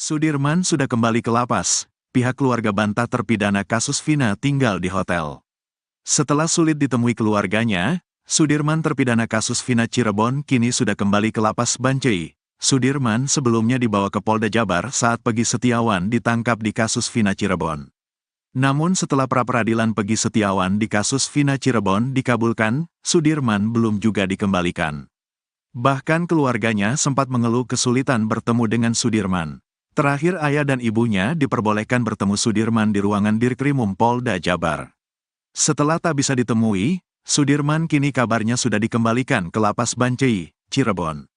Sudirman sudah kembali ke lapas. Pihak keluarga bantah terpidana kasus Vina tinggal di hotel. Setelah sulit ditemui keluarganya, Sudirman terpidana kasus Vina Cirebon kini sudah kembali ke lapas Bancai. Sudirman sebelumnya dibawa ke Polda Jabar saat Peggy Setiawan ditangkap di kasus Vina Cirebon. Namun setelah pra-peradilan Peggy Setiawan di kasus Vina Cirebon dikabulkan, Sudirman belum juga dikembalikan. Bahkan keluarganya sempat mengeluh kesulitan bertemu dengan Sudirman. Terakhir ayah dan ibunya diperbolehkan bertemu Sudirman di ruangan Dirkrimum Polda Jabar. Setelah tak bisa ditemui, Sudirman kini kabarnya sudah dikembalikan ke lapas Bancai, Cirebon.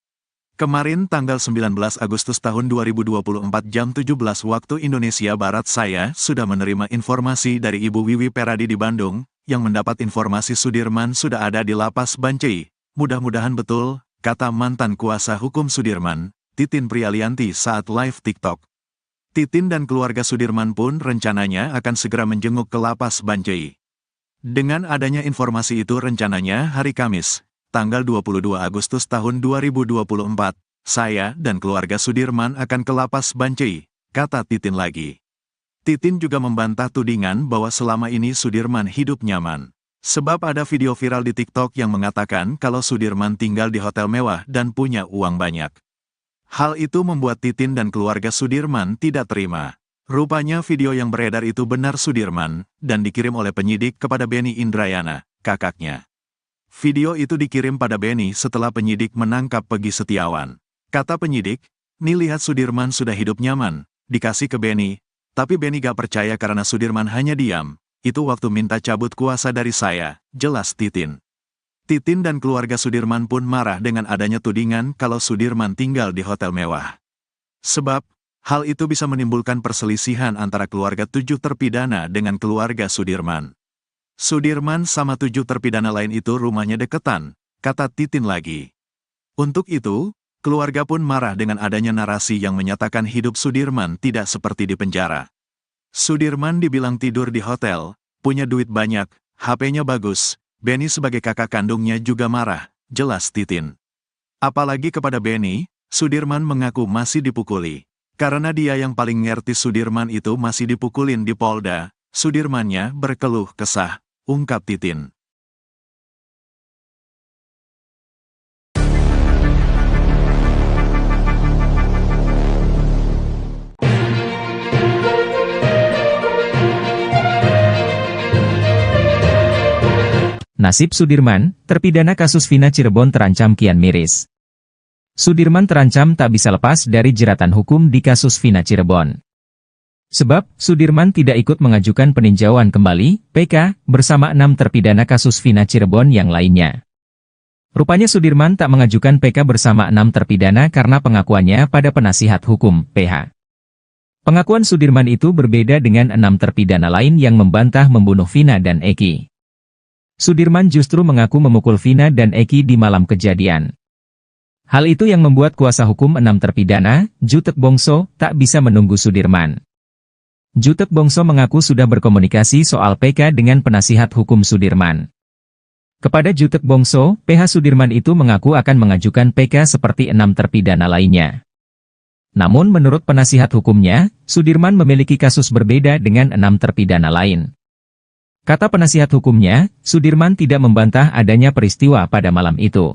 Kemarin tanggal 19 Agustus tahun 2024 jam 17 waktu Indonesia Barat saya sudah menerima informasi dari Ibu Wiwi Peradi di Bandung, yang mendapat informasi Sudirman sudah ada di lapas Bancai. Mudah-mudahan betul, kata mantan kuasa hukum Sudirman, Titin Prialianti saat live TikTok. Titin dan keluarga Sudirman pun rencananya akan segera menjenguk ke lapas Bancai. Dengan adanya informasi itu rencananya hari Kamis, tanggal 22 Agustus tahun 2024, saya dan keluarga Sudirman akan ke lapas Bancai, kata Titin lagi. Titin juga membantah tudingan bahwa selama ini Sudirman hidup nyaman. Sebab ada video viral di TikTok yang mengatakan kalau Sudirman tinggal di hotel mewah dan punya uang banyak. Hal itu membuat Titin dan keluarga Sudirman tidak terima. Rupanya video yang beredar itu benar Sudirman, dan dikirim oleh penyidik kepada Beni Indrayana, kakaknya. Video itu dikirim pada Beni setelah penyidik menangkap Peggy Setiawan. Kata penyidik, "Nih lihat Sudirman sudah hidup nyaman," dikasih ke Beni, tapi Beni gak percaya karena Sudirman hanya diam. Itu waktu minta cabut kuasa dari saya, jelas Titin. Titin dan keluarga Sudirman pun marah dengan adanya tudingan kalau Sudirman tinggal di hotel mewah. Sebab, hal itu bisa menimbulkan perselisihan antara keluarga 7 terpidana dengan keluarga Sudirman. Sudirman sama 7 terpidana lain itu rumahnya deketan, kata Titin lagi. Untuk itu, keluarga pun marah dengan adanya narasi yang menyatakan hidup Sudirman tidak seperti di penjara. Sudirman dibilang tidur di hotel, punya duit banyak, HP-nya bagus. Beni sebagai kakak kandungnya juga marah, jelas Titin. Apalagi kepada Beni, Sudirman mengaku masih dipukuli. Karena dia yang paling ngerti Sudirman itu masih dipukulin di Polda, Sudirmannya berkeluh kesah, ungkap Titin. Nasib Sudirman, terpidana kasus Vina Cirebon terancam kian miris. Sudirman terancam tak bisa lepas dari jeratan hukum di kasus Vina Cirebon. Sebab, Sudirman tidak ikut mengajukan peninjauan kembali, PK, bersama 6 terpidana kasus Vina Cirebon yang lainnya. Rupanya Sudirman tak mengajukan PK bersama 6 terpidana karena pengakuannya pada penasihat hukum, PH. Pengakuan Sudirman itu berbeda dengan 6 terpidana lain yang membantah membunuh Vina dan Eki. Sudirman justru mengaku memukul Vina dan Eki di malam kejadian. Hal itu yang membuat kuasa hukum 6 terpidana, Jutek Bongso, tak bisa menunggu Sudirman. Jutek Bongso mengaku sudah berkomunikasi soal PK dengan penasihat hukum Sudirman. Kepada Jutek Bongso, PH Sudirman itu mengaku akan mengajukan PK seperti 6 terpidana lainnya. Namun menurut penasihat hukumnya, Sudirman memiliki kasus berbeda dengan 6 terpidana lain. Kata penasihat hukumnya, Sudirman tidak membantah adanya peristiwa pada malam itu.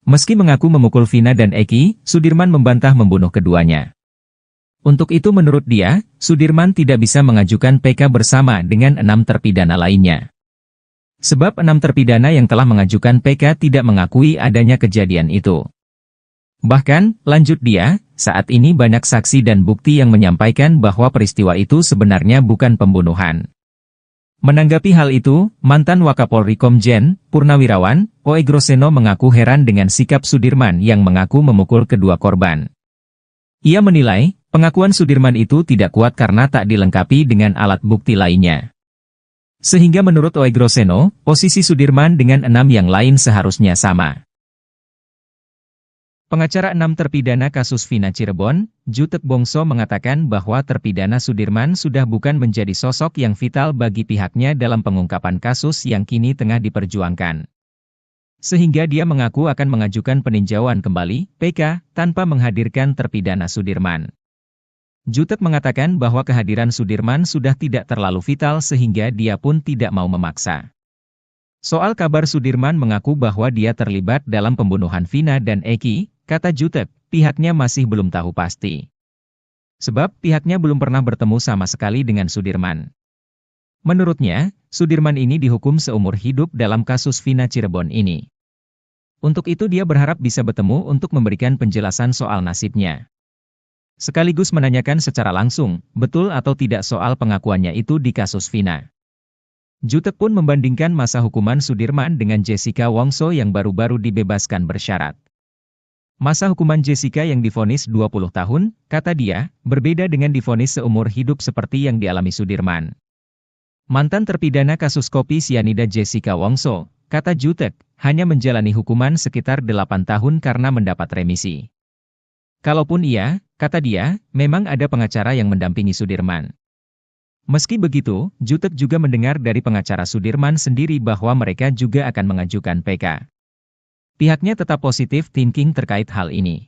Meski mengaku memukul Vina dan Eki, Sudirman membantah membunuh keduanya. Untuk itu menurut dia, Sudirman tidak bisa mengajukan PK bersama dengan 6 terpidana lainnya. Sebab 6 terpidana yang telah mengajukan PK tidak mengakui adanya kejadian itu. Bahkan, lanjut dia, saat ini banyak saksi dan bukti yang menyampaikan bahwa peristiwa itu sebenarnya bukan pembunuhan. Menanggapi hal itu, mantan Wakapolri Komjen Purnawirawan Oegroseno mengaku heran dengan sikap Sudirman yang mengaku memukul kedua korban. Ia menilai, pengakuan Sudirman itu tidak kuat karena tak dilengkapi dengan alat bukti lainnya. Sehingga menurut Oegroseno, posisi Sudirman dengan 6 yang lain seharusnya sama. Pengacara 6 terpidana kasus Vina Cirebon, Jutek Bongso mengatakan bahwa terpidana Sudirman sudah bukan menjadi sosok yang vital bagi pihaknya dalam pengungkapan kasus yang kini tengah diperjuangkan. Sehingga dia mengaku akan mengajukan peninjauan kembali, PK, tanpa menghadirkan terpidana Sudirman. Jutek mengatakan bahwa kehadiran Sudirman sudah tidak terlalu vital sehingga dia pun tidak mau memaksa. Soal kabar Sudirman mengaku bahwa dia terlibat dalam pembunuhan Vina dan Eki, kata Jutek, pihaknya masih belum tahu pasti. Sebab pihaknya belum pernah bertemu sama sekali dengan Sudirman. Menurutnya, Sudirman ini dihukum seumur hidup dalam kasus Vina Cirebon ini. Untuk itu dia berharap bisa bertemu untuk memberikan penjelasan soal nasibnya. Sekaligus menanyakan secara langsung, betul atau tidak soal pengakuannya itu di kasus Vina. Jutek pun membandingkan masa hukuman Sudirman dengan Jessica Wongso yang baru-baru dibebaskan bersyarat. Masa hukuman Jessica yang divonis 20 tahun, kata dia, berbeda dengan divonis seumur hidup seperti yang dialami Sudirman. Mantan terpidana kasus kopi sianida Jessica Wongso, kata Jutek, hanya menjalani hukuman sekitar 8 tahun karena mendapat remisi. Kalaupun iya, kata dia, memang ada pengacara yang mendampingi Sudirman. Meski begitu, Jutek juga mendengar dari pengacara Sudirman sendiri bahwa mereka juga akan mengajukan PK. Pihaknya tetap positif thinking terkait hal ini.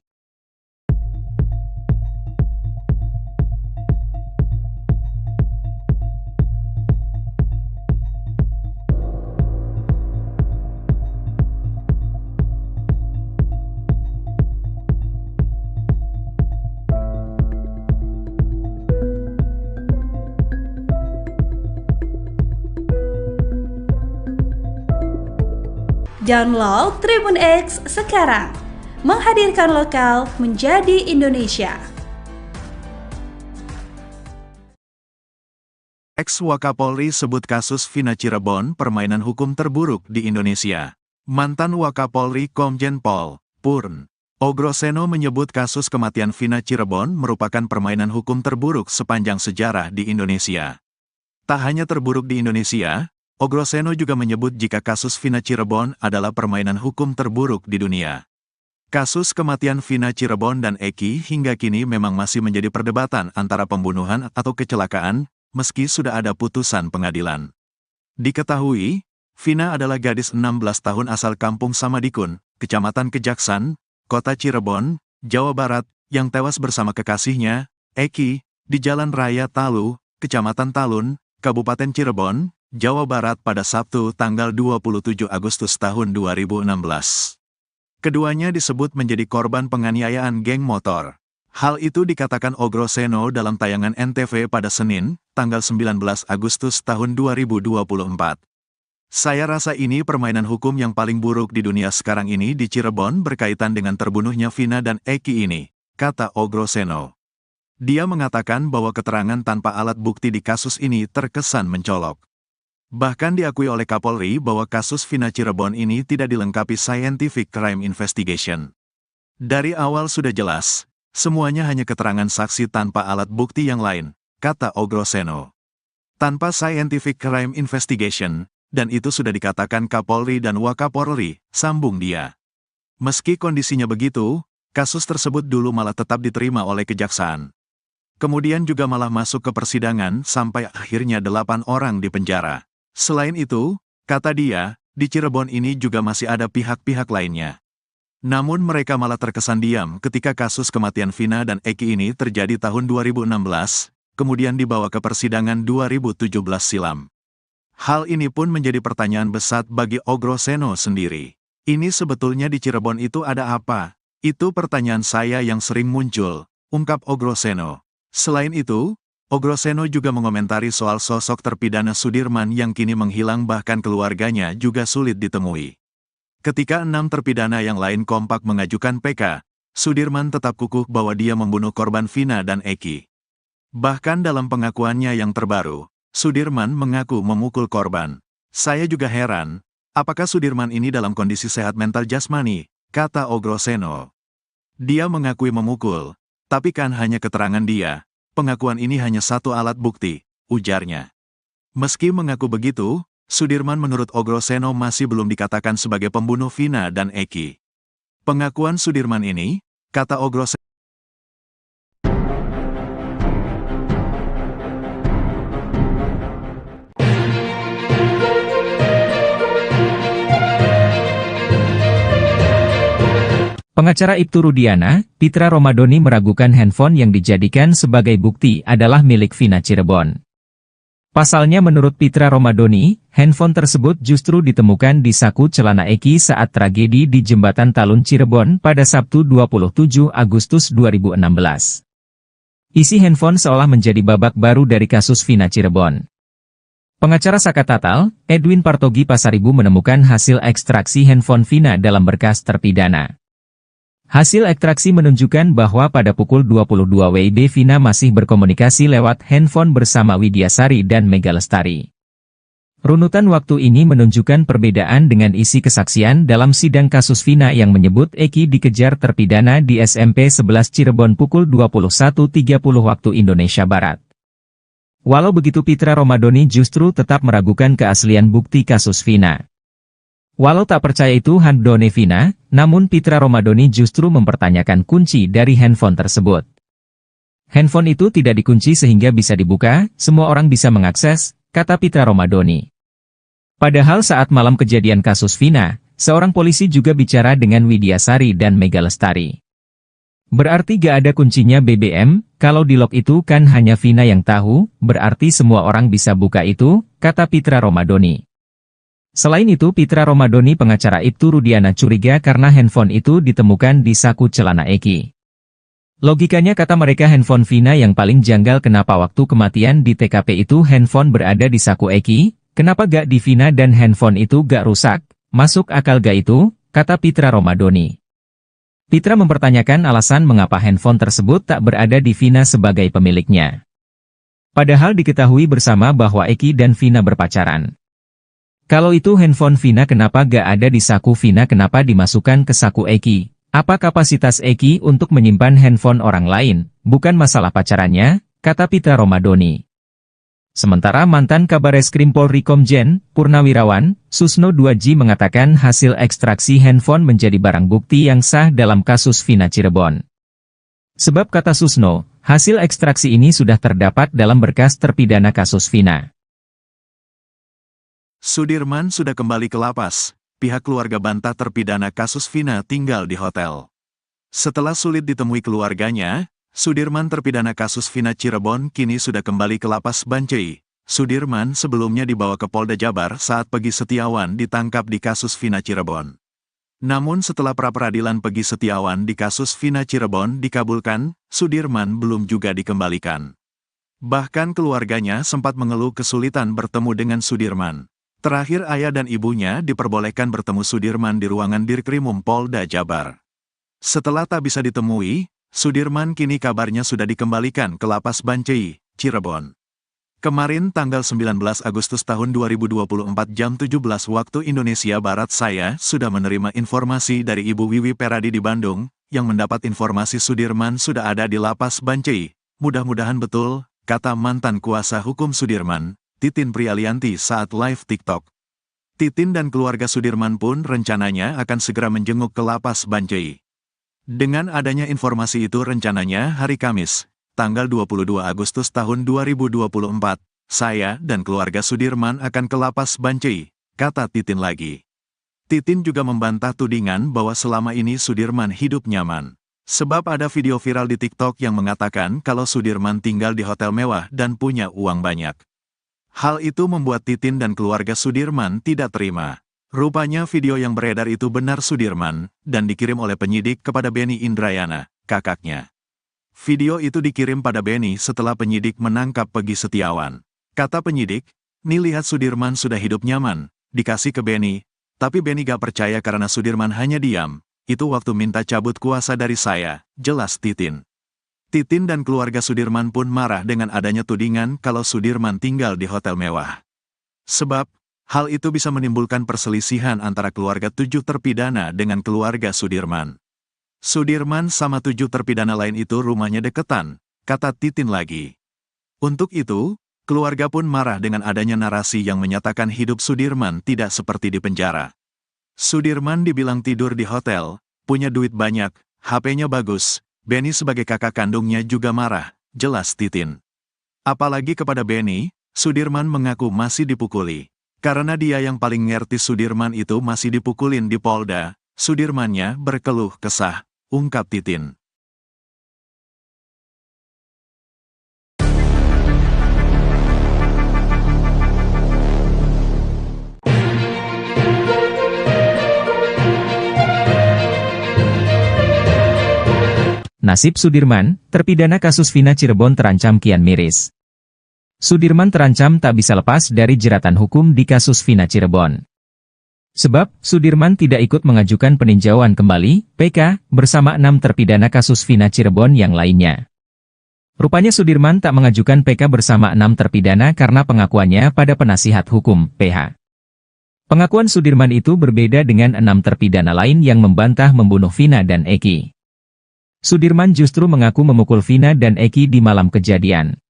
Download Tribun X sekarang, menghadirkan lokal menjadi Indonesia. Ex-Wakapolri sebut kasus Vina Cirebon permainan hukum terburuk di Indonesia. Mantan Wakapolri Komjen Pol. Purn. Ogroseno menyebut kasus kematian Vina Cirebon merupakan permainan hukum terburuk sepanjang sejarah di Indonesia. Tak hanya terburuk di Indonesia, Ogroseno juga menyebut jika kasus Vina Cirebon adalah permainan hukum terburuk di dunia. Kasus kematian Vina Cirebon dan Eki hingga kini memang masih menjadi perdebatan antara pembunuhan atau kecelakaan, meski sudah ada putusan pengadilan. Diketahui, Vina adalah gadis 16 tahun asal Kampung Samadikun, Kecamatan Kejaksan, Kota Cirebon, Jawa Barat, yang tewas bersama kekasihnya, Eki, di Jalan Raya Talu, Kecamatan Talun, Kabupaten Cirebon, Jawa Barat pada Sabtu tanggal 27 Agustus tahun 2016. Keduanya disebut menjadi korban penganiayaan geng motor. Hal itu dikatakan Ogroseno dalam tayangan NTV pada Senin, tanggal 19 Agustus tahun 2024. Saya rasa ini permainan hukum yang paling buruk di dunia sekarang ini di Cirebon berkaitan dengan terbunuhnya Vina dan Eki ini, kata Ogroseno. Dia mengatakan bahwa keterangan tanpa alat bukti di kasus ini terkesan mencolok. Bahkan diakui oleh Kapolri bahwa kasus Vina Cirebon ini tidak dilengkapi scientific crime investigation. Dari awal sudah jelas, semuanya hanya keterangan saksi tanpa alat bukti yang lain, kata Ogroseno. Tanpa scientific crime investigation, dan itu sudah dikatakan Kapolri dan Wakapolri, sambung dia. Meski kondisinya begitu, kasus tersebut dulu malah tetap diterima oleh kejaksaan. Kemudian juga malah masuk ke persidangan sampai akhirnya 8 orang dipenjara. Selain itu, kata dia, di Cirebon ini juga masih ada pihak-pihak lainnya. Namun mereka malah terkesan diam ketika kasus kematian Vina dan Eki ini terjadi tahun 2016, kemudian dibawa ke persidangan 2017 silam. Hal ini pun menjadi pertanyaan besar bagi Ogroseno sendiri. Ini sebetulnya di Cirebon itu ada apa? Itu pertanyaan saya yang sering muncul, ungkap Ogroseno. Selain itu, Ogroseno juga mengomentari soal sosok terpidana Sudirman yang kini menghilang bahkan keluarganya juga sulit ditemui. Ketika 6 terpidana yang lain kompak mengajukan PK, Sudirman tetap kukuh bahwa dia membunuh korban Vina dan Eki. Bahkan dalam pengakuannya yang terbaru, Sudirman mengaku memukul korban. Saya juga heran, apakah Sudirman ini dalam kondisi sehat mental jasmani, kata Ogroseno. Dia mengakui memukul, tapi kan hanya keterangan dia. Pengakuan ini hanya satu alat bukti, ujarnya. Meski mengaku begitu, Sudirman menurut Ogroseno masih belum dikatakan sebagai pembunuh Vina dan Eki. Pengakuan Sudirman ini, kata Ogroseno, Pengacara Ibtu Rudiana, Pitra Romadhoni meragukan handphone yang dijadikan sebagai bukti adalah milik Vina Cirebon. Pasalnya menurut Pitra Romadhoni, handphone tersebut justru ditemukan di saku celana Eki saat tragedi di Jembatan Talun Cirebon pada Sabtu 27 Agustus 2016. Isi handphone seolah menjadi babak baru dari kasus Vina Cirebon. Pengacara Saka Tatal, Edwin Partogi Pasaribu menemukan hasil ekstraksi handphone Vina dalam berkas terpidana. Hasil ekstraksi menunjukkan bahwa pada pukul 22 WIB Vina masih berkomunikasi lewat handphone bersama Widyasari dan Mega Lestari. Runutan waktu ini menunjukkan perbedaan dengan isi kesaksian dalam sidang kasus Vina yang menyebut Eki dikejar terpidana di SMP 11 Cirebon pukul 21.30 waktu Indonesia Barat. Walau begitu Pitra Romadhoni justru tetap meragukan keaslian bukti kasus Vina. Walau tak percaya itu handphone Vina, namun Pitra Romadhoni justru mempertanyakan kunci dari handphone tersebut. Handphone itu tidak dikunci sehingga bisa dibuka, semua orang bisa mengakses, kata Pitra Romadhoni. Padahal saat malam kejadian kasus Vina, seorang polisi juga bicara dengan Widyasari dan Mega Lestari. Berarti gak ada kuncinya BBM, kalau di lock itu kan hanya Vina yang tahu, berarti semua orang bisa buka itu, kata Pitra Romadhoni. Selain itu Pitra Romadhoni pengacara Ibtu Rudiana curiga karena handphone itu ditemukan di saku celana Eki. Logikanya kata mereka handphone Vina yang paling janggal kenapa waktu kematian di TKP itu handphone berada di saku Eki, kenapa gak di Vina dan handphone itu gak rusak, masuk akal gak itu, kata Pitra Romadhoni. Pitra mempertanyakan alasan mengapa handphone tersebut tak berada di Vina sebagai pemiliknya. Padahal diketahui bersama bahwa Eki dan Vina berpacaran. Kalau itu handphone Vina kenapa gak ada di saku Vina kenapa dimasukkan ke saku Eki? Apa kapasitas Eki untuk menyimpan handphone orang lain? Bukan masalah pacarannya, kata Pitra Romadhoni. Sementara mantan Kabareskrim Polri Komjen, Purnawirawan, Susno 2J mengatakan hasil ekstraksi handphone menjadi barang bukti yang sah dalam kasus Vina Cirebon. Sebab kata Susno, hasil ekstraksi ini sudah terdapat dalam berkas terpidana kasus Vina. Sudirman sudah kembali ke lapas. Pihak keluarga bantah terpidana kasus Vina tinggal di hotel. Setelah sulit ditemui keluarganya, Sudirman terpidana kasus Vina Cirebon kini sudah kembali ke lapas Bancai. Sudirman sebelumnya dibawa ke Polda Jabar saat Peggy Setiawan ditangkap di kasus Vina Cirebon. Namun setelah pra-peradilan Peggy Setiawan di kasus Vina Cirebon dikabulkan, Sudirman belum juga dikembalikan. Bahkan keluarganya sempat mengeluh kesulitan bertemu dengan Sudirman. Terakhir ayah dan ibunya diperbolehkan bertemu Sudirman di ruangan Dirkrimum Polda Jabar. Setelah tak bisa ditemui, Sudirman kini kabarnya sudah dikembalikan ke lapas Bancai, Cirebon. Kemarin tanggal 19 Agustus tahun 2024 jam 17 waktu Indonesia Barat saya sudah menerima informasi dari Ibu Wiwi Peradi di Bandung, yang mendapat informasi Sudirman sudah ada di lapas Bancai. Mudah-mudahan betul, kata mantan kuasa hukum Sudirman, Titin Prialianti saat live TikTok. Titin dan keluarga Sudirman pun rencananya akan segera menjenguk ke lapas Bancai. Dengan adanya informasi itu rencananya hari Kamis, tanggal 22 Agustus tahun 2024, saya dan keluarga Sudirman akan ke lapas Bancai, kata Titin lagi. Titin juga membantah tudingan bahwa selama ini Sudirman hidup nyaman. Sebab ada video viral di TikTok yang mengatakan kalau Sudirman tinggal di hotel mewah dan punya uang banyak. Hal itu membuat Titin dan keluarga Sudirman tidak terima. Rupanya video yang beredar itu benar Sudirman, dan dikirim oleh penyidik kepada Beni Indrayana, kakaknya. Video itu dikirim pada Beni setelah penyidik menangkap Peggy Setiawan. Kata penyidik, "Nih lihat Sudirman sudah hidup nyaman," dikasih ke Beni, tapi Beni gak percaya karena Sudirman hanya diam. Itu waktu minta cabut kuasa dari saya, jelas Titin. Titin dan keluarga Sudirman pun marah dengan adanya tudingan kalau Sudirman tinggal di hotel mewah. Sebab, hal itu bisa menimbulkan perselisihan antara keluarga 7 terpidana dengan keluarga Sudirman. Sudirman sama 7 terpidana lain itu rumahnya deketan, kata Titin lagi. Untuk itu, keluarga pun marah dengan adanya narasi yang menyatakan hidup Sudirman tidak seperti di penjara. Sudirman dibilang tidur di hotel, punya duit banyak, HP-nya bagus. Beni sebagai kakak kandungnya juga marah, jelas Titin. Apalagi kepada Beni, Sudirman mengaku masih dipukuli. Karena dia yang paling ngerti Sudirman itu masih dipukulin di Polda, Sudirmannya berkeluh kesah, ungkap Titin. Nasib Sudirman, terpidana kasus Vina Cirebon terancam kian miris. Sudirman terancam tak bisa lepas dari jeratan hukum di kasus Vina Cirebon. Sebab, Sudirman tidak ikut mengajukan peninjauan kembali, PK, bersama 6 terpidana kasus Vina Cirebon yang lainnya. Rupanya Sudirman tak mengajukan PK bersama 6 terpidana karena pengakuannya pada penasihat hukum, PH. Pengakuan Sudirman itu berbeda dengan 6 terpidana lain yang membantah membunuh Vina dan Eki. Sudirman justru mengaku memukul Vina dan Eki di malam kejadian.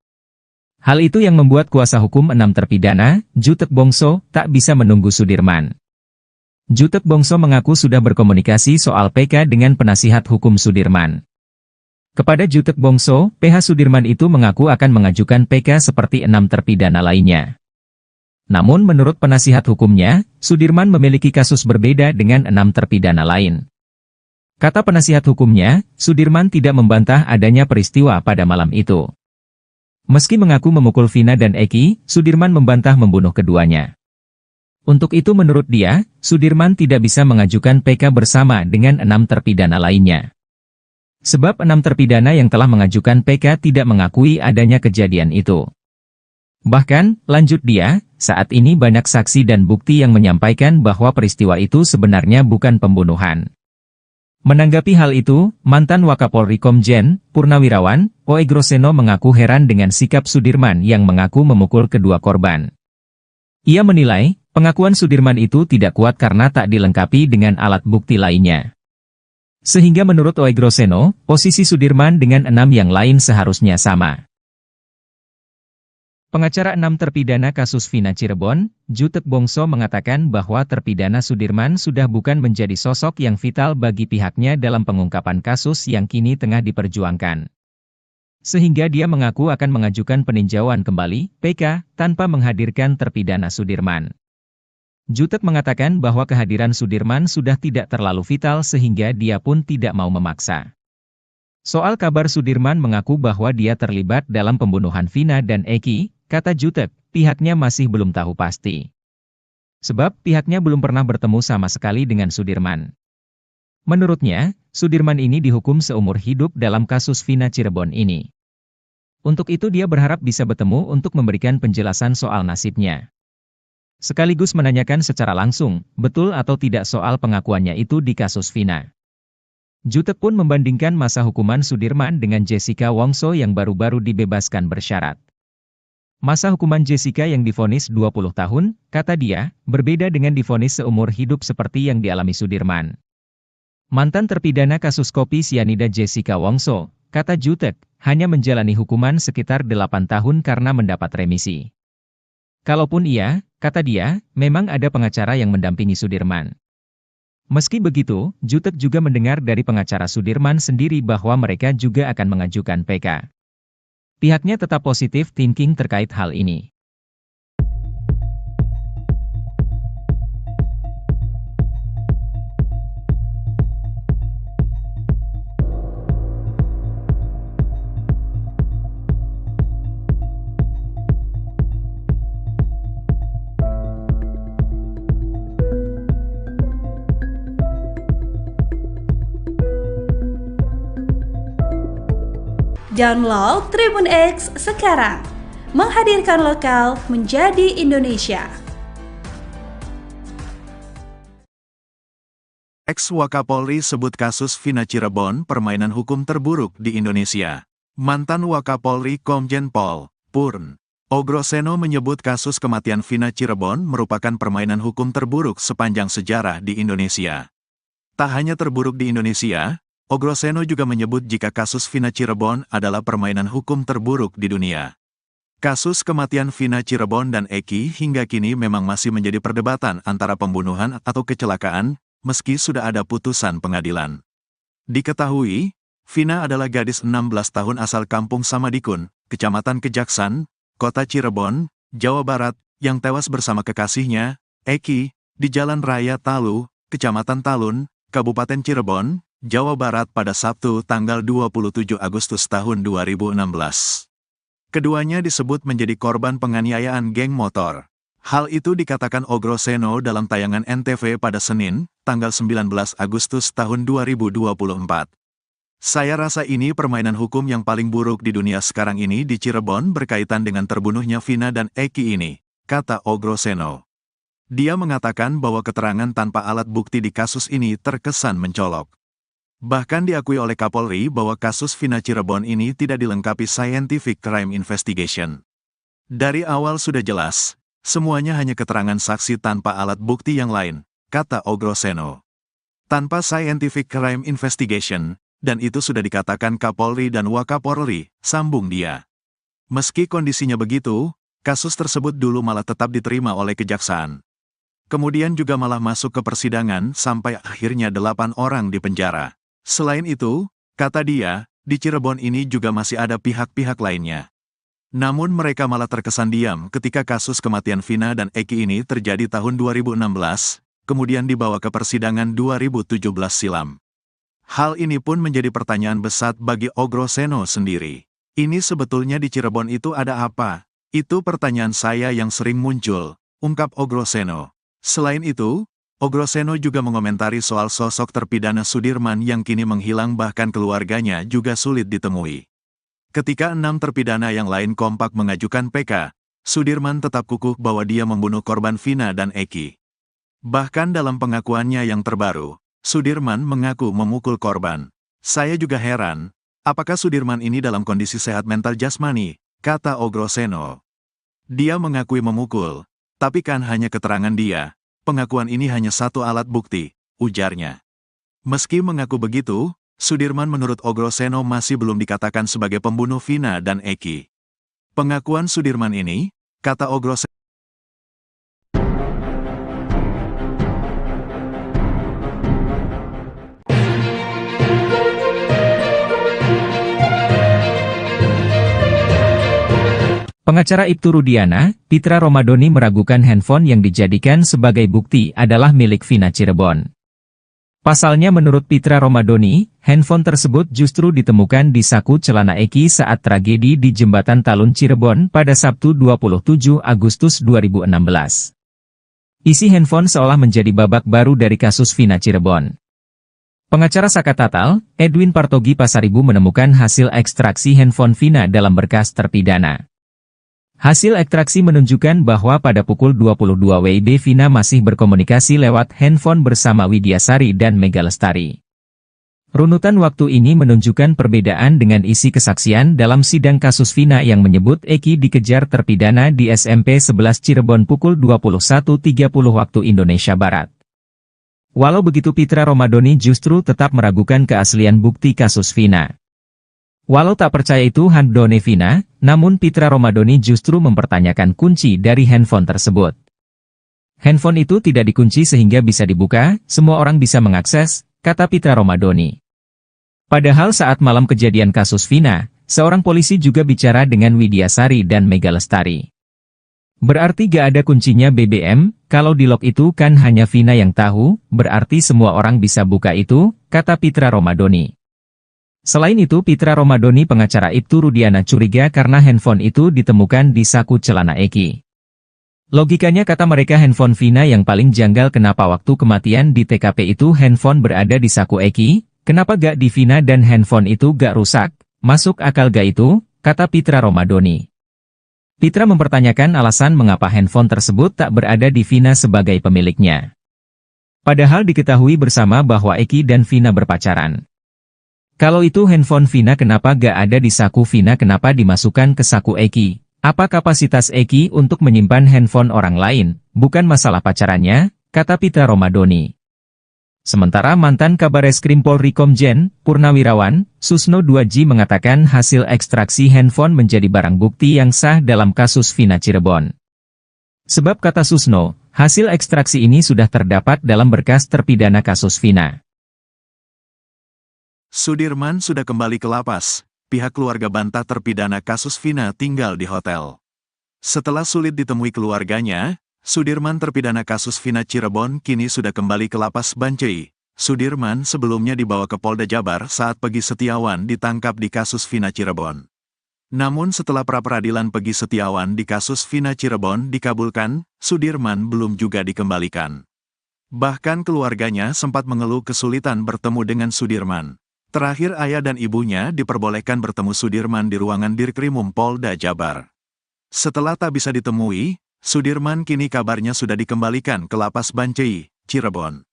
Hal itu yang membuat kuasa hukum 6 terpidana, Jutek Bongso, tak bisa menunggu Sudirman. Jutek Bongso mengaku sudah berkomunikasi soal PK dengan penasihat hukum Sudirman. Kepada Jutek Bongso, PH Sudirman itu mengaku akan mengajukan PK seperti 6 terpidana lainnya. Namun menurut penasihat hukumnya, Sudirman memiliki kasus berbeda dengan 6 terpidana lain. Kata penasihat hukumnya, Sudirman tidak membantah adanya peristiwa pada malam itu. Meski mengaku memukul Vina dan Eki, Sudirman membantah membunuh keduanya. Untuk itu menurut dia, Sudirman tidak bisa mengajukan PK bersama dengan 6 terpidana lainnya. Sebab 6 terpidana yang telah mengajukan PK tidak mengakui adanya kejadian itu. Bahkan, lanjut dia, saat ini banyak saksi dan bukti yang menyampaikan bahwa peristiwa itu sebenarnya bukan pembunuhan. Menanggapi hal itu, mantan Wakapolri Komjen Purnawirawan Oegroseno mengaku heran dengan sikap Sudirman yang mengaku memukul kedua korban. Ia menilai, pengakuan Sudirman itu tidak kuat karena tak dilengkapi dengan alat bukti lainnya. Sehingga menurut Oegroseno, posisi Sudirman dengan 6 yang lain seharusnya sama. Pengacara 6 terpidana kasus Vina Cirebon, Jutek Bongso mengatakan bahwa terpidana Sudirman sudah bukan menjadi sosok yang vital bagi pihaknya dalam pengungkapan kasus yang kini tengah diperjuangkan. Sehingga dia mengaku akan mengajukan peninjauan kembali, PK, tanpa menghadirkan terpidana Sudirman. Jutek mengatakan bahwa kehadiran Sudirman sudah tidak terlalu vital sehingga dia pun tidak mau memaksa. Soal kabar Sudirman mengaku bahwa dia terlibat dalam pembunuhan Vina dan Eki, kata Jutek, pihaknya masih belum tahu pasti. Sebab pihaknya belum pernah bertemu sama sekali dengan Sudirman. Menurutnya, Sudirman ini dihukum seumur hidup dalam kasus Vina Cirebon ini. Untuk itu dia berharap bisa bertemu untuk memberikan penjelasan soal nasibnya. Sekaligus menanyakan secara langsung, betul atau tidak soal pengakuannya itu di kasus Vina. Jutek pun membandingkan masa hukuman Sudirman dengan Jessica Wongso yang baru-baru dibebaskan bersyarat. Masa hukuman Jessica yang divonis 20 tahun, kata dia, berbeda dengan divonis seumur hidup seperti yang dialami Sudirman. Mantan terpidana kasus kopi sianida Jessica Wongso, kata Jutek, hanya menjalani hukuman sekitar 8 tahun karena mendapat remisi. Kalaupun iya, kata dia, memang ada pengacara yang mendampingi Sudirman. Meski begitu, Jutek juga mendengar dari pengacara Sudirman sendiri bahwa mereka juga akan mengajukan PK. Pihaknya tetap positif thinking terkait hal ini. Download Tribun X sekarang, menghadirkan lokal menjadi Indonesia. Ex-Wakapolri sebut kasus Vina Cirebon permainan hukum terburuk di Indonesia. Mantan Wakapolri Komjen Pol Purn Ogroseno menyebut kasus kematian Vina Cirebon merupakan permainan hukum terburuk sepanjang sejarah di Indonesia. Tak hanya terburuk di Indonesia, Ogroseno juga menyebut jika kasus Vina Cirebon adalah permainan hukum terburuk di dunia. Kasus kematian Vina Cirebon dan Eki hingga kini memang masih menjadi perdebatan antara pembunuhan atau kecelakaan, meski sudah ada putusan pengadilan. Diketahui, Vina adalah gadis 16 tahun asal Kampung Samadikun, Kecamatan Kejaksan, Kota Cirebon, Jawa Barat, yang tewas bersama kekasihnya, Eki, di Jalan Raya Talu, Kecamatan Talun, Kabupaten Cirebon, Jawa Barat pada Sabtu tanggal 27 Agustus tahun 2016. Keduanya disebut menjadi korban penganiayaan geng motor. Hal itu dikatakan Ogro Seno dalam tayangan NTV pada Senin, tanggal 19 Agustus tahun 2024. Saya rasa ini permainan hukum yang paling buruk di dunia sekarang ini di Cirebon berkaitan dengan terbunuhnya Vina dan Eki ini, kata Ogro Seno. Dia mengatakan bahwa keterangan tanpa alat bukti di kasus ini terkesan mencolok. Bahkan diakui oleh Kapolri bahwa kasus Vina Cirebon ini tidak dilengkapi scientific crime investigation. Dari awal sudah jelas, semuanya hanya keterangan saksi tanpa alat bukti yang lain, kata Ogro Seno. Tanpa scientific crime investigation, dan itu sudah dikatakan Kapolri dan Wakapolri, sambung dia. Meski kondisinya begitu, kasus tersebut dulu malah tetap diterima oleh kejaksaan. Kemudian juga malah masuk ke persidangan sampai akhirnya 8 orang dipenjara. Selain itu, kata dia, di Cirebon ini juga masih ada pihak-pihak lainnya. Namun mereka malah terkesan diam ketika kasus kematian Vina dan Eki ini terjadi tahun 2016, kemudian dibawa ke persidangan 2017 silam. Hal ini pun menjadi pertanyaan besar bagi Ogro Seno sendiri. Ini sebetulnya di Cirebon itu ada apa? Itu pertanyaan saya yang sering muncul, ungkap Ogro Seno. Selain itu, Ogro Seno juga mengomentari soal sosok terpidana Sudirman yang kini menghilang bahkan keluarganya juga sulit ditemui. Ketika 6 terpidana yang lain kompak mengajukan PK, Sudirman tetap kukuh bahwa dia membunuh korban Vina dan Eki. Bahkan dalam pengakuannya yang terbaru, Sudirman mengaku memukul korban. Saya juga heran, apakah Sudirman ini dalam kondisi sehat mental jasmani, kata Ogro Seno. Dia mengakui memukul, tapi kan hanya keterangan dia. Pengakuan ini hanya satu alat bukti, ujarnya. Meski mengaku begitu, Sudirman menurut Ogro Seno masih belum dikatakan sebagai pembunuh Vina dan Eki. Pengakuan Sudirman ini, kata Ogro Seno, Pengacara Ibtu Rudiana, Pitra Romadoni meragukan handphone yang dijadikan sebagai bukti adalah milik Vina Cirebon. Pasalnya menurut Pitra Romadoni, handphone tersebut justru ditemukan di saku celana Eki saat tragedi di Jembatan Talun Cirebon pada Sabtu 27 Agustus 2016. Isi handphone seolah menjadi babak baru dari kasus Vina Cirebon. Pengacara Saka Tatal, Edwin Partogi Pasaribu menemukan hasil ekstraksi handphone Vina dalam berkas terpidana. Hasil ekstraksi menunjukkan bahwa pada pukul 22 WIB Vina masih berkomunikasi lewat handphone bersama Widyasari dan Mega Lestari. Runutan waktu ini menunjukkan perbedaan dengan isi kesaksian dalam sidang kasus Vina yang menyebut Eki dikejar terpidana di SMP 11 Cirebon pukul 21.30 waktu Indonesia Barat. Walau begitu Pitra Romadoni justru tetap meragukan keaslian bukti kasus Vina. Walau tak percaya itu handphone Vina, namun Pitra Romadoni justru mempertanyakan kunci dari handphone tersebut. Handphone itu tidak dikunci sehingga bisa dibuka, semua orang bisa mengakses, kata Pitra Romadoni. Padahal saat malam kejadian kasus Vina, seorang polisi juga bicara dengan Widyasari dan Mega Lestari. Berarti gak ada kuncinya BBM, kalau di lock itu kan hanya Vina yang tahu, berarti semua orang bisa buka itu, kata Pitra Romadoni. Selain itu Pitra Romadoni pengacara Ibtu Rudiana curiga karena handphone itu ditemukan di saku celana Eki. Logikanya kata mereka handphone Vina yang paling janggal kenapa waktu kematian di TKP itu handphone berada di saku Eki, kenapa gak di Vina dan handphone itu gak rusak, masuk akal gak itu, kata Pitra Romadoni. Pitra mempertanyakan alasan mengapa handphone tersebut tak berada di Vina sebagai pemiliknya. Padahal diketahui bersama bahwa Eki dan Vina berpacaran. Kalau itu handphone Vina kenapa gak ada di saku Vina kenapa dimasukkan ke saku Eki? Apa kapasitas Eki untuk menyimpan handphone orang lain? Bukan masalah pacarannya, kata Pitra Romadoni. Sementara mantan Kabareskrim Polri Komjen, Purnawirawan, Susno 2J mengatakan hasil ekstraksi handphone menjadi barang bukti yang sah dalam kasus Vina Cirebon. Sebab kata Susno, hasil ekstraksi ini sudah terdapat dalam berkas terpidana kasus Vina. Sudirman sudah kembali ke lapas. Pihak keluarga bantah terpidana kasus Vina tinggal di hotel. Setelah sulit ditemui keluarganya, Sudirman terpidana kasus Vina Cirebon kini sudah kembali ke lapas Bancai, Sudirman sebelumnya dibawa ke Polda Jabar saat Peggy Setiawan ditangkap di kasus Vina Cirebon. Namun setelah pra-peradilan Peggy Setiawan di kasus Vina Cirebon dikabulkan, Sudirman belum juga dikembalikan. Bahkan keluarganya sempat mengeluh kesulitan bertemu dengan Sudirman. Terakhir ayah dan ibunya diperbolehkan bertemu Sudirman di ruangan Dirkrimum Polda Jabar. Setelah tak bisa ditemui, Sudirman kini kabarnya sudah dikembalikan ke Lapas Bancai, Cirebon.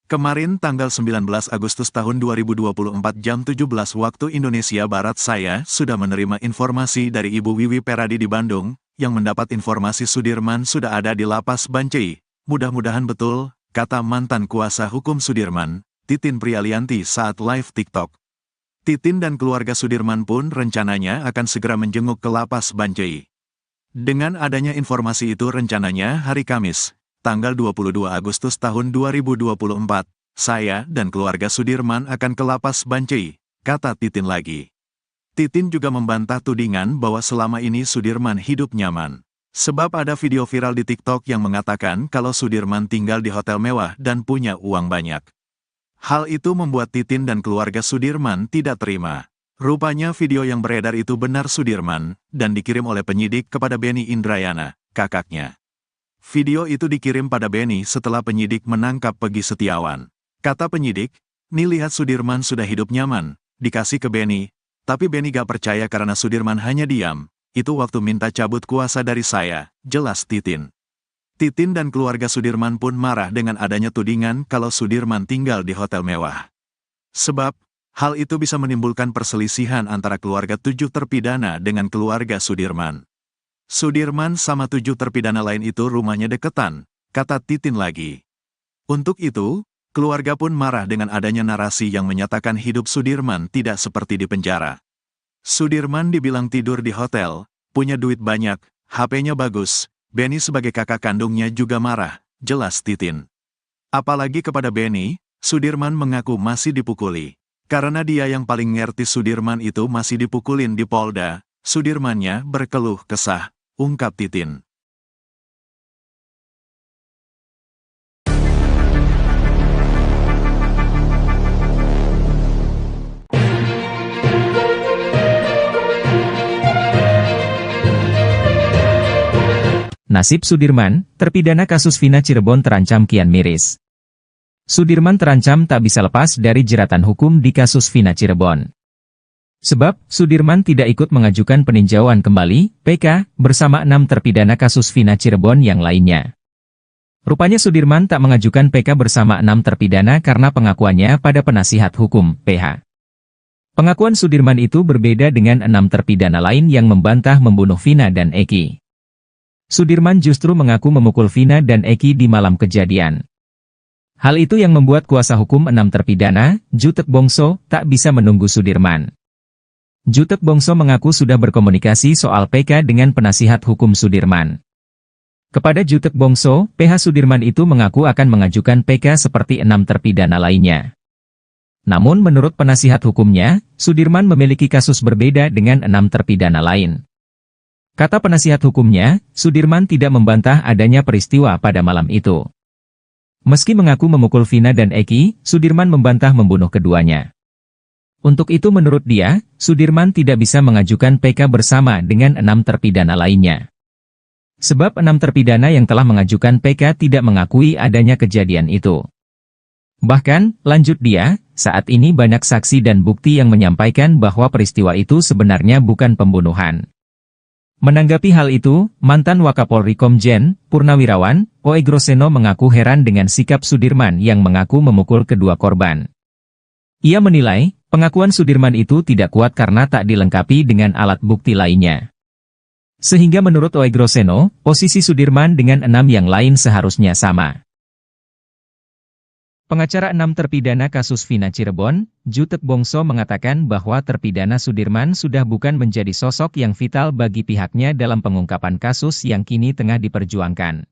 Kemarin tanggal 19 Agustus tahun 2024 jam 17 waktu Indonesia Barat saya sudah menerima informasi dari Ibu Wiwi Peradi di Bandung, yang mendapat informasi Sudirman sudah ada di Lapas Bancai. Mudah-mudahan betul, kata mantan kuasa hukum Sudirman, Titin Prialianti saat live TikTok. Titin dan keluarga Sudirman pun rencananya akan segera menjenguk ke Lapas Bancai. Dengan adanya informasi itu rencananya hari Kamis, tanggal 22 Agustus tahun 2024, saya dan keluarga Sudirman akan ke Lapas Bancai, kata Titin lagi. Titin juga membantah tudingan bahwa selama ini Sudirman hidup nyaman. Sebab ada video viral di TikTok yang mengatakan kalau Sudirman tinggal di hotel mewah dan punya uang banyak. Hal itu membuat Titin dan keluarga Sudirman tidak terima. Rupanya video yang beredar itu benar Sudirman, dan dikirim oleh penyidik kepada Benny Indrayana, kakaknya. Video itu dikirim pada Benny setelah penyidik menangkap Peggy Setiawan. Kata penyidik, "Nih lihat Sudirman sudah hidup nyaman," dikasih ke Benny. Tapi Benny gak percaya karena Sudirman hanya diam. Itu waktu minta cabut kuasa dari saya, jelas Titin. Titin dan keluarga Sudirman pun marah dengan adanya tudingan kalau Sudirman tinggal di hotel mewah. Sebab, hal itu bisa menimbulkan perselisihan antara keluarga 7 terpidana dengan keluarga Sudirman. Sudirman sama 7 terpidana lain itu rumahnya deketan, kata Titin lagi. Untuk itu, keluarga pun marah dengan adanya narasi yang menyatakan hidup Sudirman tidak seperti di penjara. Sudirman dibilang tidur di hotel, punya duit banyak, HP-nya bagus. Benny sebagai kakak kandungnya juga marah, jelas Titin. Apalagi kepada Benny, Sudirman mengaku masih dipukuli. Karena dia yang paling ngerti Sudirman itu masih dipukulin di Polda, Sudirmannya berkeluh kesah, ungkap Titin. Nasib Sudirman, terpidana kasus Vina Cirebon terancam kian miris. Sudirman terancam tak bisa lepas dari jeratan hukum di kasus Vina Cirebon. Sebab, Sudirman tidak ikut mengajukan peninjauan kembali, PK, bersama 6 terpidana kasus Vina Cirebon yang lainnya. Rupanya Sudirman tak mengajukan PK bersama 6 terpidana karena pengakuannya pada penasihat hukum, PH. Pengakuan Sudirman itu berbeda dengan 6 terpidana lain yang membantah membunuh Vina dan Eki. Sudirman justru mengaku memukul Vina dan Eki di malam kejadian. Hal itu yang membuat kuasa hukum 6 terpidana, Jutek Bongso, tak bisa menunggu Sudirman. Jutek Bongso mengaku sudah berkomunikasi soal PK dengan penasihat hukum Sudirman. Kepada Jutek Bongso, PH Sudirman itu mengaku akan mengajukan PK seperti 6 terpidana lainnya. Namun menurut penasihat hukumnya, Sudirman memiliki kasus berbeda dengan 6 terpidana lain. Kata penasihat hukumnya, Sudirman tidak membantah adanya peristiwa pada malam itu. Meski mengaku memukul Vina dan Eki, Sudirman membantah membunuh keduanya. Untuk itu menurut dia, Sudirman tidak bisa mengajukan PK bersama dengan 6 terpidana lainnya. Sebab 6 terpidana yang telah mengajukan PK tidak mengakui adanya kejadian itu. Bahkan, lanjut dia, saat ini banyak saksi dan bukti yang menyampaikan bahwa peristiwa itu sebenarnya bukan pembunuhan. Menanggapi hal itu, mantan Wakapolri Komjen, Purnawirawan, Oe Groseno mengaku heran dengan sikap Sudirman yang mengaku memukul kedua korban. Ia menilai, pengakuan Sudirman itu tidak kuat karena tak dilengkapi dengan alat bukti lainnya. Sehingga menurut Oe Groseno, posisi Sudirman dengan 6 yang lain seharusnya sama. Pengacara 6 terpidana kasus Vina Cirebon, Jutek Bongso mengatakan bahwa terpidana Sudirman sudah bukan menjadi sosok yang vital bagi pihaknya dalam pengungkapan kasus yang kini tengah diperjuangkan.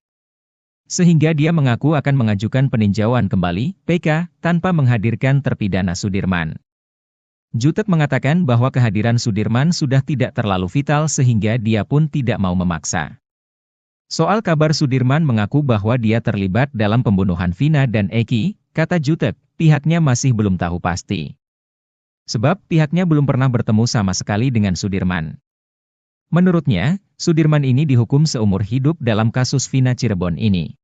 Sehingga dia mengaku akan mengajukan peninjauan kembali, PK, tanpa menghadirkan terpidana Sudirman. Jutek mengatakan bahwa kehadiran Sudirman sudah tidak terlalu vital sehingga dia pun tidak mau memaksa. Soal kabar Sudirman mengaku bahwa dia terlibat dalam pembunuhan Vina dan Eki, kata Jutek, pihaknya masih belum tahu pasti. Sebab pihaknya belum pernah bertemu sama sekali dengan Sudirman. Menurutnya, Sudirman ini dihukum seumur hidup dalam kasus Vina Cirebon ini.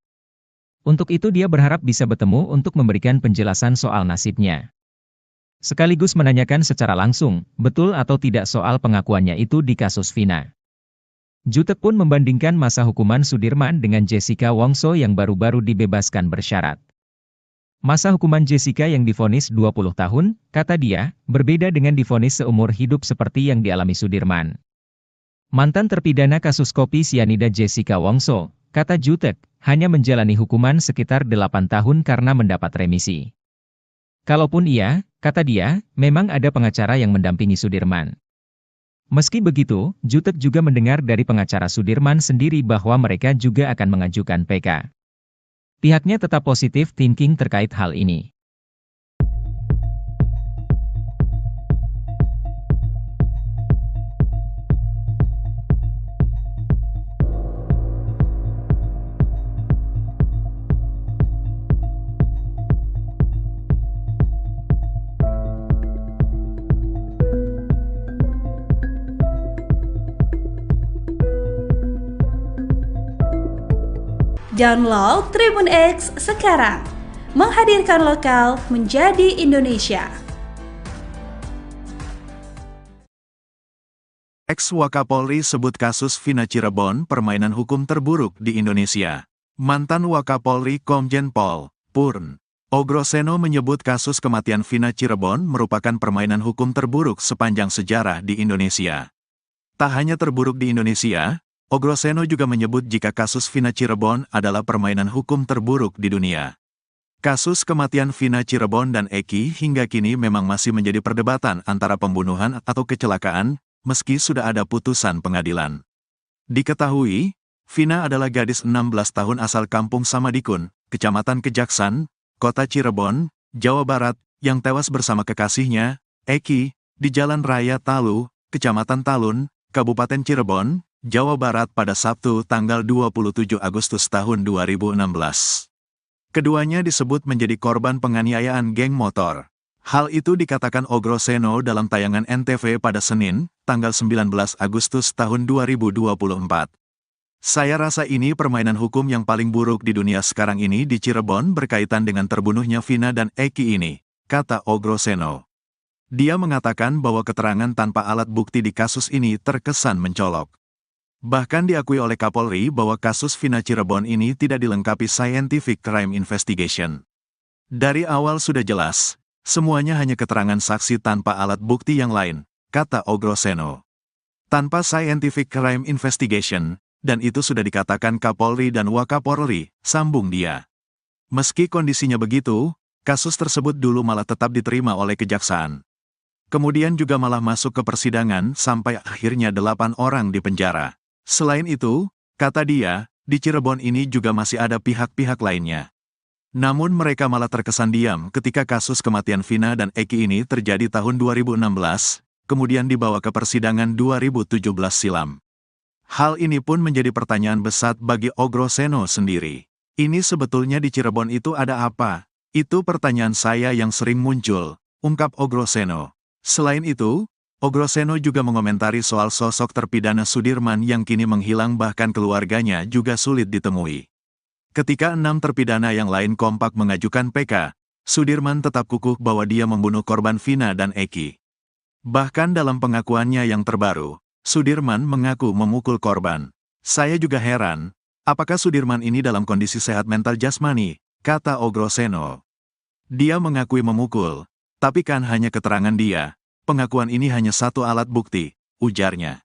Untuk itu dia berharap bisa bertemu untuk memberikan penjelasan soal nasibnya. Sekaligus menanyakan secara langsung, betul atau tidak soal pengakuannya itu di kasus Vina. Jutek pun membandingkan masa hukuman Sudirman dengan Jessica Wongso yang baru-baru dibebaskan bersyarat. Masa hukuman Jessica yang divonis 20 tahun, kata dia, berbeda dengan divonis seumur hidup seperti yang dialami Sudirman. Mantan terpidana kasus kopi sianida Jessica Wongso, kata Jutek, hanya menjalani hukuman sekitar 8 tahun karena mendapat remisi. Kalaupun iya, kata dia, memang ada pengacara yang mendampingi Sudirman. Meski begitu, Jutek juga mendengar dari pengacara Sudirman sendiri bahwa mereka juga akan mengajukan PK. Pihaknya tetap positif thinking terkait hal ini. Download Tribun X sekarang, menghadirkan lokal menjadi Indonesia. Ex-Wakapolri sebut kasus Vina Cirebon permainan hukum terburuk di Indonesia. Mantan Wakapolri Komjen Pol. Purn. Ogroseno menyebut kasus kematian Vina Cirebon merupakan permainan hukum terburuk sepanjang sejarah di Indonesia. Tak hanya terburuk di Indonesia, Ogroseno juga menyebut jika kasus Vina Cirebon adalah permainan hukum terburuk di dunia. Kasus kematian Vina Cirebon dan Eki hingga kini memang masih menjadi perdebatan antara pembunuhan atau kecelakaan, meski sudah ada putusan pengadilan. Diketahui, Vina adalah gadis 16 tahun asal Kampung Samadikun, Kecamatan Kejaksan, Kota Cirebon, Jawa Barat, yang tewas bersama kekasihnya, Eki, di Jalan Raya Talu, Kecamatan Talun, Kabupaten Cirebon, Jawa Barat pada Sabtu tanggal 27 Agustus tahun 2016. Keduanya disebut menjadi korban penganiayaan geng motor. Hal itu dikatakan Ogroseno dalam tayangan NTV pada Senin, tanggal 19 Agustus tahun 2024. Saya rasa ini permainan hukum yang paling buruk di dunia sekarang ini di Cirebon berkaitan dengan terbunuhnya Vina dan Eki ini, kata Ogroseno. Dia mengatakan bahwa keterangan tanpa alat bukti di kasus ini terkesan mencolok. Bahkan diakui oleh Kapolri bahwa kasus Vina Cirebon ini tidak dilengkapi scientific crime investigation. Dari awal sudah jelas, semuanya hanya keterangan saksi tanpa alat bukti yang lain, kata Ogroseno. Tanpa scientific crime investigation, dan itu sudah dikatakan Kapolri dan Wakapolri, sambung dia. Meski kondisinya begitu, kasus tersebut dulu malah tetap diterima oleh kejaksaan. Kemudian juga malah masuk ke persidangan sampai akhirnya 8 orang dipenjara. Selain itu, kata dia, di Cirebon ini juga masih ada pihak-pihak lainnya. Namun mereka malah terkesan diam ketika kasus kematian Vina dan Eki ini terjadi tahun 2016, kemudian dibawa ke persidangan 2017 silam. Hal ini pun menjadi pertanyaan besar bagi Ogroseno sendiri. Ini sebetulnya di Cirebon itu ada apa? Itu pertanyaan saya yang sering muncul, ungkap Ogroseno. Selain itu, Ogroseno juga mengomentari soal sosok terpidana Sudirman yang kini menghilang bahkan keluarganya juga sulit ditemui. Ketika 6 terpidana yang lain kompak mengajukan PK, Sudirman tetap kukuh bahwa dia membunuh korban Vina dan Eki. Bahkan dalam pengakuannya yang terbaru, Sudirman mengaku memukul korban. Saya juga heran, apakah Sudirman ini dalam kondisi sehat mental jasmani, kata Ogroseno. Dia mengakui memukul, tapi kan hanya keterangan dia. Pengakuan ini hanya satu alat bukti, ujarnya.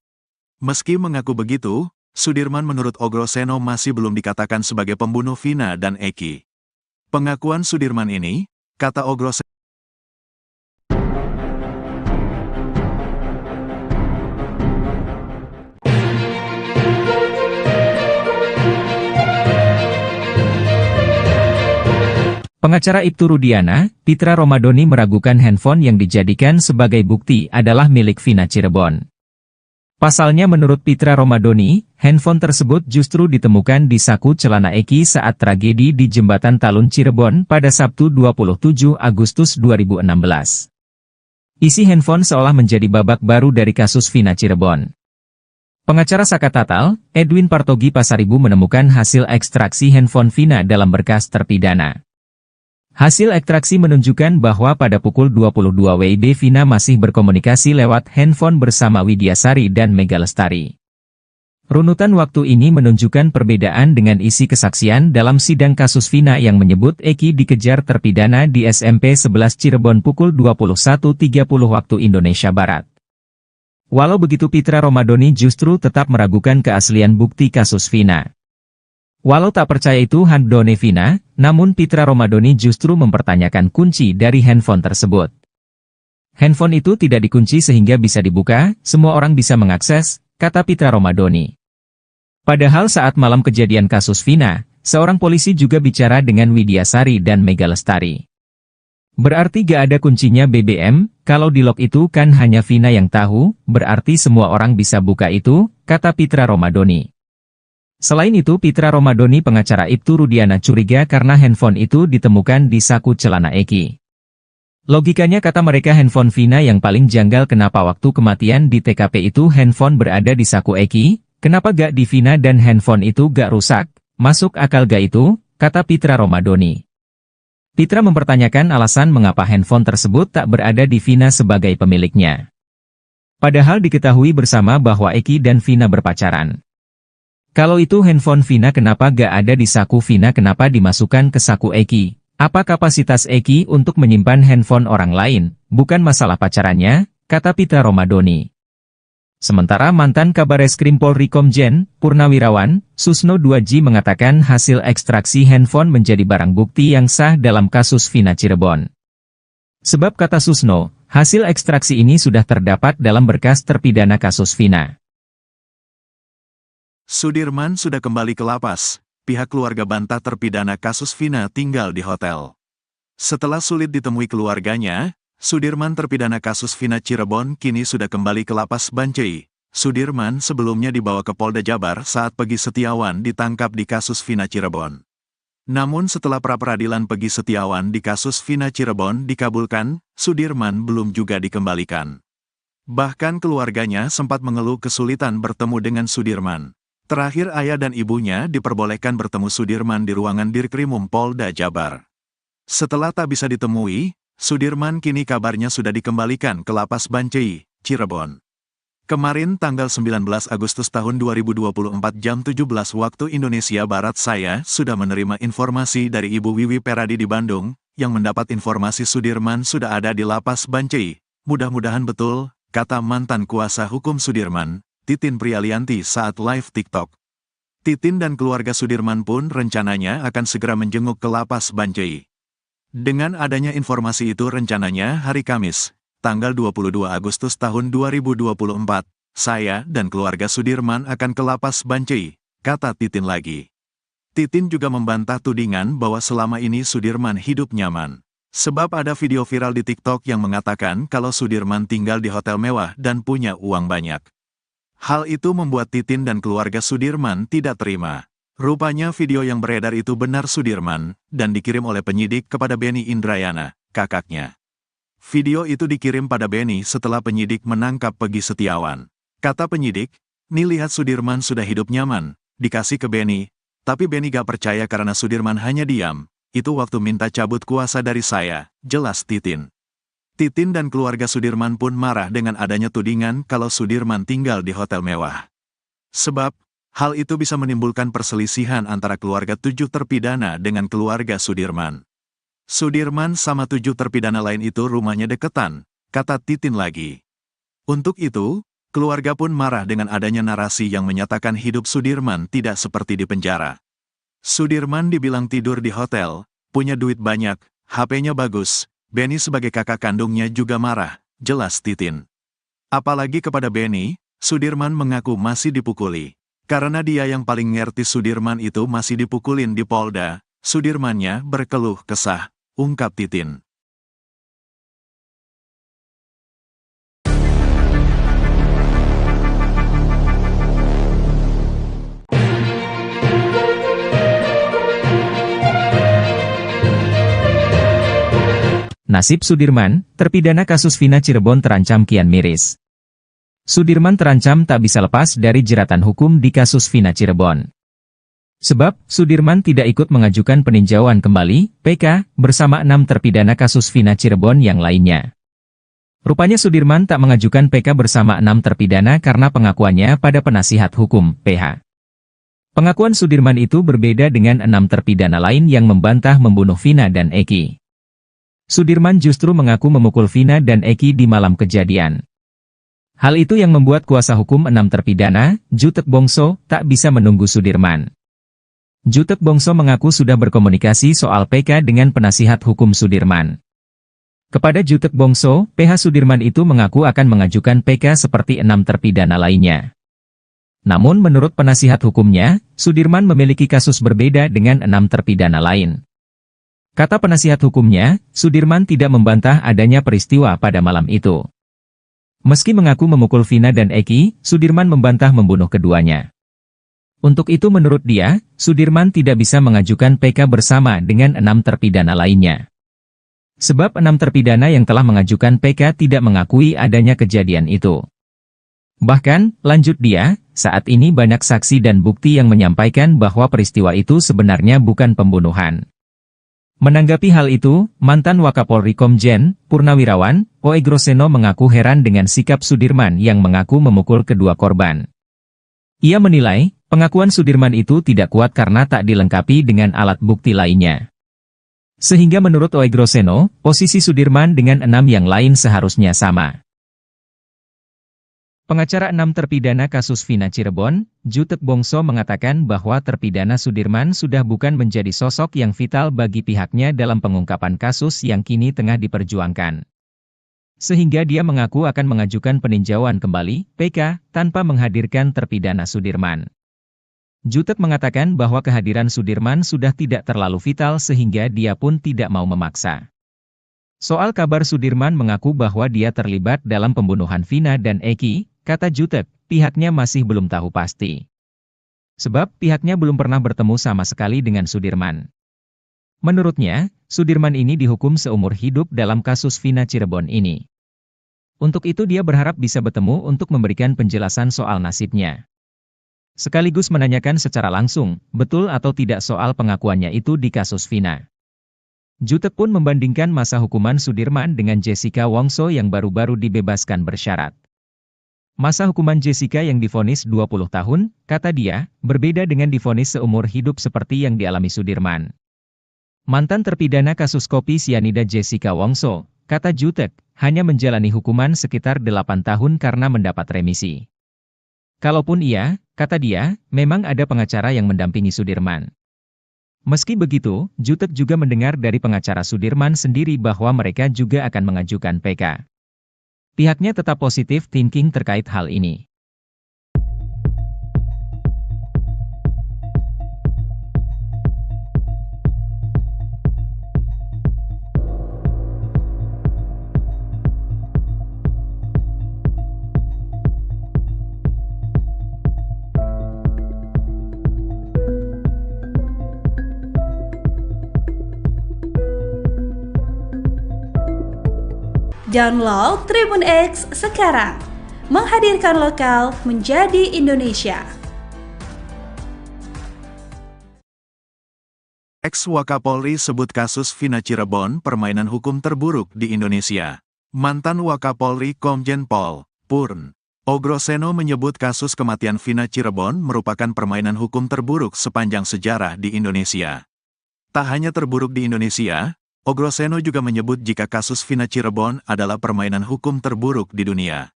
Meski mengaku begitu, Sudirman menurut Ogroseno masih belum dikatakan sebagai pembunuh Vina dan Eki. Pengakuan Sudirman ini, kata Ogroseno, Pengacara Ibtu Rudiana, Pitra Romadoni meragukan handphone yang dijadikan sebagai bukti adalah milik Vina Cirebon. Pasalnya menurut Pitra Romadoni, handphone tersebut justru ditemukan di saku celana Eki saat tragedi di Jembatan Talun Cirebon pada Sabtu 27 Agustus 2016. Isi handphone seolah menjadi babak baru dari kasus Vina Cirebon. Pengacara Saka Tatal, Edwin Partogi Pasaribu menemukan hasil ekstraksi handphone Vina dalam berkas terpidana. Hasil ekstraksi menunjukkan bahwa pada pukul 22 WIB Vina masih berkomunikasi lewat handphone bersama Widyasari dan Mega Lestari. Runutan waktu ini menunjukkan perbedaan dengan isi kesaksian dalam sidang kasus Vina yang menyebut Eki dikejar terpidana di SMP 11 Cirebon pukul 21.30 waktu Indonesia Barat. Walau begitu Pitra Romadoni justru tetap meragukan keaslian bukti kasus Vina. Walau tak percaya itu handphone Vina, namun Pitra Romadoni justru mempertanyakan kunci dari handphone tersebut. Handphone itu tidak dikunci sehingga bisa dibuka, semua orang bisa mengakses, kata Pitra Romadoni. Padahal saat malam kejadian kasus Vina, seorang polisi juga bicara dengan Widyasari dan Mega Lestari. Berarti gak ada kuncinya BBM, kalau di lock itu kan hanya Vina yang tahu, berarti semua orang bisa buka itu, kata Pitra Romadoni. Selain itu Pitra Romadoni pengacara Ibtu Rudiana curiga karena handphone itu ditemukan di saku celana Eki. Logikanya kata mereka handphone Vina yang paling janggal kenapa waktu kematian di TKP itu handphone berada di saku Eki, kenapa gak di Vina dan handphone itu gak rusak, masuk akal gak itu, kata Pitra Romadoni. Pitra mempertanyakan alasan mengapa handphone tersebut tak berada di Vina sebagai pemiliknya. Padahal diketahui bersama bahwa Eki dan Vina berpacaran. Kalau itu handphone Vina kenapa gak ada di saku Vina kenapa dimasukkan ke saku Eki? Apa kapasitas Eki untuk menyimpan handphone orang lain? Bukan masalah pacarannya, kata Pitra Romadoni. Sementara mantan Kabareskrim Polri Komjen, Purnawirawan, Susno 2J mengatakan hasil ekstraksi handphone menjadi barang bukti yang sah dalam kasus Vina Cirebon. Sebab kata Susno, hasil ekstraksi ini sudah terdapat dalam berkas terpidana kasus Vina. Sudirman sudah kembali ke lapas. Pihak keluarga bantah terpidana kasus Vina tinggal di hotel. Setelah sulit ditemui keluarganya, Sudirman terpidana kasus Vina Cirebon kini sudah kembali ke lapas Bancai. Sudirman sebelumnya dibawa ke Polda Jabar saat Pegi Setiawan ditangkap di kasus Vina Cirebon. Namun setelah pra-peradilan Pegi Setiawan di kasus Vina Cirebon dikabulkan, Sudirman belum juga dikembalikan. Bahkan keluarganya sempat mengeluh kesulitan bertemu dengan Sudirman. Terakhir ayah dan ibunya diperbolehkan bertemu Sudirman di ruangan Dirkrimum Polda Jabar. Setelah tak bisa ditemui, Sudirman kini kabarnya sudah dikembalikan ke lapas Bancai, Cirebon. Kemarin tanggal 19 Agustus tahun 2024 jam 17 waktu Indonesia Barat saya sudah menerima informasi dari Ibu Wiwi Peradi di Bandung, yang mendapat informasi Sudirman sudah ada di lapas Bancai. Mudah-mudahan betul, kata mantan kuasa hukum Sudirman, Titin Prialianti saat live TikTok. Titin dan keluarga Sudirman pun rencananya akan segera menjenguk ke lapas Bancai. Dengan adanya informasi itu rencananya hari Kamis, tanggal 22 Agustus tahun 2024, saya dan keluarga Sudirman akan ke lapas Bancai, kata Titin lagi. Titin juga membantah tudingan bahwa selama ini Sudirman hidup nyaman. Sebab ada video viral di TikTok yang mengatakan kalau Sudirman tinggal di hotel mewah dan punya uang banyak. Hal itu membuat Titin dan keluarga Sudirman tidak terima. Rupanya video yang beredar itu benar Sudirman, dan dikirim oleh penyidik kepada Beni Indrayana, kakaknya. Video itu dikirim pada Beni setelah penyidik menangkap Pegi Setiawan. Kata penyidik, "Nih lihat Sudirman sudah hidup nyaman," dikasih ke Beni, tapi Beni gak percaya karena Sudirman hanya diam. Itu waktu minta cabut kuasa dari saya, jelas Titin. Titin dan keluarga Sudirman pun marah dengan adanya tudingan kalau Sudirman tinggal di hotel mewah. Sebab, hal itu bisa menimbulkan perselisihan antara keluarga 7 terpidana dengan keluarga Sudirman. Sudirman sama 7 terpidana lain itu rumahnya deketan, kata Titin lagi. Untuk itu, keluarga pun marah dengan adanya narasi yang menyatakan hidup Sudirman tidak seperti di penjara. Sudirman dibilang tidur di hotel, punya duit banyak, HP-nya bagus. Beni sebagai kakak kandungnya juga marah, jelas Titin. Apalagi kepada Beni, Sudirman mengaku masih dipukuli. Karena dia yang paling ngerti Sudirman itu masih dipukulin di Polda, Sudirmannya berkeluh kesah, ungkap Titin. Nasib Sudirman, terpidana kasus Vina Cirebon terancam kian miris. Sudirman terancam tak bisa lepas dari jeratan hukum di kasus Vina Cirebon. Sebab, Sudirman tidak ikut mengajukan peninjauan kembali, PK, bersama 6 terpidana kasus Vina Cirebon yang lainnya. Rupanya Sudirman tak mengajukan PK bersama 6 terpidana karena pengakuannya pada penasihat hukum, PH. Pengakuan Sudirman itu berbeda dengan 6 terpidana lain yang membantah membunuh Vina dan Eki. Sudirman justru mengaku memukul Vina dan Eki di malam kejadian. Hal itu yang membuat kuasa hukum 6 terpidana, Jutek Bongso, tak bisa menunggu Sudirman. Jutek Bongso mengaku sudah berkomunikasi soal PK dengan penasihat hukum Sudirman. Kepada Jutek Bongso, PH Sudirman itu mengaku akan mengajukan PK seperti 6 terpidana lainnya. Namun menurut penasihat hukumnya, Sudirman memiliki kasus berbeda dengan 6 terpidana lain. Kata penasihat hukumnya, Sudirman tidak membantah adanya peristiwa pada malam itu. Meski mengaku memukul Vina dan Eki, Sudirman membantah membunuh keduanya. Untuk itu menurut dia, Sudirman tidak bisa mengajukan PK bersama dengan 6 terpidana lainnya. Sebab 6 terpidana yang telah mengajukan PK tidak mengakui adanya kejadian itu. Bahkan, lanjut dia, saat ini banyak saksi dan bukti yang menyampaikan bahwa peristiwa itu sebenarnya bukan pembunuhan. Menanggapi hal itu, mantan Wakapolri Komjen Purnawirawan Oegroseno mengaku heran dengan sikap Sudirman yang mengaku memukul kedua korban. Ia menilai, pengakuan Sudirman itu tidak kuat karena tak dilengkapi dengan alat bukti lainnya. Sehingga menurut Oegroseno, posisi Sudirman dengan 6 yang lain seharusnya sama. Pengacara 6 terpidana kasus Vina Cirebon, Jutek Bongso mengatakan bahwa terpidana Sudirman sudah bukan menjadi sosok yang vital bagi pihaknya dalam pengungkapan kasus yang kini tengah diperjuangkan. Sehingga dia mengaku akan mengajukan peninjauan kembali, PK, tanpa menghadirkan terpidana Sudirman. Jutek mengatakan bahwa kehadiran Sudirman sudah tidak terlalu vital sehingga dia pun tidak mau memaksa. Soal kabar Sudirman mengaku bahwa dia terlibat dalam pembunuhan Vina dan Eki, kata Jutek, pihaknya masih belum tahu pasti. Sebab pihaknya belum pernah bertemu sama sekali dengan Sudirman. Menurutnya, Sudirman ini dihukum seumur hidup dalam kasus Vina Cirebon ini. Untuk itu dia berharap bisa bertemu untuk memberikan penjelasan soal nasibnya. Sekaligus menanyakan secara langsung, betul atau tidak soal pengakuannya itu di kasus Vina. Jutek pun membandingkan masa hukuman Sudirman dengan Jessica Wongso yang baru-baru dibebaskan bersyarat. Masa hukuman Jessica yang divonis 20 tahun, kata dia, berbeda dengan divonis seumur hidup seperti yang dialami Sudirman. Mantan terpidana kasus kopi sianida Jessica Wongso, kata Jutek, hanya menjalani hukuman sekitar 8 tahun karena mendapat remisi. Kalaupun iya, kata dia, memang ada pengacara yang mendampingi Sudirman. Meski begitu, Jutek juga mendengar dari pengacara Sudirman sendiri bahwa mereka juga akan mengajukan PK. Pihaknya tetap positif thinking terkait hal ini. Download Tribun X sekarang, menghadirkan lokal menjadi Indonesia. Ex-Wakapolri sebut kasus Vina Cirebon permainan hukum terburuk di Indonesia. Mantan Wakapolri Komjen Pol Purn Ogroseno menyebut kasus kematian Vina Cirebon merupakan permainan hukum terburuk sepanjang sejarah di Indonesia. Tak hanya terburuk di Indonesia, Ogroseno juga menyebut jika kasus Vina Cirebon adalah permainan hukum terburuk di dunia.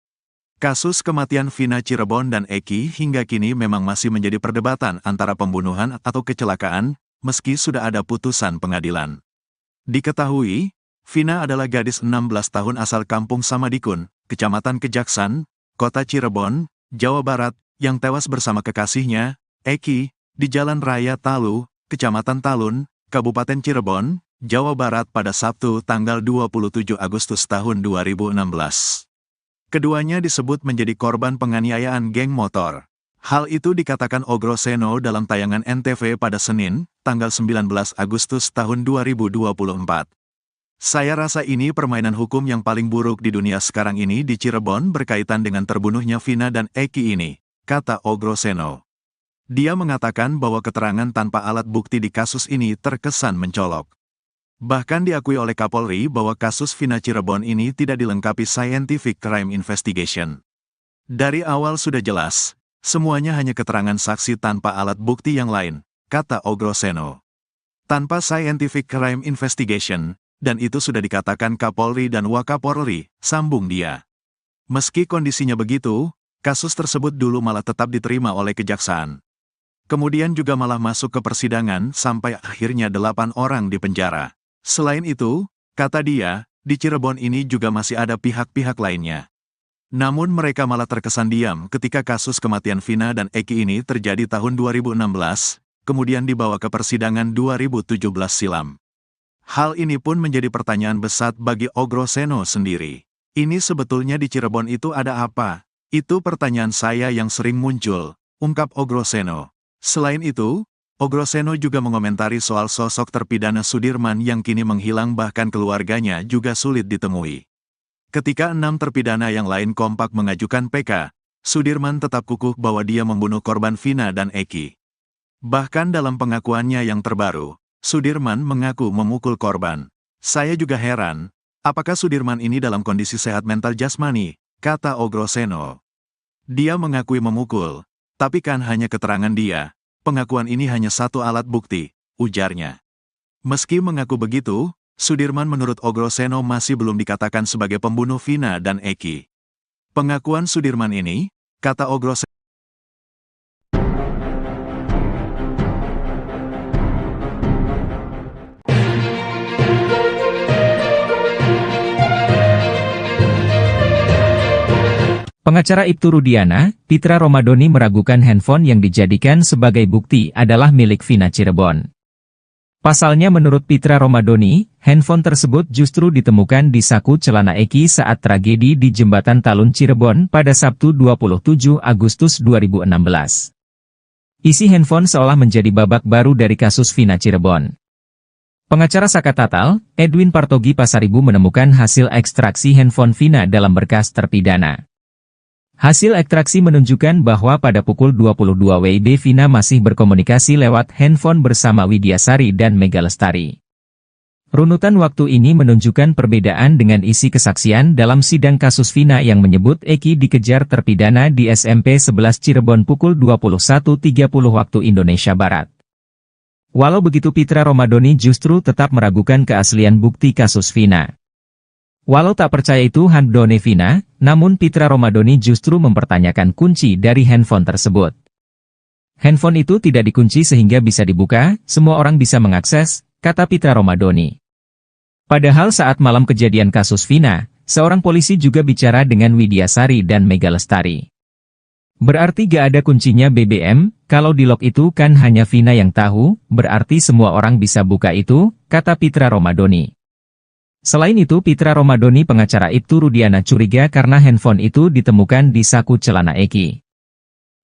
Kasus kematian Vina Cirebon dan Eki hingga kini memang masih menjadi perdebatan antara pembunuhan atau kecelakaan, meski sudah ada putusan pengadilan. Diketahui, Vina adalah gadis 16 tahun asal Kampung Samadikun, Kecamatan Kejaksan, Kota Cirebon, Jawa Barat, yang tewas bersama kekasihnya, Eki, di Jalan Raya Talu, Kecamatan Talun, Kabupaten Cirebon, Jawa Barat pada Sabtu tanggal 27 Agustus tahun 2016. Keduanya disebut menjadi korban penganiayaan geng motor. Hal itu dikatakan Ogroseno dalam tayangan NTV pada Senin, tanggal 19 Agustus tahun 2024. Saya rasa ini permainan hukum yang paling buruk di dunia sekarang ini di Cirebon berkaitan dengan terbunuhnya Vina dan Eki ini, kata Ogroseno. Dia mengatakan bahwa keterangan tanpa alat bukti di kasus ini terkesan mencolok. Bahkan diakui oleh Kapolri bahwa kasus Vina Cirebon ini tidak dilengkapi scientific crime investigation. Dari awal sudah jelas, semuanya hanya keterangan saksi tanpa alat bukti yang lain, kata Ogroseno. Tanpa scientific crime investigation, dan itu sudah dikatakan Kapolri dan Wakapolri, sambung dia. Meski kondisinya begitu, kasus tersebut dulu malah tetap diterima oleh kejaksaan. Kemudian juga malah masuk ke persidangan sampai akhirnya 8 orang dipenjara. Selain itu, kata dia, di Cirebon ini juga masih ada pihak-pihak lainnya. Namun mereka malah terkesan diam ketika kasus kematian Vina dan Eki ini terjadi tahun 2016, kemudian dibawa ke persidangan 2017 silam. Hal ini pun menjadi pertanyaan besar bagi Ogroseno sendiri. Ini sebetulnya di Cirebon itu ada apa? Itu pertanyaan saya yang sering muncul, ungkap Ogroseno. Selain itu, Ogroseno juga mengomentari soal sosok terpidana Sudirman yang kini menghilang bahkan keluarganya juga sulit ditemui. Ketika 6 terpidana yang lain kompak mengajukan PK, Sudirman tetap kukuh bahwa dia membunuh korban Vina dan Eki. Bahkan dalam pengakuannya yang terbaru, Sudirman mengaku memukul korban. Saya juga heran, apakah Sudirman ini dalam kondisi sehat mental jasmani, kata Ogroseno. Dia mengakui memukul, tapi kan hanya keterangan dia. Pengakuan ini hanya satu alat bukti, ujarnya. Meski mengaku begitu, Sudirman menurut Ogroseno masih belum dikatakan sebagai pembunuh Vina dan Eki. Pengakuan Sudirman ini, kata Ogroseno, Pengacara Ibtu Rudiana, Pitra Romadoni meragukan handphone yang dijadikan sebagai bukti adalah milik Vina Cirebon. Pasalnya menurut Pitra Romadoni, handphone tersebut justru ditemukan di saku celana Eki saat tragedi di Jembatan Talun Cirebon pada Sabtu 27 Agustus 2016. Isi handphone seolah menjadi babak baru dari kasus Vina Cirebon. Pengacara Saka Tatal, Edwin Partogi Pasaribu menemukan hasil ekstraksi handphone Vina dalam berkas terpidana. Hasil ekstraksi menunjukkan bahwa pada pukul 22 WIB Vina masih berkomunikasi lewat handphone bersama Widyasari dan Mega Lestari. Runutan waktu ini menunjukkan perbedaan dengan isi kesaksian dalam sidang kasus Vina yang menyebut Eki dikejar terpidana di SMP 11 Cirebon pukul 21.30 waktu Indonesia Barat. Walau begitu Pitra Romadoni justru tetap meragukan keaslian bukti kasus Vina. Walau tak percaya itu handphone Vina, namun Pitra Romadoni justru mempertanyakan kunci dari handphone tersebut. Handphone itu tidak dikunci sehingga bisa dibuka, semua orang bisa mengakses, kata Pitra Romadoni. Padahal saat malam kejadian kasus Vina, seorang polisi juga bicara dengan Widyasari dan Mega Lestari. Berarti gak ada kuncinya BBM, kalau di lock itu kan hanya Vina yang tahu, berarti semua orang bisa buka itu, kata Pitra Romadoni. Selain itu Pitra Romadoni pengacara Ibtu Rudiana curiga karena handphone itu ditemukan di saku celana Eki.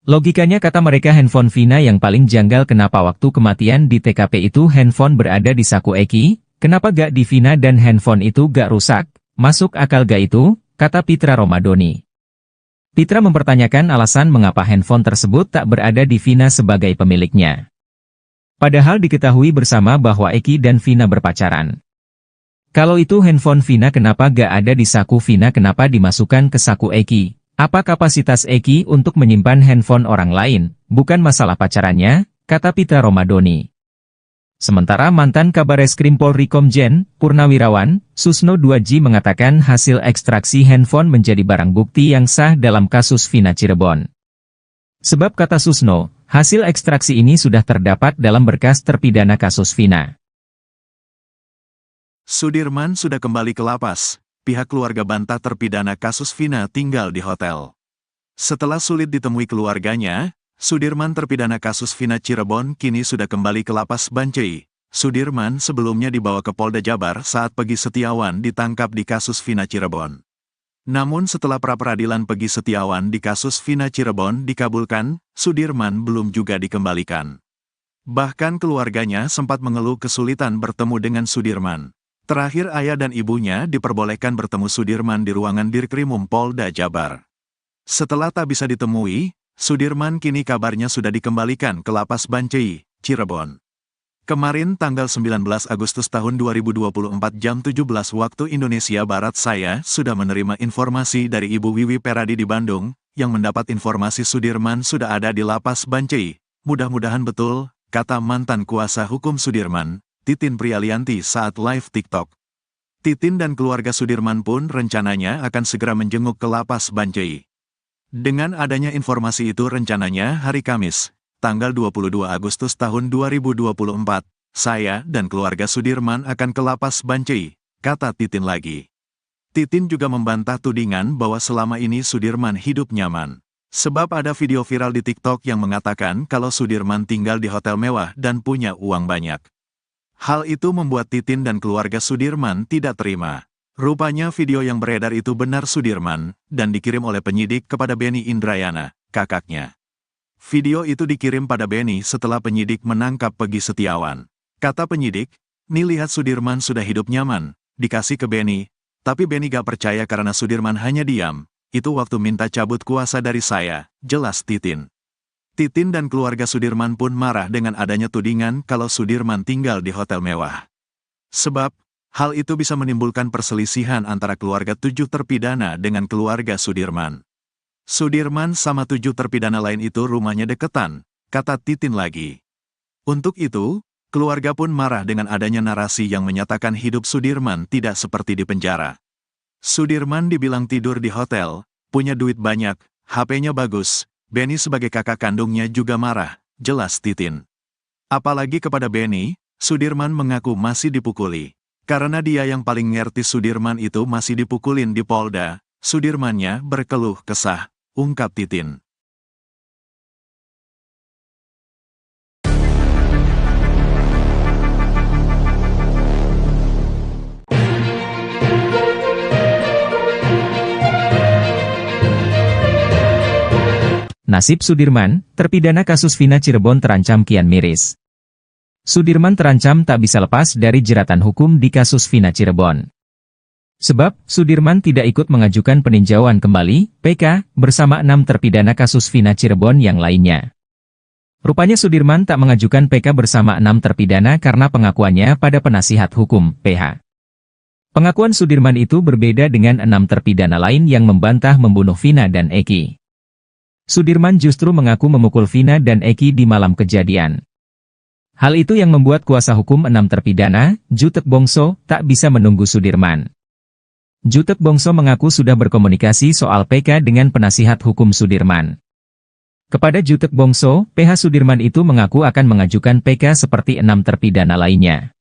Logikanya kata mereka handphone Vina yang paling janggal kenapa waktu kematian di TKP itu handphone berada di saku Eki, kenapa gak di Vina dan handphone itu gak rusak, masuk akal gak itu, kata Pitra Romadoni. Pitra mempertanyakan alasan mengapa handphone tersebut tak berada di Vina sebagai pemiliknya. Padahal diketahui bersama bahwa Eki dan Vina berpacaran. Kalau itu handphone Vina kenapa gak ada di saku Vina kenapa dimasukkan ke saku Eki? Apa kapasitas Eki untuk menyimpan handphone orang lain? Bukan masalah pacarannya, kata Pitra Romadoni. Sementara mantan Kabareskrim Polri Komjen, Purnawirawan, Susno 2J mengatakan hasil ekstraksi handphone menjadi barang bukti yang sah dalam kasus Vina Cirebon. Sebab kata Susno, hasil ekstraksi ini sudah terdapat dalam berkas terpidana kasus Vina. Sudirman sudah kembali ke lapas. Pihak keluarga bantah terpidana kasus Vina tinggal di hotel. Setelah sulit ditemui keluarganya, Sudirman terpidana kasus Vina Cirebon kini sudah kembali ke lapas Bancai. Sudirman sebelumnya dibawa ke Polda Jabar saat Pegi Setiawan ditangkap di kasus Vina Cirebon. Namun setelah pra-peradilan Pegi Setiawan di kasus Vina Cirebon dikabulkan, Sudirman belum juga dikembalikan. Bahkan keluarganya sempat mengeluh kesulitan bertemu dengan Sudirman. Terakhir ayah dan ibunya diperbolehkan bertemu Sudirman di ruangan Dirkrimum Polda Jabar. Setelah tak bisa ditemui, Sudirman kini kabarnya sudah dikembalikan ke Lapas Bancai, Cirebon. Kemarin tanggal 19 Agustus tahun 2024 jam 17 waktu Indonesia Barat saya sudah menerima informasi dari Ibu Wiwi Peradi di Bandung, yang mendapat informasi Sudirman sudah ada di Lapas Bancai. Mudah-mudahan betul, kata mantan kuasa hukum Sudirman, Titin Prialianti saat live TikTok. Titin dan keluarga Sudirman pun rencananya akan segera menjenguk ke Lapas Bancai. Dengan adanya informasi itu rencananya hari Kamis, tanggal 22 Agustus tahun 2024, saya dan keluarga Sudirman akan ke Lapas Bancai, kata Titin lagi. Titin juga membantah tudingan bahwa selama ini Sudirman hidup nyaman. Sebab ada video viral di TikTok yang mengatakan kalau Sudirman tinggal di hotel mewah dan punya uang banyak. Hal itu membuat Titin dan keluarga Sudirman tidak terima. Rupanya video yang beredar itu benar Sudirman, dan dikirim oleh penyidik kepada Beni Indrayana, kakaknya. Video itu dikirim pada Beni setelah penyidik menangkap Pegi Setiawan. Kata penyidik, "Nih lihat Sudirman sudah hidup nyaman," dikasih ke Beni, tapi Beni gak percaya karena Sudirman hanya diam. Itu waktu minta cabut kuasa dari saya, jelas Titin. Titin dan keluarga Sudirman pun marah dengan adanya tudingan kalau Sudirman tinggal di hotel mewah. Sebab, hal itu bisa menimbulkan perselisihan antara keluarga 7 terpidana dengan keluarga Sudirman. Sudirman sama 7 terpidana lain itu rumahnya deketan, kata Titin lagi. Untuk itu, keluarga pun marah dengan adanya narasi yang menyatakan hidup Sudirman tidak seperti di penjara. Sudirman dibilang tidur di hotel, punya duit banyak, HP-nya bagus. Beni sebagai kakak kandungnya juga marah, jelas Titin. Apalagi kepada Beni, Sudirman mengaku masih dipukuli. Karena dia yang paling ngerti Sudirman itu masih dipukulin di Polda, Sudirmannya berkeluh kesah, ungkap Titin. Nasib Sudirman, terpidana kasus Vina Cirebon terancam kian miris. Sudirman terancam tak bisa lepas dari jeratan hukum di kasus Vina Cirebon. Sebab, Sudirman tidak ikut mengajukan peninjauan kembali, PK, bersama 6 terpidana kasus Vina Cirebon yang lainnya. Rupanya Sudirman tak mengajukan PK bersama 6 terpidana karena pengakuannya pada penasihat hukum, PH. Pengakuan Sudirman itu berbeda dengan 6 terpidana lain yang membantah membunuh Vina dan Eki. Sudirman justru mengaku memukul Vina dan Eki di malam kejadian. Hal itu yang membuat kuasa hukum 6 terpidana, Jutek Bongso, tak bisa menunggu Sudirman. Jutek Bongso mengaku sudah berkomunikasi soal PK dengan penasihat hukum Sudirman. Kepada Jutek Bongso, PH Sudirman itu mengaku akan mengajukan PK seperti 6 terpidana lainnya.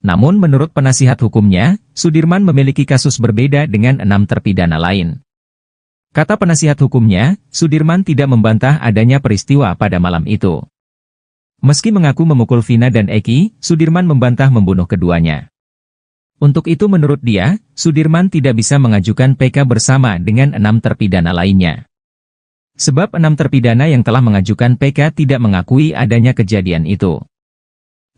Namun menurut penasihat hukumnya, Sudirman memiliki kasus berbeda dengan 6 terpidana lain. Kata penasihat hukumnya, Sudirman tidak membantah adanya peristiwa pada malam itu. Meski mengaku memukul Vina dan Eki, Sudirman membantah membunuh keduanya. Untuk itu menurut dia, Sudirman tidak bisa mengajukan PK bersama dengan 6 terpidana lainnya. Sebab 6 terpidana yang telah mengajukan PK tidak mengakui adanya kejadian itu.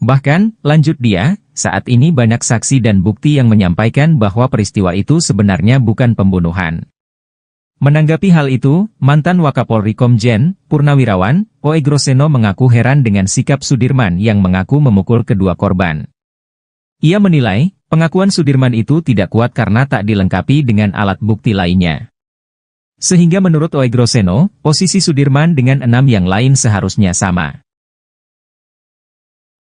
Bahkan, lanjut dia, saat ini banyak saksi dan bukti yang menyampaikan bahwa peristiwa itu sebenarnya bukan pembunuhan. Menanggapi hal itu, mantan Wakapolri Komjen Purnawirawan Oegroseno mengaku heran dengan sikap Sudirman yang mengaku memukul kedua korban. Ia menilai, pengakuan Sudirman itu tidak kuat karena tak dilengkapi dengan alat bukti lainnya. Sehingga menurut Oegroseno, posisi Sudirman dengan 6 yang lain seharusnya sama.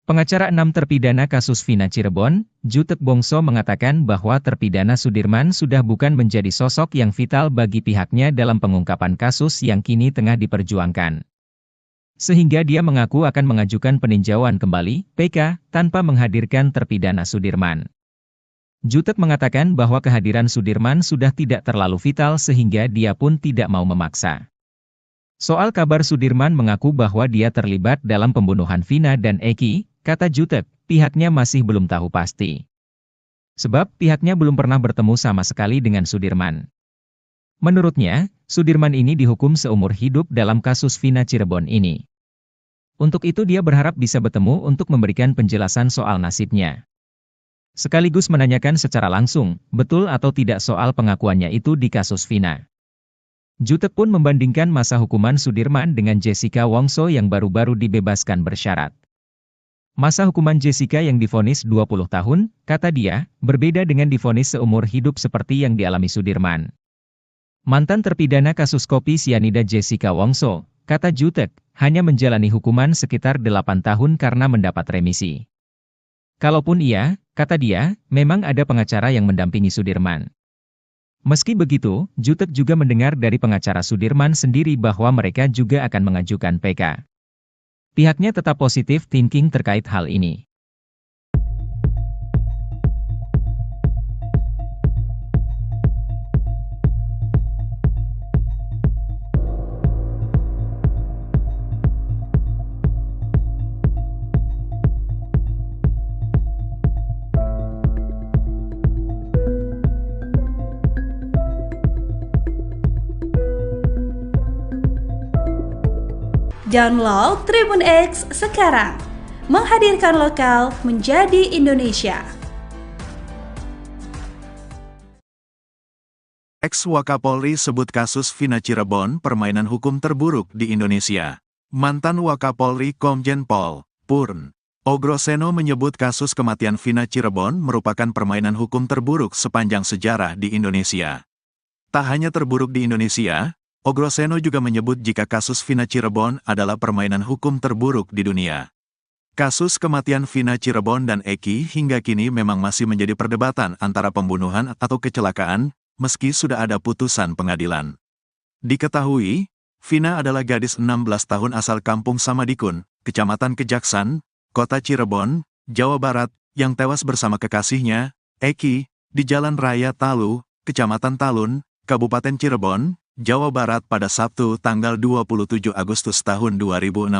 Pengacara 6 terpidana kasus Vina Cirebon, Jutek Bongso mengatakan bahwa terpidana Sudirman sudah bukan menjadi sosok yang vital bagi pihaknya dalam pengungkapan kasus yang kini tengah diperjuangkan. Sehingga dia mengaku akan mengajukan peninjauan kembali, PK, tanpa menghadirkan terpidana Sudirman. Jutek mengatakan bahwa kehadiran Sudirman sudah tidak terlalu vital sehingga dia pun tidak mau memaksa. Soal kabar Sudirman mengaku bahwa dia terlibat dalam pembunuhan Vina dan Eki, kata Jutek, pihaknya masih belum tahu pasti. Sebab pihaknya belum pernah bertemu sama sekali dengan Sudirman. Menurutnya, Sudirman ini dihukum seumur hidup dalam kasus Vina Cirebon ini. Untuk itu dia berharap bisa bertemu untuk memberikan penjelasan soal nasibnya. sekaligus menanyakan secara langsung, betul atau tidak soal pengakuannya itu di kasus Vina. Jutek pun membandingkan masa hukuman Sudirman dengan Jessica Wongso yang baru-baru dibebaskan bersyarat. Masa hukuman Jessica yang divonis 20 tahun, kata dia, berbeda dengan divonis seumur hidup seperti yang dialami Sudirman. Mantan terpidana kasus kopi sianida Jessica Wongso, kata Jutek, hanya menjalani hukuman sekitar 8 tahun karena mendapat remisi. Kalaupun iya, kata dia, memang ada pengacara yang mendampingi Sudirman. Meski begitu, Jutek juga mendengar dari pengacara Sudirman sendiri bahwa mereka juga akan mengajukan PK. Pihaknya tetap positif thinking terkait hal ini. Download Tribun X sekarang, menghadirkan lokal menjadi Indonesia. Ex-Wakapolri sebut kasus Vina Cirebon permainan hukum terburuk di Indonesia. Mantan Wakapolri Komjen Pol. Purn. Ogroseno menyebut kasus kematian Vina Cirebon merupakan permainan hukum terburuk sepanjang sejarah di Indonesia. Tak hanya terburuk di Indonesia, Ogroseno juga menyebut jika kasus Vina Cirebon adalah permainan hukum terburuk di dunia. Kasus kematian Vina Cirebon dan Eki hingga kini memang masih menjadi perdebatan antara pembunuhan atau kecelakaan, meski sudah ada putusan pengadilan. Diketahui, Vina adalah gadis 16 tahun asal Kampung Samadikun, Kecamatan Kejaksan, Kota Cirebon, Jawa Barat, yang tewas bersama kekasihnya, Eki, di Jalan Raya Talu, Kecamatan Talun, Kabupaten Cirebon, Jawa Barat pada Sabtu tanggal 27 Agustus tahun 2016.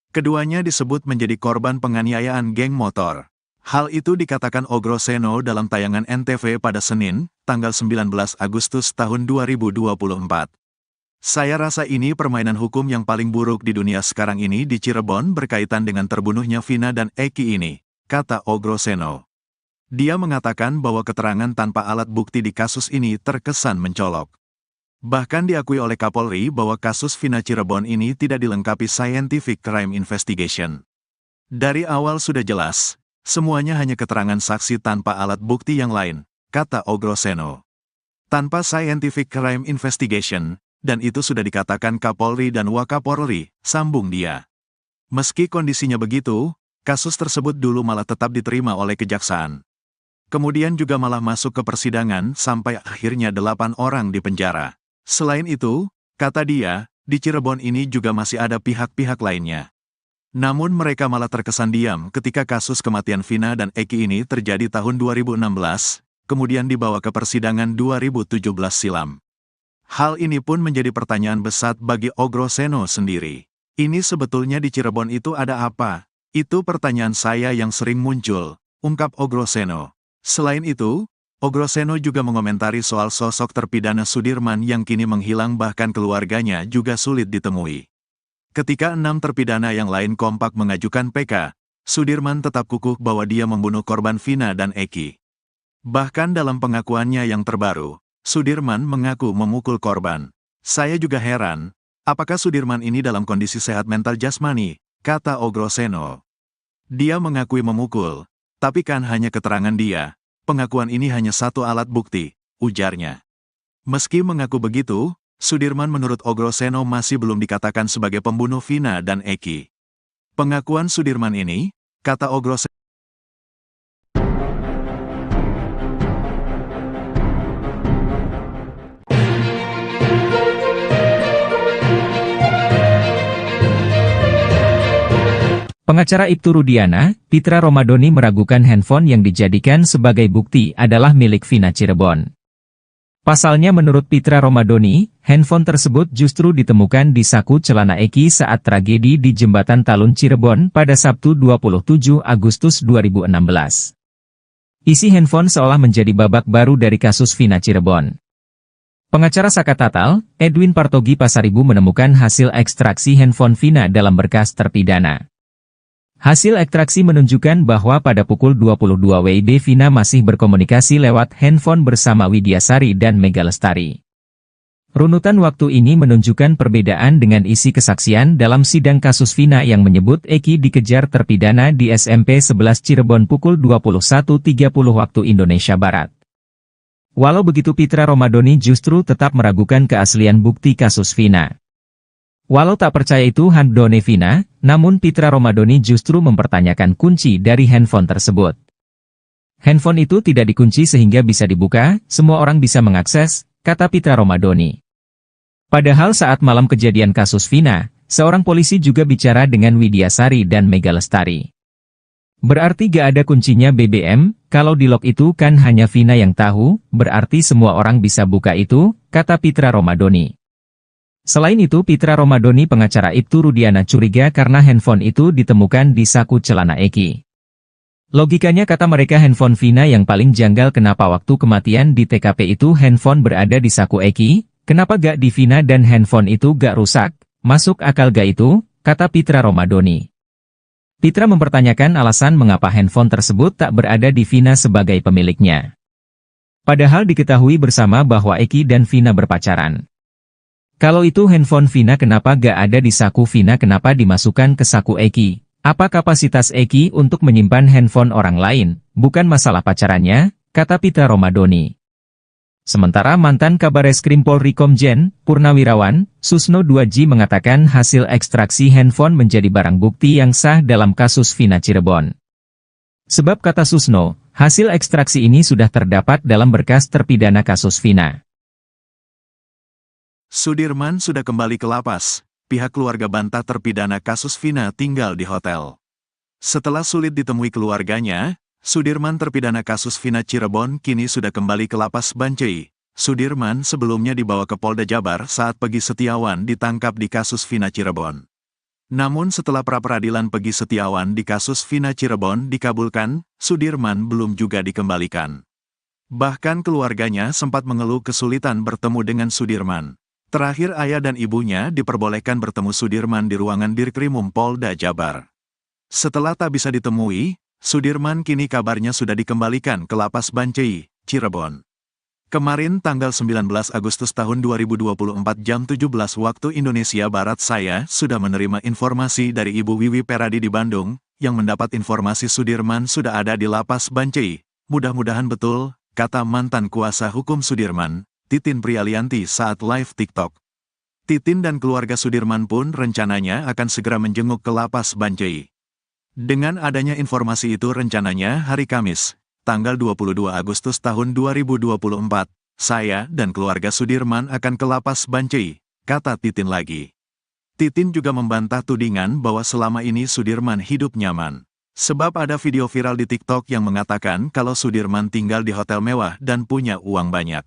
Keduanya disebut menjadi korban penganiayaan geng motor. Hal itu dikatakan Ogroseno dalam tayangan NTV pada Senin, tanggal 19 Agustus tahun 2024. Saya rasa ini permainan hukum yang paling buruk di dunia sekarang ini di Cirebon berkaitan dengan terbunuhnya Vina dan Eki ini, kata Ogroseno. Dia mengatakan bahwa keterangan tanpa alat bukti di kasus ini terkesan mencolok. Bahkan diakui oleh Kapolri bahwa kasus Vina Cirebon ini tidak dilengkapi scientific crime investigation. Dari awal sudah jelas, semuanya hanya keterangan saksi tanpa alat bukti yang lain, kata Ogroseno. Tanpa scientific crime investigation, dan itu sudah dikatakan Kapolri dan Wakapolri, sambung dia. Meski kondisinya begitu, kasus tersebut dulu malah tetap diterima oleh kejaksaan. Kemudian juga malah masuk ke persidangan sampai akhirnya 8 orang dipenjara. Selain itu, kata dia, di Cirebon ini juga masih ada pihak-pihak lainnya. Namun mereka malah terkesan diam ketika kasus kematian Vina dan Eki ini terjadi tahun 2016, kemudian dibawa ke persidangan 2017 silam. Hal ini pun menjadi pertanyaan besar bagi Ogroseno sendiri. Ini sebetulnya di Cirebon itu ada apa? Itu pertanyaan saya yang sering muncul, ungkap Ogroseno. Selain itu, Ogroseno juga mengomentari soal sosok terpidana Sudirman yang kini menghilang bahkan keluarganya juga sulit ditemui. Ketika 6 terpidana yang lain kompak mengajukan PK, Sudirman tetap kukuh bahwa dia membunuh korban Vina dan Eki. Bahkan dalam pengakuannya yang terbaru, Sudirman mengaku memukul korban. Saya juga heran, apakah Sudirman ini dalam kondisi sehat mental jasmani, kata Ogroseno. Dia mengakui memukul, tapi kan hanya keterangan dia. Pengakuan ini hanya satu alat bukti, ujarnya. Meski mengaku begitu, Sudirman menurut Ogroseno masih belum dikatakan sebagai pembunuh Vina dan Eki. Pengakuan Sudirman ini, kata Ogroseno, Pengacara Ibtu Rudiana, Pitra Romadoni meragukan handphone yang dijadikan sebagai bukti adalah milik Vina Cirebon. Pasalnya menurut Pitra Romadoni, handphone tersebut justru ditemukan di saku celana Eki saat tragedi di Jembatan Talun Cirebon pada Sabtu 27 Agustus 2016. Isi handphone seolah menjadi babak baru dari kasus Vina Cirebon. Pengacara Saka Tatal, Edwin Partogi Pasaribu menemukan hasil ekstraksi handphone Vina dalam berkas terpidana. Hasil ekstraksi menunjukkan bahwa pada pukul 22 WIB Vina masih berkomunikasi lewat handphone bersama Widyasari dan Mega Lestari. Runutan waktu ini menunjukkan perbedaan dengan isi kesaksian dalam sidang kasus Vina yang menyebut Eki dikejar terpidana di SMP 11 Cirebon pukul 21.30 waktu Indonesia Barat. Walau begitu Pitra Romadhoni justru tetap meragukan keaslian bukti kasus Vina. Walau tak percaya itu handphone Vina, namun Pitra Romadhoni justru mempertanyakan kunci dari handphone tersebut. Handphone itu tidak dikunci sehingga bisa dibuka, semua orang bisa mengakses, kata Pitra Romadhoni. Padahal saat malam kejadian kasus Vina, seorang polisi juga bicara dengan Widyasari dan Mega Lestari. Berarti gak ada kuncinya BBM, kalau di lock itu kan hanya Vina yang tahu, berarti semua orang bisa buka itu, kata Pitra Romadhoni. Selain itu Pitra Romadhoni pengacara Ibtu Rudiana curiga karena handphone itu ditemukan di saku celana Eki. Logikanya kata mereka handphone Vina yang paling janggal kenapa waktu kematian di TKP itu handphone berada di saku Eki, kenapa gak di Vina dan handphone itu gak rusak, masuk akal gak itu, kata Pitra Romadhoni. Pitra mempertanyakan alasan mengapa handphone tersebut tak berada di Vina sebagai pemiliknya. Padahal diketahui bersama bahwa Eki dan Vina berpacaran. Kalau itu handphone Vina kenapa gak ada di saku Vina kenapa dimasukkan ke saku Eki? Apa kapasitas Eki untuk menyimpan handphone orang lain? Bukan masalah pacarannya, kata Pitra Romadhoni. Sementara mantan Kabareskrim Polri Komjen, Purnawirawan, Susno 2J mengatakan hasil ekstraksi handphone menjadi barang bukti yang sah dalam kasus Vina Cirebon. Sebab kata Susno, hasil ekstraksi ini sudah terdapat dalam berkas terpidana kasus Vina. Sudirman sudah kembali ke lapas. Pihak keluarga bantah terpidana kasus Vina tinggal di hotel. Setelah sulit ditemui keluarganya, Sudirman terpidana kasus Vina Cirebon kini sudah kembali ke lapas Bancai. Sudirman sebelumnya dibawa ke Polda Jabar saat Pegi Setiawan ditangkap di kasus Vina Cirebon. Namun setelah pra-peradilan Pegi Setiawan di kasus Vina Cirebon dikabulkan, Sudirman belum juga dikembalikan. Bahkan keluarganya sempat mengeluh kesulitan bertemu dengan Sudirman. Terakhir ayah dan ibunya diperbolehkan bertemu Sudirman di ruangan Dirkrimum Polda Jabar. Setelah tak bisa ditemui, Sudirman kini kabarnya sudah dikembalikan ke lapas Bancai, Cirebon. Kemarin tanggal 19 Agustus tahun 2024 jam 17 waktu Indonesia Barat saya sudah menerima informasi dari Ibu Wiwi Peradi di Bandung, yang mendapat informasi Sudirman sudah ada di lapas Bancai. Mudah-mudahan betul, kata mantan kuasa hukum Sudirman, Titin Prialianti saat live TikTok. Titin dan keluarga Sudirman pun rencananya akan segera menjenguk ke lapas Bancai. Dengan adanya informasi itu rencananya hari Kamis, tanggal 22 Agustus tahun 2024, saya dan keluarga Sudirman akan ke lapas Bancai, kata Titin lagi. Titin juga membantah tudingan bahwa selama ini Sudirman hidup nyaman. Sebab ada video viral di TikTok yang mengatakan kalau Sudirman tinggal di hotel mewah dan punya uang banyak.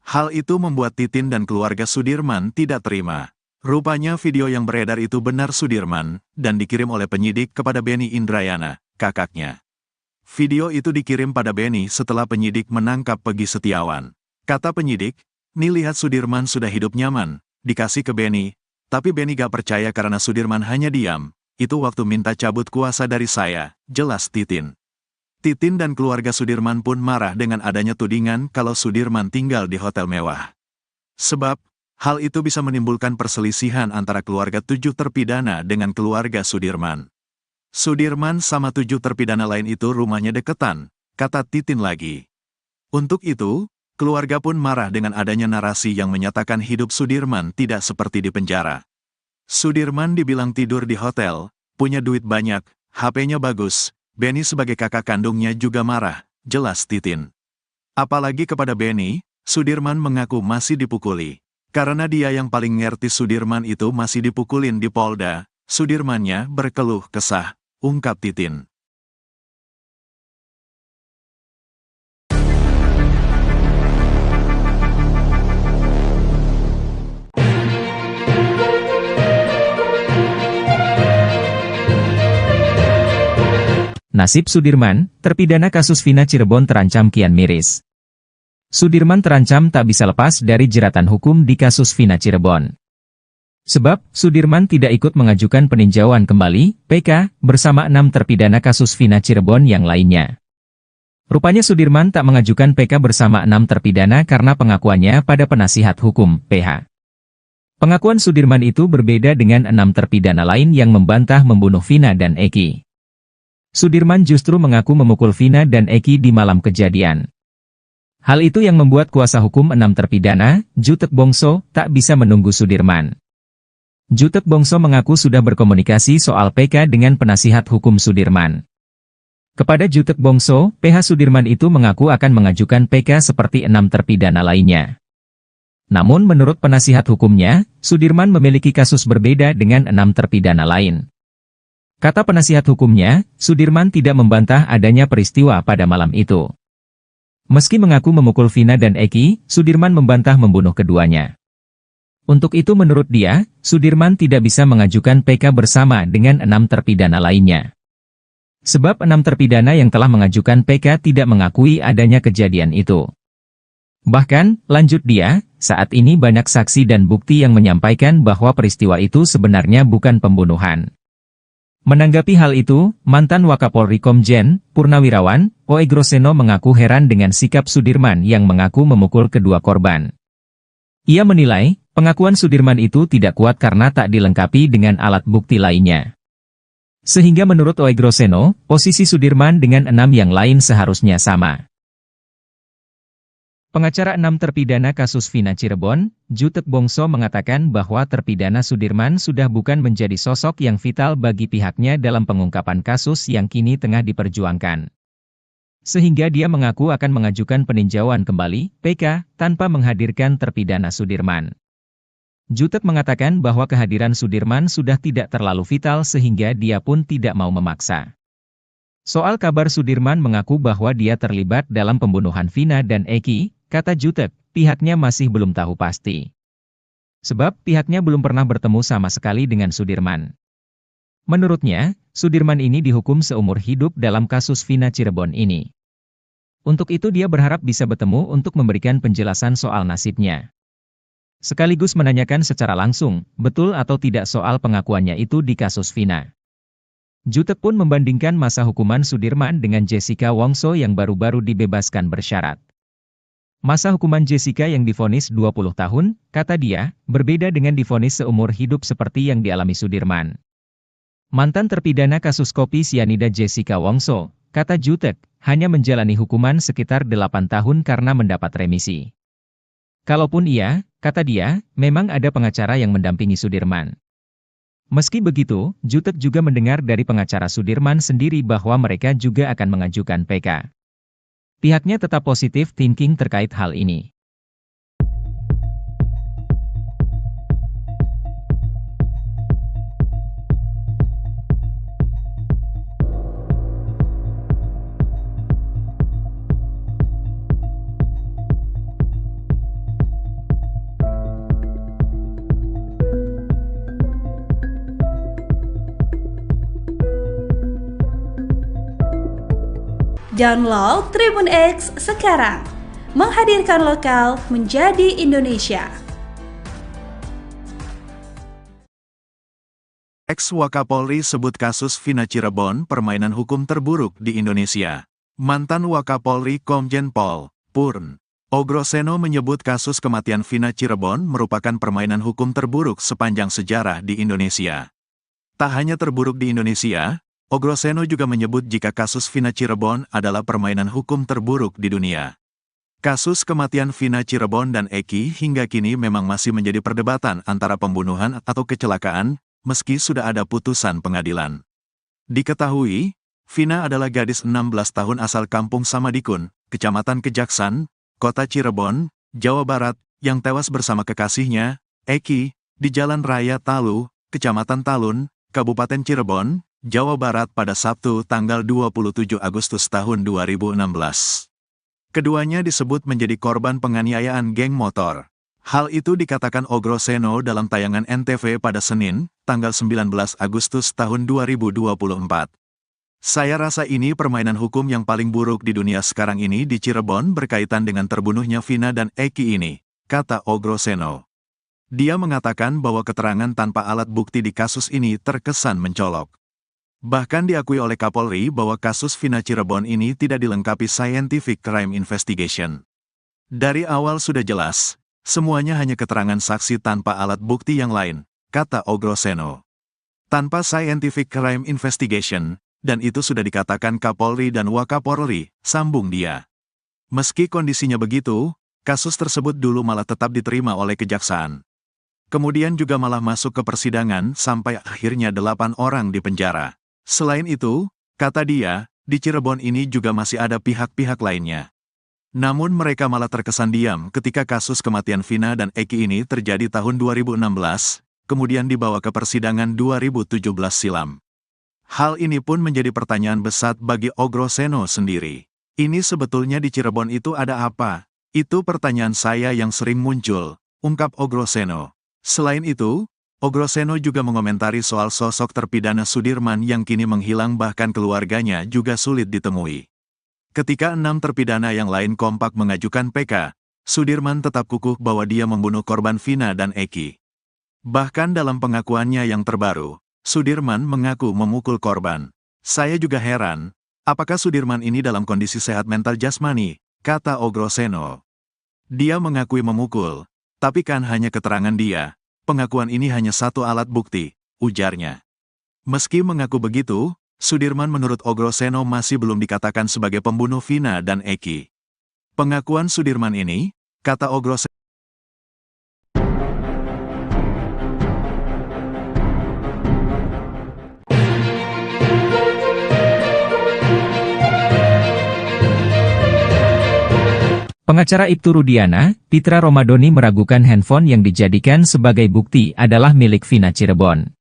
Hal itu membuat Titin dan keluarga Sudirman tidak terima. Rupanya video yang beredar itu benar Sudirman, dan dikirim oleh penyidik kepada Beni Indrayana, kakaknya. Video itu dikirim pada Beni setelah penyidik menangkap Pegi Setiawan. Kata penyidik, "Nih lihat Sudirman sudah hidup nyaman," dikasih ke Beni, tapi Beni gak percaya karena Sudirman hanya diam. Itu waktu minta cabut kuasa dari saya, jelas Titin. Titin dan keluarga Sudirman pun marah dengan adanya tudingan kalau Sudirman tinggal di hotel mewah. Sebab, hal itu bisa menimbulkan perselisihan antara keluarga 7 terpidana dengan keluarga Sudirman. Sudirman sama 7 terpidana lain itu rumahnya deketan, kata Titin lagi. Untuk itu, keluarga pun marah dengan adanya narasi yang menyatakan hidup Sudirman tidak seperti di penjara. Sudirman dibilang tidur di hotel, punya duit banyak, HP-nya bagus. Beni sebagai kakak kandungnya juga marah, jelas Titin. Apalagi kepada Beni, Sudirman mengaku masih dipukuli. Karena dia yang paling ngerti Sudirman itu masih dipukulin di Polda, Sudirmannya berkeluh kesah, ungkap Titin. Nasib Sudirman, terpidana kasus Vina Cirebon terancam kian miris. Sudirman terancam tak bisa lepas dari jeratan hukum di kasus Vina Cirebon. Sebab, Sudirman tidak ikut mengajukan peninjauan kembali, PK, bersama 6 terpidana kasus Vina Cirebon yang lainnya. Rupanya Sudirman tak mengajukan PK bersama 6 terpidana karena pengakuannya pada penasihat hukum, PH. Pengakuan Sudirman itu berbeda dengan 6 terpidana lain yang membantah membunuh Vina dan Eki. Sudirman justru mengaku memukul Vina dan Eki di malam kejadian. Hal itu yang membuat kuasa hukum 6 terpidana, Jutek Bongso, tak bisa menunggu Sudirman. Jutek Bongso mengaku sudah berkomunikasi soal PK dengan penasihat hukum Sudirman. Kepada Jutek Bongso, PH Sudirman itu mengaku akan mengajukan PK seperti 6 terpidana lainnya. Namun menurut penasihat hukumnya, Sudirman memiliki kasus berbeda dengan 6 terpidana lain. Kata penasihat hukumnya, Sudirman tidak membantah adanya peristiwa pada malam itu. Meski mengaku memukul Vina dan Eki, Sudirman membantah membunuh keduanya. Untuk itu menurut dia, Sudirman tidak bisa mengajukan PK bersama dengan 6 terpidana lainnya. Sebab 6 terpidana yang telah mengajukan PK tidak mengakui adanya kejadian itu. Bahkan, lanjut dia, saat ini banyak saksi dan bukti yang menyampaikan bahwa peristiwa itu sebenarnya bukan pembunuhan. Menanggapi hal itu, mantan Wakapolri Komjen, Purnawirawan, Oe Groseno mengaku heran dengan sikap Sudirman yang mengaku memukul kedua korban. Ia menilai, pengakuan Sudirman itu tidak kuat karena tak dilengkapi dengan alat bukti lainnya. Sehingga menurut Oe Groseno, posisi Sudirman dengan 6 yang lain seharusnya sama. Pengacara 6 terpidana kasus Vina Cirebon, Jutek Bongso mengatakan bahwa terpidana Sudirman sudah bukan menjadi sosok yang vital bagi pihaknya dalam pengungkapan kasus yang kini tengah diperjuangkan. Sehingga dia mengaku akan mengajukan peninjauan kembali, PK, tanpa menghadirkan terpidana Sudirman. Jutek mengatakan bahwa kehadiran Sudirman sudah tidak terlalu vital sehingga dia pun tidak mau memaksa. Soal kabar Sudirman mengaku bahwa dia terlibat dalam pembunuhan Vina dan Eki, kata Jutek, pihaknya masih belum tahu pasti. Sebab pihaknya belum pernah bertemu sama sekali dengan Sudirman. Menurutnya, Sudirman ini dihukum seumur hidup dalam kasus Vina Cirebon ini. Untuk itu dia berharap bisa bertemu untuk memberikan penjelasan soal nasibnya. Sekaligus menanyakan secara langsung, betul atau tidak soal pengakuannya itu di kasus Vina. Jutek pun membandingkan masa hukuman Sudirman dengan Jessica Wongso yang baru-baru dibebaskan bersyarat. Masa hukuman Jessica yang divonis 20 tahun, kata dia, berbeda dengan divonis seumur hidup seperti yang dialami Sudirman. Mantan terpidana kasus kopi sianida Jessica Wongso, kata Jutek, hanya menjalani hukuman sekitar 8 tahun karena mendapat remisi. Kalaupun iya, kata dia, memang ada pengacara yang mendampingi Sudirman. Meski begitu, Jutek juga mendengar dari pengacara Sudirman sendiri bahwa mereka juga akan mengajukan PK. Pihaknya tetap positif thinking terkait hal ini. Download Tribun X sekarang, menghadirkan lokal menjadi Indonesia. Ex-Wakapolri sebut kasus Vina Cirebon permainan hukum terburuk di Indonesia. Mantan Wakapolri Komjen Pol, Purn. Oe Groseno menyebut kasus kematian Vina Cirebon merupakan permainan hukum terburuk sepanjang sejarah di Indonesia. Tak hanya terburuk di Indonesia, Oe Groseno juga menyebut jika kasus Vina Cirebon adalah permainan hukum terburuk di dunia. Kasus kematian Vina Cirebon dan Eki hingga kini memang masih menjadi perdebatan antara pembunuhan atau kecelakaan, meski sudah ada putusan pengadilan. Diketahui, Vina adalah gadis 16 tahun asal Kampung Samadikun, Kecamatan Kejaksan, Kota Cirebon, Jawa Barat, yang tewas bersama kekasihnya, Eki, di Jalan Raya Talu, Kecamatan Talun, Kabupaten Cirebon, Jawa Barat pada Sabtu tanggal 27 Agustus tahun 2016. Keduanya disebut menjadi korban penganiayaan geng motor. Hal itu dikatakan Oe Groseno dalam tayangan NTV pada Senin, tanggal 19 Agustus tahun 2024. Saya rasa ini permainan hukum yang paling buruk di dunia sekarang ini di Cirebon berkaitan dengan terbunuhnya Vina dan Eki ini, kata Oe Groseno. Dia mengatakan bahwa keterangan tanpa alat bukti di kasus ini terkesan mencolok. Bahkan diakui oleh Kapolri bahwa kasus Vina Cirebon ini tidak dilengkapi scientific crime investigation. Dari awal sudah jelas, semuanya hanya keterangan saksi tanpa alat bukti yang lain, kata Ogroseno. Tanpa scientific crime investigation, dan itu sudah dikatakan Kapolri dan Wakapolri, sambung dia. Meski kondisinya begitu, kasus tersebut dulu malah tetap diterima oleh kejaksaan. Kemudian juga malah masuk ke persidangan sampai akhirnya 8 orang dipenjara. Selain itu, kata dia, di Cirebon ini juga masih ada pihak-pihak lainnya. Namun mereka malah terkesan diam ketika kasus kematian Vina dan Eki ini terjadi tahun 2016, kemudian dibawa ke persidangan 2017 silam. Hal ini pun menjadi pertanyaan besar bagi Ogroseno sendiri. Ini sebetulnya di Cirebon itu ada apa? Itu pertanyaan saya yang sering muncul, ungkap Ogroseno. Selain itu, Ogroseno juga mengomentari soal sosok terpidana Sudirman yang kini menghilang bahkan keluarganya juga sulit ditemui. Ketika 6 terpidana yang lain kompak mengajukan PK, Sudirman tetap kukuh bahwa dia membunuh korban Vina dan Eki. Bahkan dalam pengakuannya yang terbaru, Sudirman mengaku memukul korban. Saya juga heran, apakah Sudirman ini dalam kondisi sehat mental jasmani, kata Ogroseno. Dia mengakui memukul, tapi kan hanya keterangan dia. Pengakuan ini hanya satu alat bukti, ujarnya. Meski mengaku begitu, Sudirman menurut Ogroseno masih belum dikatakan sebagai pembunuh Vina dan Eki. Pengakuan Sudirman ini, kata Ogroseno, Pengacara Ibtu Rudiana, Pitra Romadoni meragukan handphone yang dijadikan sebagai bukti adalah milik Vina Cirebon.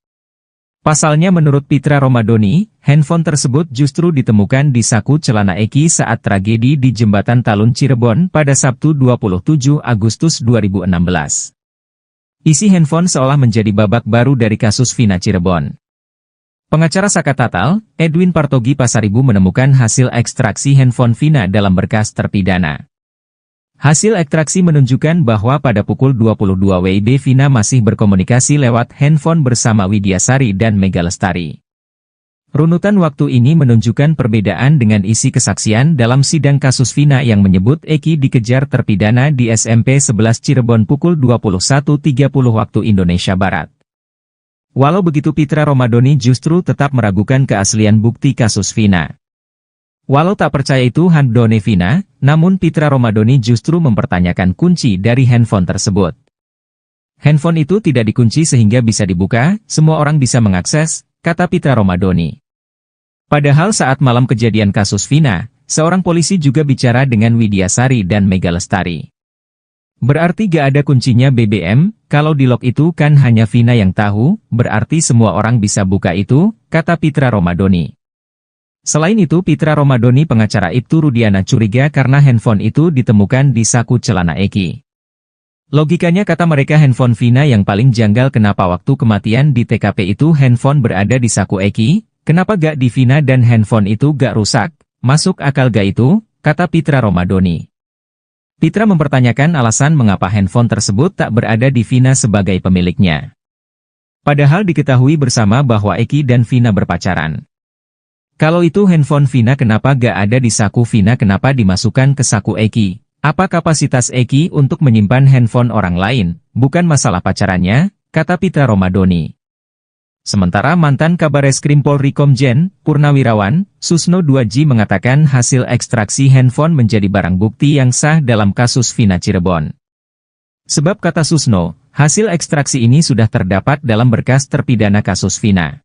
Pasalnya menurut Pitra Romadoni, handphone tersebut justru ditemukan di saku celana Eki saat tragedi di Jembatan Talun Cirebon pada Sabtu 27 Agustus 2016. Isi handphone seolah menjadi babak baru dari kasus Vina Cirebon. Pengacara Saka Tatal, Edwin Partogi Pasaribu menemukan hasil ekstraksi handphone Vina dalam berkas terpidana. Hasil ekstraksi menunjukkan bahwa pada pukul 22 WIB Vina masih berkomunikasi lewat handphone bersama Widyasari dan Mega Lestari. Runutan waktu ini menunjukkan perbedaan dengan isi kesaksian dalam sidang kasus Vina yang menyebut Eki dikejar terpidana di SMP 11 Cirebon pukul 21.30 waktu Indonesia Barat. Walau begitu Pitra Romadoni justru tetap meragukan keaslian bukti kasus Vina. Walau tak percaya itu handphone Vina, namun Pitra Romadoni justru mempertanyakan kunci dari handphone tersebut. Handphone itu tidak dikunci sehingga bisa dibuka, semua orang bisa mengakses, kata Pitra Romadoni. Padahal saat malam kejadian kasus Vina, seorang polisi juga bicara dengan Widyasari dan Mega Lestari. Berarti gak ada kuncinya BBM, kalau di lock itu kan hanya Vina yang tahu, berarti semua orang bisa buka itu, kata Pitra Romadoni. Selain itu Pitra Romadoni pengacara Ibtu Rudiana curiga karena handphone itu ditemukan di saku celana Eki. Logikanya kata mereka handphone Vina yang paling janggal kenapa waktu kematian di TKP itu handphone berada di saku Eki, kenapa gak di Vina dan handphone itu gak rusak, masuk akal gak itu, kata Pitra Romadoni. Pitra mempertanyakan alasan mengapa handphone tersebut tak berada di Vina sebagai pemiliknya. Padahal diketahui bersama bahwa Eki dan Vina berpacaran. Kalau itu handphone Vina kenapa gak ada di saku Vina kenapa dimasukkan ke saku Eki? Apa kapasitas Eki untuk menyimpan handphone orang lain, bukan masalah pacarannya, kata Pitra Romadoni. Sementara mantan Kabareskrim Polri Komjen, Purnawirawan, Susno 2J mengatakan hasil ekstraksi handphone menjadi barang bukti yang sah dalam kasus Vina Cirebon. Sebab kata Susno, hasil ekstraksi ini sudah terdapat dalam berkas terpidana kasus Vina.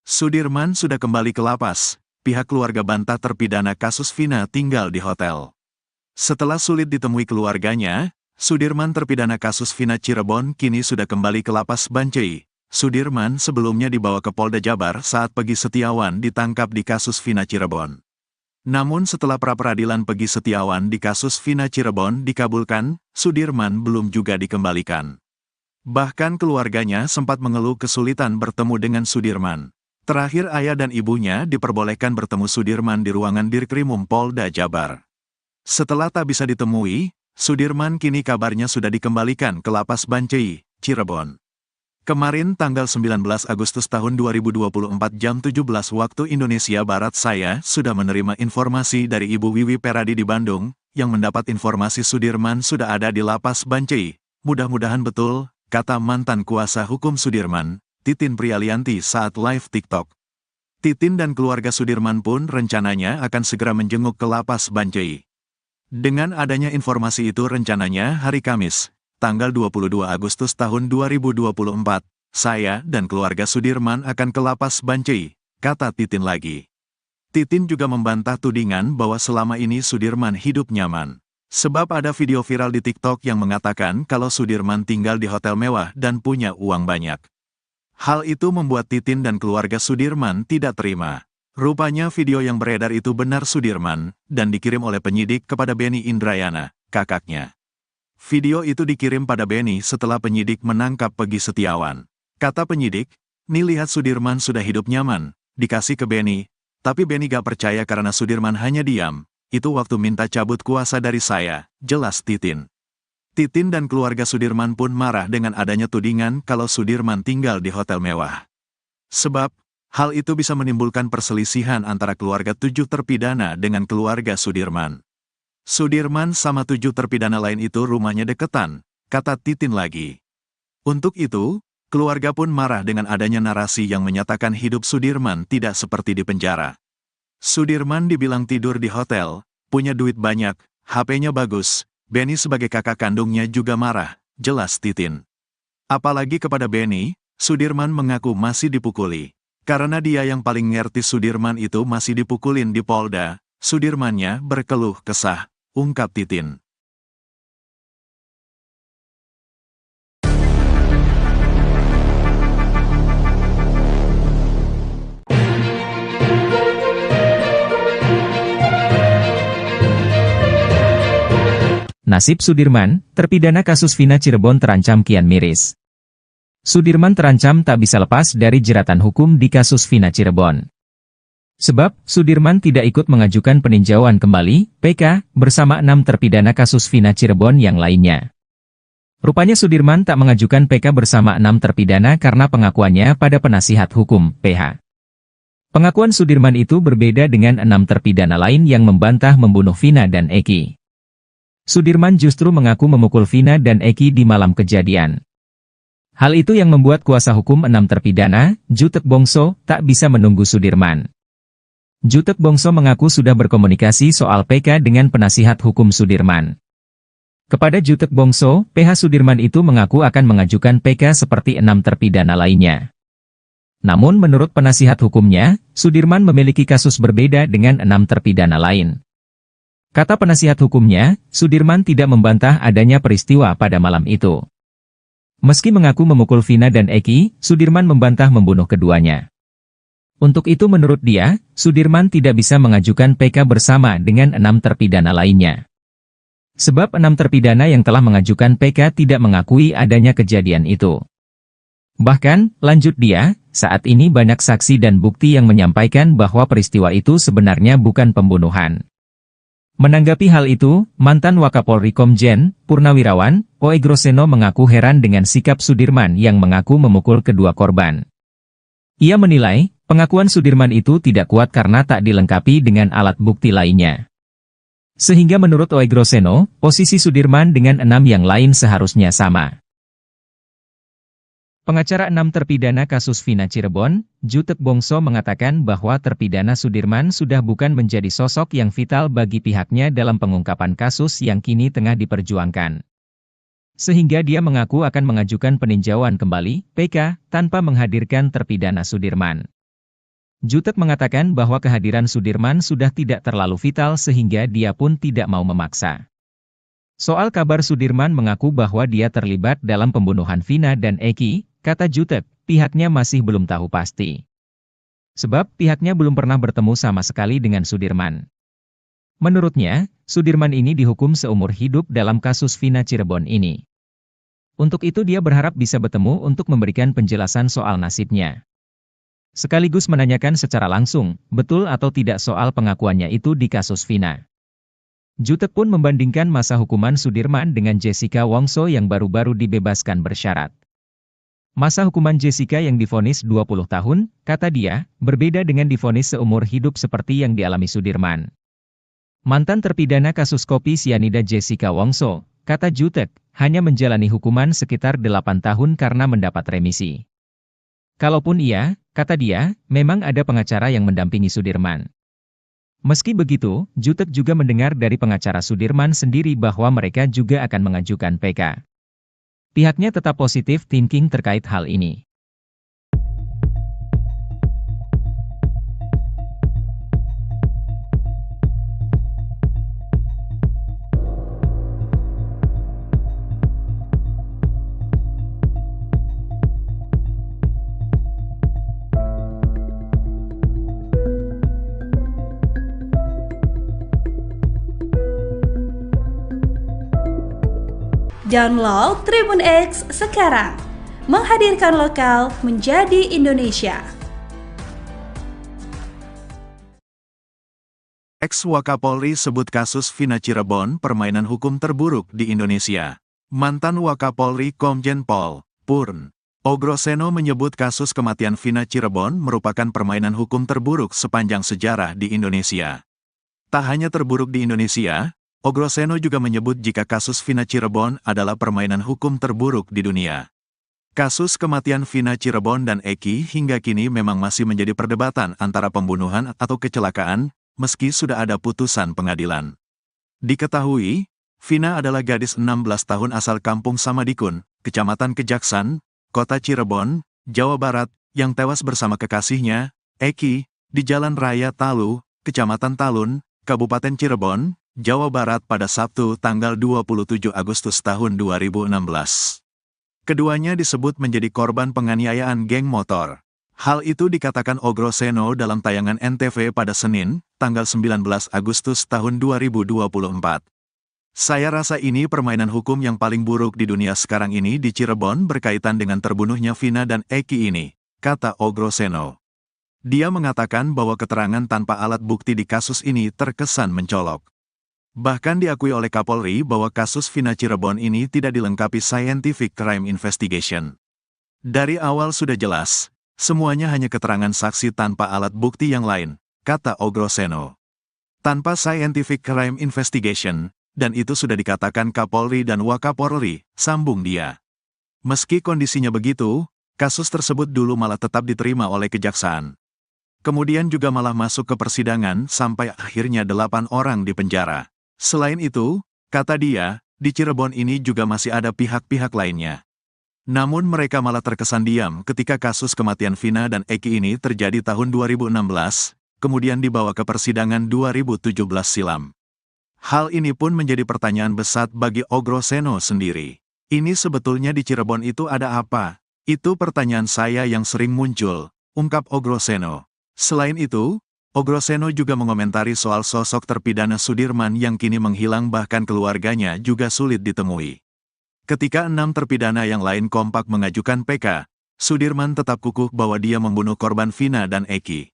Sudirman sudah kembali ke lapas, pihak keluarga bantah terpidana kasus Vina tinggal di hotel. Setelah sulit ditemui keluarganya, Sudirman terpidana kasus Vina Cirebon kini sudah kembali ke lapas Bancai. Sudirman sebelumnya dibawa ke Polda Jabar saat Pegi Setiawan ditangkap di kasus Vina Cirebon. Namun setelah pra-peradilan Pegi Setiawan di kasus Vina Cirebon dikabulkan, Sudirman belum juga dikembalikan. Bahkan keluarganya sempat mengeluh kesulitan bertemu dengan Sudirman. Terakhir ayah dan ibunya diperbolehkan bertemu Sudirman di ruangan Dirkrimum Polda Jabar. Setelah tak bisa ditemui, Sudirman kini kabarnya sudah dikembalikan ke Lapas Bancai, Cirebon. Kemarin tanggal 19 Agustus tahun 2024 jam 17 waktu Indonesia Barat saya sudah menerima informasi dari Ibu Wiwi Peradi di Bandung, yang mendapat informasi Sudirman sudah ada di Lapas Bancai. Mudah-mudahan betul, kata mantan kuasa hukum Sudirman, Titin Prialianti saat live TikTok. Titin dan keluarga Sudirman pun rencananya akan segera menjenguk ke Lapas Bancai. Dengan adanya informasi itu rencananya hari Kamis, tanggal 22 Agustus tahun 2024, saya dan keluarga Sudirman akan ke Lapas Bancai, kata Titin lagi. Titin juga membantah tudingan bahwa selama ini Sudirman hidup nyaman. Sebab ada video viral di TikTok yang mengatakan kalau Sudirman tinggal di hotel mewah dan punya uang banyak. Hal itu membuat Titin dan keluarga Sudirman tidak terima. Rupanya video yang beredar itu benar Sudirman, dan dikirim oleh penyidik kepada Benny Indrayana, kakaknya. Video itu dikirim pada Benny setelah penyidik menangkap Peggy Setiawan. Kata penyidik, "Nih lihat Sudirman sudah hidup nyaman," dikasih ke Benny, tapi Benny gak percaya karena Sudirman hanya diam. Itu waktu minta cabut kuasa dari saya, jelas Titin. Titin dan keluarga Sudirman pun marah dengan adanya tudingan kalau Sudirman tinggal di hotel mewah. Sebab, hal itu bisa menimbulkan perselisihan antara keluarga 7 terpidana dengan keluarga Sudirman. Sudirman sama 7 terpidana lain itu rumahnya deketan, kata Titin lagi. Untuk itu, keluarga pun marah dengan adanya narasi yang menyatakan hidup Sudirman tidak seperti di penjara. Sudirman dibilang tidur di hotel, punya duit banyak, HP-nya bagus. Benny sebagai kakak kandungnya juga marah, jelas Titin. Apalagi kepada Benny, Sudirman mengaku masih dipukuli. Karena dia yang paling ngerti Sudirman itu masih dipukulin di Polda, Sudirmannya berkeluh kesah, ungkap Titin. Nasib Sudirman, terpidana kasus Vina Cirebon terancam kian miris. Sudirman terancam tak bisa lepas dari jeratan hukum di kasus Vina Cirebon. Sebab, Sudirman tidak ikut mengajukan peninjauan kembali, PK, bersama 6 terpidana kasus Vina Cirebon yang lainnya. Rupanya Sudirman tak mengajukan PK bersama 6 terpidana karena pengakuannya pada penasihat hukum, PH. Pengakuan Sudirman itu berbeda dengan 6 terpidana lain yang membantah membunuh Vina dan Eki. Sudirman justru mengaku memukul Vina dan Eki di malam kejadian. Hal itu yang membuat kuasa hukum 6 terpidana, Jutek Bongso, tak bisa menunggu Sudirman. Jutek Bongso mengaku sudah berkomunikasi soal PK dengan penasihat hukum Sudirman. Kepada Jutek Bongso, PH Sudirman itu mengaku akan mengajukan PK seperti 6 terpidana lainnya. Namun menurut penasihat hukumnya, Sudirman memiliki kasus berbeda dengan 6 terpidana lain. Kata penasihat hukumnya, Sudirman tidak membantah adanya peristiwa pada malam itu. Meski mengaku memukul Vina dan Eki, Sudirman membantah membunuh keduanya. Untuk itu menurut dia, Sudirman tidak bisa mengajukan PK bersama dengan 6 terpidana lainnya. Sebab 6 terpidana yang telah mengajukan PK tidak mengakui adanya kejadian itu. Bahkan, lanjut dia, saat ini banyak saksi dan bukti yang menyampaikan bahwa peristiwa itu sebenarnya bukan pembunuhan. Menanggapi hal itu, mantan Wakapolri Komjen Purnawirawan Oegroseno mengaku heran dengan sikap Sudirman yang mengaku memukul kedua korban. Ia menilai, pengakuan Sudirman itu tidak kuat karena tak dilengkapi dengan alat bukti lainnya. Sehingga menurut Oegroseno, posisi Sudirman dengan 6 yang lain seharusnya sama. Pengacara 6 terpidana kasus Vina Cirebon, Jutek Bongso mengatakan bahwa terpidana Sudirman sudah bukan menjadi sosok yang vital bagi pihaknya dalam pengungkapan kasus yang kini tengah diperjuangkan. Sehingga dia mengaku akan mengajukan peninjauan kembali, PK, tanpa menghadirkan terpidana Sudirman. Jutek mengatakan bahwa kehadiran Sudirman sudah tidak terlalu vital sehingga dia pun tidak mau memaksa. Soal kabar Sudirman mengaku bahwa dia terlibat dalam pembunuhan Vina dan Eki, kata Jutek, pihaknya masih belum tahu pasti. Sebab pihaknya belum pernah bertemu sama sekali dengan Sudirman. Menurutnya, Sudirman ini dihukum seumur hidup dalam kasus Vina Cirebon ini. Untuk itu dia berharap bisa bertemu untuk memberikan penjelasan soal nasibnya. Sekaligus menanyakan secara langsung, betul atau tidak soal pengakuannya itu di kasus Vina. Jutek pun membandingkan masa hukuman Sudirman dengan Jessica Wongso yang baru-baru dibebaskan bersyarat. Masa hukuman Jessica yang divonis 20 tahun, kata dia, berbeda dengan divonis seumur hidup seperti yang dialami Sudirman. Mantan terpidana kasus kopi sianida Jessica Wongso, kata Jutek, hanya menjalani hukuman sekitar 8 tahun karena mendapat remisi. Kalaupun iya, kata dia, memang ada pengacara yang mendampingi Sudirman. Meski begitu, Jutek juga mendengar dari pengacara Sudirman sendiri bahwa mereka juga akan mengajukan PK. Pihaknya tetap positif thinking terkait hal ini. Download Tribun X sekarang, menghadirkan lokal menjadi Indonesia. Ex-Wakapolri sebut kasus Vina Cirebon permainan hukum terburuk di Indonesia. Mantan Wakapolri Komjen Pol. Purn. Ogroseno menyebut kasus kematian Vina Cirebon merupakan permainan hukum terburuk sepanjang sejarah di Indonesia. Tak hanya terburuk di Indonesia, Ogroseno juga menyebut jika kasus Vina Cirebon adalah permainan hukum terburuk di dunia. Kasus kematian Vina Cirebon dan Eki hingga kini memang masih menjadi perdebatan antara pembunuhan atau kecelakaan, meski sudah ada putusan pengadilan. Diketahui, Vina adalah gadis 16 tahun asal Kampung Samadikun, Kecamatan Kejaksan, Kota Cirebon, Jawa Barat, yang tewas bersama kekasihnya, Eki, di Jalan Raya Talu, Kecamatan Talun, Kabupaten Cirebon, Jawa Barat pada Sabtu tanggal 27 Agustus tahun 2016. Keduanya disebut menjadi korban penganiayaan geng motor. Hal itu dikatakan Ogroseno dalam tayangan NTV pada Senin, tanggal 19 Agustus tahun 2024. Saya rasa ini permainan hukum yang paling buruk di dunia sekarang ini di Cirebon berkaitan dengan terbunuhnya Vina dan Eki ini, kata Ogroseno. Dia mengatakan bahwa keterangan tanpa alat bukti di kasus ini terkesan mencolok. Bahkan diakui oleh Kapolri bahwa kasus Vina Cirebon ini tidak dilengkapi scientific crime investigation. Dari awal sudah jelas, semuanya hanya keterangan saksi tanpa alat bukti yang lain, kata Ogroseno. Tanpa scientific crime investigation, dan itu sudah dikatakan Kapolri dan Wakapolri, sambung dia. Meski kondisinya begitu, kasus tersebut dulu malah tetap diterima oleh Kejaksaan. Kemudian juga malah masuk ke persidangan sampai akhirnya 8 orang dipenjara. Selain itu, kata dia, di Cirebon ini juga masih ada pihak-pihak lainnya. Namun mereka malah terkesan diam ketika kasus kematian Vina dan Eki ini terjadi tahun 2016, kemudian dibawa ke persidangan 2017 silam. Hal ini pun menjadi pertanyaan besar bagi Ogroseno sendiri. Ini sebetulnya di Cirebon itu ada apa? Itu pertanyaan saya yang sering muncul, ungkap Ogroseno. Selain itu, Ogroseno juga mengomentari soal sosok terpidana Sudirman yang kini menghilang bahkan keluarganya juga sulit ditemui. Ketika 6 terpidana yang lain kompak mengajukan PK, Sudirman tetap kukuh bahwa dia membunuh korban Vina dan Eki.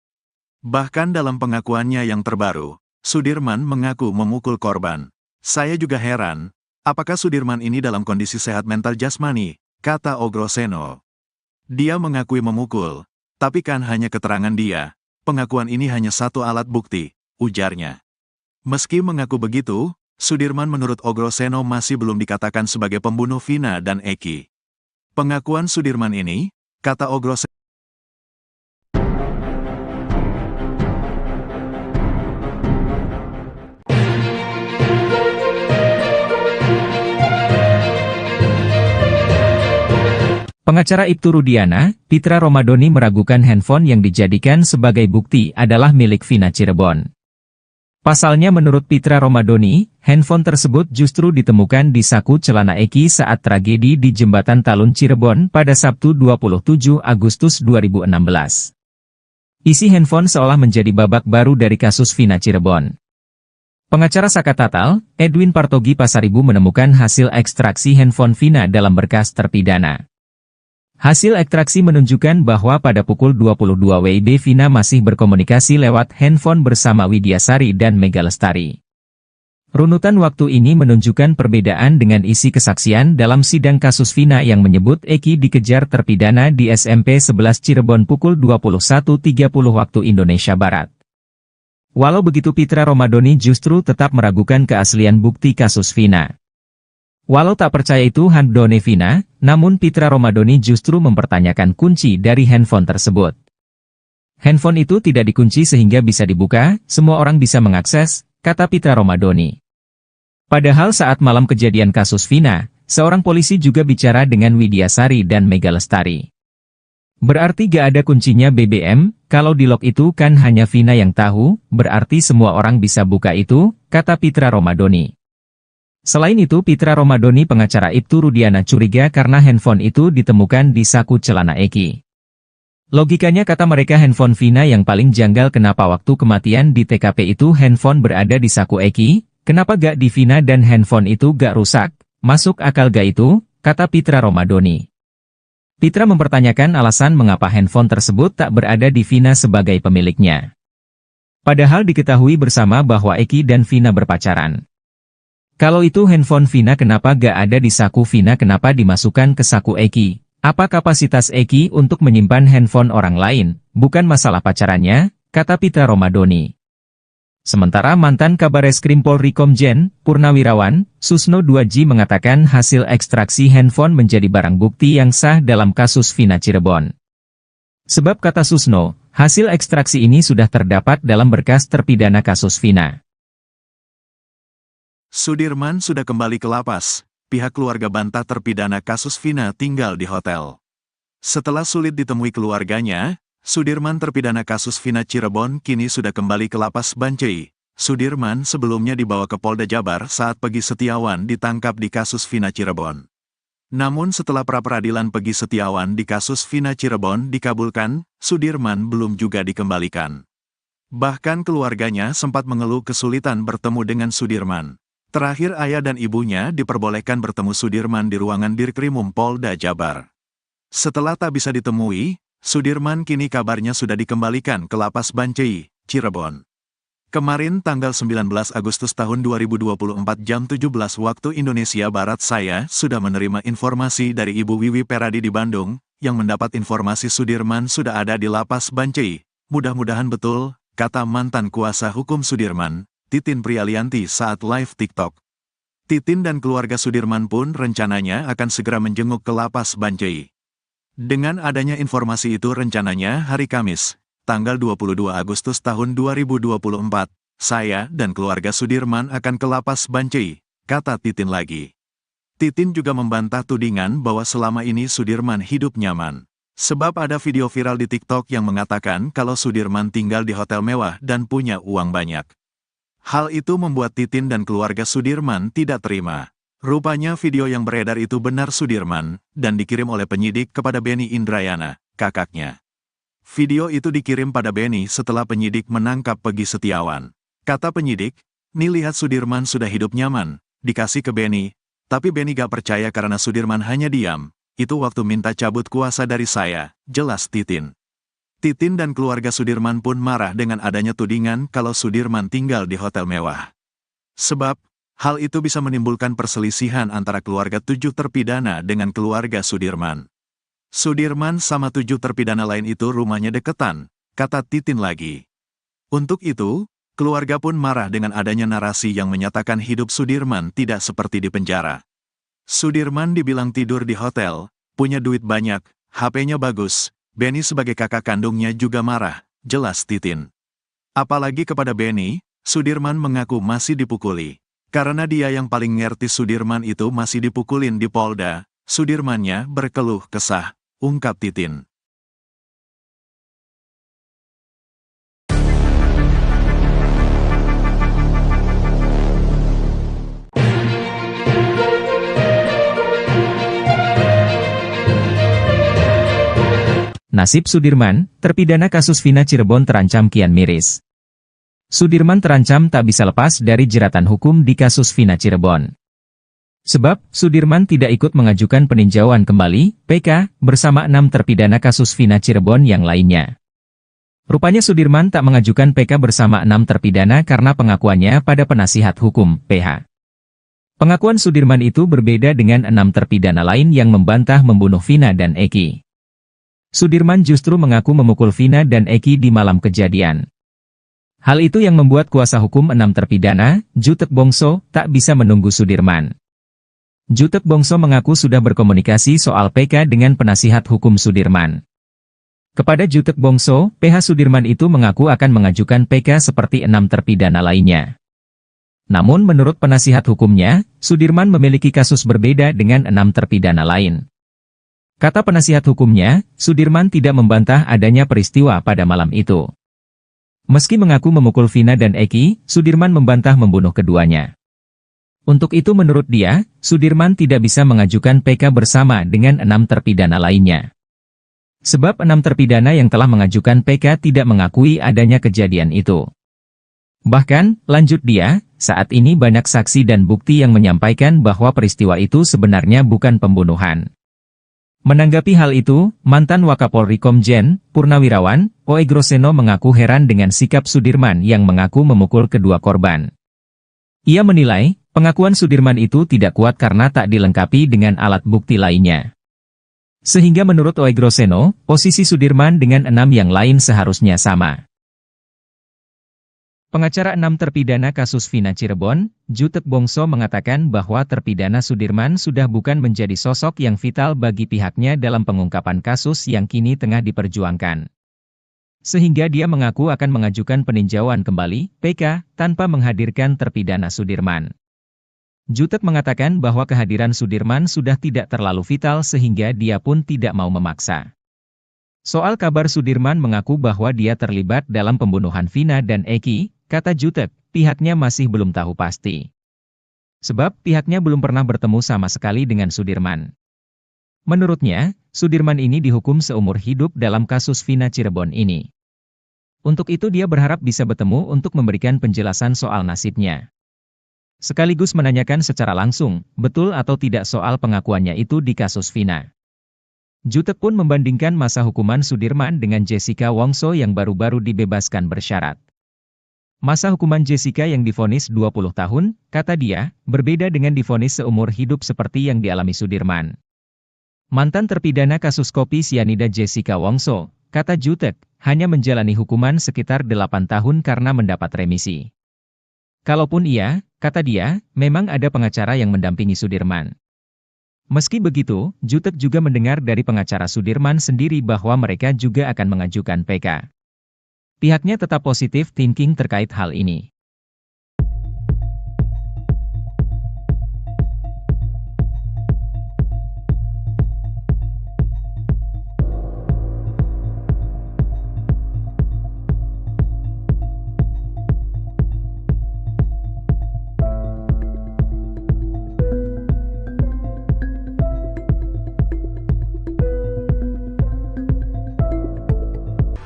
Bahkan dalam pengakuannya yang terbaru, Sudirman mengaku memukul korban. Saya juga heran, apakah Sudirman ini dalam kondisi sehat mental jasmani, kata Ogroseno. Dia mengakui memukul, tapi kan hanya keterangan dia. Pengakuan ini hanya satu alat bukti, ujarnya. Meski mengaku begitu, Sudirman menurut Ogroseno masih belum dikatakan sebagai pembunuh Vina dan Eki. Pengakuan Sudirman ini, kata Ogroseno, Pengacara Ibtu Rudiana, Pitra Romadoni meragukan handphone yang dijadikan sebagai bukti adalah milik Vina Cirebon. Pasalnya menurut Pitra Romadoni, handphone tersebut justru ditemukan di saku celana Eki saat tragedi di Jembatan Talun Cirebon pada Sabtu 27 Agustus 2016. Isi handphone seolah menjadi babak baru dari kasus Vina Cirebon. Pengacara Saka Tatal, Edwin Partogi Pasaribu menemukan hasil ekstraksi handphone Vina dalam berkas terpidana. Hasil ekstraksi menunjukkan bahwa pada pukul 22 WIB Vina masih berkomunikasi lewat handphone bersama Widyasari dan Mega Lestari. Runutan waktu ini menunjukkan perbedaan dengan isi kesaksian dalam sidang kasus Vina yang menyebut Eki dikejar terpidana di SMP 11 Cirebon pukul 21.30 waktu Indonesia Barat. Walau begitu Pitra Romadhoni justru tetap meragukan keaslian bukti kasus Vina. Walau tak percaya itu handphone Vina, namun Pitra Romadhoni justru mempertanyakan kunci dari handphone tersebut. Handphone itu tidak dikunci sehingga bisa dibuka, semua orang bisa mengakses, kata Pitra Romadhoni. Padahal saat malam kejadian kasus Vina, seorang polisi juga bicara dengan Widyasari dan Mega Lestari. Berarti gak ada kuncinya BBM, kalau di lock itu kan hanya Vina yang tahu, berarti semua orang bisa buka itu, kata Pitra Romadhoni. Selain itu Pitra Romadhoni pengacara Ibtu Rudiana curiga karena handphone itu ditemukan di saku celana Eki. Logikanya kata mereka handphone Vina yang paling janggal kenapa waktu kematian di TKP itu handphone berada di saku Eki, kenapa gak di Vina dan handphone itu gak rusak, masuk akal gak itu, kata Pitra Romadhoni. Pitra mempertanyakan alasan mengapa handphone tersebut tak berada di Vina sebagai pemiliknya. Padahal diketahui bersama bahwa Eki dan Vina berpacaran. Kalau itu handphone Vina kenapa gak ada di saku Vina kenapa dimasukkan ke saku Eki? Apa kapasitas Eki untuk menyimpan handphone orang lain, bukan masalah pacarannya, kata Pitra Romadhoni. Sementara mantan Kabareskrim Polri Komjen, Purnawirawan, Susno 2J mengatakan hasil ekstraksi handphone menjadi barang bukti yang sah dalam kasus Vina Cirebon. Sebab kata Susno, hasil ekstraksi ini sudah terdapat dalam berkas terpidana kasus Vina. Sudirman sudah kembali ke lapas. Pihak keluarga bantah terpidana kasus Vina tinggal di hotel. Setelah sulit ditemui keluarganya, Sudirman terpidana kasus Vina Cirebon kini sudah kembali ke lapas Bancai. Sudirman sebelumnya dibawa ke Polda Jabar saat Peggy Setiawan ditangkap di kasus Vina Cirebon. Namun setelah pra-peradilan Peggy Setiawan di kasus Vina Cirebon dikabulkan, Sudirman belum juga dikembalikan. Bahkan keluarganya sempat mengeluh kesulitan bertemu dengan Sudirman. Terakhir ayah dan ibunya diperbolehkan bertemu Sudirman di ruangan Dirkrimum Polda Jabar. Setelah tak bisa ditemui, Sudirman kini kabarnya sudah dikembalikan ke lapas Bancai, Cirebon. Kemarin tanggal 19 Agustus tahun 2024 jam 17 waktu Indonesia Barat saya sudah menerima informasi dari Ibu Wiwi Peradi di Bandung, yang mendapat informasi Sudirman sudah ada di lapas Bancai. Mudah-mudahan betul, kata mantan kuasa hukum Sudirman, Titin Prialianti saat live TikTok. Titin dan keluarga Sudirman pun rencananya akan segera menjenguk ke lapas Bancai. Dengan adanya informasi itu rencananya hari Kamis, tanggal 22 Agustus tahun 2024, saya dan keluarga Sudirman akan ke lapas Bancai, kata Titin lagi. Titin juga membantah tudingan bahwa selama ini Sudirman hidup nyaman. Sebab ada video viral di TikTok yang mengatakan kalau Sudirman tinggal di hotel mewah dan punya uang banyak. Hal itu membuat Titin dan keluarga Sudirman tidak terima. Rupanya video yang beredar itu benar Sudirman, dan dikirim oleh penyidik kepada Beni Indrayana, kakaknya. Video itu dikirim pada Beni setelah penyidik menangkap Peggy Setiawan. Kata penyidik, "Nih lihat Sudirman sudah hidup nyaman," dikasih ke Beni, tapi Beni gak percaya karena Sudirman hanya diam. Itu waktu minta cabut kuasa dari saya, jelas Titin. Titin dan keluarga Sudirman pun marah dengan adanya tudingan kalau Sudirman tinggal di hotel mewah. Sebab, hal itu bisa menimbulkan perselisihan antara keluarga 7 terpidana dengan keluarga Sudirman. Sudirman sama 7 terpidana lain itu rumahnya deketan, kata Titin lagi. Untuk itu, keluarga pun marah dengan adanya narasi yang menyatakan hidup Sudirman tidak seperti di penjara. Sudirman dibilang tidur di hotel, punya duit banyak, HP-nya bagus. Beni sebagai kakak kandungnya juga marah, jelas Titin. Apalagi kepada Beni, Sudirman mengaku masih dipukuli. Karena dia yang paling ngerti Sudirman itu masih dipukulin di Polda, Sudirmannya berkeluh kesah, ungkap Titin. Nasib Sudirman, terpidana kasus Vina Cirebon terancam kian miris. Sudirman terancam tak bisa lepas dari jeratan hukum di kasus Vina Cirebon. Sebab, Sudirman tidak ikut mengajukan peninjauan kembali, PK, bersama 6 terpidana kasus Vina Cirebon yang lainnya. Rupanya Sudirman tak mengajukan PK bersama 6 terpidana karena pengakuannya pada penasihat hukum, PH. Pengakuan Sudirman itu berbeda dengan 6 terpidana lain yang membantah membunuh Vina dan Eki. Sudirman justru mengaku memukul Vina dan Eki di malam kejadian. Hal itu yang membuat kuasa hukum 6 terpidana, Jutek Bongso, tak bisa menunggu Sudirman. Jutek Bongso mengaku sudah berkomunikasi soal PK dengan penasihat hukum Sudirman. Kepada Jutek Bongso, PH Sudirman itu mengaku akan mengajukan PK seperti 6 terpidana lainnya. Namun menurut penasihat hukumnya, Sudirman memiliki kasus berbeda dengan 6 terpidana lain. Kata penasihat hukumnya, Sudirman tidak membantah adanya peristiwa pada malam itu. Meski mengaku memukul Vina dan Eki, Sudirman membantah membunuh keduanya. Untuk itu menurut dia, Sudirman tidak bisa mengajukan PK bersama dengan 6 terpidana lainnya. Sebab 6 terpidana yang telah mengajukan PK tidak mengakui adanya kejadian itu. Bahkan, lanjut dia, saat ini banyak saksi dan bukti yang menyampaikan bahwa peristiwa itu sebenarnya bukan pembunuhan. Menanggapi hal itu, mantan Wakapolri Komjen, Purnawirawan, Oegroseno mengaku heran dengan sikap Sudirman yang mengaku memukul kedua korban. Ia menilai, pengakuan Sudirman itu tidak kuat karena tak dilengkapi dengan alat bukti lainnya. Sehingga menurut Oegroseno, posisi Sudirman dengan 6 yang lain seharusnya sama. Pengacara 6 terpidana kasus Vina Cirebon, Jutek Bongso mengatakan bahwa terpidana Sudirman sudah bukan menjadi sosok yang vital bagi pihaknya dalam pengungkapan kasus yang kini tengah diperjuangkan. Sehingga dia mengaku akan mengajukan peninjauan kembali, PK, tanpa menghadirkan terpidana Sudirman. Jutek mengatakan bahwa kehadiran Sudirman sudah tidak terlalu vital sehingga dia pun tidak mau memaksa. Soal kabar Sudirman mengaku bahwa dia terlibat dalam pembunuhan Vina dan Eki, kata Jutek, pihaknya masih belum tahu pasti. Sebab pihaknya belum pernah bertemu sama sekali dengan Sudirman. Menurutnya, Sudirman ini dihukum seumur hidup dalam kasus Vina Cirebon ini. Untuk itu dia berharap bisa bertemu untuk memberikan penjelasan soal nasibnya. Sekaligus menanyakan secara langsung, betul atau tidak soal pengakuannya itu di kasus Vina. Jutek pun membandingkan masa hukuman Sudirman dengan Jessica Wongso yang baru-baru dibebaskan bersyarat. Masa hukuman Jessica yang divonis 20 tahun, kata dia, berbeda dengan divonis seumur hidup seperti yang dialami Sudirman. Mantan terpidana kasus kopi sianida Jessica Wongso, kata Jutek, hanya menjalani hukuman sekitar 8 tahun karena mendapat remisi. Kalaupun iya, kata dia, memang ada pengacara yang mendampingi Sudirman. Meski begitu, Jutek juga mendengar dari pengacara Sudirman sendiri bahwa mereka juga akan mengajukan PK. Pihaknya tetap positif thinking terkait hal ini.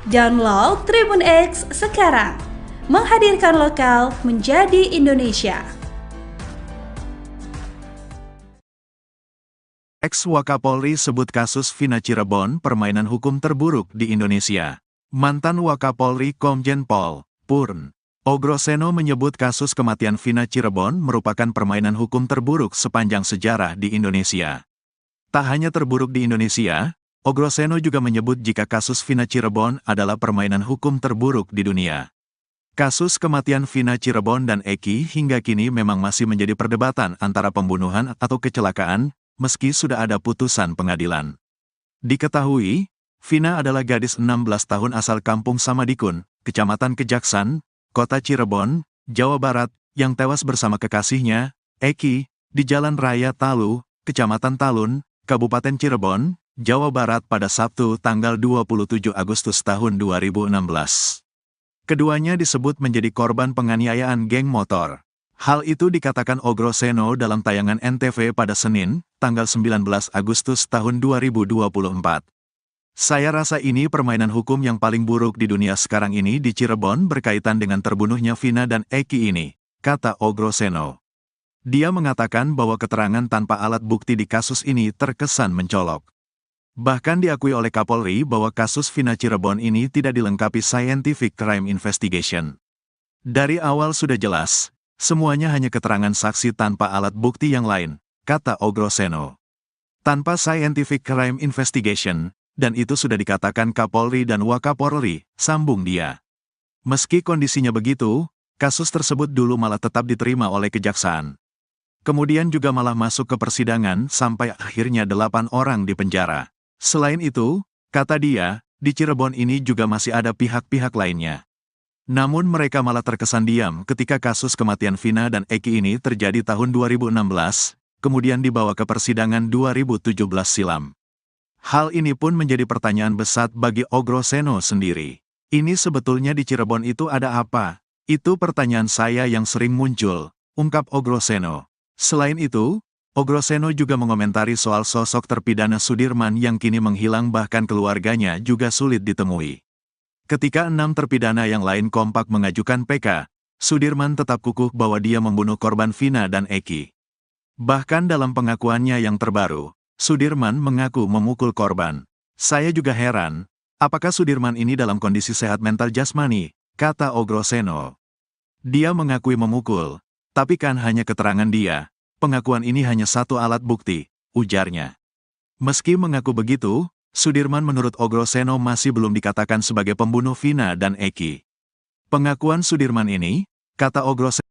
Download Tribun X sekarang, menghadirkan lokal menjadi Indonesia. Ex-Wakapolri sebut kasus Vina Cirebon permainan hukum terburuk di Indonesia. Mantan Wakapolri Komjen Pol, Purn. Oegroseno menyebut kasus kematian Vina Cirebon merupakan permainan hukum terburuk sepanjang sejarah di Indonesia. Tak hanya terburuk di Indonesia, Oegroseno juga menyebut jika kasus Vina Cirebon adalah permainan hukum terburuk di dunia. Kasus kematian Vina Cirebon dan Eki hingga kini memang masih menjadi perdebatan antara pembunuhan atau kecelakaan, meski sudah ada putusan pengadilan. Diketahui, Vina adalah gadis 16 tahun asal Kampung Samadikun, Kecamatan Kejaksan, Kota Cirebon, Jawa Barat, yang tewas bersama kekasihnya, Eki, di Jalan Raya Talu, Kecamatan Talun, Kabupaten Cirebon, Jawa Barat pada Sabtu tanggal 27 Agustus tahun 2016. Keduanya disebut menjadi korban penganiayaan geng motor. Hal itu dikatakan Oegroseno dalam tayangan NTV pada Senin, tanggal 19 Agustus tahun 2024. Saya rasa ini permainan hukum yang paling buruk di dunia sekarang ini di Cirebon berkaitan dengan terbunuhnya Vina dan Eki ini, kata Oegroseno. Dia mengatakan bahwa keterangan tanpa alat bukti di kasus ini terkesan mencolok. Bahkan diakui oleh Kapolri bahwa kasus Vina Cirebon ini tidak dilengkapi scientific crime investigation. Dari awal sudah jelas, semuanya hanya keterangan saksi tanpa alat bukti yang lain, kata Ogroseno. Tanpa scientific crime investigation, dan itu sudah dikatakan Kapolri dan Wakapolri, sambung dia. Meski kondisinya begitu, kasus tersebut dulu malah tetap diterima oleh kejaksaan. Kemudian juga malah masuk ke persidangan sampai akhirnya 8 orang dipenjara. Selain itu, kata dia, di Cirebon ini juga masih ada pihak-pihak lainnya. Namun mereka malah terkesan diam ketika kasus kematian Vina dan Eki ini terjadi tahun 2016, kemudian dibawa ke persidangan 2017 silam. Hal ini pun menjadi pertanyaan besar bagi Ogroseno sendiri. Ini sebetulnya di Cirebon itu ada apa? Itu pertanyaan saya yang sering muncul, ungkap Ogroseno. Selain itu, Ogroseno juga mengomentari soal sosok terpidana Sudirman yang kini menghilang bahkan keluarganya juga sulit ditemui. Ketika 6 terpidana yang lain kompak mengajukan PK, Sudirman tetap kukuh bahwa dia membunuh korban Vina dan Eki. Bahkan dalam pengakuannya yang terbaru, Sudirman mengaku memukul korban. Saya juga heran, apakah Sudirman ini dalam kondisi sehat mental jasmani, kata Ogroseno. Dia mengakui memukul, tapi kan hanya keterangan dia. Pengakuan ini hanya satu alat bukti, ujarnya. Meski mengaku begitu, Sudirman menurut Ogroseno masih belum dikatakan sebagai pembunuh Vina dan Eki. Pengakuan Sudirman ini, kata Ogroseno,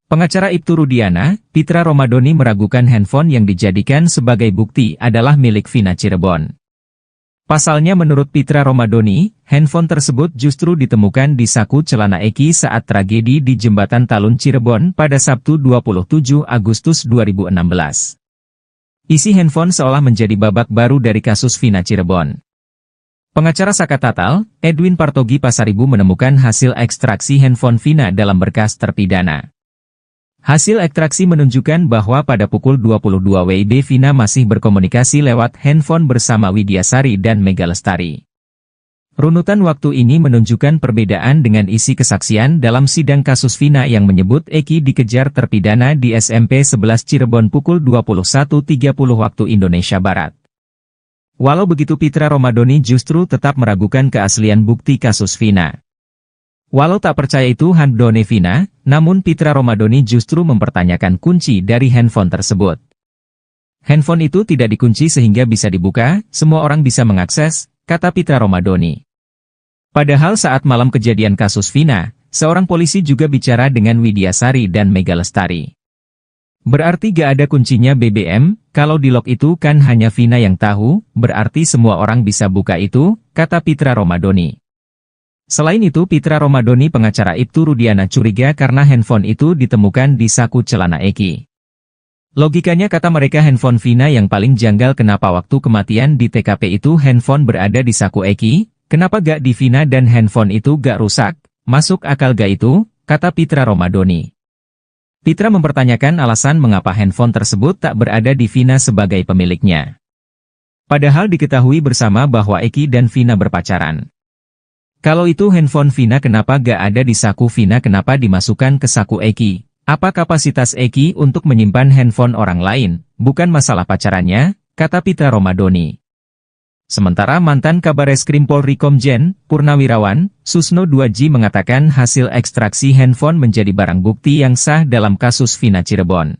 Pengacara Ibtu Rudiana, Pitra Romadoni meragukan handphone yang dijadikan sebagai bukti adalah milik Vina Cirebon. Pasalnya menurut Pitra Romadoni, handphone tersebut justru ditemukan di saku celana Eki saat tragedi di Jembatan Talun Cirebon pada Sabtu 27 Agustus 2016. Isi handphone seolah menjadi babak baru dari kasus Vina Cirebon. Pengacara Saka Tatal, Edwin Partogi Pasaribu menemukan hasil ekstraksi handphone Vina dalam berkas terpidana. Hasil ekstraksi menunjukkan bahwa pada pukul 22 WIB Vina masih berkomunikasi lewat handphone bersama Widyasari dan Mega Lestari. Runutan waktu ini menunjukkan perbedaan dengan isi kesaksian dalam sidang kasus Vina yang menyebut Eki dikejar terpidana di SMP 11 Cirebon pukul 21.30 waktu Indonesia Barat. Walau begitu Pitra Romadoni justru tetap meragukan keaslian bukti kasus Vina. Walau tak percaya itu handphone Vina, namun Pitra Romadoni justru mempertanyakan kunci dari handphone tersebut. Handphone itu tidak dikunci sehingga bisa dibuka, semua orang bisa mengakses, kata Pitra Romadoni. Padahal saat malam kejadian kasus Vina, seorang polisi juga bicara dengan Widyasari dan Mega Lestari. Berarti gak ada kuncinya BBM, kalau di lock itu kan hanya Vina yang tahu, berarti semua orang bisa buka itu, kata Pitra Romadoni. Selain itu Pitra Romadoni pengacara Ibtu Rudiana curiga karena handphone itu ditemukan di saku celana Eki. Logikanya kata mereka handphone Vina yang paling janggal kenapa waktu kematian di TKP itu handphone berada di saku Eki, kenapa gak di Vina dan handphone itu gak rusak, masuk akal gak itu, kata Pitra Romadoni. Pitra mempertanyakan alasan mengapa handphone tersebut tak berada di Vina sebagai pemiliknya. Padahal diketahui bersama bahwa Eki dan Vina berpacaran. Kalau itu handphone Vina kenapa gak ada di saku Vina kenapa dimasukkan ke saku Eki? Apa kapasitas Eki untuk menyimpan handphone orang lain, bukan masalah pacarannya, kata Pitra Romadoni. Sementara mantan Kabareskrim Polri Komjen, Purnawirawan, Susno 2J mengatakan hasil ekstraksi handphone menjadi barang bukti yang sah dalam kasus Vina Cirebon.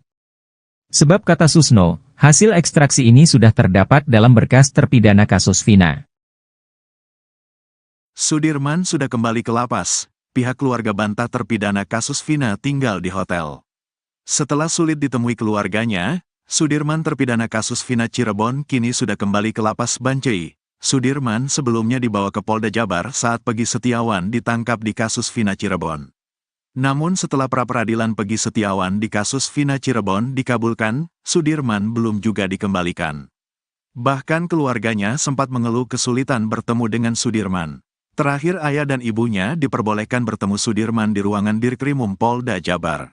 Sebab kata Susno, hasil ekstraksi ini sudah terdapat dalam berkas terpidana kasus Vina. Sudirman sudah kembali ke lapas, pihak keluarga bantah terpidana kasus Vina tinggal di hotel. Setelah sulit ditemui keluarganya, Sudirman terpidana kasus Vina Cirebon kini sudah kembali ke lapas Bancai. Sudirman sebelumnya dibawa ke Polda Jabar saat Pegi Setiawan ditangkap di kasus Vina Cirebon. Namun setelah pra-peradilan Pegi Setiawan di kasus Vina Cirebon dikabulkan, Sudirman belum juga dikembalikan. Bahkan keluarganya sempat mengeluh kesulitan bertemu dengan Sudirman. Terakhir ayah dan ibunya diperbolehkan bertemu Sudirman di ruangan Dirkrimum Polda Jabar.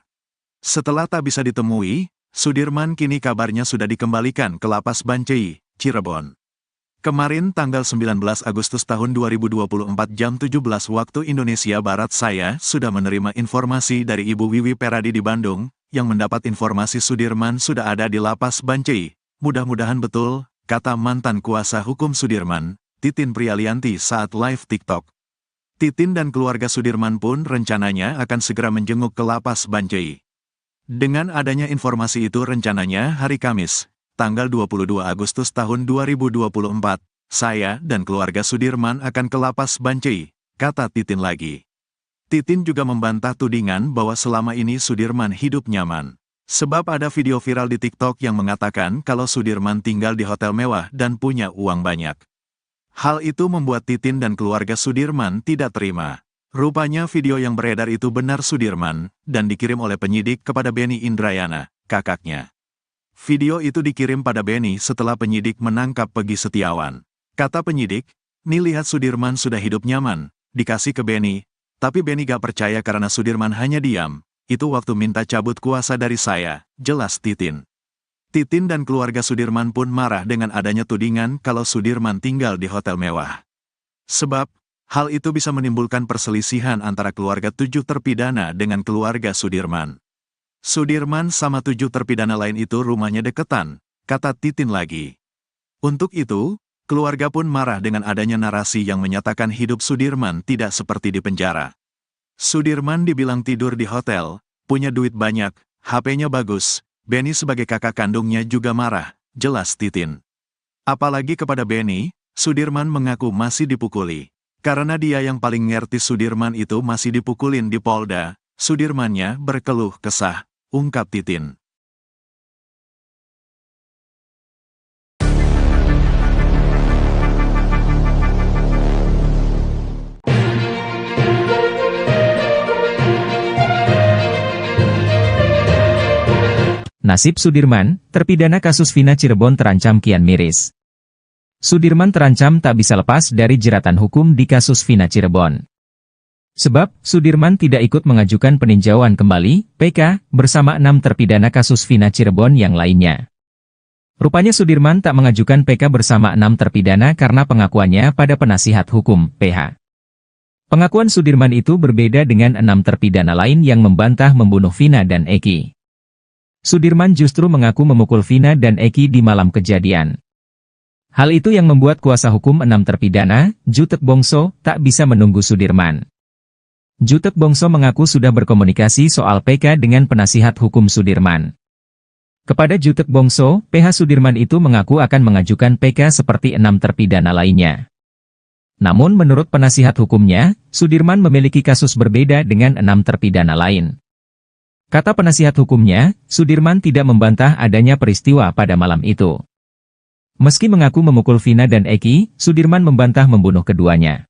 Setelah tak bisa ditemui, Sudirman kini kabarnya sudah dikembalikan ke lapas Bancai, Cirebon. Kemarin tanggal 19 Agustus tahun 2024 jam 17 waktu Indonesia Barat saya sudah menerima informasi dari Ibu Wiwi Peradi di Bandung, yang mendapat informasi Sudirman sudah ada di Lapas Bancai. Mudah-mudahan betul, kata mantan kuasa hukum Sudirman, Titin Prialianti saat live TikTok. Titin dan keluarga Sudirman pun rencananya akan segera menjenguk ke Lapas Bancai. Dengan adanya informasi itu rencananya hari Kamis, tanggal 22 Agustus tahun 2024, saya dan keluarga Sudirman akan ke Lapas Bancai, kata Titin lagi. Titin juga membantah tudingan bahwa selama ini Sudirman hidup nyaman. Sebab ada video viral di TikTok yang mengatakan kalau Sudirman tinggal di hotel mewah dan punya uang banyak. Hal itu membuat Titin dan keluarga Sudirman tidak terima. Rupanya video yang beredar itu benar Sudirman, dan dikirim oleh penyidik kepada Benny Indrayana, kakaknya. Video itu dikirim pada Benny setelah penyidik menangkap Peggy Setiawan. Kata penyidik, "Nih lihat Sudirman sudah hidup nyaman," dikasih ke Benny, tapi Benny gak percaya karena Sudirman hanya diam. Itu waktu minta cabut kuasa dari saya, jelas Titin. Titin dan keluarga Sudirman pun marah dengan adanya tudingan kalau Sudirman tinggal di hotel mewah. Sebab, hal itu bisa menimbulkan perselisihan antara keluarga 7 terpidana dengan keluarga Sudirman. Sudirman sama 7 terpidana lain itu rumahnya deketan, kata Titin lagi. Untuk itu, keluarga pun marah dengan adanya narasi yang menyatakan hidup Sudirman tidak seperti di penjara. Sudirman dibilang tidur di hotel, punya duit banyak, HP-nya bagus. Benny sebagai kakak kandungnya juga marah, jelas Titin. Apalagi kepada Benny, Sudirman mengaku masih dipukuli. Karena dia yang paling ngerti Sudirman itu masih dipukulin di Polda, Sudirmannya berkeluh kesah, ungkap Titin. Nasib Sudirman, terpidana kasus Vina Cirebon terancam kian miris. Sudirman terancam tak bisa lepas dari jeratan hukum di kasus Vina Cirebon. Sebab, Sudirman tidak ikut mengajukan peninjauan kembali, PK, bersama 6 terpidana kasus Vina Cirebon yang lainnya. Rupanya Sudirman tak mengajukan PK bersama 6 terpidana karena pengakuannya pada penasihat hukum, PH. Pengakuan Sudirman itu berbeda dengan 6 terpidana lain yang membantah membunuh Vina dan Eki. Sudirman justru mengaku memukul Vina dan Eki di malam kejadian. Hal itu yang membuat kuasa hukum 6 terpidana, Jutek Bongso, tak bisa menunggu Sudirman. Jutek Bongso mengaku sudah berkomunikasi soal PK dengan penasihat hukum Sudirman. Kepada Jutek Bongso, PH Sudirman itu mengaku akan mengajukan PK seperti 6 terpidana lainnya. Namun menurut penasihat hukumnya, Sudirman memiliki kasus berbeda dengan 6 terpidana lain. Kata penasihat hukumnya, Sudirman tidak membantah adanya peristiwa pada malam itu. Meski mengaku memukul Vina dan Eki, Sudirman membantah membunuh keduanya.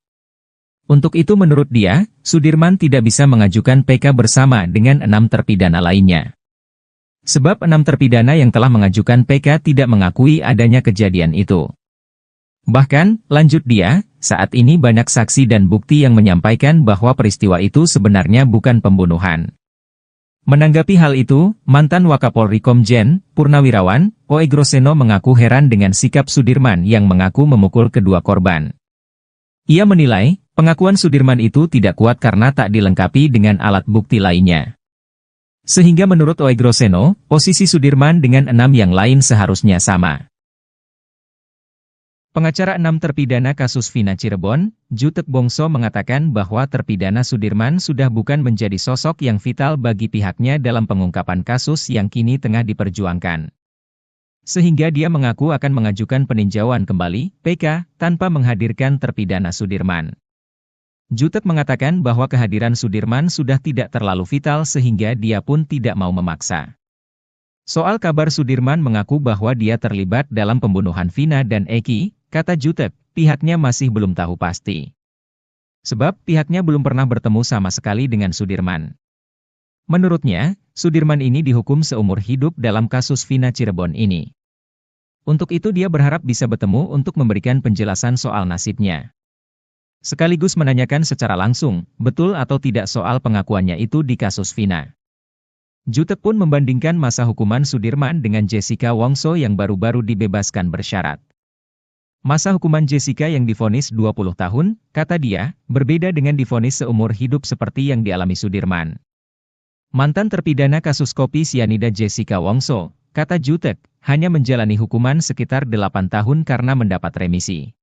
Untuk itu menurut dia, Sudirman tidak bisa mengajukan PK bersama dengan 6 terpidana lainnya. Sebab 6 terpidana yang telah mengajukan PK tidak mengakui adanya kejadian itu. Bahkan, lanjut dia, saat ini banyak saksi dan bukti yang menyampaikan bahwa peristiwa itu sebenarnya bukan pembunuhan. Menanggapi hal itu, mantan Wakapolri Komjen Purnawirawan Oegroseno mengaku heran dengan sikap Sudirman yang mengaku memukul kedua korban. Ia menilai, pengakuan Sudirman itu tidak kuat karena tak dilengkapi dengan alat bukti lainnya. Sehingga menurut Oegroseno, posisi Sudirman dengan 6 yang lain seharusnya sama. Pengacara 6 terpidana kasus Vina Cirebon, Jutek Bongso mengatakan bahwa terpidana Sudirman sudah bukan menjadi sosok yang vital bagi pihaknya dalam pengungkapan kasus yang kini tengah diperjuangkan. Sehingga dia mengaku akan mengajukan peninjauan kembali, PK, tanpa menghadirkan terpidana Sudirman. Jutek mengatakan bahwa kehadiran Sudirman sudah tidak terlalu vital sehingga dia pun tidak mau memaksa. Soal kabar Sudirman mengaku bahwa dia terlibat dalam pembunuhan Vina dan Eki, kata Jutek, pihaknya masih belum tahu pasti. Sebab pihaknya belum pernah bertemu sama sekali dengan Sudirman. Menurutnya, Sudirman ini dihukum seumur hidup dalam kasus Vina Cirebon ini. Untuk itu dia berharap bisa bertemu untuk memberikan penjelasan soal nasibnya. Sekaligus menanyakan secara langsung, betul atau tidak soal pengakuannya itu di kasus Vina. Jutek pun membandingkan masa hukuman Sudirman dengan Jessica Wongso yang baru-baru dibebaskan bersyarat. Masa hukuman Jessica yang divonis 20 tahun, kata dia, berbeda dengan divonis seumur hidup seperti yang dialami Sudirman. Mantan terpidana kasus kopi sianida Jessica Wongso, kata Jutek, hanya menjalani hukuman sekitar 8 tahun karena mendapat remisi.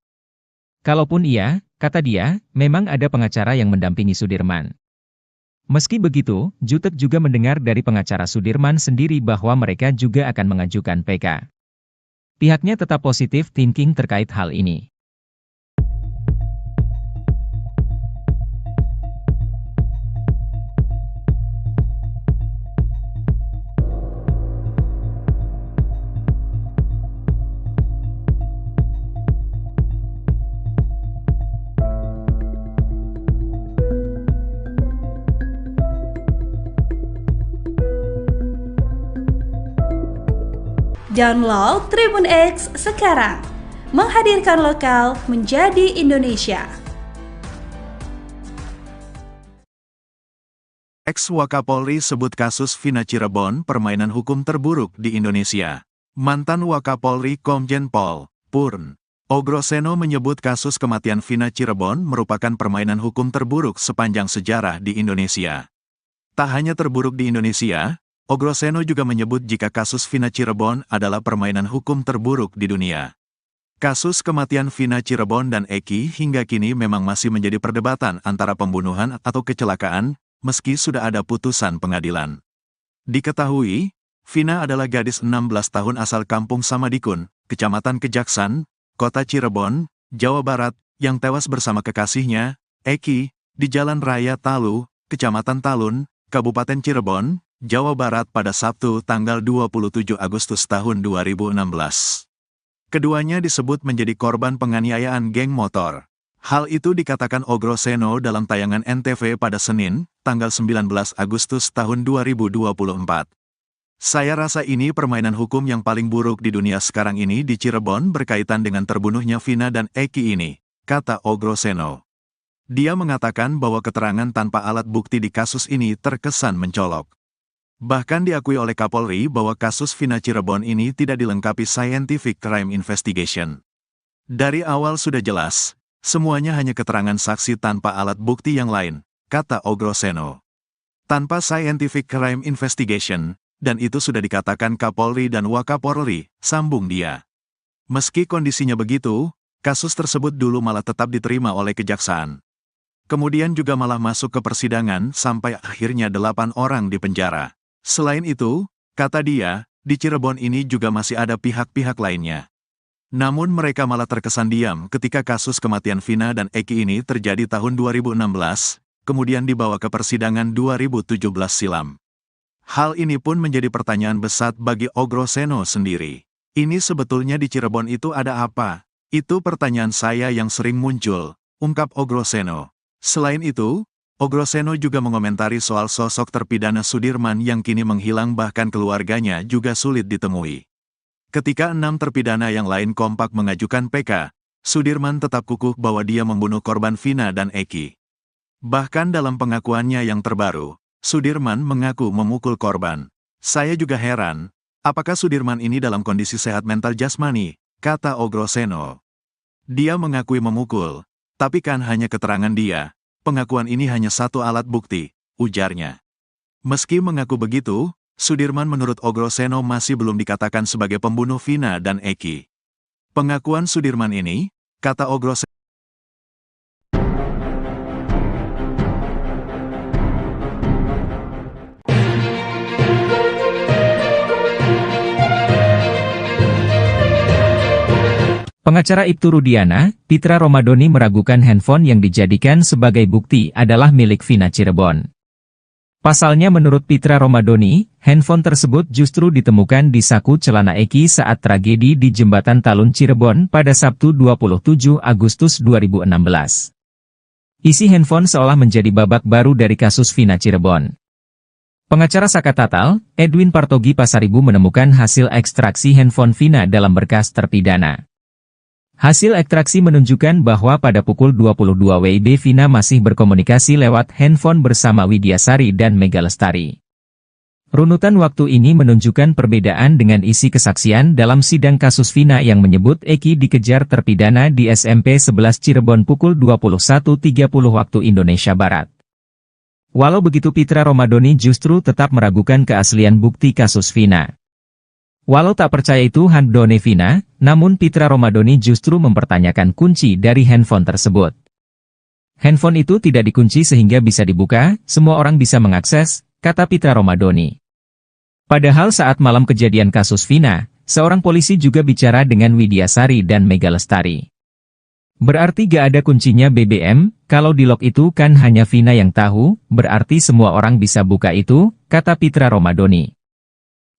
Kalaupun iya, kata dia, memang ada pengacara yang mendampingi Sudirman. Meski begitu, Jutek juga mendengar dari pengacara Sudirman sendiri bahwa mereka juga akan mengajukan PK. Pihaknya tetap positif thinking terkait hal ini. Download Tribun X sekarang, menghadirkan lokal menjadi Indonesia. Ex-Wakapolri sebut kasus Vina Cirebon permainan hukum terburuk di Indonesia. Mantan Wakapolri Komjen Pol. Purn. Ogroseno menyebut kasus kematian Vina Cirebon merupakan permainan hukum terburuk sepanjang sejarah di Indonesia. Tak hanya terburuk di Indonesia, Ogroseno juga menyebut jika kasus Vina Cirebon adalah permainan hukum terburuk di dunia. Kasus kematian Vina Cirebon dan Eki hingga kini memang masih menjadi perdebatan antara pembunuhan atau kecelakaan, meski sudah ada putusan pengadilan. Diketahui, Vina adalah gadis 16 tahun asal Kampung Samadikun, Kecamatan Kejaksan, Kota Cirebon, Jawa Barat, yang tewas bersama kekasihnya, Eki, di Jalan Raya Talu, Kecamatan Talun, Kabupaten Cirebon, Jawa Barat pada Sabtu tanggal 27 Agustus tahun 2016. Keduanya disebut menjadi korban penganiayaan geng motor. Hal itu dikatakan Ogroseno dalam tayangan NTV pada Senin, tanggal 19 Agustus tahun 2024. Saya rasa ini permainan hukum yang paling buruk di dunia sekarang ini di Cirebon berkaitan dengan terbunuhnya Vina dan Eki ini, kata Ogroseno. Dia mengatakan bahwa keterangan tanpa alat bukti di kasus ini terkesan mencolok. Bahkan diakui oleh Kapolri bahwa kasus Vina Cirebon ini tidak dilengkapi scientific crime investigation. Dari awal sudah jelas, semuanya hanya keterangan saksi tanpa alat bukti yang lain, kata Ogroseno. Tanpa scientific crime investigation, dan itu sudah dikatakan Kapolri dan Wakapolri, sambung dia. Meski kondisinya begitu, kasus tersebut dulu malah tetap diterima oleh Kejaksaan. Kemudian juga malah masuk ke persidangan sampai akhirnya 8 orang dipenjara. Selain itu, kata dia, di Cirebon ini juga masih ada pihak-pihak lainnya. Namun mereka malah terkesan diam ketika kasus kematian Vina dan Eki ini terjadi tahun 2016, kemudian dibawa ke persidangan 2017 silam. Hal ini pun menjadi pertanyaan besar bagi Ogroseno sendiri. Ini sebetulnya di Cirebon itu ada apa? Itu pertanyaan saya yang sering muncul, ungkap Ogroseno. Selain itu, Ogroseno juga mengomentari soal sosok terpidana Sudirman yang kini menghilang bahkan keluarganya juga sulit ditemui. Ketika 6 terpidana yang lain kompak mengajukan PK, Sudirman tetap kukuh bahwa dia membunuh korban Vina dan Eki. Bahkan dalam pengakuannya yang terbaru, Sudirman mengaku memukul korban. Saya juga heran, apakah Sudirman ini dalam kondisi sehat mental jasmani, kata Ogroseno. Dia mengakui memukul, tapi kan hanya keterangan dia. Pengakuan ini hanya satu alat bukti, ujarnya. Meski mengaku begitu, Sudirman menurut Ogroseno masih belum dikatakan sebagai pembunuh Vina dan Eki. Pengakuan Sudirman ini, kata Ogroseno, Pengacara Ibtu Rudiana, Pitra Romadoni meragukan handphone yang dijadikan sebagai bukti adalah milik Vina Cirebon. Pasalnya menurut Pitra Romadoni, handphone tersebut justru ditemukan di saku celana Eki saat tragedi di Jembatan Talun Cirebon pada Sabtu 27 Agustus 2016. Isi handphone seolah menjadi babak baru dari kasus Vina Cirebon. Pengacara Saka Tatal, Edwin Partogi Pasaribu menemukan hasil ekstraksi handphone Vina dalam berkas terpidana. Hasil ekstraksi menunjukkan bahwa pada pukul 22 WIB Vina masih berkomunikasi lewat handphone bersama Widyasari dan Mega Lestari. Runutan waktu ini menunjukkan perbedaan dengan isi kesaksian dalam sidang kasus Vina yang menyebut Eki dikejar terpidana di SMP 11 Cirebon pukul 21.30 waktu Indonesia Barat. Walau begitu Pitra Romadhoni justru tetap meragukan keaslian bukti kasus Vina. Walau tak percaya itu handphone Vina, namun Pitra Romadhoni justru mempertanyakan kunci dari handphone tersebut. Handphone itu tidak dikunci sehingga bisa dibuka, semua orang bisa mengakses, kata Pitra Romadhoni. Padahal saat malam kejadian kasus Vina, seorang polisi juga bicara dengan Widyasari dan Mega Lestari. Berarti gak ada kuncinya BBM, kalau di lock itu kan hanya Vina yang tahu, berarti semua orang bisa buka itu, kata Pitra Romadhoni.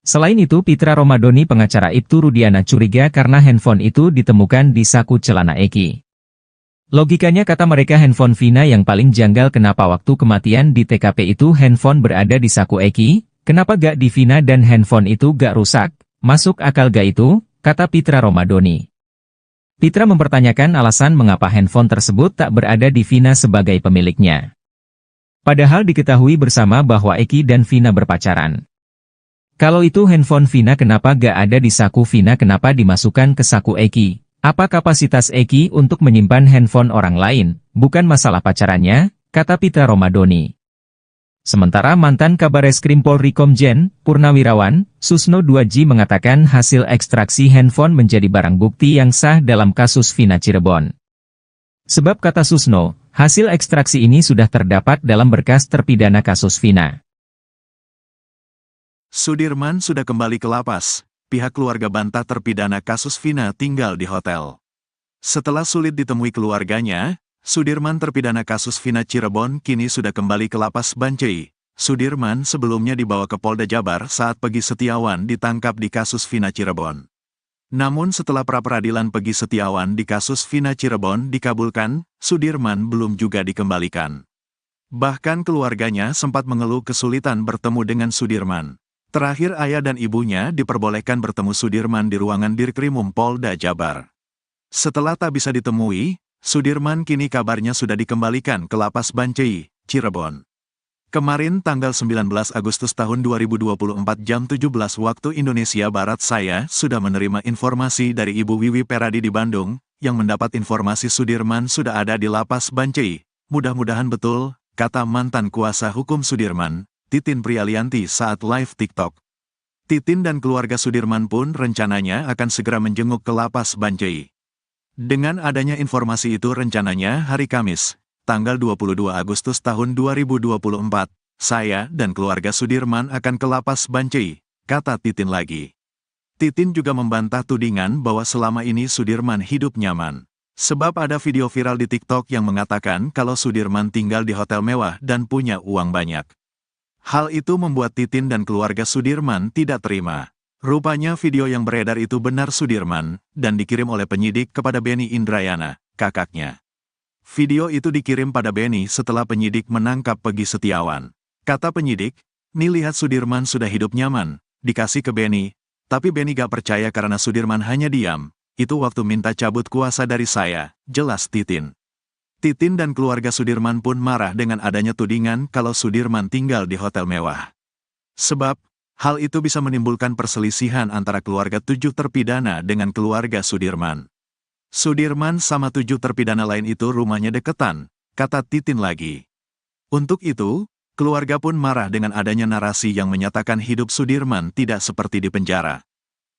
Selain itu Pitra Romadhoni pengacara Ibtu Rudiana curiga karena handphone itu ditemukan di saku celana Eki. Logikanya kata mereka handphone Vina yang paling janggal kenapa waktu kematian di TKP itu handphone berada di saku Eki, kenapa gak di Vina dan handphone itu gak rusak, masuk akal gak itu, kata Pitra Romadhoni. Pitra mempertanyakan alasan mengapa handphone tersebut tak berada di Vina sebagai pemiliknya. Padahal diketahui bersama bahwa Eki dan Vina berpacaran. Kalau itu handphone Vina kenapa gak ada di saku Vina kenapa dimasukkan ke saku Eki? Apa kapasitas Eki untuk menyimpan handphone orang lain, bukan masalah pacarannya, kata Pitra Romadhoni. Sementara mantan Kabareskrim Polri Komjen, Purnawirawan, Susno 2J mengatakan hasil ekstraksi handphone menjadi barang bukti yang sah dalam kasus Vina Cirebon. Sebab kata Susno, hasil ekstraksi ini sudah terdapat dalam berkas terpidana kasus Vina. Sudirman sudah kembali ke lapas. Pihak keluarga bantah terpidana kasus Vina tinggal di hotel. Setelah sulit ditemui keluarganya, Sudirman terpidana kasus Vina Cirebon kini sudah kembali ke lapas Bancai. Sudirman sebelumnya dibawa ke Polda Jabar saat Peggy Setiawan ditangkap di kasus Vina Cirebon. Namun setelah pra-peradilan Peggy Setiawan di kasus Vina Cirebon dikabulkan, Sudirman belum juga dikembalikan. Bahkan keluarganya sempat mengeluh kesulitan bertemu dengan Sudirman. Terakhir ayah dan ibunya diperbolehkan bertemu Sudirman di ruangan Dirkrimum Polda Jabar. Setelah tak bisa ditemui, Sudirman kini kabarnya sudah dikembalikan ke lapas Bancai, Cirebon. Kemarin tanggal 19 Agustus tahun 2024 jam 17 waktu Indonesia Barat saya sudah menerima informasi dari Ibu Wiwi Peradi di Bandung, yang mendapat informasi Sudirman sudah ada di lapas Bancai. Mudah-mudahan betul, kata mantan kuasa hukum Sudirman, Titin Prialianti saat live TikTok. Titin dan keluarga Sudirman pun rencananya akan segera menjenguk ke lapas Bancai. Dengan adanya informasi itu rencananya hari Kamis, tanggal 22 Agustus tahun 2024, saya dan keluarga Sudirman akan ke lapas Bancai, kata Titin lagi. Titin juga membantah tudingan bahwa selama ini Sudirman hidup nyaman. Sebab ada video viral di TikTok yang mengatakan kalau Sudirman tinggal di hotel mewah dan punya uang banyak. Hal itu membuat Titin dan keluarga Sudirman tidak terima. Rupanya video yang beredar itu benar Sudirman, dan dikirim oleh penyidik kepada Beni Indrayana, kakaknya. Video itu dikirim pada Beni setelah penyidik menangkap Peggy Setiawan. Kata penyidik, "Nih lihat Sudirman sudah hidup nyaman," dikasih ke Beni, tapi Beni gak percaya karena Sudirman hanya diam. Itu waktu minta cabut kuasa dari saya, jelas Titin. Titin dan keluarga Sudirman pun marah dengan adanya tudingan kalau Sudirman tinggal di hotel mewah. Sebab, hal itu bisa menimbulkan perselisihan antara keluarga 7 terpidana dengan keluarga Sudirman. Sudirman sama 7 terpidana lain itu rumahnya deketan, kata Titin lagi. Untuk itu, keluarga pun marah dengan adanya narasi yang menyatakan hidup Sudirman tidak seperti di penjara.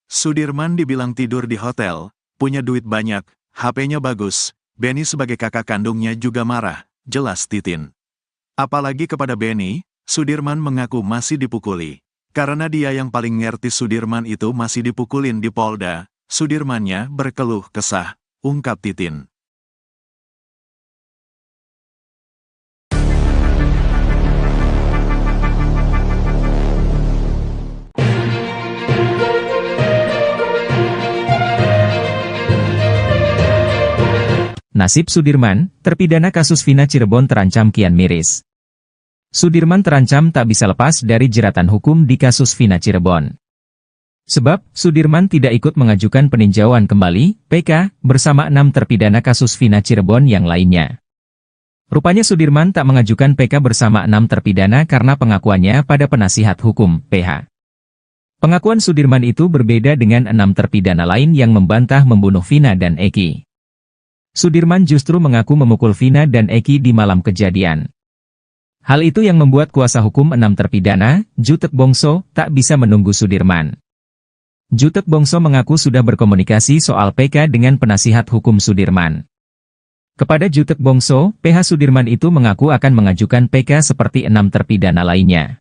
Sudirman dibilang tidur di hotel, punya duit banyak, HP-nya bagus. Beni sebagai kakak kandungnya juga marah, jelas Titin. Apalagi kepada Beni, Sudirman mengaku masih dipukuli. Karena dia yang paling ngerti Sudirman itu masih dipukulin di Polda, Sudirmannya berkeluh kesah, ungkap Titin. Nasib Sudirman, terpidana kasus Vina Cirebon terancam kian miris. Sudirman terancam tak bisa lepas dari jeratan hukum di kasus Vina Cirebon. Sebab, Sudirman tidak ikut mengajukan peninjauan kembali, PK, bersama 6 terpidana kasus Vina Cirebon yang lainnya. Rupanya Sudirman tak mengajukan PK bersama 6 terpidana karena pengakuannya pada penasihat hukum, PH. Pengakuan Sudirman itu berbeda dengan 6 terpidana lain yang membantah membunuh Vina dan Eki. Sudirman justru mengaku memukul Vina dan Eki di malam kejadian. Hal itu yang membuat kuasa hukum 6 terpidana, Jutek Bongso, tak bisa menunggu Sudirman. Jutek Bongso mengaku sudah berkomunikasi soal PK dengan penasihat hukum Sudirman. Kepada Jutek Bongso, PH Sudirman itu mengaku akan mengajukan PK seperti 6 terpidana lainnya.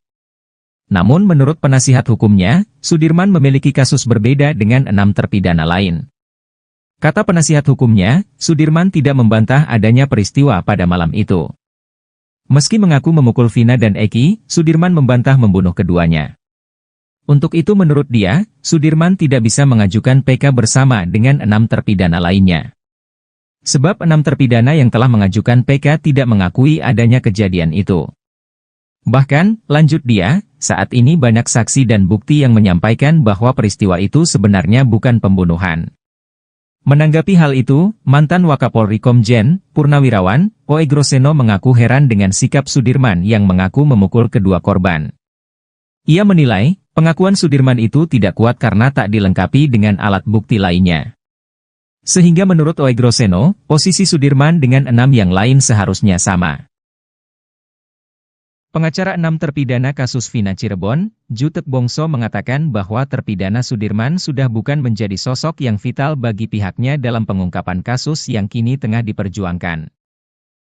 Namun menurut penasihat hukumnya, Sudirman memiliki kasus berbeda dengan 6 terpidana lain. Kata penasihat hukumnya, Sudirman tidak membantah adanya peristiwa pada malam itu. Meski mengaku memukul Vina dan Eki, Sudirman membantah membunuh keduanya. Untuk itu menurut dia, Sudirman tidak bisa mengajukan PK bersama dengan 6 terpidana lainnya. Sebab 6 terpidana yang telah mengajukan PK tidak mengakui adanya kejadian itu. Bahkan, lanjut dia, saat ini banyak saksi dan bukti yang menyampaikan bahwa peristiwa itu sebenarnya bukan pembunuhan. Menanggapi hal itu, mantan Wakapolri Komjen Purnawirawan Oegroseno mengaku heran dengan sikap Sudirman yang mengaku memukul kedua korban. Ia menilai, pengakuan Sudirman itu tidak kuat karena tak dilengkapi dengan alat bukti lainnya. Sehingga menurut Oegroseno, posisi Sudirman dengan 6 yang lain seharusnya sama. Pengacara 6 terpidana kasus Vina Cirebon, Jutek Bongso mengatakan bahwa terpidana Sudirman sudah bukan menjadi sosok yang vital bagi pihaknya dalam pengungkapan kasus yang kini tengah diperjuangkan.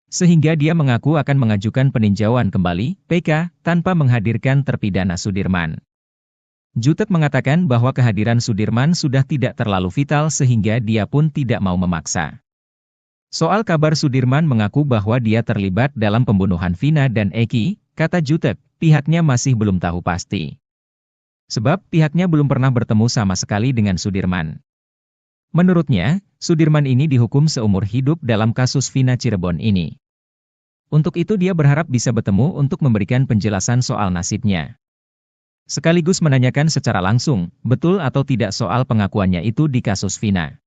Sehingga dia mengaku akan mengajukan peninjauan kembali, PK, tanpa menghadirkan terpidana Sudirman. Jutek mengatakan bahwa kehadiran Sudirman sudah tidak terlalu vital sehingga dia pun tidak mau memaksa. Soal kabar Sudirman mengaku bahwa dia terlibat dalam pembunuhan Vina dan Eki, kata Jutek, pihaknya masih belum tahu pasti. Sebab pihaknya belum pernah bertemu sama sekali dengan Sudirman. Menurutnya, Sudirman ini dihukum seumur hidup dalam kasus Vina Cirebon ini. Untuk itu dia berharap bisa bertemu untuk memberikan penjelasan soal nasibnya. Sekaligus menanyakan secara langsung, betul atau tidak soal pengakuannya itu di kasus Vina.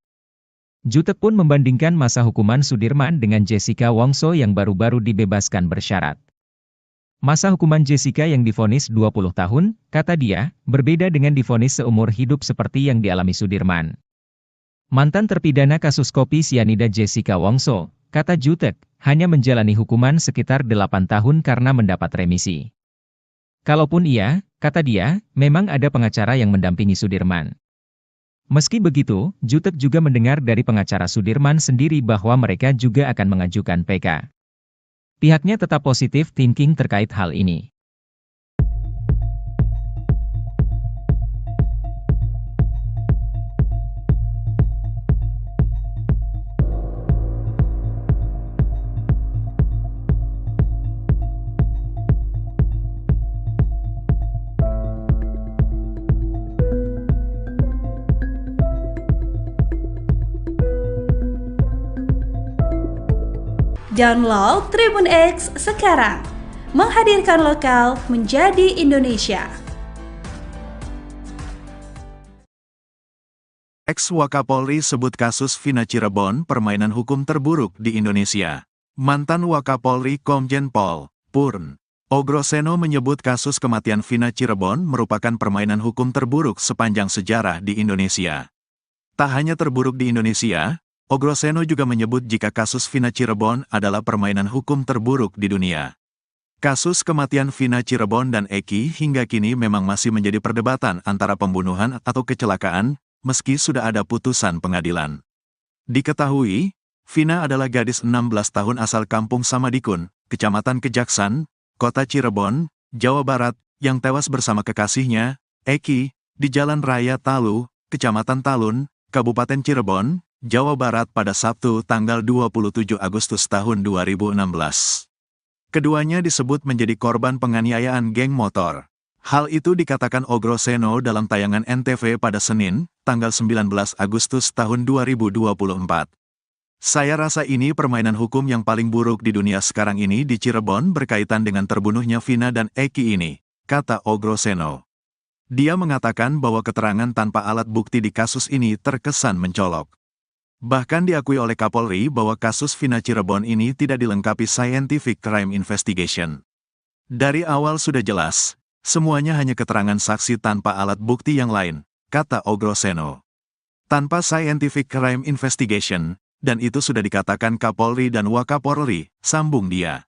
Jutek pun membandingkan masa hukuman Sudirman dengan Jessica Wongso yang baru-baru dibebaskan bersyarat. Masa hukuman Jessica yang divonis 20 tahun, kata dia, berbeda dengan divonis seumur hidup seperti yang dialami Sudirman. Mantan terpidana kasus kopi sianida Jessica Wongso, kata Jutek, hanya menjalani hukuman sekitar 8 tahun karena mendapat remisi. Kalaupun iya, kata dia, memang ada pengacara yang mendampingi Sudirman. Meski begitu, Jutek juga mendengar dari pengacara Sudirman sendiri bahwa mereka juga akan mengajukan PK. Pihaknya tetap positif thinking terkait hal ini. Download Tribun X sekarang, menghadirkan lokal menjadi Indonesia. Ex-Wakapolri sebut kasus Vina Cirebon permainan hukum terburuk di Indonesia. Mantan Wakapolri Komjen Pol Purn Oegroseno menyebut kasus kematian Vina Cirebon merupakan permainan hukum terburuk sepanjang sejarah di Indonesia. Tak hanya terburuk di Indonesia, Oegroseno juga menyebut jika kasus Vina Cirebon adalah permainan hukum terburuk di dunia. Kasus kematian Vina Cirebon dan Eki hingga kini memang masih menjadi perdebatan antara pembunuhan atau kecelakaan, meski sudah ada putusan pengadilan. Diketahui, Vina adalah gadis 16 tahun asal Kampung Samadikun, Kecamatan Kejaksan, Kota Cirebon, Jawa Barat, yang tewas bersama kekasihnya, Eki, di Jalan Raya Talu, Kecamatan Talun, Kabupaten Cirebon, Jawa Barat pada Sabtu tanggal 27 Agustus tahun 2016. Keduanya disebut menjadi korban penganiayaan geng motor. Hal itu dikatakan Oegroseno dalam tayangan NTV pada Senin, tanggal 19 Agustus tahun 2024. Saya rasa ini permainan hukum yang paling buruk di dunia sekarang ini di Cirebon berkaitan dengan terbunuhnya Vina dan Eki ini, kata Oegroseno. Dia mengatakan bahwa keterangan tanpa alat bukti di kasus ini terkesan mencolok. Bahkan diakui oleh Kapolri bahwa kasus Vina Cirebon ini tidak dilengkapi scientific crime investigation. Dari awal sudah jelas, semuanya hanya keterangan saksi tanpa alat bukti yang lain, kata Ogroseno. Tanpa scientific crime investigation, dan itu sudah dikatakan Kapolri dan Wakapolri, sambung dia.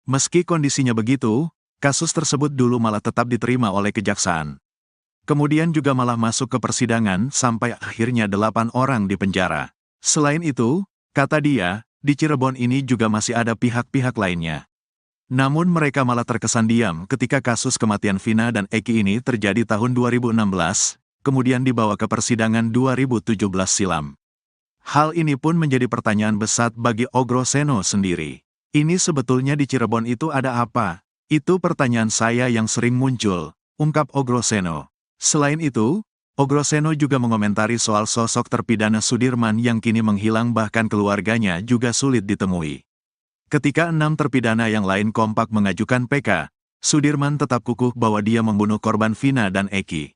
Meski kondisinya begitu, kasus tersebut dulu malah tetap diterima oleh kejaksaan. Kemudian juga malah masuk ke persidangan sampai akhirnya 8 orang dipenjara. Selain itu, kata dia, di Cirebon ini juga masih ada pihak-pihak lainnya. Namun mereka malah terkesan diam ketika kasus kematian Vina dan Eki ini terjadi tahun 2016, kemudian dibawa ke persidangan 2017 silam. Hal ini pun menjadi pertanyaan besar bagi Ogroseno sendiri. Ini sebetulnya di Cirebon itu ada apa? Itu pertanyaan saya yang sering muncul, ungkap Ogroseno. Selain itu, Ogroseno juga mengomentari soal sosok terpidana Sudirman yang kini menghilang bahkan keluarganya juga sulit ditemui. Ketika 6 terpidana yang lain kompak mengajukan PK, Sudirman tetap kukuh bahwa dia membunuh korban Vina dan Eki.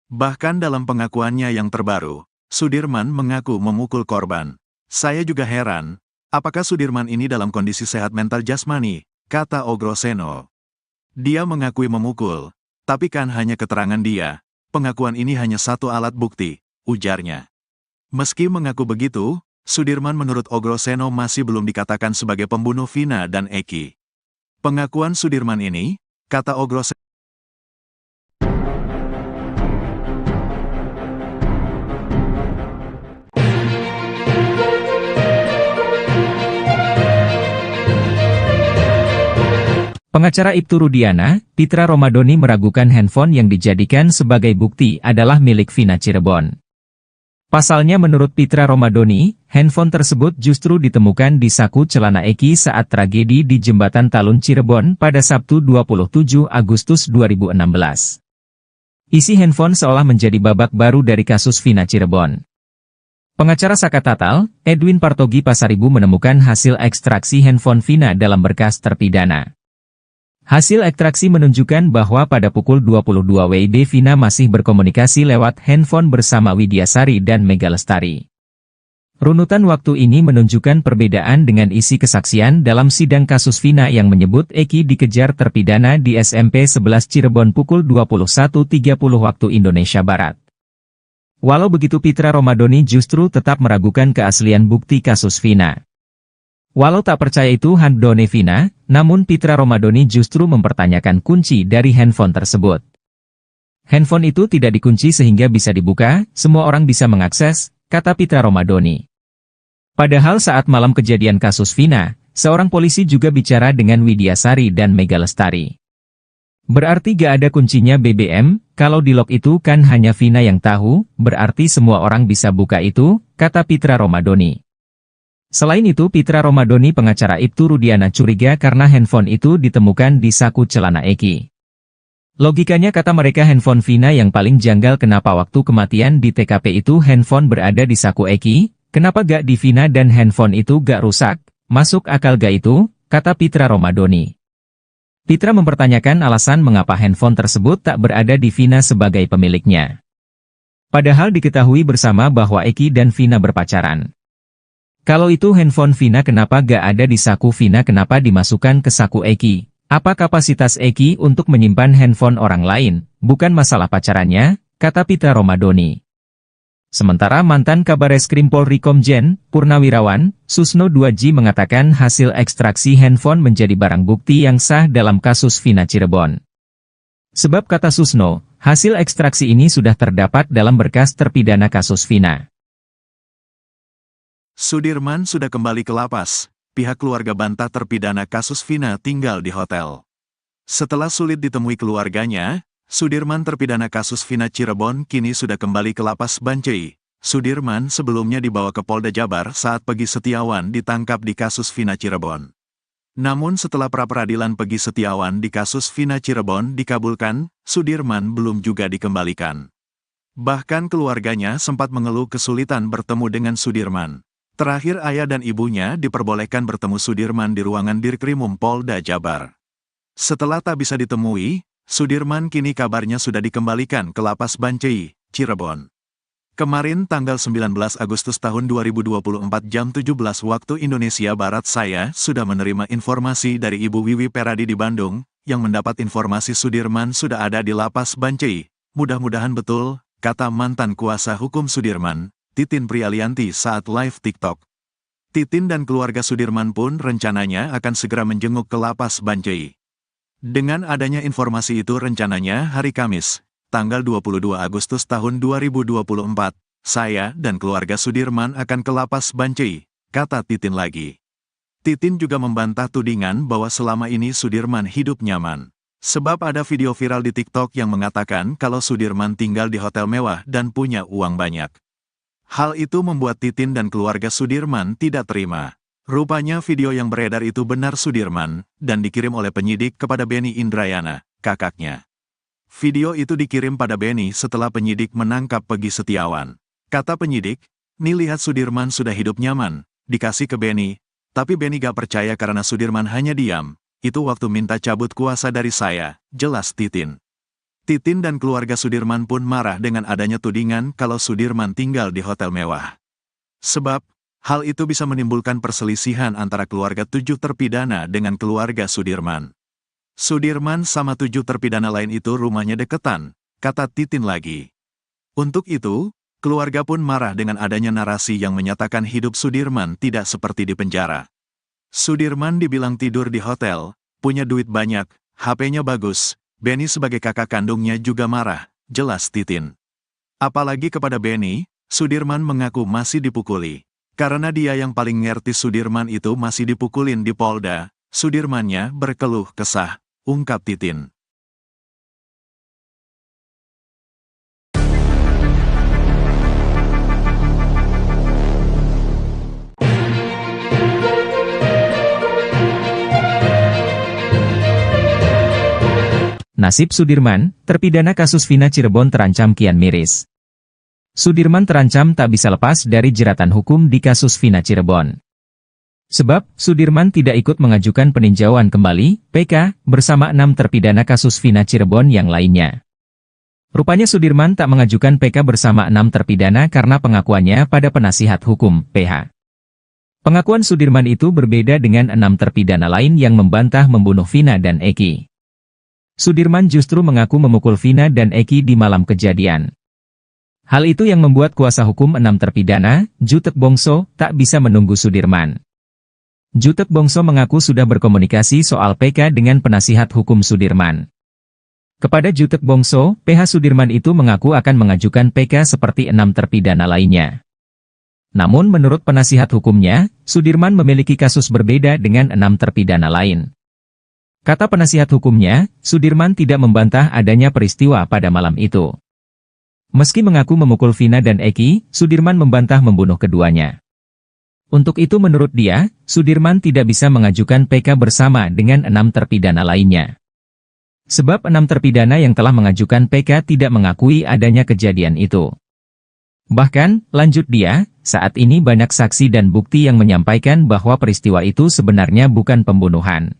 Bahkan dalam pengakuannya yang terbaru, Sudirman mengaku memukul korban. Saya juga heran, apakah Sudirman ini dalam kondisi sehat mental jasmani, kata Ogroseno. Dia mengakui memukul, tapi kan hanya keterangan dia. Pengakuan ini hanya satu alat bukti, ujarnya. Meski mengaku begitu, Sudirman menurut Ogroseno masih belum dikatakan sebagai pembunuh Vina dan Eki. Pengakuan Sudirman ini, kata Ogroseno, Pengacara Ibtu Rudiana, Pitra Romadoni meragukan handphone yang dijadikan sebagai bukti adalah milik Vina Cirebon. Pasalnya menurut Pitra Romadoni, handphone tersebut justru ditemukan di saku celana Eki saat tragedi di Jembatan Talun Cirebon pada Sabtu 27 Agustus 2016. Isi handphone seolah menjadi babak baru dari kasus Vina Cirebon. Pengacara Saka Tatal, Edwin Partogi Pasaribu menemukan hasil ekstraksi handphone Vina dalam berkas terpidana. Hasil ekstraksi menunjukkan bahwa pada pukul 22 WIB Vina masih berkomunikasi lewat handphone bersama Widyasari dan Mega Lestari. Runutan waktu ini menunjukkan perbedaan dengan isi kesaksian dalam sidang kasus Vina yang menyebut Eki dikejar terpidana di SMP 11 Cirebon pukul 21.30 waktu Indonesia Barat. Walau begitu Pitra Romadoni justru tetap meragukan keaslian bukti kasus Vina. Walau tak percaya itu handphone Vina, namun Pitra Romadoni justru mempertanyakan kunci dari handphone tersebut. Handphone itu tidak dikunci sehingga bisa dibuka, semua orang bisa mengakses, kata Pitra Romadoni. Padahal saat malam kejadian kasus Vina, seorang polisi juga bicara dengan Widyasari dan Mega Lestari. Berarti gak ada kuncinya BBM, kalau di lock itu kan hanya Vina yang tahu, berarti semua orang bisa buka itu, kata Pitra Romadoni. Selain itu Pitra Romadoni pengacara Ibtu Rudiana curiga karena handphone itu ditemukan di saku celana Eki. Logikanya kata mereka handphone Vina yang paling janggal kenapa waktu kematian di TKP itu handphone berada di saku Eki, kenapa gak di Vina dan handphone itu gak rusak, masuk akal gak itu, kata Pitra Romadoni. Pitra mempertanyakan alasan mengapa handphone tersebut tak berada di Vina sebagai pemiliknya. Padahal diketahui bersama bahwa Eki dan Vina berpacaran. Kalau itu handphone Vina kenapa gak ada di saku Vina kenapa dimasukkan ke saku Eki? Apa kapasitas Eki untuk menyimpan handphone orang lain, bukan masalah pacarannya, kata Pitra Romadoni. Sementara mantan Kabareskrim Polri Komjen, Purnawirawan, Susno 2J mengatakan hasil ekstraksi handphone menjadi barang bukti yang sah dalam kasus Vina Cirebon. Sebab kata Susno, hasil ekstraksi ini sudah terdapat dalam berkas terpidana kasus Vina. Sudirman sudah kembali ke lapas, pihak keluarga bantah terpidana kasus Vina tinggal di hotel. Setelah sulit ditemui keluarganya, Sudirman terpidana kasus Vina Cirebon kini sudah kembali ke lapas Bancai. Sudirman sebelumnya dibawa ke Polda Jabar saat Pegi Setiawan ditangkap di kasus Vina Cirebon. Namun setelah pra-peradilan Pegi Setiawan di kasus Vina Cirebon dikabulkan, Sudirman belum juga dikembalikan. Bahkan keluarganya sempat mengeluh kesulitan bertemu dengan Sudirman. Terakhir ayah dan ibunya diperbolehkan bertemu Sudirman di ruangan Dirkrimum Polda Jabar. Setelah tak bisa ditemui, Sudirman kini kabarnya sudah dikembalikan ke lapas Bancai, Cirebon. Kemarin tanggal 19 Agustus tahun 2024 jam 17 waktu Indonesia Barat saya sudah menerima informasi dari Ibu Wiwi Peradi di Bandung, yang mendapat informasi Sudirman sudah ada di Lapas Bancai. Mudah-mudahan betul, kata mantan kuasa hukum Sudirman, Titin Prialianti saat live TikTok. Titin dan keluarga Sudirman pun rencananya akan segera menjenguk ke Lapas Bancai. Dengan adanya informasi itu rencananya hari Kamis, tanggal 22 Agustus tahun 2024, saya dan keluarga Sudirman akan ke Lapas Bancai, kata Titin lagi. Titin juga membantah tudingan bahwa selama ini Sudirman hidup nyaman. Sebab ada video viral di TikTok yang mengatakan kalau Sudirman tinggal di hotel mewah dan punya uang banyak. Hal itu membuat Titin dan keluarga Sudirman tidak terima. Rupanya video yang beredar itu benar Sudirman, dan dikirim oleh penyidik kepada Beni Indrayana, kakaknya. Video itu dikirim pada Beni setelah penyidik menangkap Peggy Setiawan. Kata penyidik, "Nih lihat Sudirman sudah hidup nyaman," dikasih ke Beni, tapi Beni gak percaya karena Sudirman hanya diam. Itu waktu minta cabut kuasa dari saya, jelas Titin. Titin dan keluarga Sudirman pun marah dengan adanya tudingan kalau Sudirman tinggal di hotel mewah. Sebab, hal itu bisa menimbulkan perselisihan antara keluarga 7 terpidana dengan keluarga Sudirman. Sudirman sama 7 terpidana lain itu rumahnya deketan, kata Titin lagi. Untuk itu, keluarga pun marah dengan adanya narasi yang menyatakan hidup Sudirman tidak seperti di penjara. Sudirman dibilang tidur di hotel, punya duit banyak, HP-nya bagus. Beni sebagai kakak kandungnya juga marah, jelas Titin. Apalagi kepada Beni, Sudirman mengaku masih dipukuli. Karena dia yang paling ngerti Sudirman itu masih dipukulin di Polda, Sudirmannya berkeluh kesah, ungkap Titin. Nasib Sudirman, terpidana kasus Vina Cirebon terancam kian miris. Sudirman terancam tak bisa lepas dari jeratan hukum di kasus Vina Cirebon. Sebab, Sudirman tidak ikut mengajukan peninjauan kembali, PK, bersama 6 terpidana kasus Vina Cirebon yang lainnya. Rupanya Sudirman tak mengajukan PK bersama 6 terpidana karena pengakuannya pada penasihat hukum, PH. Pengakuan Sudirman itu berbeda dengan 6 terpidana lain yang membantah membunuh Vina dan Eki. Sudirman justru mengaku memukul Vina dan Eki di malam kejadian. Hal itu yang membuat kuasa hukum 6 terpidana, Jutek Bongso, tak bisa menunggu Sudirman. Jutek Bongso mengaku sudah berkomunikasi soal PK dengan penasihat hukum Sudirman. Kepada Jutek Bongso, PH Sudirman itu mengaku akan mengajukan PK seperti 6 terpidana lainnya. Namun menurut penasihat hukumnya, Sudirman memiliki kasus berbeda dengan 6 terpidana lain. Kata penasihat hukumnya, Sudirman tidak membantah adanya peristiwa pada malam itu. Meski mengaku memukul Vina dan Eki, Sudirman membantah membunuh keduanya. Untuk itu menurut dia, Sudirman tidak bisa mengajukan PK bersama dengan 6 terpidana lainnya. Sebab 6 terpidana yang telah mengajukan PK tidak mengakui adanya kejadian itu. Bahkan, lanjut dia, saat ini banyak saksi dan bukti yang menyampaikan bahwa peristiwa itu sebenarnya bukan pembunuhan.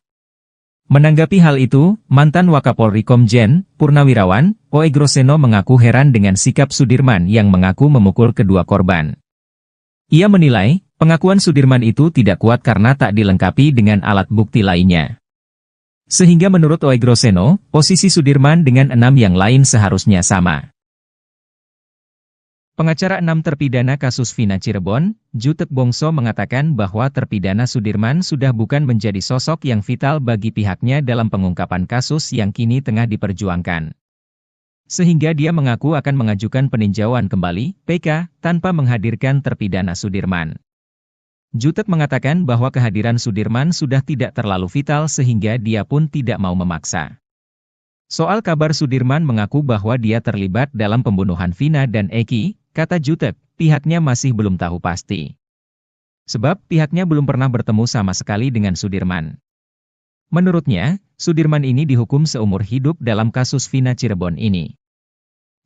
Menanggapi hal itu, mantan Wakapolri Komjen, Purnawirawan, Oe Groseno mengaku heran dengan sikap Sudirman yang mengaku memukul kedua korban. Ia menilai, pengakuan Sudirman itu tidak kuat karena tak dilengkapi dengan alat bukti lainnya. Sehingga menurut Oe Groseno, posisi Sudirman dengan 6 yang lain seharusnya sama. Pengacara 6 terpidana kasus Vina Cirebon, Jutek Bongso mengatakan bahwa terpidana Sudirman sudah bukan menjadi sosok yang vital bagi pihaknya dalam pengungkapan kasus yang kini tengah diperjuangkan. Sehingga dia mengaku akan mengajukan peninjauan kembali, PK, tanpa menghadirkan terpidana Sudirman. Jutek mengatakan bahwa kehadiran Sudirman sudah tidak terlalu vital sehingga dia pun tidak mau memaksa. Soal kabar Sudirman mengaku bahwa dia terlibat dalam pembunuhan Vina dan Eki, kata Jutek, pihaknya masih belum tahu pasti. Sebab pihaknya belum pernah bertemu sama sekali dengan Sudirman. Menurutnya, Sudirman ini dihukum seumur hidup dalam kasus Vina Cirebon ini.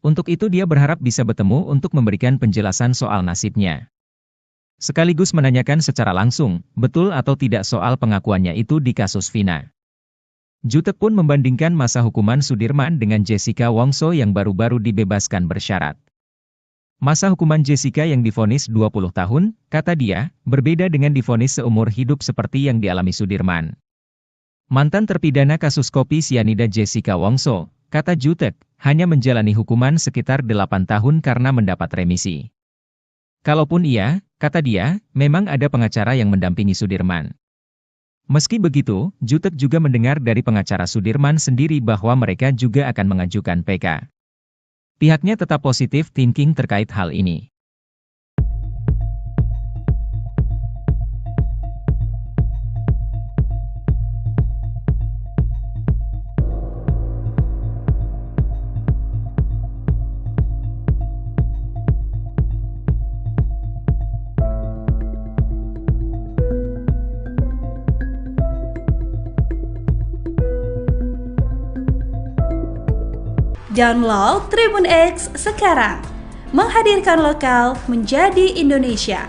Untuk itu dia berharap bisa bertemu untuk memberikan penjelasan soal nasibnya. Sekaligus menanyakan secara langsung, betul atau tidak soal pengakuannya itu di kasus Vina. Jutek pun membandingkan masa hukuman Sudirman dengan Jessica Wongso yang baru-baru dibebaskan bersyarat. Masa hukuman Jessica yang divonis 20 tahun, kata dia, berbeda dengan divonis seumur hidup seperti yang dialami Sudirman. Mantan terpidana kasus kopi sianida Jessica Wongso, kata Jutek, hanya menjalani hukuman sekitar 8 tahun karena mendapat remisi. Kalaupun iya, kata dia, memang ada pengacara yang mendampingi Sudirman. Meski begitu, Jutek juga mendengar dari pengacara Sudirman sendiri bahwa mereka juga akan mengajukan PK. Pihaknya tetap positif thinking terkait hal ini. Download Tribun X sekarang, menghadirkan lokal menjadi Indonesia.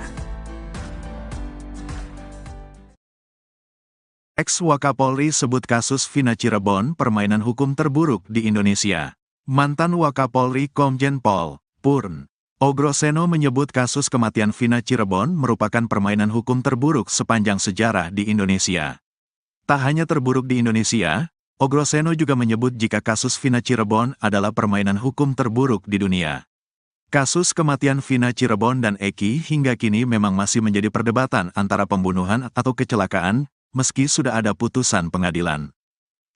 Ex-Wakapolri sebut kasus Vina Cirebon permainan hukum terburuk di Indonesia. Mantan Wakapolri Komjen Pol. Purn. Ogroseno menyebut kasus kematian Vina Cirebon merupakan permainan hukum terburuk sepanjang sejarah di Indonesia. Tak hanya terburuk di Indonesia, Ogroseno juga menyebut jika kasus Vina Cirebon adalah permainan hukum terburuk di dunia. Kasus kematian Vina Cirebon dan Eki hingga kini memang masih menjadi perdebatan antara pembunuhan atau kecelakaan, meski sudah ada putusan pengadilan.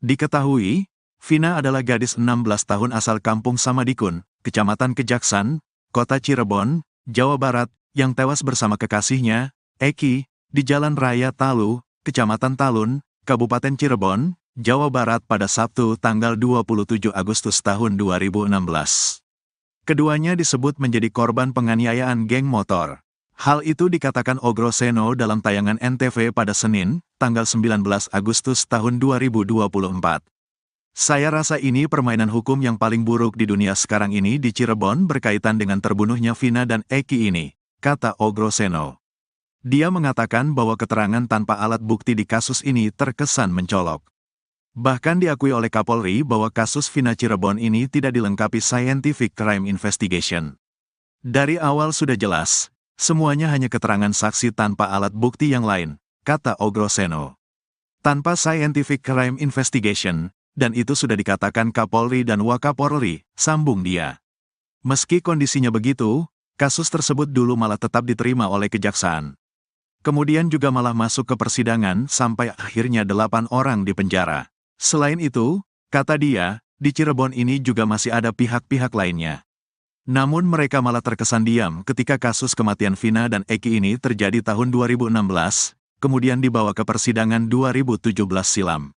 Diketahui, Vina adalah gadis 16 tahun asal Kampung Samadikun, Kecamatan Kejaksan, Kota Cirebon, Jawa Barat, yang tewas bersama kekasihnya, Eki, di Jalan Raya Talu, Kecamatan Talun, Kabupaten Cirebon, Jawa Barat pada Sabtu tanggal 27 Agustus tahun 2016. Keduanya disebut menjadi korban penganiayaan geng motor. Hal itu dikatakan Ogroseno dalam tayangan NTV pada Senin, tanggal 19 Agustus tahun 2024. Saya rasa ini permainan hukum yang paling buruk di dunia sekarang ini di Cirebon berkaitan dengan terbunuhnya Vina dan Eki ini, kata Ogroseno. Dia mengatakan bahwa keterangan tanpa alat bukti di kasus ini terkesan mencolok. Bahkan diakui oleh Kapolri bahwa kasus Vina Cirebon ini tidak dilengkapi scientific crime investigation. Dari awal sudah jelas, semuanya hanya keterangan saksi tanpa alat bukti yang lain, kata Ogroseno. Tanpa scientific crime investigation, dan itu sudah dikatakan Kapolri dan Wakapolri, sambung dia. Meski kondisinya begitu, kasus tersebut dulu malah tetap diterima oleh Kejaksaan. Kemudian juga malah masuk ke persidangan sampai akhirnya 8 orang dipenjara. Selain itu, kata dia, di Cirebon ini juga masih ada pihak-pihak lainnya. Namun mereka malah terkesan diam ketika kasus kematian Vina dan Eki ini terjadi tahun 2016, kemudian dibawa ke persidangan 2017 silam.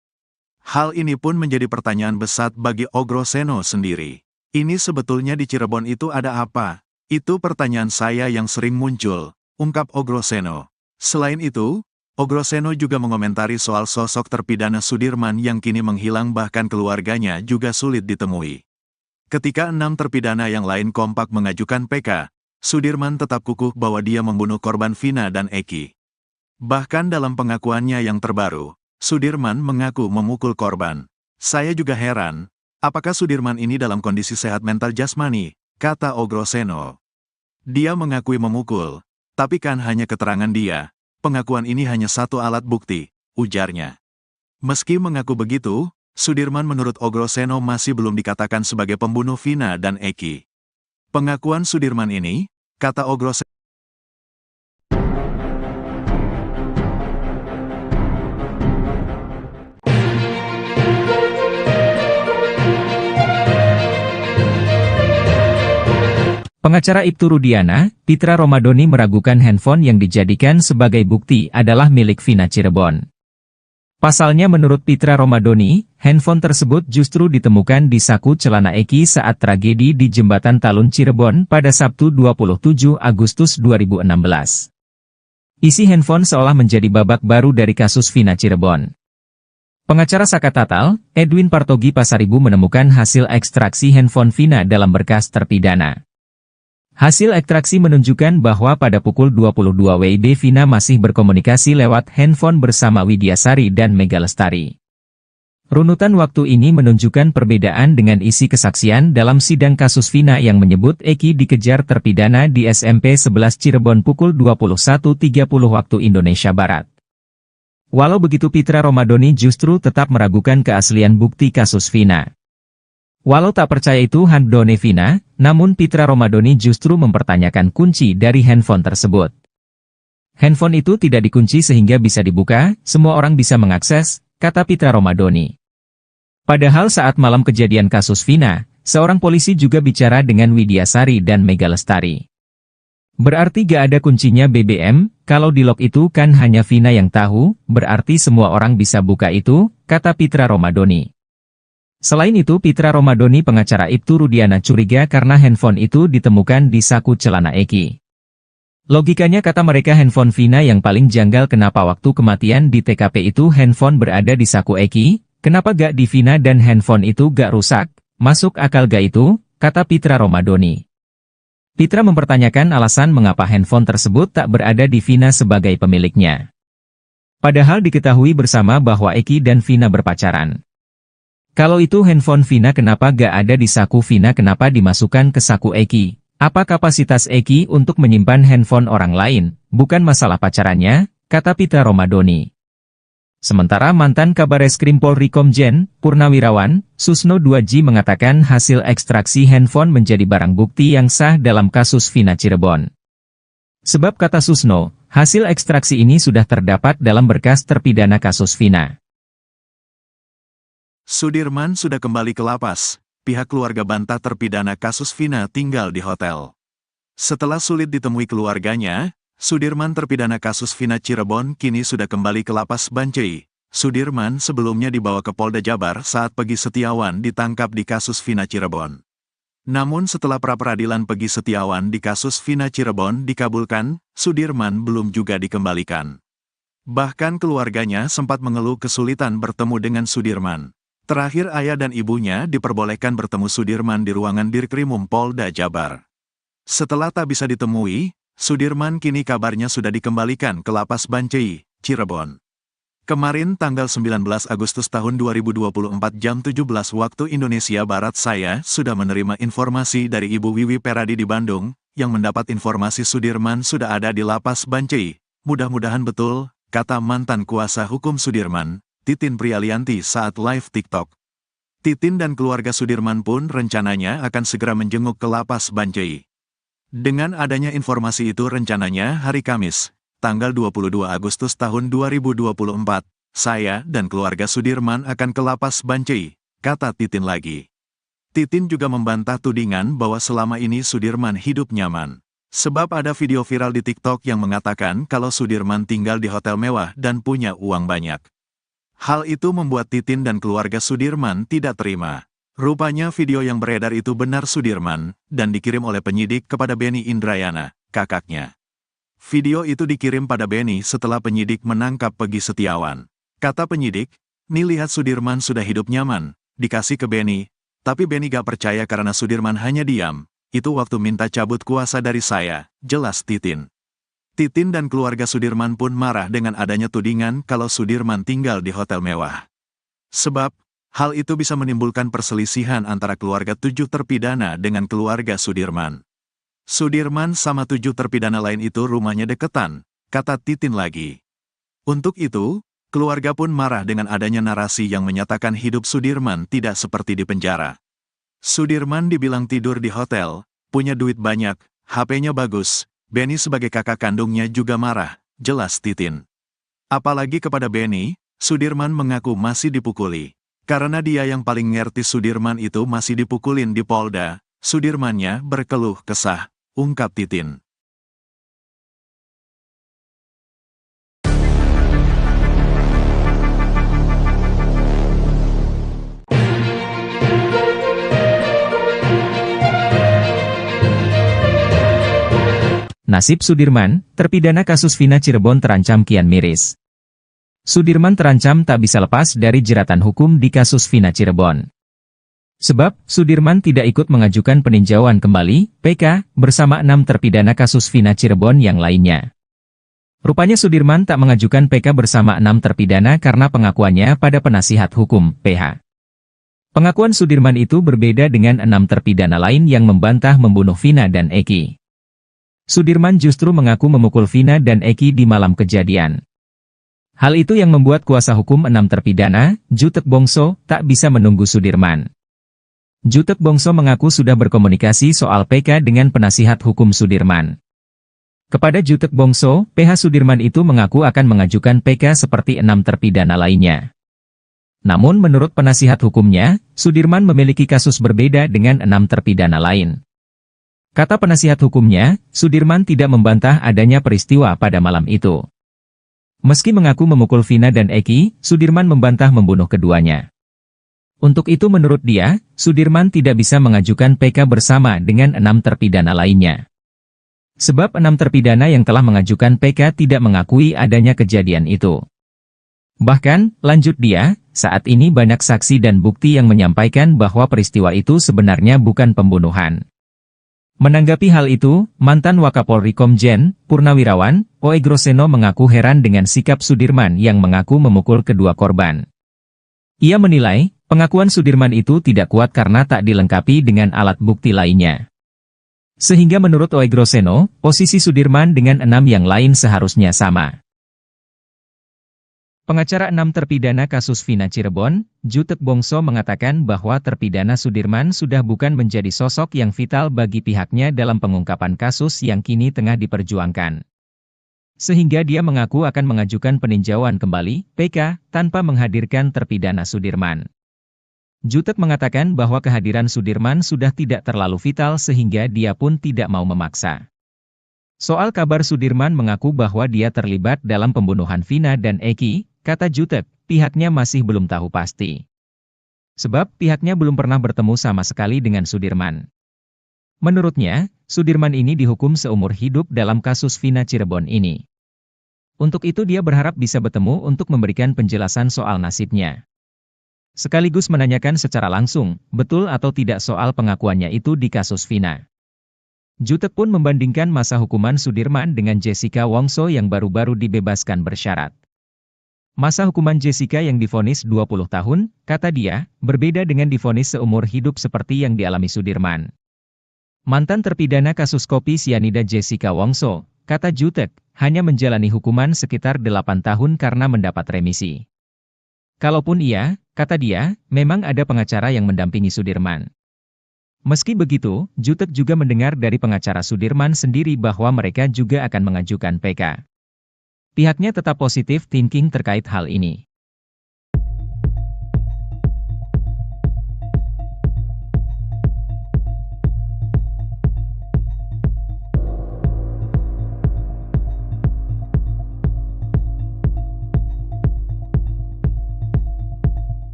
Hal ini pun menjadi pertanyaan besar bagi Ogroseno sendiri. Ini sebetulnya di Cirebon itu ada apa? Itu pertanyaan saya yang sering muncul, ungkap Ogroseno. Selain itu, Ogroseno juga mengomentari soal sosok terpidana Sudirman yang kini menghilang bahkan keluarganya juga sulit ditemui. Ketika 6 terpidana yang lain kompak mengajukan PK, Sudirman tetap kukuh bahwa dia membunuh korban Vina dan Eki. Bahkan dalam pengakuannya yang terbaru, Sudirman mengaku memukul korban. Saya juga heran, apakah Sudirman ini dalam kondisi sehat mental jasmani, kata Ogroseno. Dia mengakui memukul, tapi kan hanya keterangan dia. Pengakuan ini hanya satu alat bukti, ujarnya. Meski mengaku begitu, Sudirman menurut Ogroseno masih belum dikatakan sebagai pembunuh Vina dan Eki. Pengakuan Sudirman ini, kata Ogroseno, Pengacara Ibtu Rudiana, Pitra Romadoni meragukan handphone yang dijadikan sebagai bukti adalah milik Vina Cirebon. Pasalnya menurut Pitra Romadoni, handphone tersebut justru ditemukan di saku celana Eki saat tragedi di Jembatan Talun Cirebon pada Sabtu 27 Agustus 2016. Isi handphone seolah menjadi babak baru dari kasus Vina Cirebon. Pengacara Saka Tatal, Edwin Partogi Pasaribu menemukan hasil ekstraksi handphone Vina dalam berkas terpidana. Hasil ekstraksi menunjukkan bahwa pada pukul 22 WIB Vina masih berkomunikasi lewat handphone bersama Widyasari dan Mega Lestari. Runutan waktu ini menunjukkan perbedaan dengan isi kesaksian dalam sidang kasus Vina yang menyebut Eki dikejar terpidana di SMP 11 Cirebon pukul 21.30 waktu Indonesia Barat. Walau begitu Pitra Romadhoni justru tetap meragukan keaslian bukti kasus Vina. Walau tak percaya itu handphone Vina, namun Pitra Romadhoni justru mempertanyakan kunci dari handphone tersebut. Handphone itu tidak dikunci sehingga bisa dibuka, semua orang bisa mengakses, kata Pitra Romadhoni. Padahal saat malam kejadian kasus Vina, seorang polisi juga bicara dengan Widyasari dan Mega Lestari. Berarti gak ada kuncinya BBM, kalau di lock itu kan hanya Vina yang tahu, berarti semua orang bisa buka itu, kata Pitra Romadhoni. Selain itu Pitra Romadhoni pengacara Ibtu Rudiana curiga karena handphone itu ditemukan di saku celana Eki. Logikanya kata mereka handphone Vina yang paling janggal kenapa waktu kematian di TKP itu handphone berada di saku Eki, kenapa gak di Vina dan handphone itu gak rusak, masuk akal gak itu, kata Pitra Romadhoni. Pitra mempertanyakan alasan mengapa handphone tersebut tak berada di Vina sebagai pemiliknya. Padahal diketahui bersama bahwa Eki dan Vina berpacaran. Kalau itu handphone Vina kenapa gak ada di saku Vina kenapa dimasukkan ke saku Eki? Apa kapasitas Eki untuk menyimpan handphone orang lain, bukan masalah pacarannya, kata Pitra Romadhoni. Sementara mantan Kabareskrim Polri Komjen, Purnawirawan, Susno 2J mengatakan hasil ekstraksi handphone menjadi barang bukti yang sah dalam kasus Vina Cirebon. Sebab kata Susno, hasil ekstraksi ini sudah terdapat dalam berkas terpidana kasus Vina. Sudirman sudah kembali ke lapas. Pihak keluarga bantah terpidana kasus Vina tinggal di hotel. Setelah sulit ditemui keluarganya, Sudirman terpidana kasus Vina Cirebon kini sudah kembali ke lapas Bancai. Sudirman sebelumnya dibawa ke Polda Jabar saat Peggy Setiawan ditangkap di kasus Vina Cirebon. Namun setelah pra-peradilan Peggy Setiawan di kasus Vina Cirebon dikabulkan, Sudirman belum juga dikembalikan. Bahkan keluarganya sempat mengeluh kesulitan bertemu dengan Sudirman. Terakhir ayah dan ibunya diperbolehkan bertemu Sudirman di ruangan Dirkrimum Polda Jabar. Setelah tak bisa ditemui, Sudirman kini kabarnya sudah dikembalikan ke lapas Bancai, Cirebon. Kemarin tanggal 19 Agustus tahun 2024 jam 17 waktu Indonesia Barat saya sudah menerima informasi dari Ibu Wiwi Peradi di Bandung, yang mendapat informasi Sudirman sudah ada di lapas Bancai. Mudah-mudahan betul, kata mantan kuasa hukum Sudirman, Titin Prialianti saat live TikTok. Titin dan keluarga Sudirman pun rencananya akan segera menjenguk ke lapas Bancai. Dengan adanya informasi itu rencananya hari Kamis, tanggal 22 Agustus tahun 2024, saya dan keluarga Sudirman akan ke lapas Bancai, kata Titin lagi. Titin juga membantah tudingan bahwa selama ini Sudirman hidup nyaman. Sebab ada video viral di TikTok yang mengatakan kalau Sudirman tinggal di hotel mewah dan punya uang banyak. Hal itu membuat Titin dan keluarga Sudirman tidak terima. Rupanya video yang beredar itu benar Sudirman, dan dikirim oleh penyidik kepada Beni Indrayana, kakaknya. Video itu dikirim pada Beni setelah penyidik menangkap Peggy Setiawan. Kata penyidik, "Nih lihat Sudirman sudah hidup nyaman," dikasih ke Beni, tapi Beni gak percaya karena Sudirman hanya diam. Itu waktu minta cabut kuasa dari saya, jelas Titin. Titin dan keluarga Sudirman pun marah dengan adanya tudingan kalau Sudirman tinggal di hotel mewah. Sebab, hal itu bisa menimbulkan perselisihan antara keluarga 7 terpidana dengan keluarga Sudirman. Sudirman sama 7 terpidana lain itu rumahnya deketan, kata Titin lagi. Untuk itu, keluarga pun marah dengan adanya narasi yang menyatakan hidup Sudirman tidak seperti di penjara. Sudirman dibilang tidur di hotel, punya duit banyak, HP-nya bagus. Beni sebagai kakak kandungnya juga marah, jelas Titin. Apalagi kepada Beni, Sudirman mengaku masih dipukuli. Karena dia yang paling ngerti Sudirman itu masih dipukulin di Polda, Sudirmannya berkeluh kesah, ungkap Titin. Nasib Sudirman, terpidana kasus Vina Cirebon terancam kian miris. Sudirman terancam tak bisa lepas dari jeratan hukum di kasus Vina Cirebon. Sebab, Sudirman tidak ikut mengajukan peninjauan kembali, PK, bersama 6 terpidana kasus Vina Cirebon yang lainnya. Rupanya Sudirman tak mengajukan PK bersama 6 terpidana karena pengakuannya pada penasihat hukum, PH. Pengakuan Sudirman itu berbeda dengan 6 terpidana lain yang membantah membunuh Vina dan Eki. Sudirman justru mengaku memukul Vina dan Eki di malam kejadian. Hal itu yang membuat kuasa hukum 6 terpidana, Jutek Bongso, tak bisa menunggu Sudirman. Jutek Bongso mengaku sudah berkomunikasi soal PK dengan penasihat hukum Sudirman. Kepada Jutek Bongso, PH Sudirman itu mengaku akan mengajukan PK seperti 6 terpidana lainnya. Namun menurut penasihat hukumnya, Sudirman memiliki kasus berbeda dengan 6 terpidana lain. Kata penasihat hukumnya, Sudirman tidak membantah adanya peristiwa pada malam itu. Meski mengaku memukul Vina dan Eki, Sudirman membantah membunuh keduanya. Untuk itu menurut dia, Sudirman tidak bisa mengajukan PK bersama dengan 6 terpidana lainnya. Sebab 6 terpidana yang telah mengajukan PK tidak mengakui adanya kejadian itu. Bahkan, lanjut dia, saat ini banyak saksi dan bukti yang menyampaikan bahwa peristiwa itu sebenarnya bukan pembunuhan. Menanggapi hal itu, mantan Wakapolri Komjen Purnawirawan Oegroseno mengaku heran dengan sikap Sudirman yang mengaku memukul kedua korban. Ia menilai, pengakuan Sudirman itu tidak kuat karena tak dilengkapi dengan alat bukti lainnya. Sehingga menurut Oegroseno, posisi Sudirman dengan 6 yang lain seharusnya sama. Pengacara 6 terpidana kasus Vina Cirebon, Jutek Bongso mengatakan bahwa terpidana Sudirman sudah bukan menjadi sosok yang vital bagi pihaknya dalam pengungkapan kasus yang kini tengah diperjuangkan. Sehingga dia mengaku akan mengajukan peninjauan kembali, PK, tanpa menghadirkan terpidana Sudirman. Jutek mengatakan bahwa kehadiran Sudirman sudah tidak terlalu vital sehingga dia pun tidak mau memaksa. Soal kabar Sudirman mengaku bahwa dia terlibat dalam pembunuhan Vina dan Eki, kata Jutek, pihaknya masih belum tahu pasti. Sebab pihaknya belum pernah bertemu sama sekali dengan Sudirman. Menurutnya, Sudirman ini dihukum seumur hidup dalam kasus Vina Cirebon ini. Untuk itu dia berharap bisa bertemu untuk memberikan penjelasan soal nasibnya. Sekaligus menanyakan secara langsung, betul atau tidak soal pengakuannya itu di kasus Vina. Jutek pun membandingkan masa hukuman Sudirman dengan Jessica Wongso yang baru-baru dibebaskan bersyarat. Masa hukuman Jessica yang divonis 20 tahun, kata dia, berbeda dengan divonis seumur hidup seperti yang dialami Sudirman. Mantan terpidana kasus kopi sianida Jessica Wongso, kata Jutek, hanya menjalani hukuman sekitar 8 tahun karena mendapat remisi. Kalaupun iya, kata dia, memang ada pengacara yang mendampingi Sudirman. Meski begitu, Jutek juga mendengar dari pengacara Sudirman sendiri bahwa mereka juga akan mengajukan PK. Pihaknya tetap positif thinking terkait hal ini.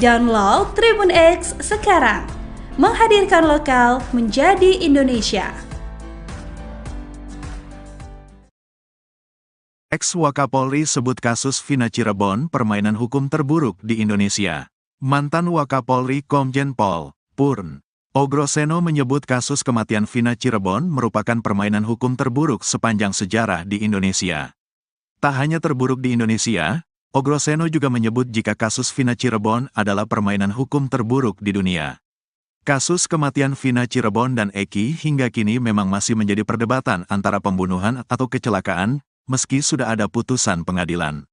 Download Tribun X sekarang, menghadirkan lokal menjadi Indonesia. Ex-Wakapolri sebut kasus Vina Cirebon permainan hukum terburuk di Indonesia. Mantan Wakapolri Komjen Pol Purn Oegroseno menyebut kasus kematian Vina Cirebon merupakan permainan hukum terburuk sepanjang sejarah di Indonesia. Tak hanya terburuk di Indonesia, Oegroseno juga menyebut jika kasus Vina Cirebon adalah permainan hukum terburuk di dunia. Kasus kematian Vina Cirebon dan Eki hingga kini memang masih menjadi perdebatan antara pembunuhan atau kecelakaan, meski sudah ada putusan pengadilan.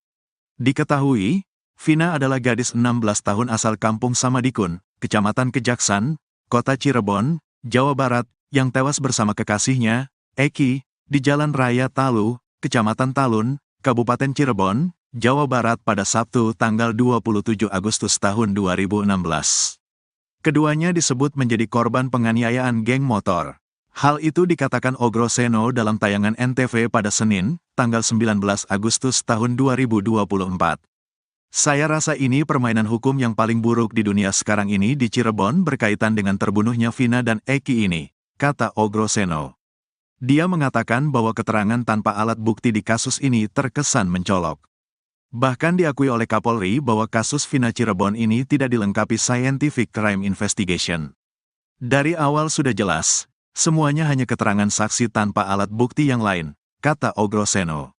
Diketahui, Vina adalah gadis 16 tahun asal Kampung Samadikun, Kecamatan Kejaksan, Kota Cirebon, Jawa Barat, yang tewas bersama kekasihnya, Eki, di Jalan Raya Talu, Kecamatan Talun, Kabupaten Cirebon, Jawa Barat pada Sabtu tanggal 27 Agustus tahun 2016. Keduanya disebut menjadi korban penganiayaan geng motor. Hal itu dikatakan Oegroseno dalam tayangan NTV pada Senin, tanggal 19 Agustus tahun 2024. Saya rasa ini permainan hukum yang paling buruk di dunia sekarang ini di Cirebon berkaitan dengan terbunuhnya Vina dan Eki ini, kata Oegroseno. Dia mengatakan bahwa keterangan tanpa alat bukti di kasus ini terkesan mencolok. Bahkan diakui oleh Kapolri bahwa kasus Vina Cirebon ini tidak dilengkapi scientific crime investigation. Dari awal sudah jelas, semuanya hanya keterangan saksi tanpa alat bukti yang lain, kata Ogrosseno.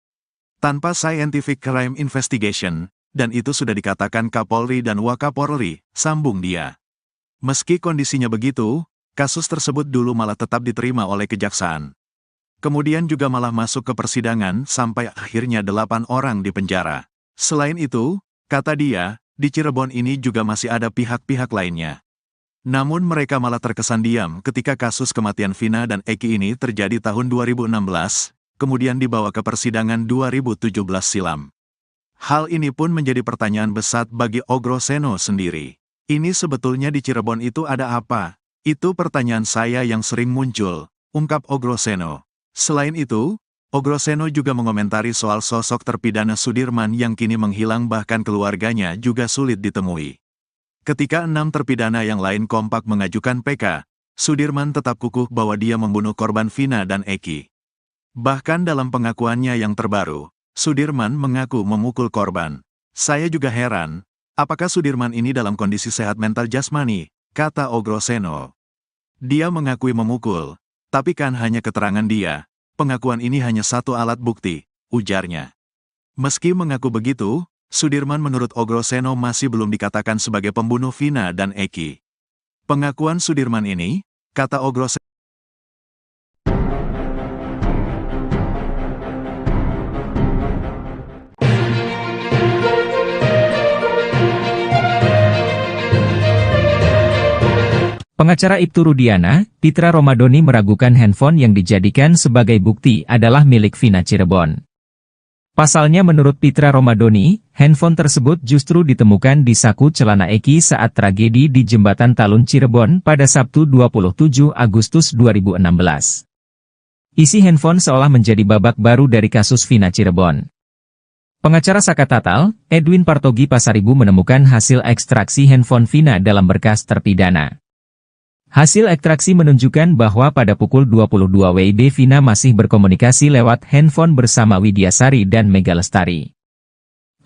Tanpa scientific crime investigation, dan itu sudah dikatakan Kapolri dan Wakapolri, sambung dia. Meski kondisinya begitu, kasus tersebut dulu malah tetap diterima oleh kejaksaan. Kemudian juga malah masuk ke persidangan sampai akhirnya 8 orang dipenjara. Selain itu, kata dia, di Cirebon ini juga masih ada pihak-pihak lainnya. Namun mereka malah terkesan diam ketika kasus kematian Vina dan Eki ini terjadi tahun 2016, kemudian dibawa ke persidangan 2017 silam. Hal ini pun menjadi pertanyaan besar bagi Ogrosseno sendiri. Ini sebetulnya di Cirebon itu ada apa? Itu pertanyaan saya yang sering muncul, ungkap Ogrosseno. Selain itu, Ogrosseno juga mengomentari soal sosok terpidana Sudirman yang kini menghilang bahkan keluarganya juga sulit ditemui. Ketika 6 terpidana yang lain kompak mengajukan PK, Sudirman tetap kukuh bahwa dia membunuh korban Vina dan Eki. Bahkan dalam pengakuannya yang terbaru, Sudirman mengaku memukul korban. Saya juga heran, apakah Sudirman ini dalam kondisi sehat mental jasmani, kata Ogrosseno. Dia mengakui memukul, tapi kan hanya keterangan dia. Pengakuan ini hanya satu alat bukti, ujarnya. Meski mengaku begitu, Sudirman menurut Ogrosseno masih belum dikatakan sebagai pembunuh Vina dan Eki. Pengakuan Sudirman ini, kata Ogrosseno, Pengacara Ibtu Rudiana, Pitra Romadoni meragukan handphone yang dijadikan sebagai bukti adalah milik Vina Cirebon. Pasalnya menurut Pitra Romadoni, handphone tersebut justru ditemukan di saku celana Eki saat tragedi di Jembatan Talun Cirebon pada Sabtu 27 Agustus 2016. Isi handphone seolah menjadi babak baru dari kasus Vina Cirebon. Pengacara Saka Tatal, Edwin Partogi Pasaribu menemukan hasil ekstraksi handphone Vina dalam berkas terpidana. Hasil ekstraksi menunjukkan bahwa pada pukul 22 WIB Vina masih berkomunikasi lewat handphone bersama Widyasari dan Mega Lestari.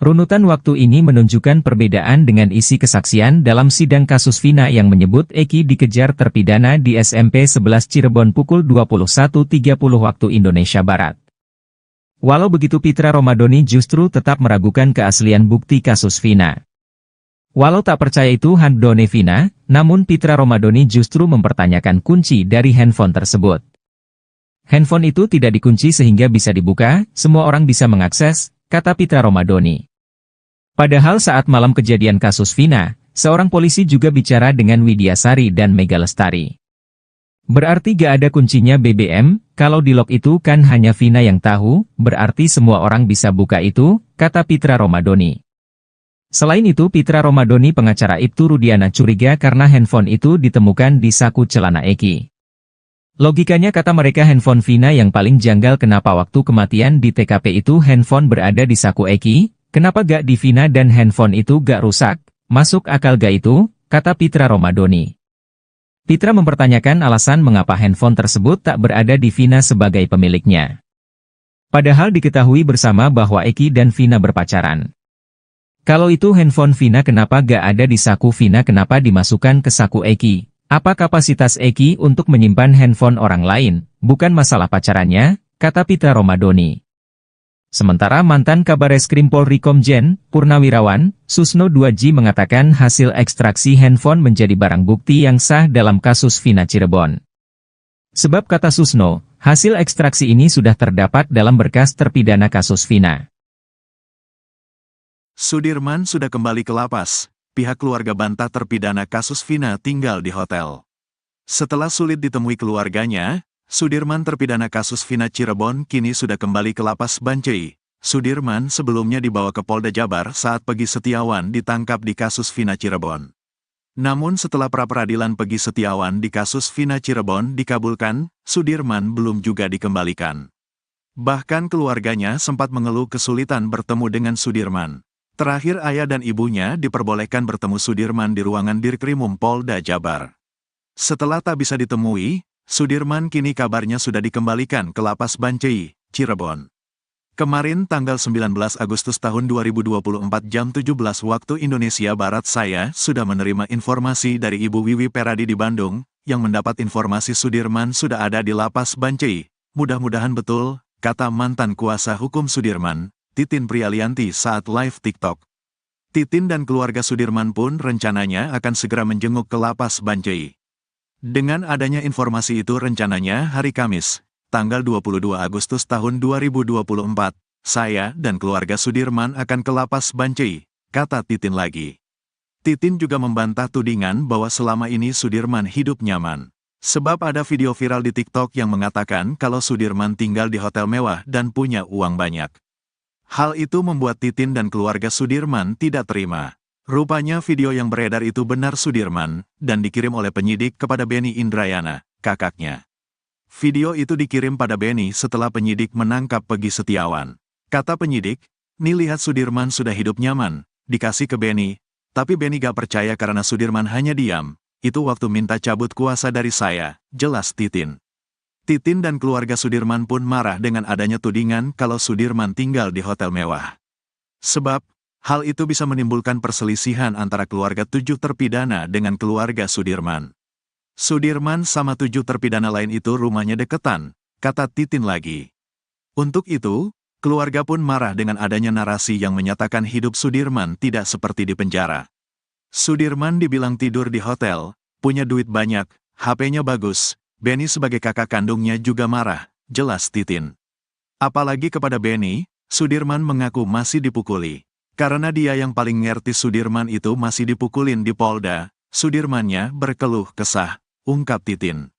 Runutan waktu ini menunjukkan perbedaan dengan isi kesaksian dalam sidang kasus Vina yang menyebut Eki dikejar terpidana di SMP 11 Cirebon pukul 21.30 waktu Indonesia Barat. Walau begitu Pitra Romadoni justru tetap meragukan keaslian bukti kasus Vina. Walau tak percaya itu handphone Vina, namun Pitra Romadoni justru mempertanyakan kunci dari handphone tersebut. Handphone itu tidak dikunci sehingga bisa dibuka, semua orang bisa mengakses, kata Pitra Romadoni. Padahal saat malam kejadian kasus Vina, seorang polisi juga bicara dengan Widyasari dan Mega Lestari. Berarti gak ada kuncinya BBM, kalau di lock itu kan hanya Vina yang tahu, berarti semua orang bisa buka itu, kata Pitra Romadoni. Selain itu Pitra Romadoni pengacara Ibtu Rudiana curiga karena handphone itu ditemukan di saku celana Eki. Logikanya kata mereka handphone Vina yang paling janggal kenapa waktu kematian di TKP itu handphone berada di saku Eki, kenapa gak di Vina dan handphone itu gak rusak, masuk akal gak itu, kata Pitra Romadoni. Pitra mempertanyakan alasan mengapa handphone tersebut tak berada di Vina sebagai pemiliknya. Padahal diketahui bersama bahwa Eki dan Vina berpacaran. Kalau itu handphone Vina kenapa gak ada di saku Vina kenapa dimasukkan ke saku Eki? Apa kapasitas Eki untuk menyimpan handphone orang lain? Bukan masalah pacarannya, kata Pitra Romadoni. Sementara mantan Kabareskrim Polri Komjen, Purnawirawan, Susno 2J mengatakan hasil ekstraksi handphone menjadi barang bukti yang sah dalam kasus Vina Cirebon. Sebab kata Susno, hasil ekstraksi ini sudah terdapat dalam berkas terpidana kasus Vina. Sudirman sudah kembali ke lapas, pihak keluarga bantah terpidana kasus Vina tinggal di hotel. Setelah sulit ditemui keluarganya, Sudirman terpidana kasus Vina Cirebon kini sudah kembali ke lapas Bancai. Sudirman sebelumnya dibawa ke Polda Jabar saat Pegi Setiawan ditangkap di kasus Vina Cirebon. Namun setelah pra-peradilan Pegi Setiawan di kasus Vina Cirebon dikabulkan, Sudirman belum juga dikembalikan. Bahkan keluarganya sempat mengeluh kesulitan bertemu dengan Sudirman. Terakhir ayah dan ibunya diperbolehkan bertemu Sudirman di ruangan Dirkrimum Polda Jabar. Setelah tak bisa ditemui, Sudirman kini kabarnya sudah dikembalikan ke lapas Bancai, Cirebon. Kemarin tanggal 19 Agustus tahun 2024 jam 17 waktu Indonesia Barat saya sudah menerima informasi dari Ibu Wiwi Peradi di Bandung, yang mendapat informasi Sudirman sudah ada di Lapas Bancai. Mudah-mudahan betul, kata mantan kuasa hukum Sudirman, Titin Prialianti saat live TikTok. Titin dan keluarga Sudirman pun rencananya akan segera menjenguk ke Lapas Bancai. Dengan adanya informasi itu rencananya hari Kamis, tanggal 22 Agustus tahun 2024, saya dan keluarga Sudirman akan ke Lapas Bancai, kata Titin lagi. Titin juga membantah tudingan bahwa selama ini Sudirman hidup nyaman. Sebab ada video viral di TikTok yang mengatakan kalau Sudirman tinggal di hotel mewah dan punya uang banyak. Hal itu membuat Titin dan keluarga Sudirman tidak terima. Rupanya video yang beredar itu benar Sudirman, dan dikirim oleh penyidik kepada Benny Indrayana, kakaknya. Video itu dikirim pada Benny setelah penyidik menangkap Peggy Setiawan. Kata penyidik, "Nih lihat Sudirman sudah hidup nyaman," dikasih ke Benny. Tapi Benny gak percaya karena Sudirman hanya diam. Itu waktu minta cabut kuasa dari saya, jelas Titin. Titin dan keluarga Sudirman pun marah dengan adanya tudingan kalau Sudirman tinggal di hotel mewah. Sebab, hal itu bisa menimbulkan perselisihan antara keluarga 7 terpidana dengan keluarga Sudirman. Sudirman sama 7 terpidana lain itu rumahnya deketan, kata Titin lagi. Untuk itu, keluarga pun marah dengan adanya narasi yang menyatakan hidup Sudirman tidak seperti di penjara. Sudirman dibilang tidur di hotel, punya duit banyak, HP-nya bagus. Benny sebagai kakak kandungnya juga marah, jelas Titin. Apalagi kepada Benny, Sudirman mengaku masih dipukuli. Karena dia yang paling ngerti Sudirman itu masih dipukulin di Polda, Sudirmannya berkeluh kesah, ungkap Titin.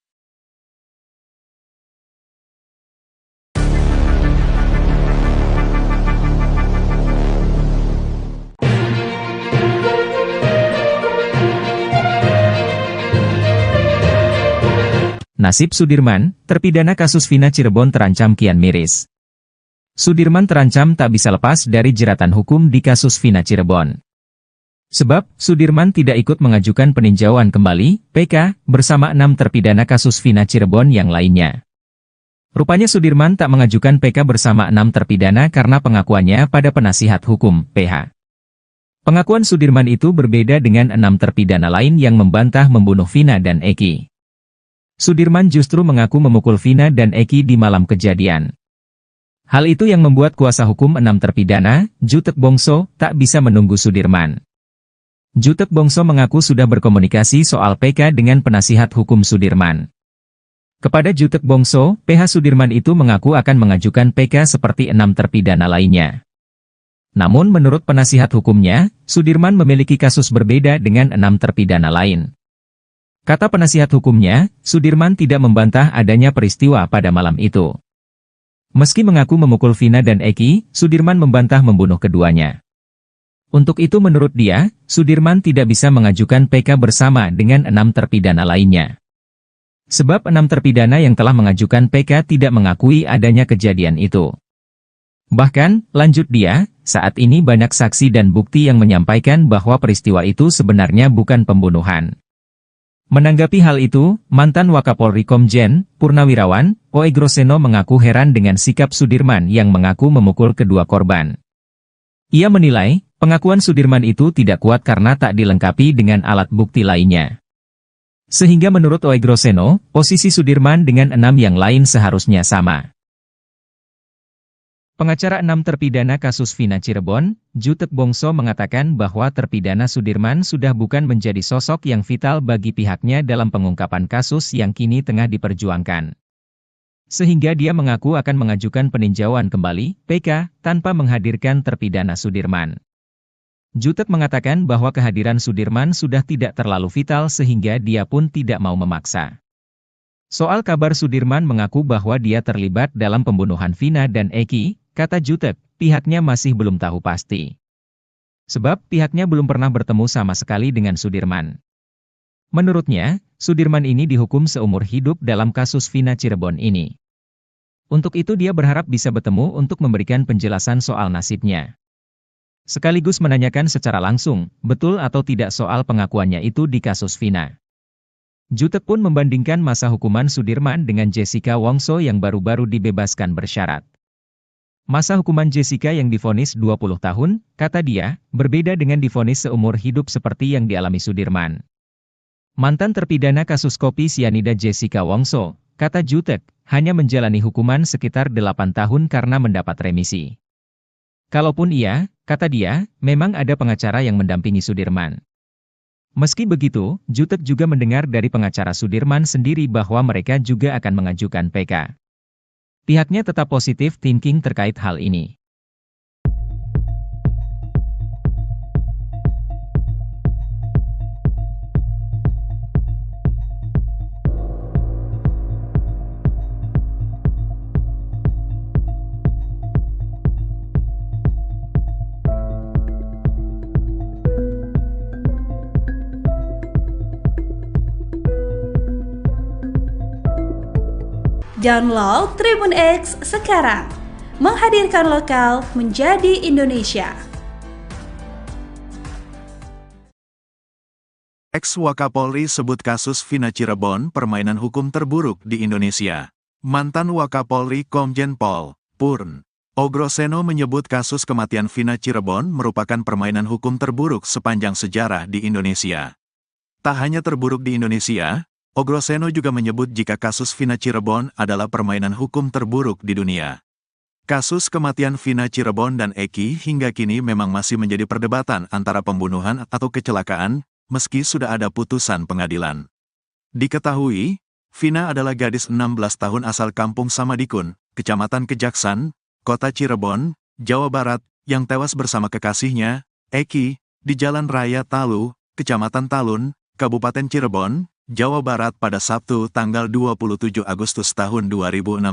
Nasib Sudirman, terpidana kasus Vina Cirebon terancam kian miris. Sudirman terancam tak bisa lepas dari jeratan hukum di kasus Vina Cirebon. Sebab, Sudirman tidak ikut mengajukan peninjauan kembali, PK, bersama 6 terpidana kasus Vina Cirebon yang lainnya. Rupanya Sudirman tak mengajukan PK bersama 6 terpidana karena pengakuannya pada penasihat hukum, PH. Pengakuan Sudirman itu berbeda dengan 6 terpidana lain yang membantah membunuh Vina dan Eki. Sudirman justru mengaku memukul Vina dan Eki di malam kejadian. Hal itu yang membuat kuasa hukum 6 terpidana, Jutek Bongso, tak bisa menunggu Sudirman. Jutek Bongso mengaku sudah berkomunikasi soal PK dengan penasihat hukum Sudirman. Kepada Jutek Bongso, PH Sudirman itu mengaku akan mengajukan PK seperti 6 terpidana lainnya. Namun menurut penasihat hukumnya, Sudirman memiliki kasus berbeda dengan 6 terpidana lain. Kata penasihat hukumnya, Sudirman tidak membantah adanya peristiwa pada malam itu. Meski mengaku memukul Vina dan Eki, Sudirman membantah membunuh keduanya. Untuk itu menurut dia, Sudirman tidak bisa mengajukan PK bersama dengan 6 terpidana lainnya. Sebab 6 terpidana yang telah mengajukan PK tidak mengakui adanya kejadian itu. Bahkan, lanjut dia, saat ini banyak saksi dan bukti yang menyampaikan bahwa peristiwa itu sebenarnya bukan pembunuhan. Menanggapi hal itu, mantan Wakapolri Komjen Purnawirawan Oegroseno mengaku heran dengan sikap Sudirman yang mengaku memukul kedua korban. Ia menilai, pengakuan Sudirman itu tidak kuat karena tak dilengkapi dengan alat bukti lainnya. Sehingga menurut Oegroseno, posisi Sudirman dengan 6 yang lain seharusnya sama. Pengacara 6 terpidana kasus Vina Cirebon, Jutek Bongso mengatakan bahwa terpidana Sudirman sudah bukan menjadi sosok yang vital bagi pihaknya dalam pengungkapan kasus yang kini tengah diperjuangkan. Sehingga dia mengaku akan mengajukan peninjauan kembali, PK, tanpa menghadirkan terpidana Sudirman. Jutek mengatakan bahwa kehadiran Sudirman sudah tidak terlalu vital sehingga dia pun tidak mau memaksa. Soal kabar Sudirman mengaku bahwa dia terlibat dalam pembunuhan Vina dan Eki, kata Jutek, pihaknya masih belum tahu pasti. Sebab pihaknya belum pernah bertemu sama sekali dengan Sudirman. Menurutnya, Sudirman ini dihukum seumur hidup dalam kasus Vina Cirebon ini. Untuk itu dia berharap bisa bertemu untuk memberikan penjelasan soal nasibnya. Sekaligus menanyakan secara langsung, betul atau tidak soal pengakuannya itu di kasus Vina. Jutek pun membandingkan masa hukuman Sudirman dengan Jessica Wongso yang baru-baru dibebaskan bersyarat. Masa hukuman Jessica yang divonis 20 tahun, kata dia, berbeda dengan divonis seumur hidup seperti yang dialami Sudirman. Mantan terpidana kasus kopi sianida Jessica Wongso, kata Jutek, hanya menjalani hukuman sekitar 8 tahun karena mendapat remisi. Kalaupun iya, kata dia, memang ada pengacara yang mendampingi Sudirman. Meski begitu, Jutek juga mendengar dari pengacara Sudirman sendiri bahwa mereka juga akan mengajukan PK. Pihaknya tetap positif thinking terkait hal ini. Download Tribun X sekarang, menghadirkan lokal menjadi Indonesia. Ex-Wakapolri sebut kasus Vina Cirebon permainan hukum terburuk di Indonesia. Mantan Wakapolri Komjen Pol. Purn. Ogroseno menyebut kasus kematian Vina Cirebon merupakan permainan hukum terburuk sepanjang sejarah di Indonesia. Tak hanya terburuk di Indonesia, Ogroseno juga menyebut jika kasus Vina Cirebon adalah permainan hukum terburuk di dunia. Kasus kematian Vina Cirebon dan Eki hingga kini memang masih menjadi perdebatan antara pembunuhan atau kecelakaan, meski sudah ada putusan pengadilan. Diketahui, Vina adalah gadis 16 tahun asal Kampung Samadikun, Kecamatan Kejaksan, Kota Cirebon, Jawa Barat, yang tewas bersama kekasihnya, Eki, di Jalan Raya Talu, Kecamatan Talun, Kabupaten Cirebon, Jawa Barat pada Sabtu tanggal 27 Agustus tahun 2016.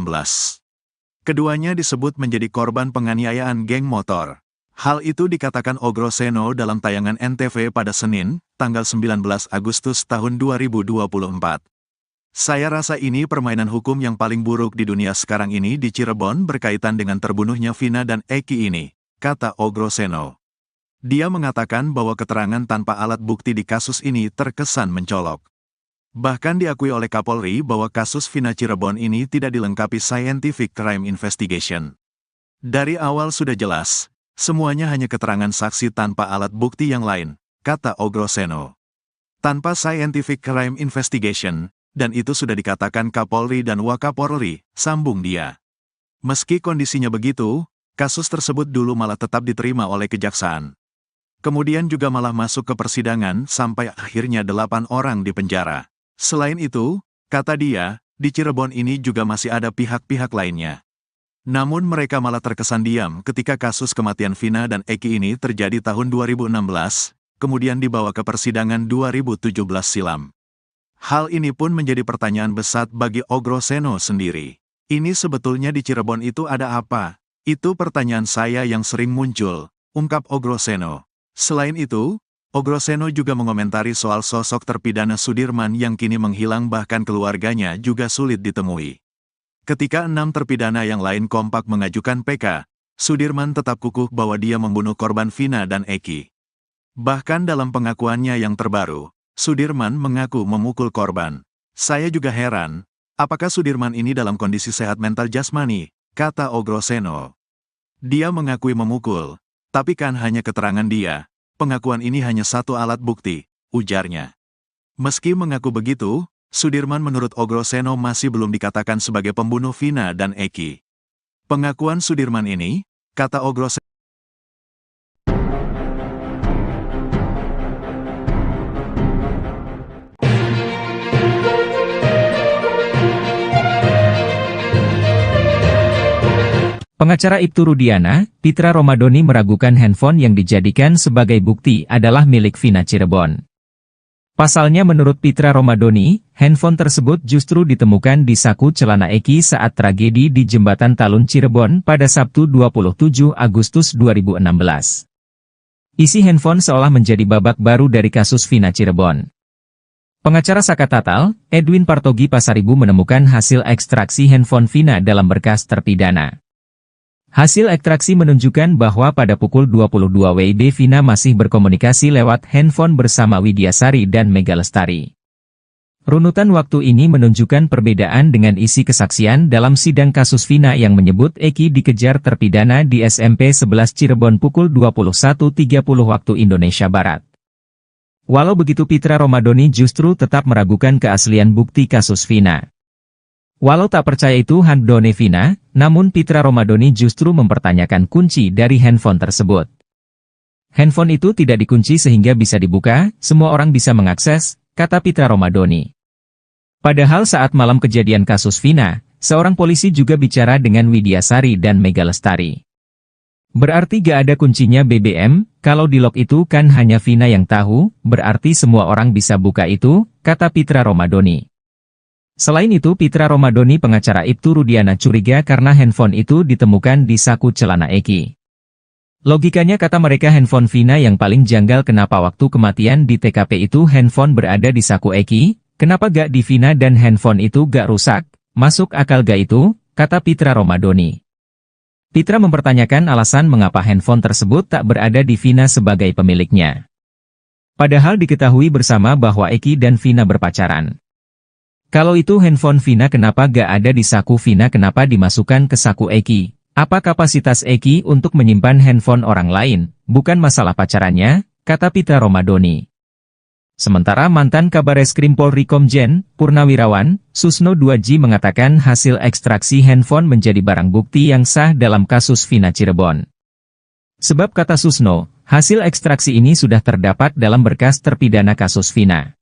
Keduanya disebut menjadi korban penganiayaan geng motor. Hal itu dikatakan Ogroseno dalam tayangan NTV pada Senin, tanggal 19 Agustus tahun 2024. Saya rasa ini permainan hukum yang paling buruk di dunia sekarang ini di Cirebon berkaitan dengan terbunuhnya Vina dan Eki ini, kata Ogroseno. Dia mengatakan bahwa keterangan tanpa alat bukti di kasus ini terkesan mencolok. Bahkan diakui oleh Kapolri bahwa kasus Vina Cirebon ini tidak dilengkapi scientific crime investigation. Dari awal sudah jelas, semuanya hanya keterangan saksi tanpa alat bukti yang lain, kata Ogroseno. Tanpa scientific crime investigation, dan itu sudah dikatakan Kapolri dan Wakapolri, sambung dia. Meski kondisinya begitu, kasus tersebut dulu malah tetap diterima oleh kejaksaan. Kemudian juga malah masuk ke persidangan sampai akhirnya 8 orang dipenjara. Selain itu, kata dia, di Cirebon ini juga masih ada pihak-pihak lainnya. Namun mereka malah terkesan diam ketika kasus kematian Vina dan Eki ini terjadi tahun 2016, kemudian dibawa ke persidangan 2017 silam. Hal ini pun menjadi pertanyaan besar bagi Ogroseno sendiri. Ini sebetulnya di Cirebon itu ada apa? Itu pertanyaan saya yang sering muncul, ungkap Ogroseno. Selain itu, Ogroseno juga mengomentari soal sosok terpidana Sudirman yang kini menghilang bahkan keluarganya juga sulit ditemui. Ketika 6 terpidana yang lain kompak mengajukan PK, Sudirman tetap kukuh bahwa dia membunuh korban Vina dan Eki. Bahkan dalam pengakuannya yang terbaru, Sudirman mengaku memukul korban. Saya juga heran, apakah Sudirman ini dalam kondisi sehat mental jasmani, kata Ogroseno. Dia mengakui memukul, tapi kan hanya keterangan dia. Pengakuan ini hanya satu alat bukti, ujarnya. Meski mengaku begitu, Sudirman menurut Ogroseno masih belum dikatakan sebagai pembunuh Vina dan Eki. Pengakuan Sudirman ini, kata Ogroseno, Pengacara Ibtu Rudiana, Pitra Romadoni meragukan handphone yang dijadikan sebagai bukti adalah milik Vina Cirebon. Pasalnya menurut Pitra Romadoni, handphone tersebut justru ditemukan di saku celana Eki saat tragedi di Jembatan Talun Cirebon pada Sabtu 27 Agustus 2016. Isi handphone seolah menjadi babak baru dari kasus Vina Cirebon. Pengacara Saka Tatal, Edwin Partogi Pasaribu menemukan hasil ekstraksi handphone Vina dalam berkas terpidana. Hasil ekstraksi menunjukkan bahwa pada pukul 22 WIB Vina masih berkomunikasi lewat handphone bersama Widyasari dan Mega Lestari. Runutan waktu ini menunjukkan perbedaan dengan isi kesaksian dalam sidang kasus Vina yang menyebut Eki dikejar terpidana di SMP 11 Cirebon pukul 21.30 waktu Indonesia Barat. Walau begitu Pitra Romadhoni justru tetap meragukan keaslian bukti kasus Vina. Walau tak percaya itu handphone Vina, namun Pitra Romadhoni justru mempertanyakan kunci dari handphone tersebut. Handphone itu tidak dikunci sehingga bisa dibuka, semua orang bisa mengakses, kata Pitra Romadhoni. Padahal saat malam kejadian kasus Vina, seorang polisi juga bicara dengan Widyasari dan Mega Lestari. Berarti gak ada kuncinya BBM, kalau di lock itu kan hanya Vina yang tahu, berarti semua orang bisa buka itu, kata Pitra Romadhoni. Selain itu Pitra Romadhoni pengacara Ibtu Rudiana curiga karena handphone itu ditemukan di saku celana Eki. Logikanya kata mereka handphone Vina yang paling janggal kenapa waktu kematian di TKP itu handphone berada di saku Eki, kenapa gak di Vina dan handphone itu gak rusak, masuk akal gak itu, kata Pitra Romadhoni. Pitra mempertanyakan alasan mengapa handphone tersebut tak berada di Vina sebagai pemiliknya. Padahal diketahui bersama bahwa Eki dan Vina berpacaran. Kalau itu handphone Vina kenapa gak ada di saku Vina kenapa dimasukkan ke saku Eki? Apa kapasitas Eki untuk menyimpan handphone orang lain, bukan masalah pacarannya, kata Pitra Romadhoni. Sementara mantan Kabareskrim Polri Komjen, Purnawirawan, Susno 2J mengatakan hasil ekstraksi handphone menjadi barang bukti yang sah dalam kasus Vina Cirebon. Sebab kata Susno, hasil ekstraksi ini sudah terdapat dalam berkas terpidana kasus Vina.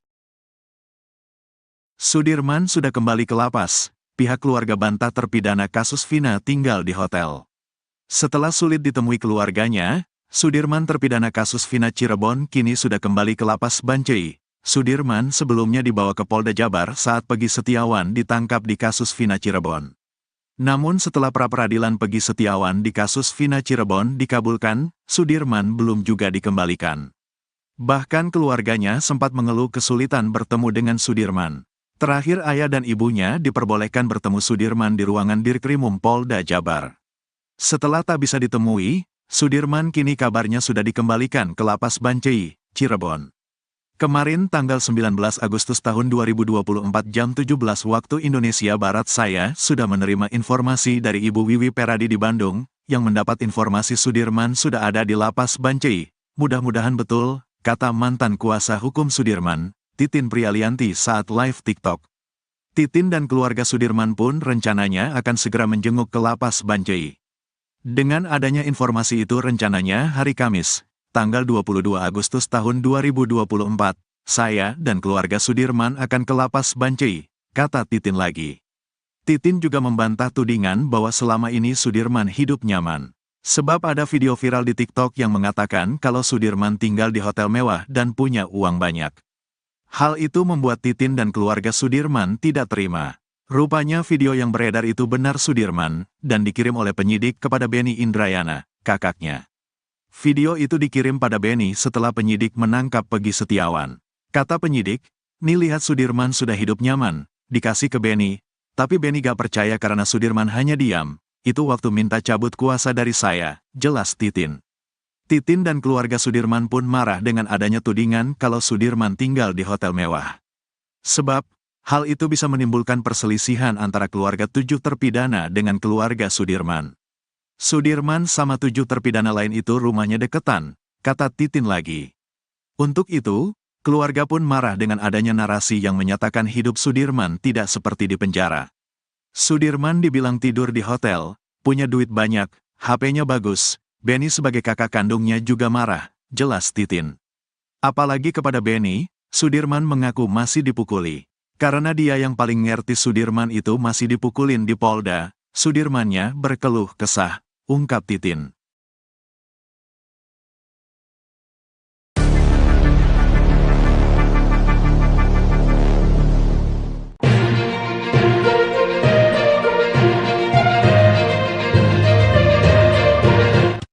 Sudirman sudah kembali ke lapas. Pihak keluarga bantah terpidana kasus Vina tinggal di hotel. Setelah sulit ditemui keluarganya, Sudirman terpidana kasus Vina Cirebon kini sudah kembali ke lapas Bancai. Sudirman sebelumnya dibawa ke Polda Jabar saat Peggy Setiawan ditangkap di kasus Vina Cirebon. Namun setelah pra-peradilan Peggy Setiawan di kasus Vina Cirebon dikabulkan, Sudirman belum juga dikembalikan. Bahkan keluarganya sempat mengeluh kesulitan bertemu dengan Sudirman. Terakhir ayah dan ibunya diperbolehkan bertemu Sudirman di ruangan Dirkrimum Polda Jabar. Setelah tak bisa ditemui, Sudirman kini kabarnya sudah dikembalikan ke lapas Bancai, Cirebon. Kemarin tanggal 19 Agustus tahun 2024 jam 17 waktu Indonesia Barat saya sudah menerima informasi dari Ibu Wiwi Peradi di Bandung, yang mendapat informasi Sudirman sudah ada di lapas Bancai. Mudah-mudahan betul, kata mantan kuasa hukum Sudirman, Titin Prialianti saat live TikTok. Titin dan keluarga Sudirman pun rencananya akan segera menjenguk ke lapas Bancai. Dengan adanya informasi itu rencananya hari Kamis, tanggal 22 Agustus tahun 2024, saya dan keluarga Sudirman akan ke lapas Bancai, kata Titin lagi. Titin juga membantah tudingan bahwa selama ini Sudirman hidup nyaman. Sebab ada video viral di TikTok yang mengatakan kalau Sudirman tinggal di hotel mewah dan punya uang banyak. Hal itu membuat Titin dan keluarga Sudirman tidak terima. Rupanya video yang beredar itu benar Sudirman, dan dikirim oleh penyidik kepada Beni Indrayana, kakaknya. Video itu dikirim pada Beni setelah penyidik menangkap Peggy Setiawan. Kata penyidik, "Nih lihat Sudirman sudah hidup nyaman," dikasih ke Beni, tapi Beni gak percaya karena Sudirman hanya diam. Itu waktu minta cabut kuasa dari saya, jelas Titin. Titin dan keluarga Sudirman pun marah dengan adanya tudingan kalau Sudirman tinggal di hotel mewah. Sebab, hal itu bisa menimbulkan perselisihan antara keluarga 7 terpidana dengan keluarga Sudirman. Sudirman sama 7 terpidana lain itu rumahnya deketan, kata Titin lagi. Untuk itu, keluarga pun marah dengan adanya narasi yang menyatakan hidup Sudirman tidak seperti di penjara. Sudirman dibilang tidur di hotel, punya duit banyak, HP-nya bagus. Beni sebagai kakak kandungnya juga marah, jelas Titin. Apalagi kepada Beni, Sudirman mengaku masih dipukuli. Karena dia yang paling ngerti Sudirman itu masih dipukulin di Polda, Sudirmannya berkeluh kesah, ungkap Titin.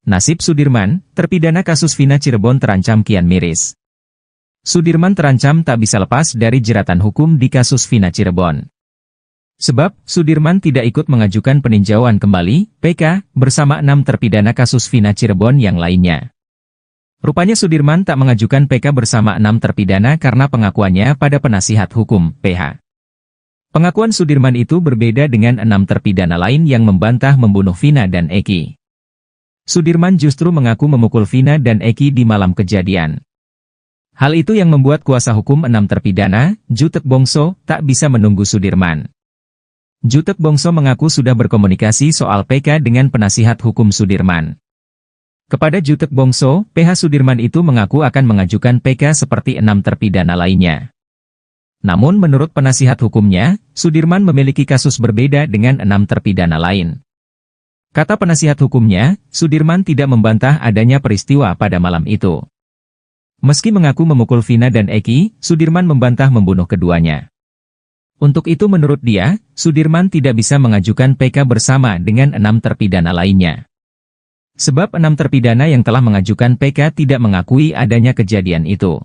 Nasib Sudirman, terpidana kasus Vina Cirebon terancam kian miris. Sudirman terancam tak bisa lepas dari jeratan hukum di kasus Vina Cirebon. Sebab, Sudirman tidak ikut mengajukan peninjauan kembali, PK, bersama 6 terpidana kasus Vina Cirebon yang lainnya. Rupanya Sudirman tak mengajukan PK bersama 6 terpidana karena pengakuannya pada penasihat hukum, PH. Pengakuan Sudirman itu berbeda dengan 6 terpidana lain yang membantah membunuh Vina dan Eki. Sudirman justru mengaku memukul Vina dan Eki di malam kejadian. Hal itu yang membuat kuasa hukum 6 terpidana, Jutek Bongso, tak bisa menunggu Sudirman. Jutek Bongso mengaku sudah berkomunikasi soal PK dengan penasihat hukum Sudirman. Kepada Jutek Bongso, PH Sudirman itu mengaku akan mengajukan PK seperti 6 terpidana lainnya. Namun menurut penasihat hukumnya, Sudirman memiliki kasus berbeda dengan 6 terpidana lain. Kata penasihat hukumnya, Sudirman tidak membantah adanya peristiwa pada malam itu. Meski mengaku memukul Vina dan Eki, Sudirman membantah membunuh keduanya. Untuk itu menurut dia, Sudirman tidak bisa mengajukan PK bersama dengan 6 terpidana lainnya. Sebab 6 terpidana yang telah mengajukan PK tidak mengakui adanya kejadian itu.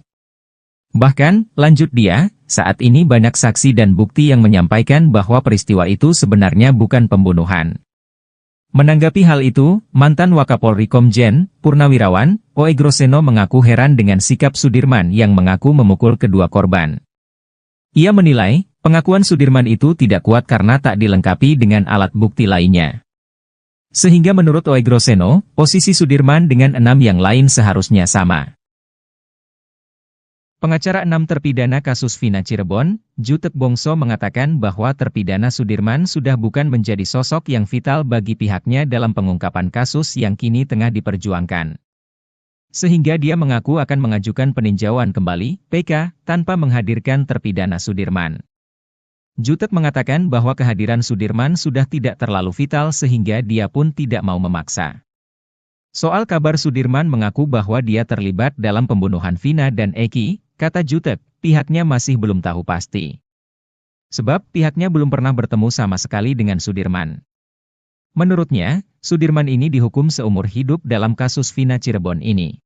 Bahkan, lanjut dia, saat ini banyak saksi dan bukti yang menyampaikan bahwa peristiwa itu sebenarnya bukan pembunuhan. Menanggapi hal itu, mantan Wakapolri Komjen, Purnawirawan, Oegroseno mengaku heran dengan sikap Sudirman yang mengaku memukul kedua korban. Ia menilai, pengakuan Sudirman itu tidak kuat karena tak dilengkapi dengan alat bukti lainnya. Sehingga menurut Oegroseno, posisi Sudirman dengan 6 yang lain seharusnya sama. Pengacara 6 terpidana kasus Vina Cirebon, Jutek Bongso mengatakan bahwa terpidana Sudirman sudah bukan menjadi sosok yang vital bagi pihaknya dalam pengungkapan kasus yang kini tengah diperjuangkan. Sehingga dia mengaku akan mengajukan peninjauan kembali, PK, tanpa menghadirkan terpidana Sudirman. Jutek mengatakan bahwa kehadiran Sudirman sudah tidak terlalu vital sehingga dia pun tidak mau memaksa. Soal kabar Sudirman mengaku bahwa dia terlibat dalam pembunuhan Vina dan Eki, kata Jutek, pihaknya masih belum tahu pasti. Sebab pihaknya belum pernah bertemu sama sekali dengan Sudirman. Menurutnya, Sudirman ini dihukum seumur hidup dalam kasus Vina Cirebon ini.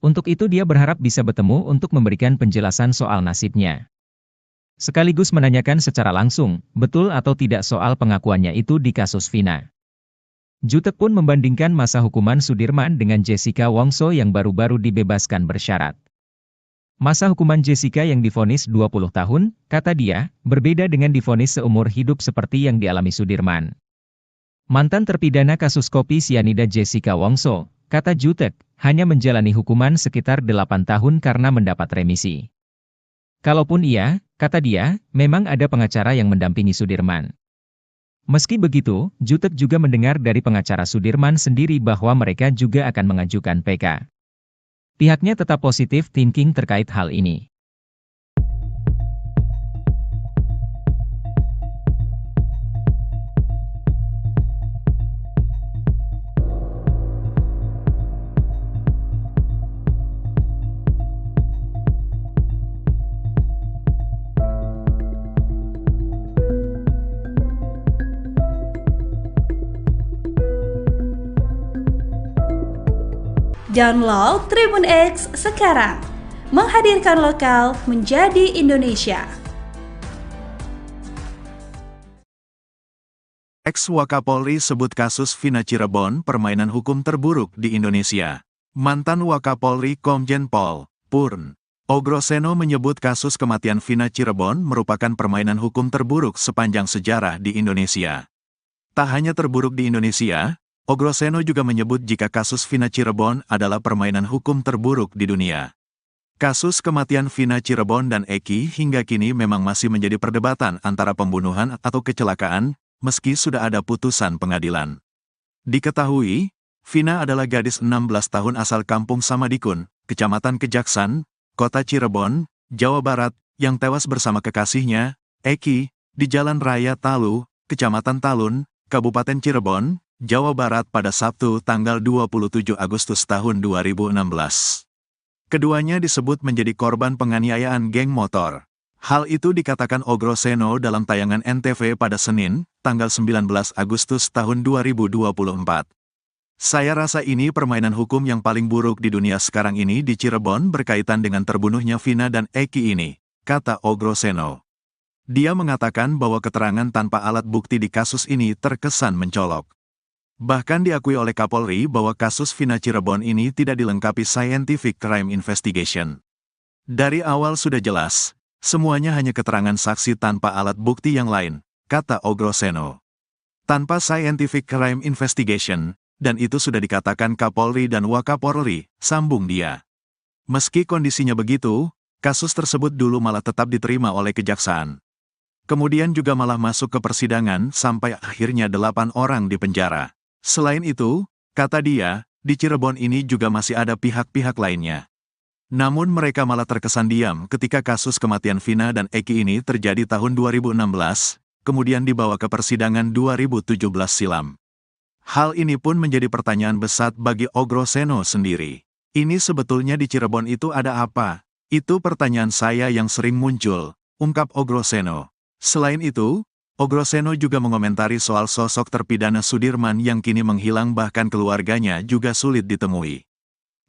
Untuk itu dia berharap bisa bertemu untuk memberikan penjelasan soal nasibnya. Sekaligus menanyakan secara langsung, betul atau tidak soal pengakuannya itu di kasus Vina. Jutek pun membandingkan masa hukuman Sudirman dengan Jessica Wongso yang baru-baru dibebaskan bersyarat. Masa hukuman Jessica yang divonis 20 tahun, kata dia, berbeda dengan divonis seumur hidup seperti yang dialami Sudirman. Mantan terpidana kasus kopi sianida Jessica Wongso, kata Jutek, hanya menjalani hukuman sekitar 8 tahun karena mendapat remisi. Kalaupun iya, kata dia, memang ada pengacara yang mendampingi Sudirman. Meski begitu, Jutek juga mendengar dari pengacara Sudirman sendiri bahwa mereka juga akan mengajukan PK. Pihaknya tetap positif thinking terkait hal ini. Download Tribun X sekarang, menghadirkan lokal menjadi Indonesia. Ex-Wakapolri sebut kasus Vina Cirebon permainan hukum terburuk di Indonesia. Mantan Wakapolri Komjen Pol, Purn. Oegroseno menyebut kasus kematian Vina Cirebon merupakan permainan hukum terburuk sepanjang sejarah di Indonesia. Tak hanya terburuk di Indonesia, Oegroseno juga menyebut jika kasus Vina Cirebon adalah permainan hukum terburuk di dunia. Kasus kematian Vina Cirebon dan Eki hingga kini memang masih menjadi perdebatan antara pembunuhan atau kecelakaan, meski sudah ada putusan pengadilan. Diketahui, Vina adalah gadis 16 tahun asal Kampung Samadikun, Kecamatan Kejaksan, Kota Cirebon, Jawa Barat, yang tewas bersama kekasihnya, Eki, di Jalan Raya Talu, Kecamatan Talun, Kabupaten Cirebon, Jawa Barat pada Sabtu tanggal 27 Agustus tahun 2016. Keduanya disebut menjadi korban penganiayaan geng motor. Hal itu dikatakan Oegroseno dalam tayangan NTV pada Senin, tanggal 19 Agustus tahun 2024. Saya rasa ini permainan hukum yang paling buruk di dunia sekarang ini di Cirebon berkaitan dengan terbunuhnya Vina dan Eki ini, kata Oegroseno. Dia mengatakan bahwa keterangan tanpa alat bukti di kasus ini terkesan mencolok. Bahkan diakui oleh Kapolri bahwa kasus Vina Cirebon ini tidak dilengkapi scientific crime investigation. Dari awal sudah jelas, semuanya hanya keterangan saksi tanpa alat bukti yang lain, kata Ogroseno. Tanpa scientific crime investigation, dan itu sudah dikatakan Kapolri dan Wakapolri, sambung dia. Meski kondisinya begitu, kasus tersebut dulu malah tetap diterima oleh kejaksaan. Kemudian juga malah masuk ke persidangan sampai akhirnya 8 orang dipenjara. Selain itu, kata dia, di Cirebon ini juga masih ada pihak-pihak lainnya. Namun mereka malah terkesan diam ketika kasus kematian Vina dan Eki ini terjadi tahun 2016, kemudian dibawa ke persidangan 2017 silam. Hal ini pun menjadi pertanyaan besar bagi Ogroseno sendiri. Ini sebetulnya di Cirebon itu ada apa? Itu pertanyaan saya yang sering muncul, ungkap Ogroseno. Selain itu, Ogroseno juga mengomentari soal sosok terpidana Sudirman yang kini menghilang bahkan keluarganya juga sulit ditemui.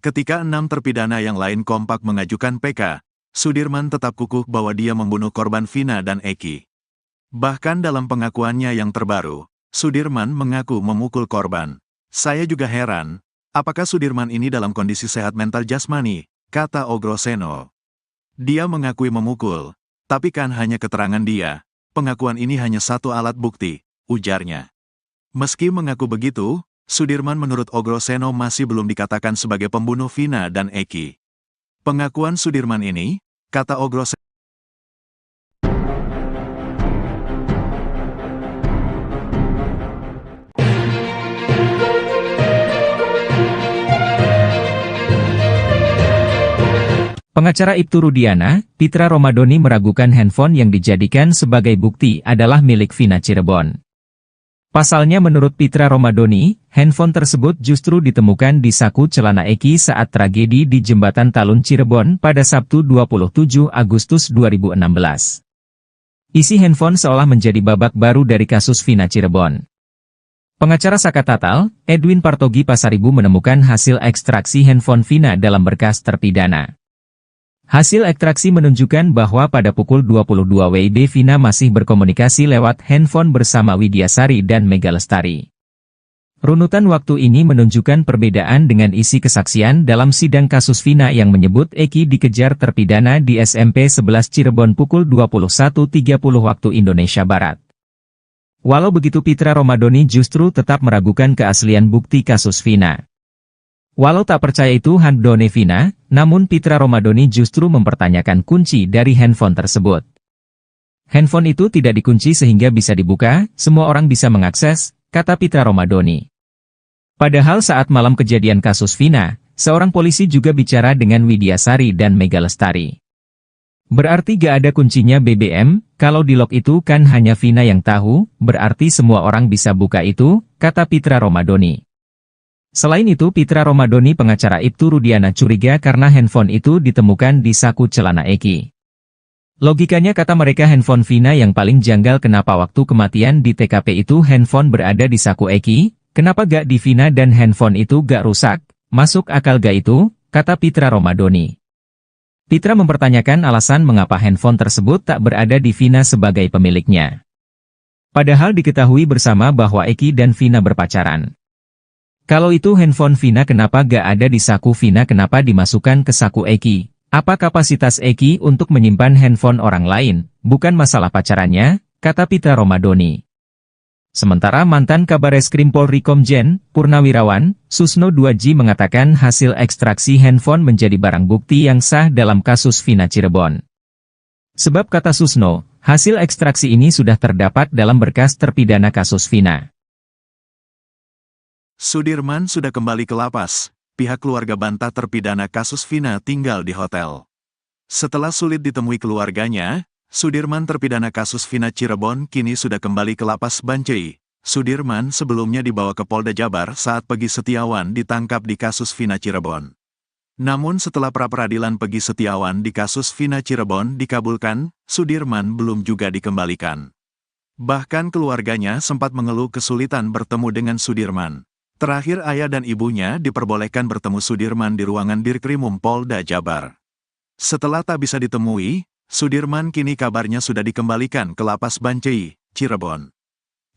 Ketika 6 terpidana yang lain kompak mengajukan PK, Sudirman tetap kukuh bahwa dia membunuh korban Vina dan Eki. Bahkan dalam pengakuannya yang terbaru, Sudirman mengaku memukul korban. Saya juga heran, apakah Sudirman ini dalam kondisi sehat mental jasmani, kata Ogroseno. Dia mengakui memukul, tapi kan hanya keterangan dia. Pengakuan ini hanya satu alat bukti, ujarnya. Meski mengaku begitu, Sudirman menurut Ogroseno masih belum dikatakan sebagai pembunuh Vina dan Eki. Pengakuan Sudirman ini, kata Ogroseno, Pengacara Ibtu Rudiana, Pitra Romadoni meragukan handphone yang dijadikan sebagai bukti adalah milik Vina Cirebon. Pasalnya menurut Pitra Romadoni, handphone tersebut justru ditemukan di saku celana Eki saat tragedi di Jembatan Talun Cirebon pada Sabtu 27 Agustus 2016. Isi handphone seolah menjadi babak baru dari kasus Vina Cirebon. Pengacara Saka Tatal, Edwin Partogi Pasaribu menemukan hasil ekstraksi handphone Vina dalam berkas terpidana. Hasil ekstraksi menunjukkan bahwa pada pukul 22 WIB Vina masih berkomunikasi lewat handphone bersama Widyasari dan Mega Lestari. Runutan waktu ini menunjukkan perbedaan dengan isi kesaksian dalam sidang kasus Vina yang menyebut Eki dikejar terpidana di SMP 11 Cirebon pukul 21.30 waktu Indonesia Barat. Walau begitu Pitra Romadoni justru tetap meragukan keaslian bukti kasus Vina. Walau tak percaya itu handphone Vina, namun Pitra Romadoni justru mempertanyakan kunci dari handphone tersebut. Handphone itu tidak dikunci sehingga bisa dibuka, semua orang bisa mengakses, kata Pitra Romadoni. Padahal saat malam kejadian kasus Vina, seorang polisi juga bicara dengan Widyasari dan Mega Lestari. Berarti gak ada kuncinya BBM, kalau di lock itu kan hanya Vina yang tahu, berarti semua orang bisa buka itu, kata Pitra Romadoni. Selain itu Pitra Romadoni pengacara Ibtu Rudiana curiga karena handphone itu ditemukan di saku celana Eki. Logikanya kata mereka handphone Vina yang paling janggal kenapa waktu kematian di TKP itu handphone berada di saku Eki, kenapa gak di Vina dan handphone itu gak rusak, masuk akal gak itu, kata Pitra Romadoni. Pitra mempertanyakan alasan mengapa handphone tersebut tak berada di Vina sebagai pemiliknya. Padahal diketahui bersama bahwa Eki dan Vina berpacaran. Kalau itu handphone Vina kenapa gak ada di saku Vina kenapa dimasukkan ke saku Eki? Apa kapasitas Eki untuk menyimpan handphone orang lain, bukan masalah pacarannya, kata Pitra Romadoni. Sementara mantan Kabareskrim Polri Komjen, Purnawirawan, Susno 2J mengatakan hasil ekstraksi handphone menjadi barang bukti yang sah dalam kasus Vina Cirebon. Sebab kata Susno, hasil ekstraksi ini sudah terdapat dalam berkas terpidana kasus Vina. Sudirman sudah kembali ke lapas, pihak keluarga bantah terpidana kasus Vina tinggal di hotel. Setelah sulit ditemui keluarganya, Sudirman terpidana kasus Vina Cirebon kini sudah kembali ke lapas Bancai. Sudirman sebelumnya dibawa ke Polda Jabar saat Pegi Setiawan ditangkap di kasus Vina Cirebon. Namun setelah pra-peradilan Pegi Setiawan di kasus Vina Cirebon dikabulkan, Sudirman belum juga dikembalikan. Bahkan keluarganya sempat mengeluh kesulitan bertemu dengan Sudirman. Terakhir ayah dan ibunya diperbolehkan bertemu Sudirman di ruangan Dirkrimum Polda Jabar. Setelah tak bisa ditemui, Sudirman kini kabarnya sudah dikembalikan ke lapas Bancai, Cirebon.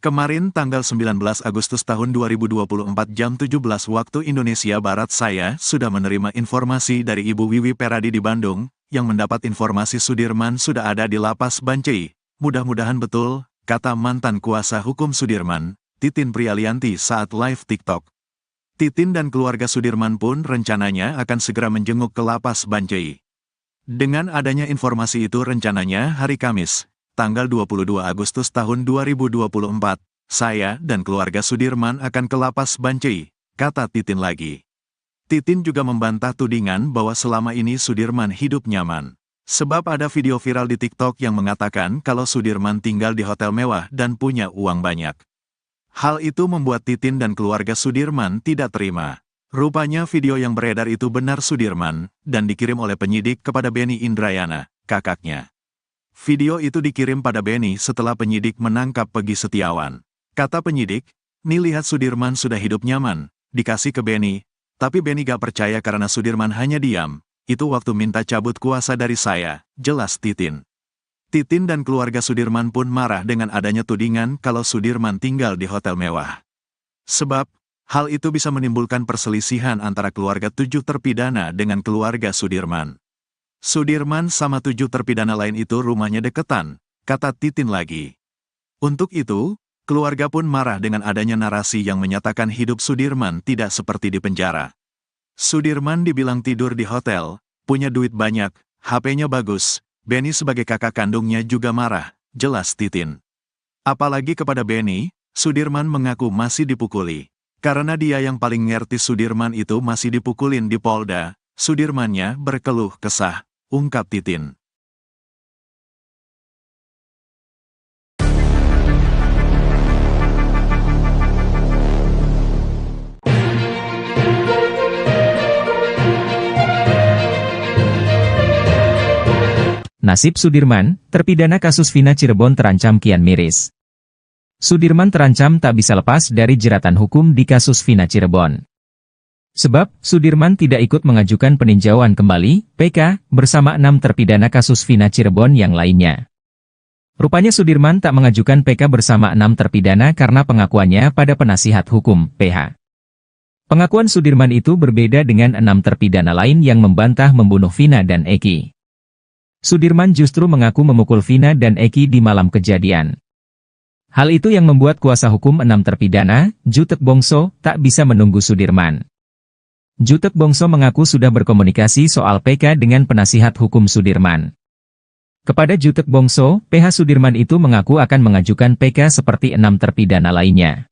Kemarin tanggal 19 Agustus tahun 2024 jam 17 waktu Indonesia Barat saya sudah menerima informasi dari Ibu Wiwi Peradi di Bandung, yang mendapat informasi Sudirman sudah ada di Lapas Bancai. Mudah-mudahan betul, kata mantan kuasa hukum Sudirman, Titin Prialianti saat live TikTok. Titin dan keluarga Sudirman pun rencananya akan segera menjenguk ke Lapas Bancai. Dengan adanya informasi itu rencananya hari Kamis, tanggal 22 Agustus tahun 2024, saya dan keluarga Sudirman akan ke Lapas Bancai, kata Titin lagi. Titin juga membantah tudingan bahwa selama ini Sudirman hidup nyaman. Sebab ada video viral di TikTok yang mengatakan kalau Sudirman tinggal di hotel mewah dan punya uang banyak. Hal itu membuat Titin dan keluarga Sudirman tidak terima. Rupanya video yang beredar itu benar Sudirman, dan dikirim oleh penyidik kepada Beni Indrayana, kakaknya. Video itu dikirim pada Beni setelah penyidik menangkap Peggy Setiawan. Kata penyidik, "Nih lihat Sudirman sudah hidup nyaman," dikasih ke Beni, tapi Beni gak percaya karena Sudirman hanya diam. Itu waktu minta cabut kuasa dari saya, jelas Titin. Titin dan keluarga Sudirman pun marah dengan adanya tudingan kalau Sudirman tinggal di hotel mewah. Sebab, hal itu bisa menimbulkan perselisihan antara keluarga 7 terpidana dengan keluarga Sudirman. Sudirman sama 7 terpidana lain itu rumahnya deketan, kata Titin lagi. Untuk itu, keluarga pun marah dengan adanya narasi yang menyatakan hidup Sudirman tidak seperti di penjara. Sudirman dibilang tidur di hotel, punya duit banyak, HP-nya bagus. Beni sebagai kakak kandungnya juga marah, jelas Titin. Apalagi kepada Beni, Sudirman mengaku masih dipukuli. Karena dia yang paling ngerti Sudirman itu masih dipukulin di Polda, Sudirmannya berkeluh kesah, ungkap Titin. Nasib Sudirman, terpidana kasus Vina Cirebon terancam kian miris. Sudirman terancam tak bisa lepas dari jeratan hukum di kasus Vina Cirebon. Sebab, Sudirman tidak ikut mengajukan peninjauan kembali, PK, bersama 6 terpidana kasus Vina Cirebon yang lainnya. Rupanya Sudirman tak mengajukan PK bersama 6 terpidana karena pengakuannya pada penasihat hukum, PH. Pengakuan Sudirman itu berbeda dengan 6 terpidana lain yang membantah membunuh Vina dan Eki. Sudirman justru mengaku memukul Vina dan Eki di malam kejadian. Hal itu yang membuat kuasa hukum 6 terpidana, Jutek Bongso, tak bisa menunggu Sudirman. Jutek Bongso mengaku sudah berkomunikasi soal PK dengan penasihat hukum Sudirman. Kepada Jutek Bongso, PH Sudirman itu mengaku akan mengajukan PK seperti 6 terpidana lainnya.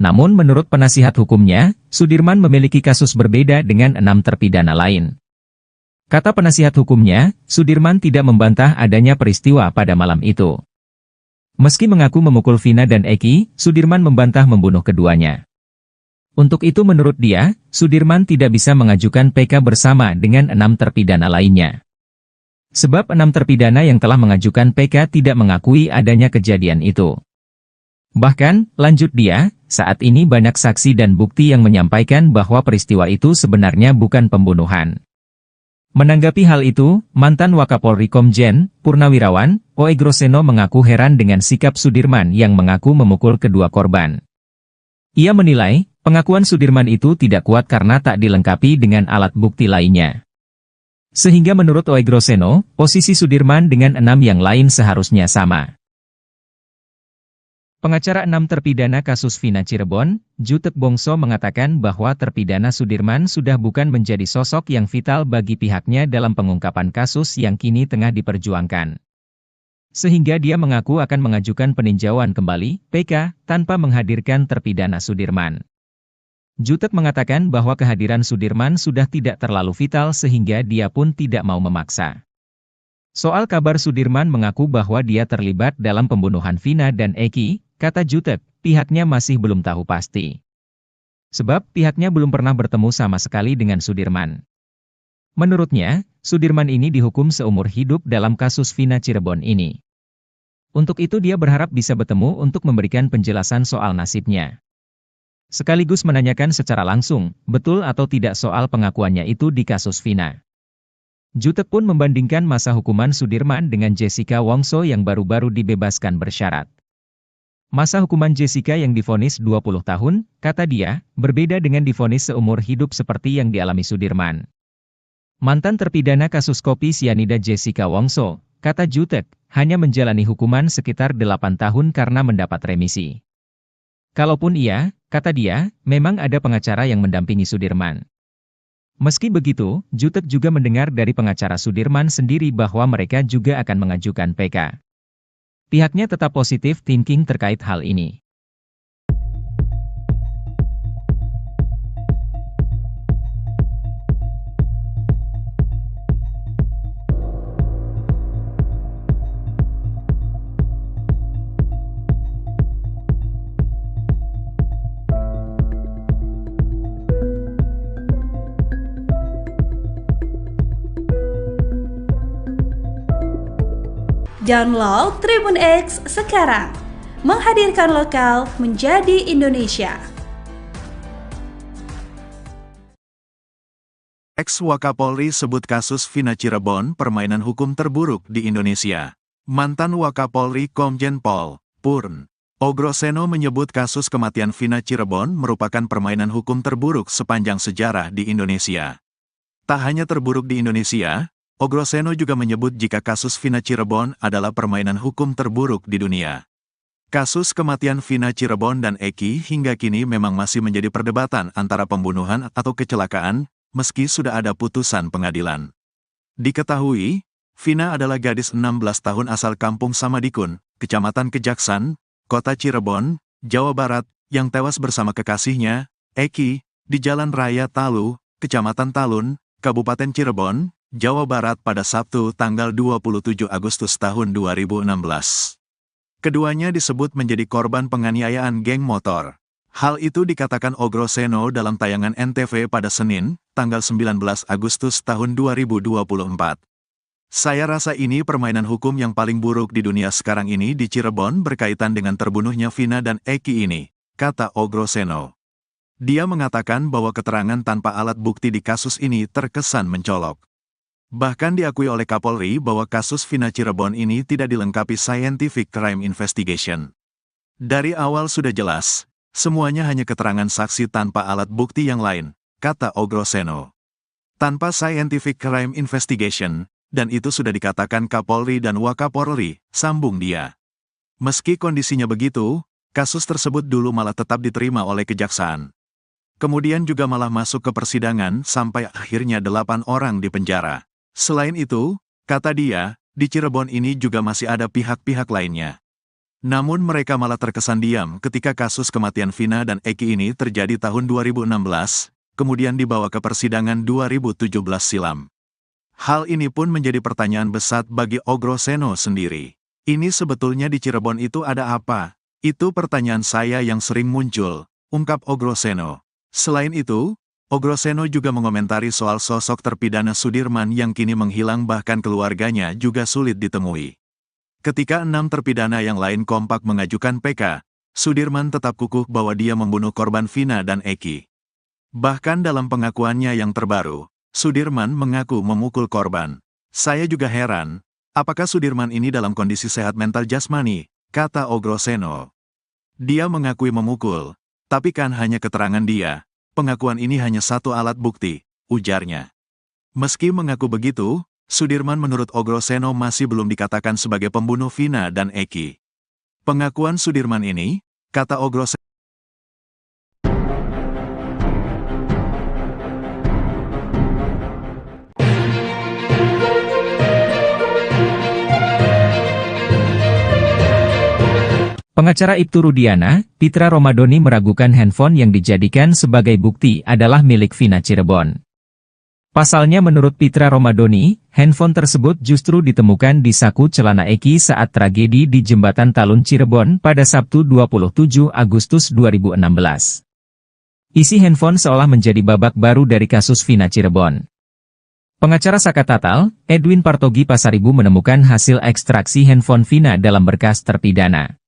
Namun menurut penasihat hukumnya, Sudirman memiliki kasus berbeda dengan 6 terpidana lain. Kata penasihat hukumnya, Sudirman tidak membantah adanya peristiwa pada malam itu. Meski mengaku memukul Vina dan Eki, Sudirman membantah membunuh keduanya. Untuk itu menurut dia, Sudirman tidak bisa mengajukan PK bersama dengan 6 terpidana lainnya. Sebab 6 terpidana yang telah mengajukan PK tidak mengakui adanya kejadian itu. Bahkan, lanjut dia, saat ini banyak saksi dan bukti yang menyampaikan bahwa peristiwa itu sebenarnya bukan pembunuhan. Menanggapi hal itu, mantan Wakapolri Komjen, Purnawirawan, Oe Groseno mengaku heran dengan sikap Sudirman yang mengaku memukul kedua korban. Ia menilai, pengakuan Sudirman itu tidak kuat karena tak dilengkapi dengan alat bukti lainnya. Sehingga menurut Oe Groseno, posisi Sudirman dengan 6 yang lain seharusnya sama. Pengacara 6 terpidana kasus Vina Cirebon, Jutek Bongso mengatakan bahwa terpidana Sudirman sudah bukan menjadi sosok yang vital bagi pihaknya dalam pengungkapan kasus yang kini tengah diperjuangkan. Sehingga dia mengaku akan mengajukan peninjauan kembali, PK, tanpa menghadirkan terpidana Sudirman. Jutek mengatakan bahwa kehadiran Sudirman sudah tidak terlalu vital sehingga dia pun tidak mau memaksa. Soal kabar Sudirman mengaku bahwa dia terlibat dalam pembunuhan Vina dan Eki, kata Jutek, pihaknya masih belum tahu pasti. Sebab pihaknya belum pernah bertemu sama sekali dengan Sudirman. Menurutnya, Sudirman ini dihukum seumur hidup dalam kasus Vina Cirebon ini. Untuk itu dia berharap bisa bertemu untuk memberikan penjelasan soal nasibnya. Sekaligus menanyakan secara langsung, betul atau tidak soal pengakuannya itu di kasus Vina. Jutek pun membandingkan masa hukuman Sudirman dengan Jessica Wongso yang baru-baru dibebaskan bersyarat. Masa hukuman Jessica yang divonis 20 tahun, kata dia, berbeda dengan divonis seumur hidup seperti yang dialami Sudirman. Mantan terpidana kasus kopi sianida Jessica Wongso, kata Jutek, hanya menjalani hukuman sekitar 8 tahun karena mendapat remisi. Kalaupun iya, kata dia, memang ada pengacara yang mendampingi Sudirman. Meski begitu, Jutek juga mendengar dari pengacara Sudirman sendiri bahwa mereka juga akan mengajukan PK. Pihaknya tetap positif thinking terkait hal ini. Download Tribun X sekarang, menghadirkan lokal menjadi Indonesia. Ex-Wakapolri sebut kasus Vina Cirebon permainan hukum terburuk di Indonesia. Mantan Wakapolri Komjen Pol. Purn. Ogroseno menyebut kasus kematian Vina Cirebon merupakan permainan hukum terburuk sepanjang sejarah di Indonesia. Tak hanya terburuk di Indonesia, Ogroseno juga menyebut jika kasus Vina Cirebon adalah permainan hukum terburuk di dunia. Kasus kematian Vina Cirebon dan Eki hingga kini memang masih menjadi perdebatan antara pembunuhan atau kecelakaan, meski sudah ada putusan pengadilan. Diketahui, Vina adalah gadis 16 tahun asal kampung Samadikun, Kecamatan Kejaksan, Kota Cirebon, Jawa Barat, yang tewas bersama kekasihnya, Eki, di Jalan Raya Talu, Kecamatan Talun, Kabupaten Cirebon, Jawa Barat pada Sabtu tanggal 27 Agustus tahun 2016. Keduanya disebut menjadi korban penganiayaan geng motor. Hal itu dikatakan Ogroseno dalam tayangan NTV pada Senin, tanggal 19 Agustus tahun 2024. Saya rasa ini permainan hukum yang paling buruk di dunia sekarang ini di Cirebon berkaitan dengan terbunuhnya Vina dan Eki ini, kata Ogroseno. Dia mengatakan bahwa keterangan tanpa alat bukti di kasus ini terkesan mencolok. Bahkan diakui oleh Kapolri bahwa kasus Vina Cirebon ini tidak dilengkapi scientific crime investigation. Dari awal sudah jelas, semuanya hanya keterangan saksi tanpa alat bukti yang lain, kata Ogroseno. Tanpa scientific crime investigation, dan itu sudah dikatakan Kapolri dan Wakapolri, sambung dia. Meski kondisinya begitu, kasus tersebut dulu malah tetap diterima oleh Kejaksaan. Kemudian juga malah masuk ke persidangan sampai akhirnya 8 orang dipenjara. Selain itu, kata dia, di Cirebon ini juga masih ada pihak-pihak lainnya. Namun mereka malah terkesan diam ketika kasus kematian Vina dan Eki ini terjadi tahun 2016, kemudian dibawa ke persidangan 2017 silam. Hal ini pun menjadi pertanyaan besar bagi Ogroseno sendiri. Ini sebetulnya di Cirebon itu ada apa? Itu pertanyaan saya yang sering muncul, ungkap Ogroseno. Selain itu, Ogroseno juga mengomentari soal sosok terpidana Sudirman yang kini menghilang bahkan keluarganya juga sulit ditemui. Ketika 6 terpidana yang lain kompak mengajukan PK, Sudirman tetap kukuh bahwa dia membunuh korban Vina dan Eki. Bahkan dalam pengakuannya yang terbaru, Sudirman mengaku memukul korban. Saya juga heran, apakah Sudirman ini dalam kondisi sehat mental jasmani, kata Ogroseno. Dia mengakui memukul, tapi kan hanya keterangan dia. Pengakuan ini hanya satu alat bukti, ujarnya. Meski mengaku begitu, Sudirman menurut Ogroseno masih belum dikatakan sebagai pembunuh Vina dan Eki. Pengakuan Sudirman ini, kata Ogroseno, Pengacara Ibtu Rudiana, Pitra Romadoni meragukan handphone yang dijadikan sebagai bukti adalah milik Vina Cirebon. Pasalnya menurut Pitra Romadoni, handphone tersebut justru ditemukan di saku celana Eki saat tragedi di Jembatan Talun Cirebon pada Sabtu 27 Agustus 2016. Isi handphone seolah menjadi babak baru dari kasus Vina Cirebon. Pengacara Saka Tatal, Edwin Partogi Pasaribu menemukan hasil ekstraksi handphone Vina dalam berkas terpidana.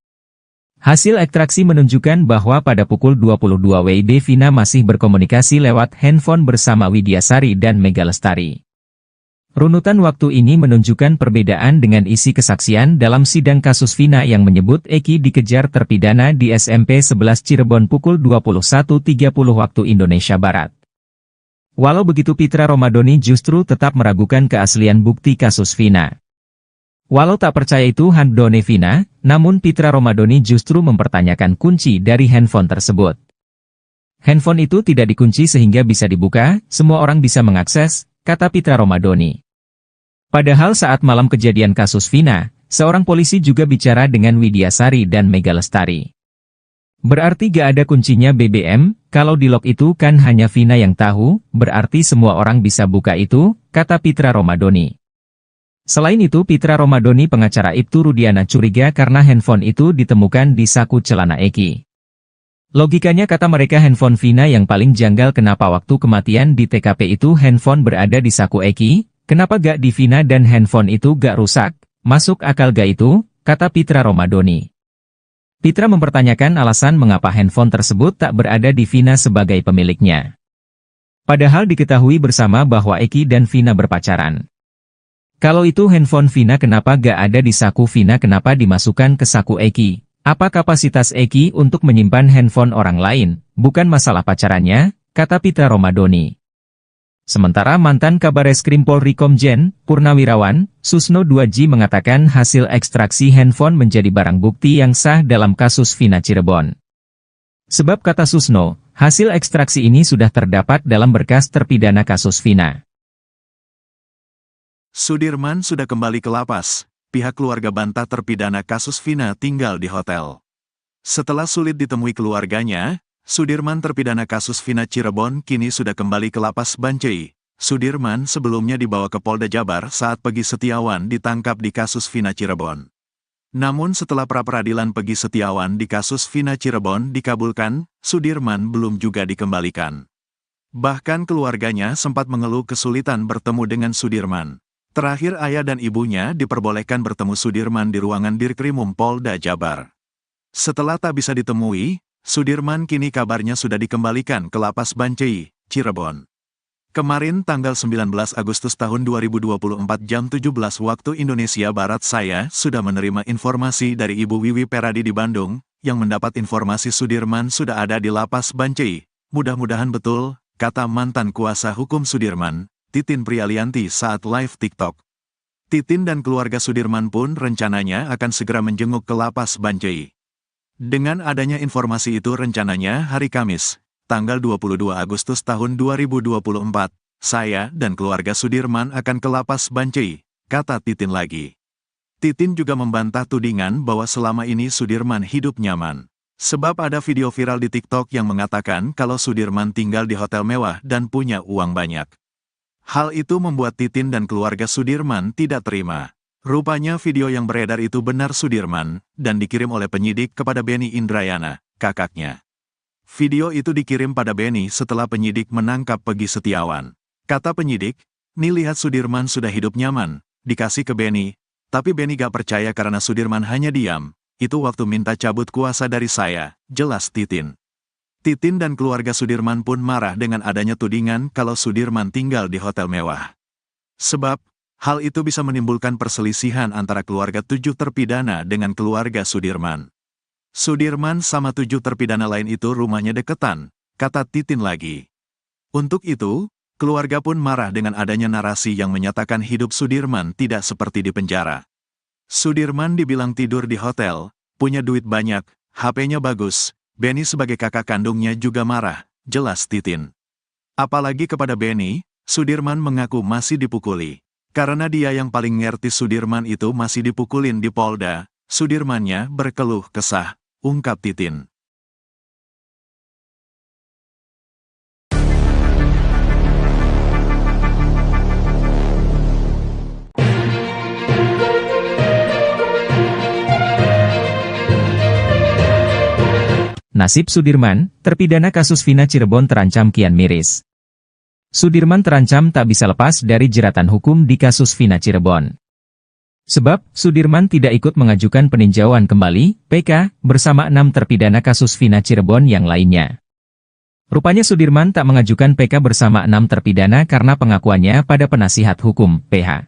Hasil ekstraksi menunjukkan bahwa pada pukul 22 WIB Vina masih berkomunikasi lewat handphone bersama Widyasari dan Mega Lestari. Runutan waktu ini menunjukkan perbedaan dengan isi kesaksian dalam sidang kasus Vina yang menyebut Eki dikejar terpidana di SMP 11 Cirebon pukul 21.30 waktu Indonesia Barat. Walau begitu Pitra Romadhoni justru tetap meragukan keaslian bukti kasus Vina. Walau tak percaya itu handphone Vina, namun Pitra Romadhoni justru mempertanyakan kunci dari handphone tersebut. Handphone itu tidak dikunci sehingga bisa dibuka, semua orang bisa mengakses, kata Pitra Romadhoni. Padahal saat malam kejadian kasus Vina, seorang polisi juga bicara dengan Widyasari dan Mega Lestari. Berarti gak ada kuncinya BBM, kalau di lock itu kan hanya Vina yang tahu, berarti semua orang bisa buka itu, kata Pitra Romadhoni. Selain itu Pitra Romadhoni pengacara Ibtu Rudiana curiga karena handphone itu ditemukan di saku celana Eki. Logikanya kata mereka handphone Vina yang paling janggal kenapa waktu kematian di TKP itu handphone berada di saku Eki, kenapa gak di Vina dan handphone itu gak rusak, masuk akal gak itu, kata Pitra Romadhoni. Pitra mempertanyakan alasan mengapa handphone tersebut tak berada di Vina sebagai pemiliknya. Padahal diketahui bersama bahwa Eki dan Vina berpacaran. Kalau itu handphone Vina kenapa gak ada di saku Vina kenapa dimasukkan ke saku Eki? Apa kapasitas Eki untuk menyimpan handphone orang lain, bukan masalah pacarannya, kata Pitra Romadhoni. Sementara mantan Kabareskrim Polri Komjen, Purnawirawan, Susno 2J mengatakan hasil ekstraksi handphone menjadi barang bukti yang sah dalam kasus Vina Cirebon. Sebab kata Susno, hasil ekstraksi ini sudah terdapat dalam berkas terpidana kasus Vina. Sudirman sudah kembali ke lapas. Pihak keluarga bantah terpidana kasus Vina tinggal di hotel. Setelah sulit ditemui keluarganya, Sudirman terpidana kasus Vina Cirebon kini sudah kembali ke lapas Bancai. Sudirman sebelumnya dibawa ke Polda Jabar saat Peggy Setiawan ditangkap di kasus Vina Cirebon. Namun setelah pra-peradilan Peggy Setiawan di kasus Vina Cirebon dikabulkan, Sudirman belum juga dikembalikan. Bahkan keluarganya sempat mengeluh kesulitan bertemu dengan Sudirman. Terakhir ayah dan ibunya diperbolehkan bertemu Sudirman di ruangan Dirkrimum Polda Jabar. Setelah tak bisa ditemui, Sudirman kini kabarnya sudah dikembalikan ke lapas Bancai, Cirebon. Kemarin tanggal 19 Agustus tahun 2024 jam 17 waktu Indonesia Barat saya sudah menerima informasi dari Ibu Wiwi Peradi di Bandung, yang mendapat informasi Sudirman sudah ada di lapas Bancai. Mudah-mudahan betul, kata mantan kuasa hukum Sudirman, Titin Prialianti saat live TikTok. Titin dan keluarga Sudirman pun rencananya akan segera menjenguk ke lapas Bancai. Dengan adanya informasi itu rencananya hari Kamis, tanggal 22 Agustus tahun 2024, saya dan keluarga Sudirman akan ke lapas Bancai, kata Titin lagi. Titin juga membantah tudingan bahwa selama ini Sudirman hidup nyaman. Sebab ada video viral di TikTok yang mengatakan kalau Sudirman tinggal di hotel mewah dan punya uang banyak. Hal itu membuat Titin dan keluarga Sudirman tidak terima. Rupanya video yang beredar itu benar Sudirman, dan dikirim oleh penyidik kepada Beni Indrayana, kakaknya. Video itu dikirim pada Beni setelah penyidik menangkap Peggy Setiawan. Kata penyidik, "Nih lihat Sudirman sudah hidup nyaman," dikasih ke Beni, tapi Beni gak percaya karena Sudirman hanya diam. Itu waktu minta cabut kuasa dari saya, jelas Titin. Titin dan keluarga Sudirman pun marah dengan adanya tudingan kalau Sudirman tinggal di hotel mewah. Sebab, hal itu bisa menimbulkan perselisihan antara keluarga 7 terpidana dengan keluarga Sudirman. Sudirman sama 7 terpidana lain itu rumahnya deketan, kata Titin lagi. Untuk itu, keluarga pun marah dengan adanya narasi yang menyatakan hidup Sudirman tidak seperti di penjara. Sudirman dibilang tidur di hotel, punya duit banyak, HP-nya bagus. Beni sebagai kakak kandungnya juga marah, jelas Titin. Apalagi kepada Beni, Sudirman mengaku masih dipukuli. Karena dia yang paling ngerti Sudirman itu masih dipukulin di Polda, Sudirmannya berkeluh kesah, ungkap Titin. Nasib Sudirman, terpidana kasus Vina Cirebon terancam kian miris. Sudirman terancam tak bisa lepas dari jeratan hukum di kasus Vina Cirebon. Sebab, Sudirman tidak ikut mengajukan peninjauan kembali, PK, bersama 6 terpidana kasus Vina Cirebon yang lainnya. Rupanya Sudirman tak mengajukan PK bersama 6 terpidana karena pengakuannya pada penasihat hukum, PH.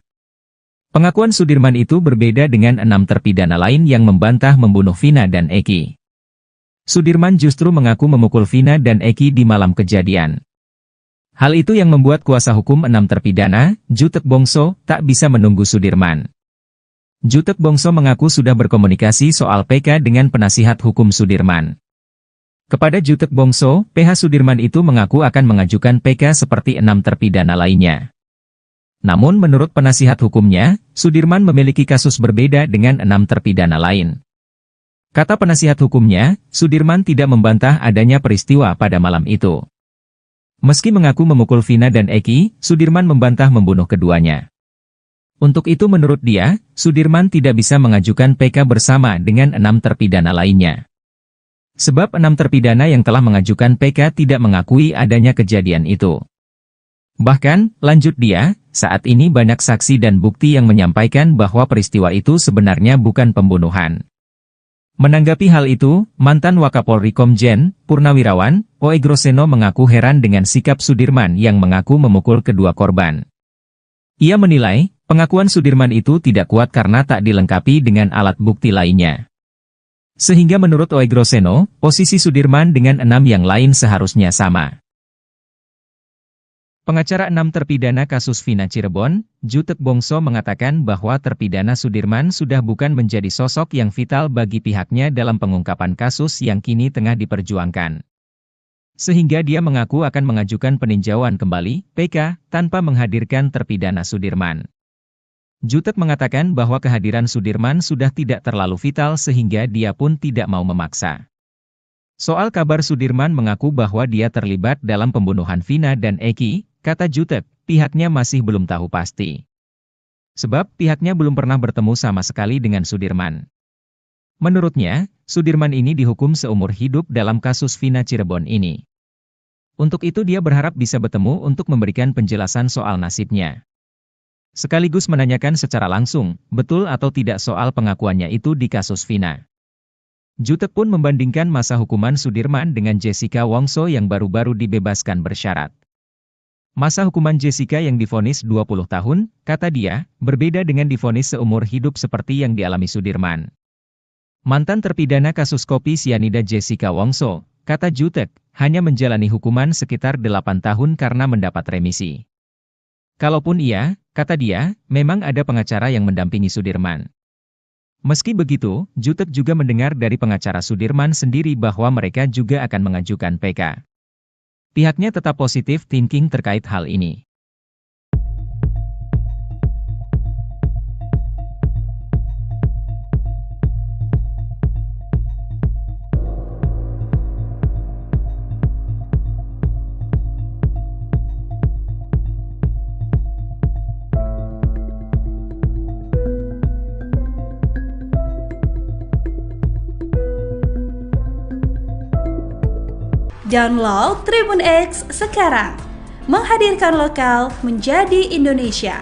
Pengakuan Sudirman itu berbeda dengan 6 terpidana lain yang membantah membunuh Vina dan Eki. Sudirman justru mengaku memukul Vina dan Eki di malam kejadian. Hal itu yang membuat kuasa hukum 6 terpidana, Jutek Bongso, tak bisa menunggu Sudirman. Jutek Bongso mengaku sudah berkomunikasi soal PK dengan penasihat hukum Sudirman. Kepada Jutek Bongso, PH Sudirman itu mengaku akan mengajukan PK seperti 6 terpidana lainnya. Namun menurut penasihat hukumnya, Sudirman memiliki kasus berbeda dengan 6 terpidana lain. Kata penasihat hukumnya, Sudirman tidak membantah adanya peristiwa pada malam itu. Meski mengaku memukul Vina dan Eki, Sudirman membantah membunuh keduanya. Untuk itu menurut dia, Sudirman tidak bisa mengajukan PK bersama dengan 6 terpidana lainnya. Sebab 6 terpidana yang telah mengajukan PK tidak mengakui adanya kejadian itu. Bahkan, lanjut dia, saat ini banyak saksi dan bukti yang menyampaikan bahwa peristiwa itu sebenarnya bukan pembunuhan. Menanggapi hal itu, mantan Wakapolri Komjen Purnawirawan Oegroseno mengaku heran dengan sikap Sudirman yang mengaku memukul kedua korban. Ia menilai, pengakuan Sudirman itu tidak kuat karena tak dilengkapi dengan alat bukti lainnya. Sehingga menurut Oegroseno, posisi Sudirman dengan 6 yang lain seharusnya sama. Pengacara 6 terpidana kasus Vina Cirebon, Jutek Bongso mengatakan bahwa terpidana Sudirman sudah bukan menjadi sosok yang vital bagi pihaknya dalam pengungkapan kasus yang kini tengah diperjuangkan. Sehingga dia mengaku akan mengajukan peninjauan kembali, PK, tanpa menghadirkan terpidana Sudirman. Jutek mengatakan bahwa kehadiran Sudirman sudah tidak terlalu vital sehingga dia pun tidak mau memaksa. Soal kabar Sudirman mengaku bahwa dia terlibat dalam pembunuhan Vina dan Eki, kata Jutek, pihaknya masih belum tahu pasti. Sebab pihaknya belum pernah bertemu sama sekali dengan Sudirman. Menurutnya, Sudirman ini dihukum seumur hidup dalam kasus Vina Cirebon ini. Untuk itu dia berharap bisa bertemu untuk memberikan penjelasan soal nasibnya. Sekaligus menanyakan secara langsung, betul atau tidak soal pengakuannya itu di kasus Vina. Jutek pun membandingkan masa hukuman Sudirman dengan Jessica Wongso yang baru-baru dibebaskan bersyarat. Masa hukuman Jessica yang divonis 20 tahun, kata dia, berbeda dengan divonis seumur hidup seperti yang dialami Sudirman. Mantan terpidana kasus kopi sianida Jessica Wongso, kata Jutek, hanya menjalani hukuman sekitar 8 tahun karena mendapat remisi. Kalaupun iya, kata dia, memang ada pengacara yang mendampingi Sudirman. Meski begitu, Jutek juga mendengar dari pengacara Sudirman sendiri bahwa mereka juga akan mengajukan PK. Pihaknya tetap positif thinking terkait hal ini. Download Tribun X sekarang, menghadirkan lokal menjadi Indonesia.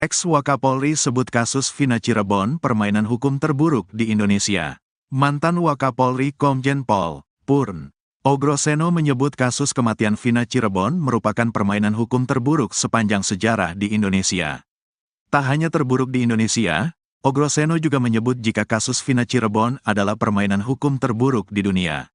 Ex-Wakapolri sebut kasus Vina Cirebon permainan hukum terburuk di Indonesia. Mantan Wakapolri Komjen Pol Purn Oegroseno menyebut kasus kematian Vina Cirebon merupakan permainan hukum terburuk sepanjang sejarah di Indonesia. Tak hanya terburuk di Indonesia, Oegroseno juga menyebut jika kasus Vina Cirebon adalah permainan hukum terburuk di dunia.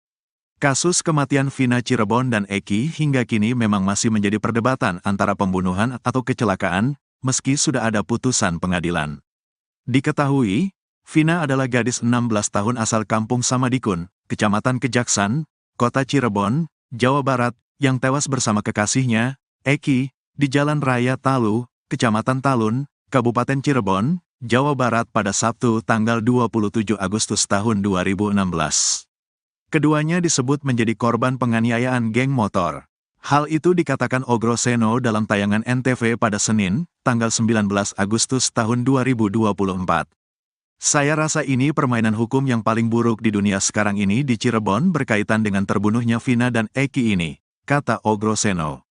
Kasus kematian Vina Cirebon dan Eki hingga kini memang masih menjadi perdebatan antara pembunuhan atau kecelakaan, meski sudah ada putusan pengadilan. Diketahui, Vina adalah gadis 16 tahun asal Kampung Samadikun, Kecamatan Kejaksan, Kota Cirebon, Jawa Barat, yang tewas bersama kekasihnya, Eki, di Jalan Raya Talu, Kecamatan Talun, Kabupaten Cirebon, Jawa Barat pada Sabtu tanggal 27 Agustus tahun 2016. Keduanya disebut menjadi korban penganiayaan geng motor. Hal itu dikatakan Oegroseno dalam tayangan NTV pada Senin, tanggal 19 Agustus tahun 2024. Saya rasa ini permainan hukum yang paling buruk di dunia sekarang ini di Cirebon berkaitan dengan terbunuhnya Vina dan Eki ini, kata Oegroseno.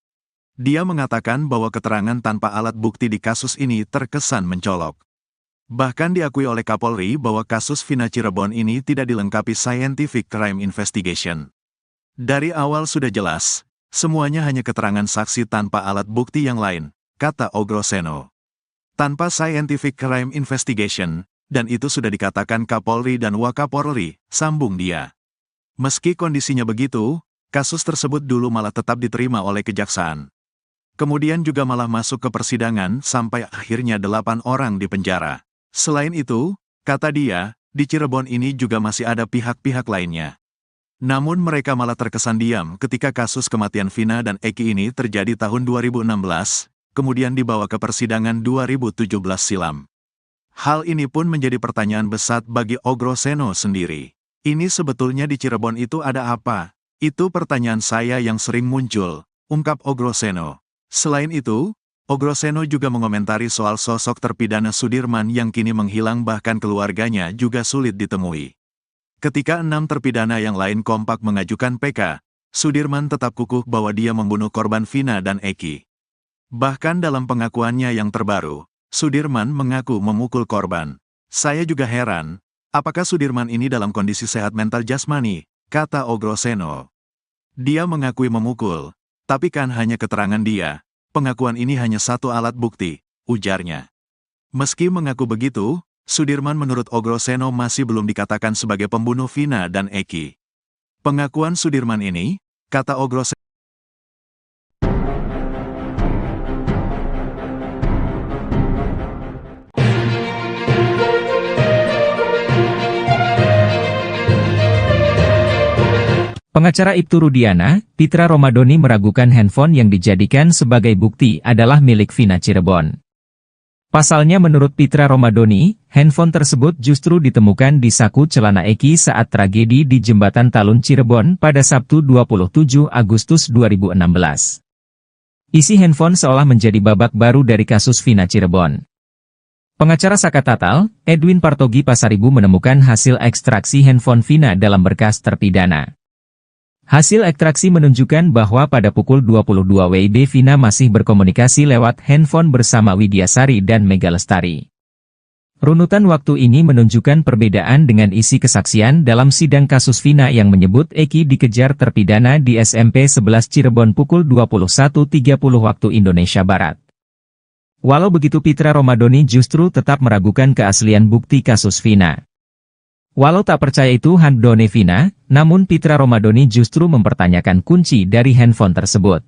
Dia mengatakan bahwa keterangan tanpa alat bukti di kasus ini terkesan mencolok. Bahkan diakui oleh Kapolri bahwa kasus Vina Cirebon ini tidak dilengkapi scientific crime investigation. Dari awal sudah jelas, semuanya hanya keterangan saksi tanpa alat bukti yang lain, kata Ogroseno. Tanpa scientific crime investigation, dan itu sudah dikatakan Kapolri dan Wakapolri, sambung dia. Meski kondisinya begitu, kasus tersebut dulu malah tetap diterima oleh kejaksaan. Kemudian juga malah masuk ke persidangan sampai akhirnya 8 orang dipenjara. Selain itu, kata dia, di Cirebon ini juga masih ada pihak-pihak lainnya. Namun mereka malah terkesan diam ketika kasus kematian Vina dan Eki ini terjadi tahun 2016, kemudian dibawa ke persidangan 2017 silam. Hal ini pun menjadi pertanyaan besar bagi Ogroseno sendiri. Ini sebetulnya di Cirebon itu ada apa? Itu pertanyaan saya yang sering muncul, ungkap Ogroseno. Selain itu, Ogroseno juga mengomentari soal sosok terpidana Sudirman yang kini menghilang bahkan keluarganya juga sulit ditemui. Ketika 6 terpidana yang lain kompak mengajukan PK, Sudirman tetap kukuh bahwa dia membunuh korban Vina dan Eki. Bahkan dalam pengakuannya yang terbaru, Sudirman mengaku memukul korban. Saya juga heran, apakah Sudirman ini dalam kondisi sehat mental jasmani, kata Ogroseno. Dia mengakui memukul, tapi kan hanya keterangan dia, pengakuan ini hanya satu alat bukti, ujarnya. Meski mengaku begitu, Sudirman menurut Ogroseno masih belum dikatakan sebagai pembunuh Vina dan Eki. Pengakuan Sudirman ini, kata Ogroseno, Pengacara Ibtu Rudiana, Pitra Romadoni meragukan handphone yang dijadikan sebagai bukti adalah milik Vina Cirebon. Pasalnya menurut Pitra Romadoni, handphone tersebut justru ditemukan di saku celana Eki saat tragedi di Jembatan Talun Cirebon pada Sabtu 27 Agustus 2016. Isi handphone seolah menjadi babak baru dari kasus Vina Cirebon. Pengacara Saka Tatal, Edwin Partogi Pasaribu menemukan hasil ekstraksi handphone Vina dalam berkas terpidana. Hasil ekstraksi menunjukkan bahwa pada pukul 22 WIB Vina masih berkomunikasi lewat handphone bersama Widyasari dan Mega Lestari. Runutan waktu ini menunjukkan perbedaan dengan isi kesaksian dalam sidang kasus Vina yang menyebut Eki dikejar terpidana di SMP 11 Cirebon pukul 21.30 waktu Indonesia Barat. Walau begitu Pitra Romadoni justru tetap meragukan keaslian bukti kasus Vina. Walau tak percaya itu handphone Vina, namun Pitra Romadoni justru mempertanyakan kunci dari handphone tersebut.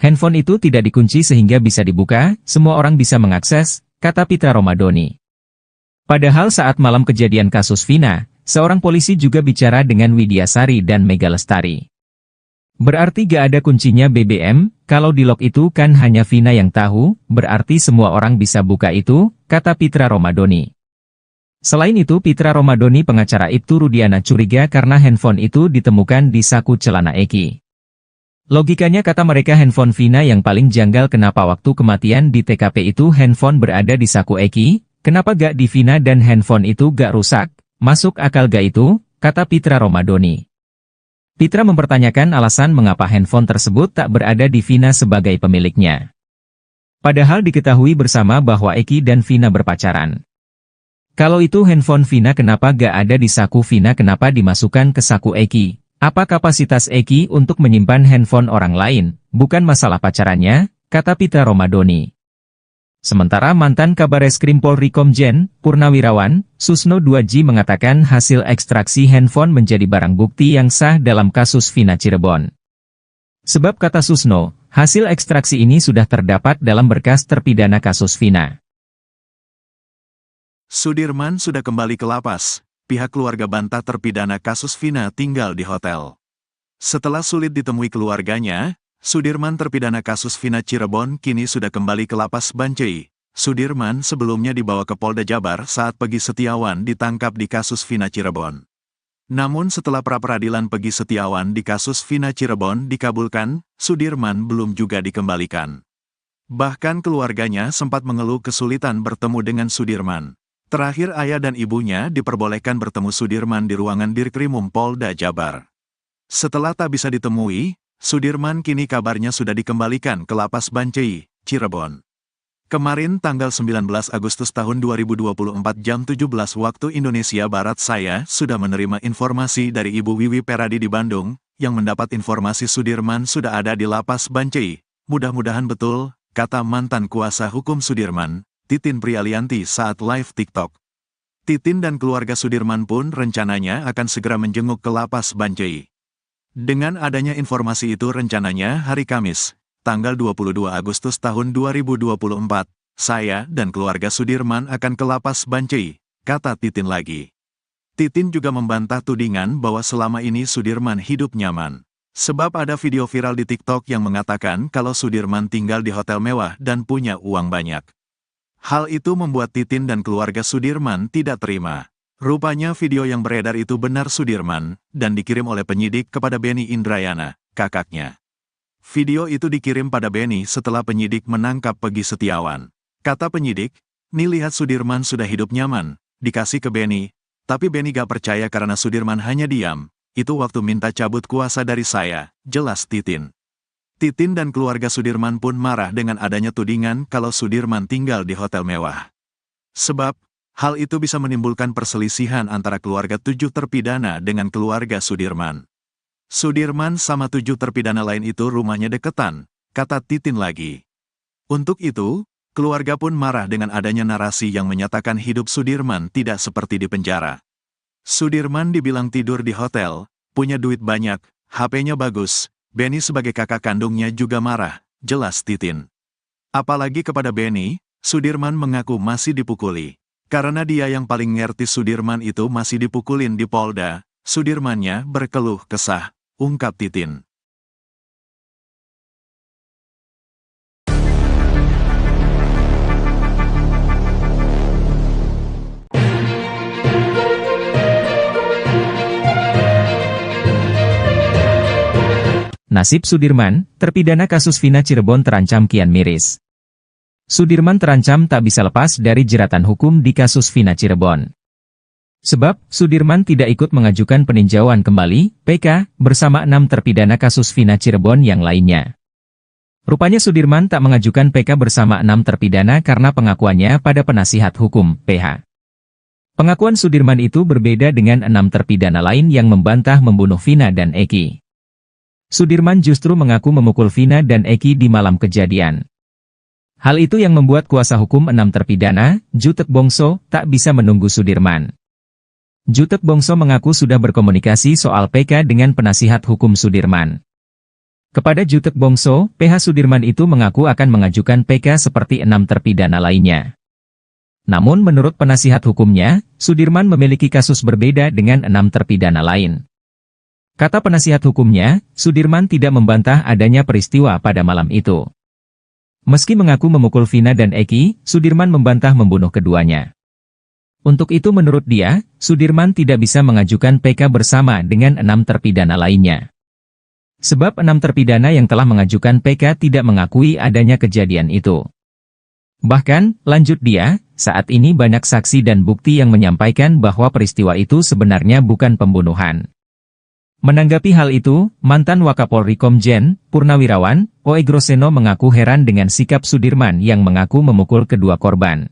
Handphone itu tidak dikunci sehingga bisa dibuka, semua orang bisa mengakses, kata Pitra Romadoni. Padahal saat malam kejadian kasus Vina, seorang polisi juga bicara dengan Widyasari dan Mega Lestari. Berarti gak ada kuncinya BBM, kalau di lock itu kan hanya Vina yang tahu, berarti semua orang bisa buka itu, kata Pitra Romadoni. Selain itu Pitra Romadoni pengacara Ibtu Rudiana curiga karena handphone itu ditemukan di saku celana Eki. Logikanya kata mereka handphone Vina yang paling janggal kenapa waktu kematian di TKP itu handphone berada di saku Eki, kenapa gak di Vina dan handphone itu gak rusak, masuk akal gak itu, kata Pitra Romadoni. Pitra mempertanyakan alasan mengapa handphone tersebut tak berada di Vina sebagai pemiliknya. Padahal diketahui bersama bahwa Eki dan Vina berpacaran. Kalau itu handphone Vina kenapa gak ada di saku Vina kenapa dimasukkan ke saku Eki? Apa kapasitas Eki untuk menyimpan handphone orang lain? Bukan masalah pacarannya, kata Pitra Romadoni. Sementara mantan Kabareskrim Polri Komjen, Purnawirawan, Susno 2J mengatakan hasil ekstraksi handphone menjadi barang bukti yang sah dalam kasus Vina Cirebon. Sebab kata Susno, hasil ekstraksi ini sudah terdapat dalam berkas terpidana kasus Vina. Sudirman sudah kembali ke lapas, pihak keluarga bantah terpidana kasus Vina tinggal di hotel. Setelah sulit ditemui keluarganya, Sudirman terpidana kasus Vina Cirebon kini sudah kembali ke lapas Bancai. Sudirman sebelumnya dibawa ke Polda Jabar saat Pegi Setiawan ditangkap di kasus Vina Cirebon. Namun setelah pra-peradilan Pegi Setiawan di kasus Vina Cirebon dikabulkan, Sudirman belum juga dikembalikan. Bahkan keluarganya sempat mengeluh kesulitan bertemu dengan Sudirman. Terakhir ayah dan ibunya diperbolehkan bertemu Sudirman di ruangan Dirkrimum Polda Jabar. Setelah tak bisa ditemui, Sudirman kini kabarnya sudah dikembalikan ke lapas Bancai, Cirebon. Kemarin tanggal 19 Agustus tahun 2024 jam 17 waktu Indonesia Barat saya sudah menerima informasi dari Ibu Wiwi Peradi di Bandung, yang mendapat informasi Sudirman sudah ada di Lapas Bancai. Mudah-mudahan betul, kata mantan kuasa hukum Sudirman, Titin Prialianti saat live TikTok. Titin dan keluarga Sudirman pun rencananya akan segera menjenguk ke Lapas Bancai. Dengan adanya informasi itu rencananya hari Kamis, tanggal 22 Agustus tahun 2024, saya dan keluarga Sudirman akan ke Lapas Bancai, kata Titin lagi. Titin juga membantah tudingan bahwa selama ini Sudirman hidup nyaman. Sebab ada video viral di TikTok yang mengatakan kalau Sudirman tinggal di hotel mewah dan punya uang banyak. Hal itu membuat Titin dan keluarga Sudirman tidak terima. Rupanya video yang beredar itu benar Sudirman, dan dikirim oleh penyidik kepada Beni Indrayana, kakaknya. Video itu dikirim pada Beni setelah penyidik menangkap Peggy Setiawan. Kata penyidik, "Nih lihat Sudirman sudah hidup nyaman," dikasih ke Beni, tapi Beni gak percaya karena Sudirman hanya diam. Itu waktu minta cabut kuasa dari saya, jelas Titin. Titin dan keluarga Sudirman pun marah dengan adanya tudingan kalau Sudirman tinggal di hotel mewah. Sebab, hal itu bisa menimbulkan perselisihan antara keluarga 7 terpidana dengan keluarga Sudirman. Sudirman sama 7 terpidana lain itu rumahnya deketan, kata Titin lagi. Untuk itu, keluarga pun marah dengan adanya narasi yang menyatakan hidup Sudirman tidak seperti di penjara. Sudirman dibilang tidur di hotel, punya duit banyak, HP-nya bagus. Beni sebagai kakak kandungnya juga marah, jelas Titin. Apalagi kepada Beni, Sudirman mengaku masih dipukuli. Karena dia yang paling ngerti Sudirman itu masih dipukulin di Polda, Sudirmannya berkeluh kesah, ungkap Titin. Nasib Sudirman, terpidana kasus Vina Cirebon terancam kian miris. Sudirman terancam tak bisa lepas dari jeratan hukum di kasus Vina Cirebon. Sebab, Sudirman tidak ikut mengajukan peninjauan kembali, PK, bersama 6 terpidana kasus Vina Cirebon yang lainnya. Rupanya Sudirman tak mengajukan PK bersama 6 terpidana karena pengakuannya pada penasihat hukum, PH. Pengakuan Sudirman itu berbeda dengan 6 terpidana lain yang membantah membunuh Vina dan Eki. Sudirman justru mengaku memukul Vina dan Eki di malam kejadian. Hal itu yang membuat kuasa hukum 6 terpidana, Jutek Bongso, tak bisa menunggu Sudirman. Jutek Bongso mengaku sudah berkomunikasi soal PK dengan penasihat hukum Sudirman. Kepada Jutek Bongso, PH Sudirman itu mengaku akan mengajukan PK seperti 6 terpidana lainnya. Namun menurut penasihat hukumnya, Sudirman memiliki kasus berbeda dengan 6 terpidana lain. Kata penasihat hukumnya, Sudirman tidak membantah adanya peristiwa pada malam itu. Meski mengaku memukul Vina dan Eki, Sudirman membantah membunuh keduanya. Untuk itu menurut dia, Sudirman tidak bisa mengajukan PK bersama dengan 6 terpidana lainnya. Sebab 6 terpidana yang telah mengajukan PK tidak mengakui adanya kejadian itu. Bahkan, lanjut dia, saat ini banyak saksi dan bukti yang menyampaikan bahwa peristiwa itu sebenarnya bukan pembunuhan. Menanggapi hal itu, mantan Wakapolri Komjen, Purnawirawan, Oe Groseno mengaku heran dengan sikap Sudirman yang mengaku memukul kedua korban.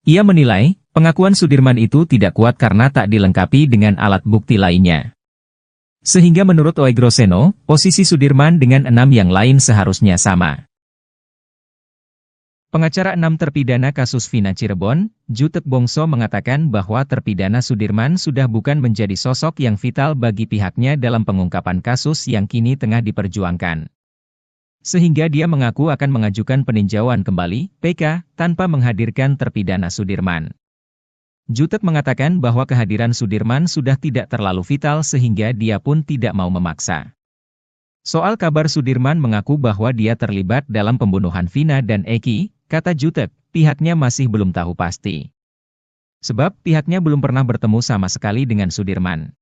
Ia menilai, pengakuan Sudirman itu tidak kuat karena tak dilengkapi dengan alat bukti lainnya. Sehingga menurut Oe Groseno, posisi Sudirman dengan 6 yang lain seharusnya sama. Pengacara 6 terpidana kasus Vina Cirebon, Jutek Bongso mengatakan bahwa terpidana Sudirman sudah bukan menjadi sosok yang vital bagi pihaknya dalam pengungkapan kasus yang kini tengah diperjuangkan. Sehingga dia mengaku akan mengajukan peninjauan kembali, PK, tanpa menghadirkan terpidana Sudirman. Jutek mengatakan bahwa kehadiran Sudirman sudah tidak terlalu vital sehingga dia pun tidak mau memaksa. Soal kabar Sudirman mengaku bahwa dia terlibat dalam pembunuhan Vina dan Eki, kata Jutek, pihaknya masih belum tahu pasti. Sebab pihaknya belum pernah bertemu sama sekali dengan Sudirman.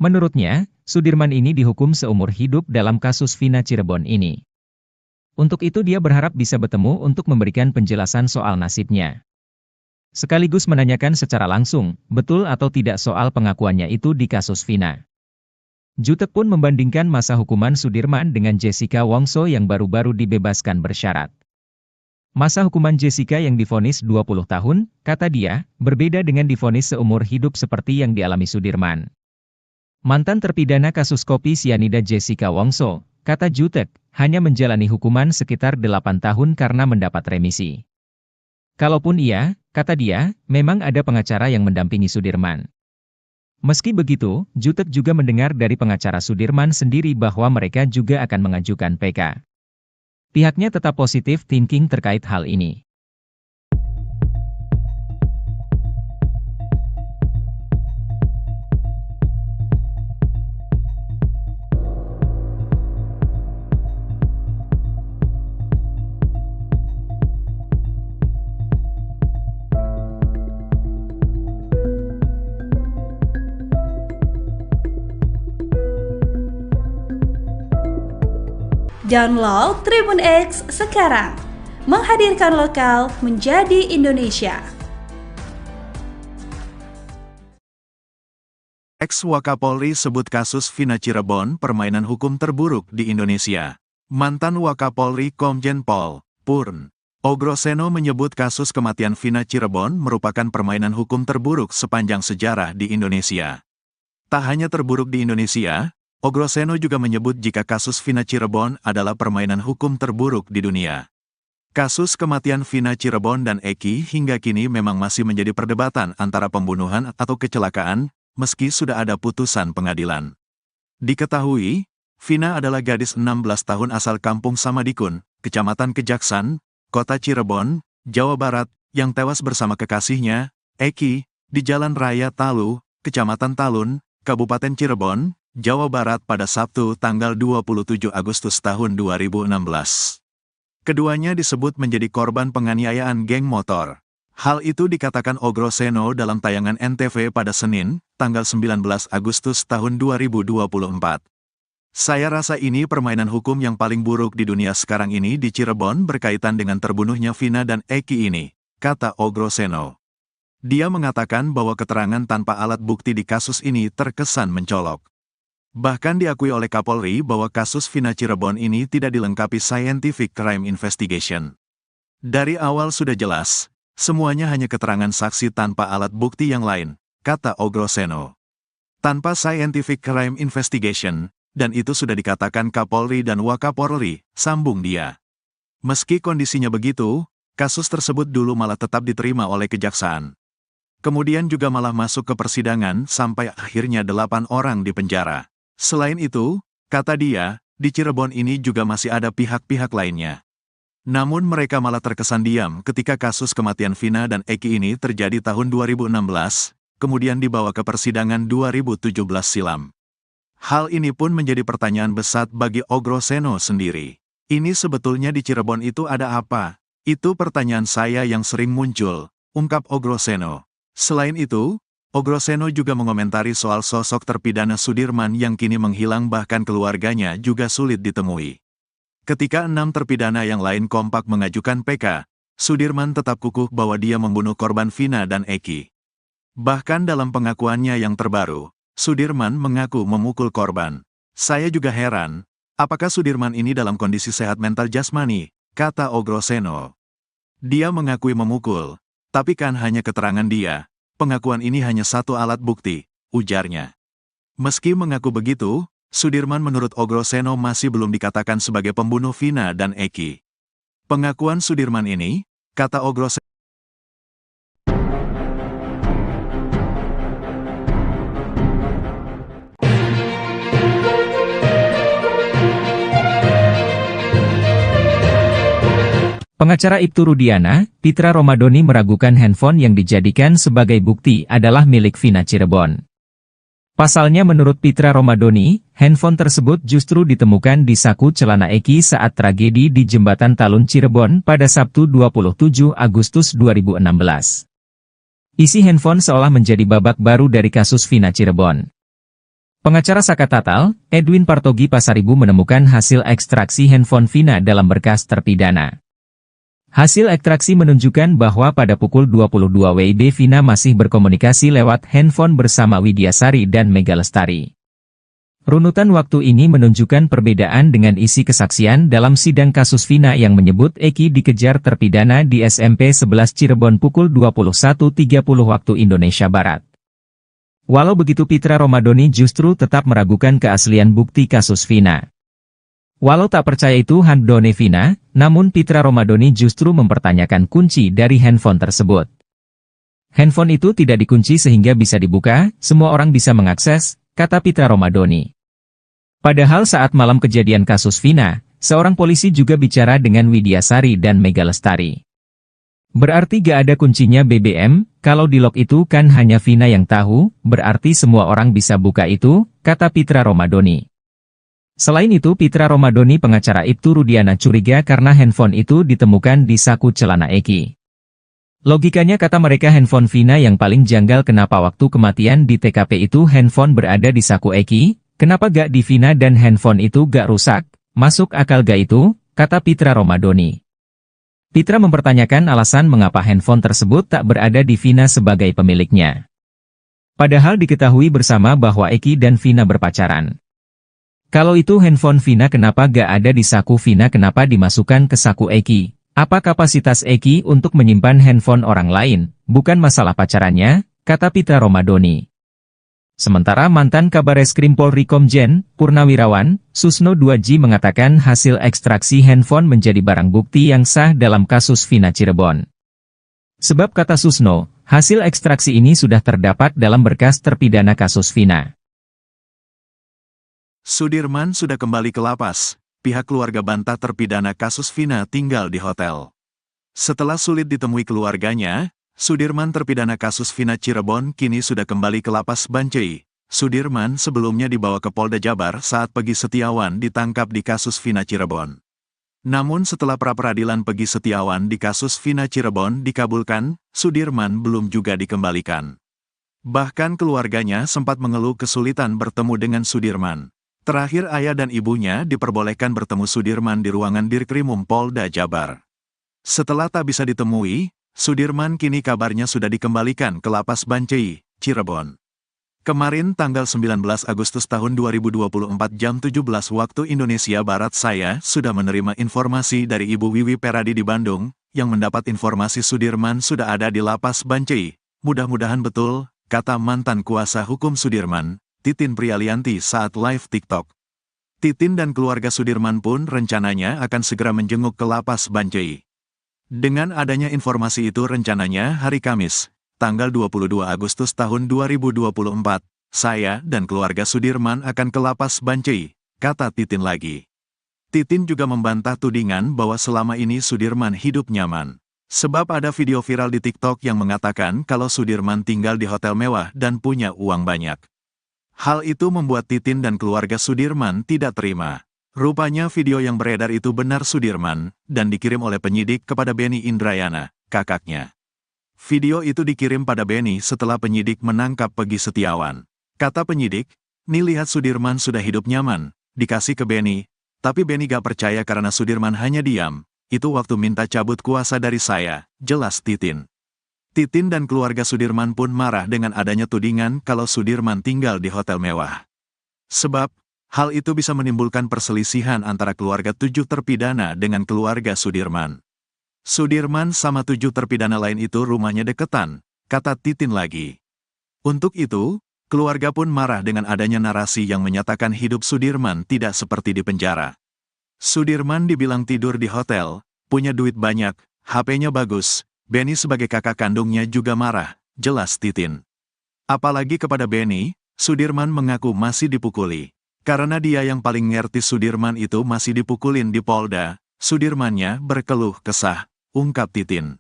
Menurutnya, Sudirman ini dihukum seumur hidup dalam kasus Vina Cirebon ini. Untuk itu dia berharap bisa bertemu untuk memberikan penjelasan soal nasibnya. Sekaligus menanyakan secara langsung, betul atau tidak soal pengakuannya itu di kasus Vina. Jutek pun membandingkan masa hukuman Sudirman dengan Jessica Wongso yang baru-baru dibebaskan bersyarat. Masa hukuman Jessica yang divonis 20 tahun, kata dia, berbeda dengan divonis seumur hidup seperti yang dialami Sudirman. Mantan terpidana kasus kopi sianida Jessica Wongso, kata Jutek, hanya menjalani hukuman sekitar 8 tahun karena mendapat remisi. Kalaupun iya, kata dia, memang ada pengacara yang mendampingi Sudirman. Meski begitu, Jutek juga mendengar dari pengacara Sudirman sendiri bahwa mereka juga akan mengajukan PK. Pihaknya tetap positif thinking terkait hal ini. Download Tribun X sekarang, menghadirkan lokal menjadi Indonesia. Ex-Wakapolri sebut kasus Vina Cirebon permainan hukum terburuk di Indonesia. Mantan Wakapolri Komjen Pol. Purn. Ogroseno menyebut kasus kematian Vina Cirebon merupakan permainan hukum terburuk sepanjang sejarah di Indonesia. Tak hanya terburuk di Indonesia, Ogroseno juga menyebut jika kasus Vina Cirebon adalah permainan hukum terburuk di dunia. Kasus kematian Vina Cirebon dan Eki hingga kini memang masih menjadi perdebatan antara pembunuhan atau kecelakaan, meski sudah ada putusan pengadilan. Diketahui, Vina adalah gadis 16 tahun asal Kampung Samadikun, Kecamatan Kejaksan, Kota Cirebon, Jawa Barat, yang tewas bersama kekasihnya, Eki, di Jalan Raya Talu, Kecamatan Talun, Kabupaten Cirebon, Jawa Barat pada Sabtu tanggal 27 Agustus tahun 2016. Keduanya disebut menjadi korban penganiayaan geng motor. Hal itu dikatakan Ogroseno dalam tayangan NTV pada Senin, tanggal 19 Agustus tahun 2024. Saya rasa ini permainan hukum yang paling buruk di dunia sekarang ini di Cirebon berkaitan dengan terbunuhnya Vina dan Eki ini, kata Ogroseno. Dia mengatakan bahwa keterangan tanpa alat bukti di kasus ini terkesan mencolok. Bahkan diakui oleh Kapolri bahwa kasus Vina Cirebon ini tidak dilengkapi scientific crime investigation. Dari awal sudah jelas, semuanya hanya keterangan saksi tanpa alat bukti yang lain, kata Ogroseno. Tanpa scientific crime investigation, dan itu sudah dikatakan Kapolri dan Wakapolri, sambung dia. Meski kondisinya begitu, kasus tersebut dulu malah tetap diterima oleh kejaksaan. Kemudian juga malah masuk ke persidangan sampai akhirnya 8 orang dipenjara. Selain itu, kata dia, di Cirebon ini juga masih ada pihak-pihak lainnya. Namun mereka malah terkesan diam ketika kasus kematian Vina dan Eki ini terjadi tahun 2016, kemudian dibawa ke persidangan 2017 silam. Hal ini pun menjadi pertanyaan besar bagi Ogroseno sendiri. Ini sebetulnya di Cirebon itu ada apa? Itu pertanyaan saya yang sering muncul, ungkap Ogroseno. Selain itu, Ogroseno juga mengomentari soal sosok terpidana Sudirman yang kini menghilang bahkan keluarganya juga sulit ditemui. Ketika 6 terpidana yang lain kompak mengajukan PK, Sudirman tetap kukuh bahwa dia membunuh korban Vina dan Eki. Bahkan dalam pengakuannya yang terbaru, Sudirman mengaku memukul korban. Saya juga heran, apakah Sudirman ini dalam kondisi sehat mental jasmani, kata Ogroseno. Dia mengakui memukul, tapi kan hanya keterangan dia. Pengakuan ini hanya satu alat bukti, ujarnya. Meski mengaku begitu, Sudirman menurut Ogroseno masih belum dikatakan sebagai pembunuh Vina dan Eki. Pengakuan Sudirman ini, kata Ogroseno, Pengacara Ibtu Rudiana, Pitra Romadoni meragukan handphone yang dijadikan sebagai bukti adalah milik Vina Cirebon. Pasalnya menurut Pitra Romadoni, handphone tersebut justru ditemukan di saku celana Eki saat tragedi di Jembatan Talun Cirebon pada Sabtu 27 Agustus 2016. Isi handphone seolah menjadi babak baru dari kasus Vina Cirebon. Pengacara Saka Tatal, Edwin Partogi Pasaribu menemukan hasil ekstraksi handphone Vina dalam berkas terpidana. Hasil ekstraksi menunjukkan bahwa pada pukul 22 WIB Vina masih berkomunikasi lewat handphone bersama Widyasari dan Mega Lestari. Runutan waktu ini menunjukkan perbedaan dengan isi kesaksian dalam sidang kasus Vina yang menyebut Eki dikejar terpidana di SMP 11 Cirebon pukul 21.30 waktu Indonesia Barat. Walau begitu Pitra Romadhoni justru tetap meragukan keaslian bukti kasus Vina. Walau tak percaya itu handphone Vina, namun Pitra Romadhoni justru mempertanyakan kunci dari handphone tersebut. Handphone itu tidak dikunci sehingga bisa dibuka, semua orang bisa mengakses, kata Pitra Romadhoni. Padahal saat malam kejadian kasus Vina, seorang polisi juga bicara dengan Widyasari dan Mega Lestari. Berarti gak ada kuncinya BBM, kalau di lock itu kan hanya Vina yang tahu, berarti semua orang bisa buka itu, kata Pitra Romadhoni. Selain itu Pitra Romadhoni pengacara Ibtu Rudiana curiga karena handphone itu ditemukan di saku celana Eki. Logikanya kata mereka handphone Vina yang paling janggal kenapa waktu kematian di TKP itu handphone berada di saku Eki, kenapa gak di Vina dan handphone itu gak rusak, masuk akal gak itu, kata Pitra Romadhoni. Pitra mempertanyakan alasan mengapa handphone tersebut tak berada di Vina sebagai pemiliknya. Padahal diketahui bersama bahwa Eki dan Vina berpacaran. Kalau itu handphone Vina kenapa gak ada di saku Vina kenapa dimasukkan ke saku Eki? Apa kapasitas Eki untuk menyimpan handphone orang lain, bukan masalah pacarannya, kata Pitra Romadhoni. Sementara mantan Kabareskrim Polri Komjen, Purnawirawan, Susno 2J mengatakan hasil ekstraksi handphone menjadi barang bukti yang sah dalam kasus Vina Cirebon. Sebab kata Susno, hasil ekstraksi ini sudah terdapat dalam berkas terpidana kasus Vina. Sudirman sudah kembali ke lapas. Pihak keluarga bantah terpidana kasus Vina tinggal di hotel. Setelah sulit ditemui keluarganya, Sudirman terpidana kasus Vina Cirebon kini sudah kembali ke lapas Bancai. Sudirman sebelumnya dibawa ke Polda Jabar saat Peggy Setiawan ditangkap di kasus Vina Cirebon. Namun setelah pra-peradilan Peggy Setiawan di kasus Vina Cirebon dikabulkan, Sudirman belum juga dikembalikan. Bahkan keluarganya sempat mengeluh kesulitan bertemu dengan Sudirman. Terakhir ayah dan ibunya diperbolehkan bertemu Sudirman di ruangan Dirkrimum Polda Jabar. Setelah tak bisa ditemui, Sudirman kini kabarnya sudah dikembalikan ke lapas Bancai, Cirebon. Kemarin tanggal 19 Agustus tahun 2024 jam 17 waktu Indonesia Barat saya sudah menerima informasi dari Ibu Wiwi Peradi di Bandung, yang mendapat informasi Sudirman sudah ada di lapas Bancai. Mudah-mudahan betul, kata mantan kuasa hukum Sudirman, Titin Prialianti saat live TikTok. Titin dan keluarga Sudirman pun rencananya akan segera menjenguk ke lapas Bancai. Dengan adanya informasi itu rencananya hari Kamis, tanggal 22 Agustus tahun 2024, saya dan keluarga Sudirman akan ke lapas Bancai, kata Titin lagi. Titin juga membantah tudingan bahwa selama ini Sudirman hidup nyaman. Sebab ada video viral di TikTok yang mengatakan kalau Sudirman tinggal di hotel mewah dan punya uang banyak. Hal itu membuat Titin dan keluarga Sudirman tidak terima. Rupanya video yang beredar itu benar Sudirman, dan dikirim oleh penyidik kepada Beni Indrayana, kakaknya. Video itu dikirim pada Beni setelah penyidik menangkap Peggy Setiawan. Kata penyidik, "Nih lihat Sudirman sudah hidup nyaman," dikasih ke Beni, tapi Beni gak percaya karena Sudirman hanya diam. Itu waktu minta cabut kuasa dari saya, jelas Titin. Titin dan keluarga Sudirman pun marah dengan adanya tudingan kalau Sudirman tinggal di hotel mewah. Sebab, hal itu bisa menimbulkan perselisihan antara keluarga 7 terpidana dengan keluarga Sudirman. Sudirman sama 7 terpidana lain itu rumahnya deketan, kata Titin lagi. Untuk itu, keluarga pun marah dengan adanya narasi yang menyatakan hidup Sudirman tidak seperti di penjara. Sudirman dibilang tidur di hotel, punya duit banyak, HP-nya bagus. Beni sebagai kakak kandungnya juga marah, jelas Titin. Apalagi kepada Beni, Sudirman mengaku masih dipukuli. Karena dia yang paling ngerti Sudirman itu masih dipukulin di Polda, Sudirmannya berkeluh kesah, ungkap Titin.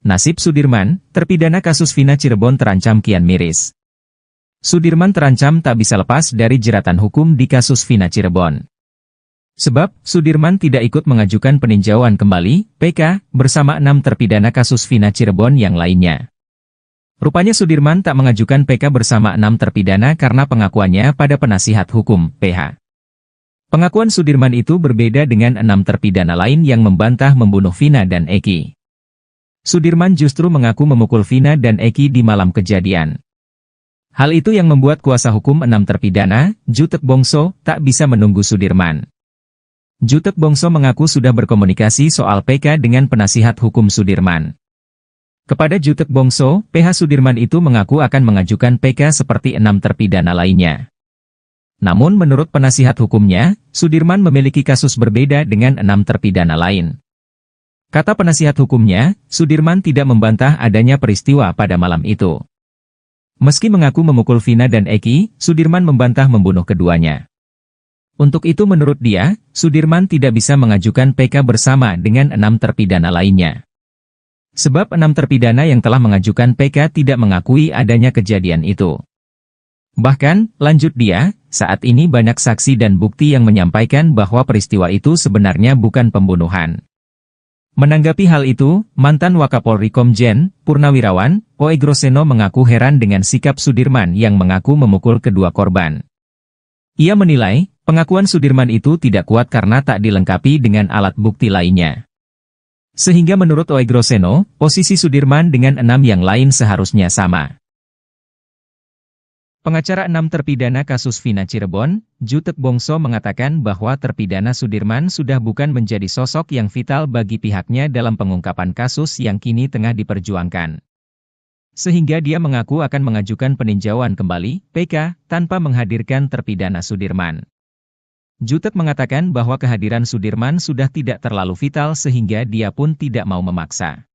Nasib Sudirman, terpidana kasus Vina Cirebon terancam kian miris. Sudirman terancam tak bisa lepas dari jeratan hukum di kasus Vina Cirebon. Sebab, Sudirman tidak ikut mengajukan peninjauan kembali, PK, bersama 6 terpidana kasus Vina Cirebon yang lainnya. Rupanya Sudirman tak mengajukan PK bersama 6 terpidana karena pengakuannya pada penasihat hukum, PH. Pengakuan Sudirman itu berbeda dengan 6 terpidana lain yang membantah membunuh Vina dan Eki. Sudirman justru mengaku memukul Vina dan Eki di malam kejadian. Hal itu yang membuat kuasa hukum 6 terpidana, Jutek Bongso, tak bisa menunggu Sudirman. Jutek Bongso mengaku sudah berkomunikasi soal PK dengan penasihat hukum Sudirman. Kepada Jutek Bongso, PH Sudirman itu mengaku akan mengajukan PK seperti 6 terpidana lainnya. Namun menurut penasihat hukumnya, Sudirman memiliki kasus berbeda dengan 6 terpidana lain. Kata penasihat hukumnya, Sudirman tidak membantah adanya peristiwa pada malam itu. Meski mengaku memukul Vina dan Eki, Sudirman membantah membunuh keduanya. Untuk itu menurut dia, Sudirman tidak bisa mengajukan PK bersama dengan 6 terpidana lainnya. Sebab 6 terpidana yang telah mengajukan PK tidak mengakui adanya kejadian itu. Bahkan, lanjut dia, saat ini banyak saksi dan bukti yang menyampaikan bahwa peristiwa itu sebenarnya bukan pembunuhan. Menanggapi hal itu, mantan Wakapolri Komjen Purnawirawan Oegroseno mengaku heran dengan sikap Sudirman yang mengaku memukul kedua korban. Ia menilai, pengakuan Sudirman itu tidak kuat karena tak dilengkapi dengan alat bukti lainnya. Sehingga menurut Oegroseno, posisi Sudirman dengan 6 yang lain seharusnya sama. Pengacara 6 terpidana kasus Vina Cirebon, Jutek Bongso mengatakan bahwa terpidana Sudirman sudah bukan menjadi sosok yang vital bagi pihaknya dalam pengungkapan kasus yang kini tengah diperjuangkan. Sehingga dia mengaku akan mengajukan peninjauan kembali, PK, tanpa menghadirkan terpidana Sudirman. Jutek mengatakan bahwa kehadiran Sudirman sudah tidak terlalu vital sehingga dia pun tidak mau memaksa.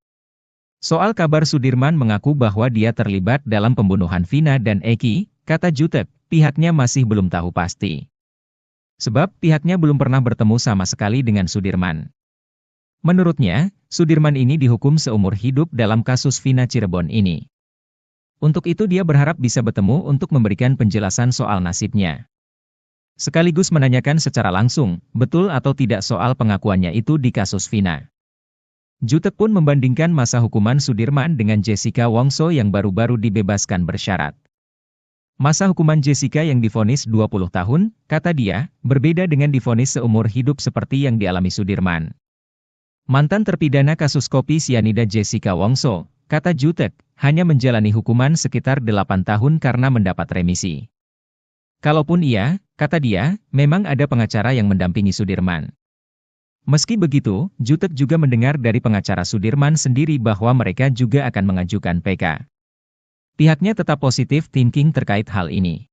Soal kabar Sudirman mengaku bahwa dia terlibat dalam pembunuhan Vina dan Eki, kata Jutek, pihaknya masih belum tahu pasti. Sebab pihaknya belum pernah bertemu sama sekali dengan Sudirman. Menurutnya, Sudirman ini dihukum seumur hidup dalam kasus Vina Cirebon ini. Untuk itu dia berharap bisa bertemu untuk memberikan penjelasan soal nasibnya. Sekaligus menanyakan secara langsung, betul atau tidak soal pengakuannya itu di kasus Vina. Jutek pun membandingkan masa hukuman Sudirman dengan Jessica Wongso yang baru-baru dibebaskan bersyarat. Masa hukuman Jessica yang divonis 20 tahun, kata dia, berbeda dengan divonis seumur hidup seperti yang dialami Sudirman. Mantan terpidana kasus kopi sianida Jessica Wongso, kata Jutek, hanya menjalani hukuman sekitar 8 tahun karena mendapat remisi. Kalaupun iya, kata dia, memang ada pengacara yang mendampingi Sudirman. Meski begitu, Jutek juga mendengar dari pengacara Sudirman sendiri bahwa mereka juga akan mengajukan PK. Pihaknya tetap positif thinking terkait hal ini.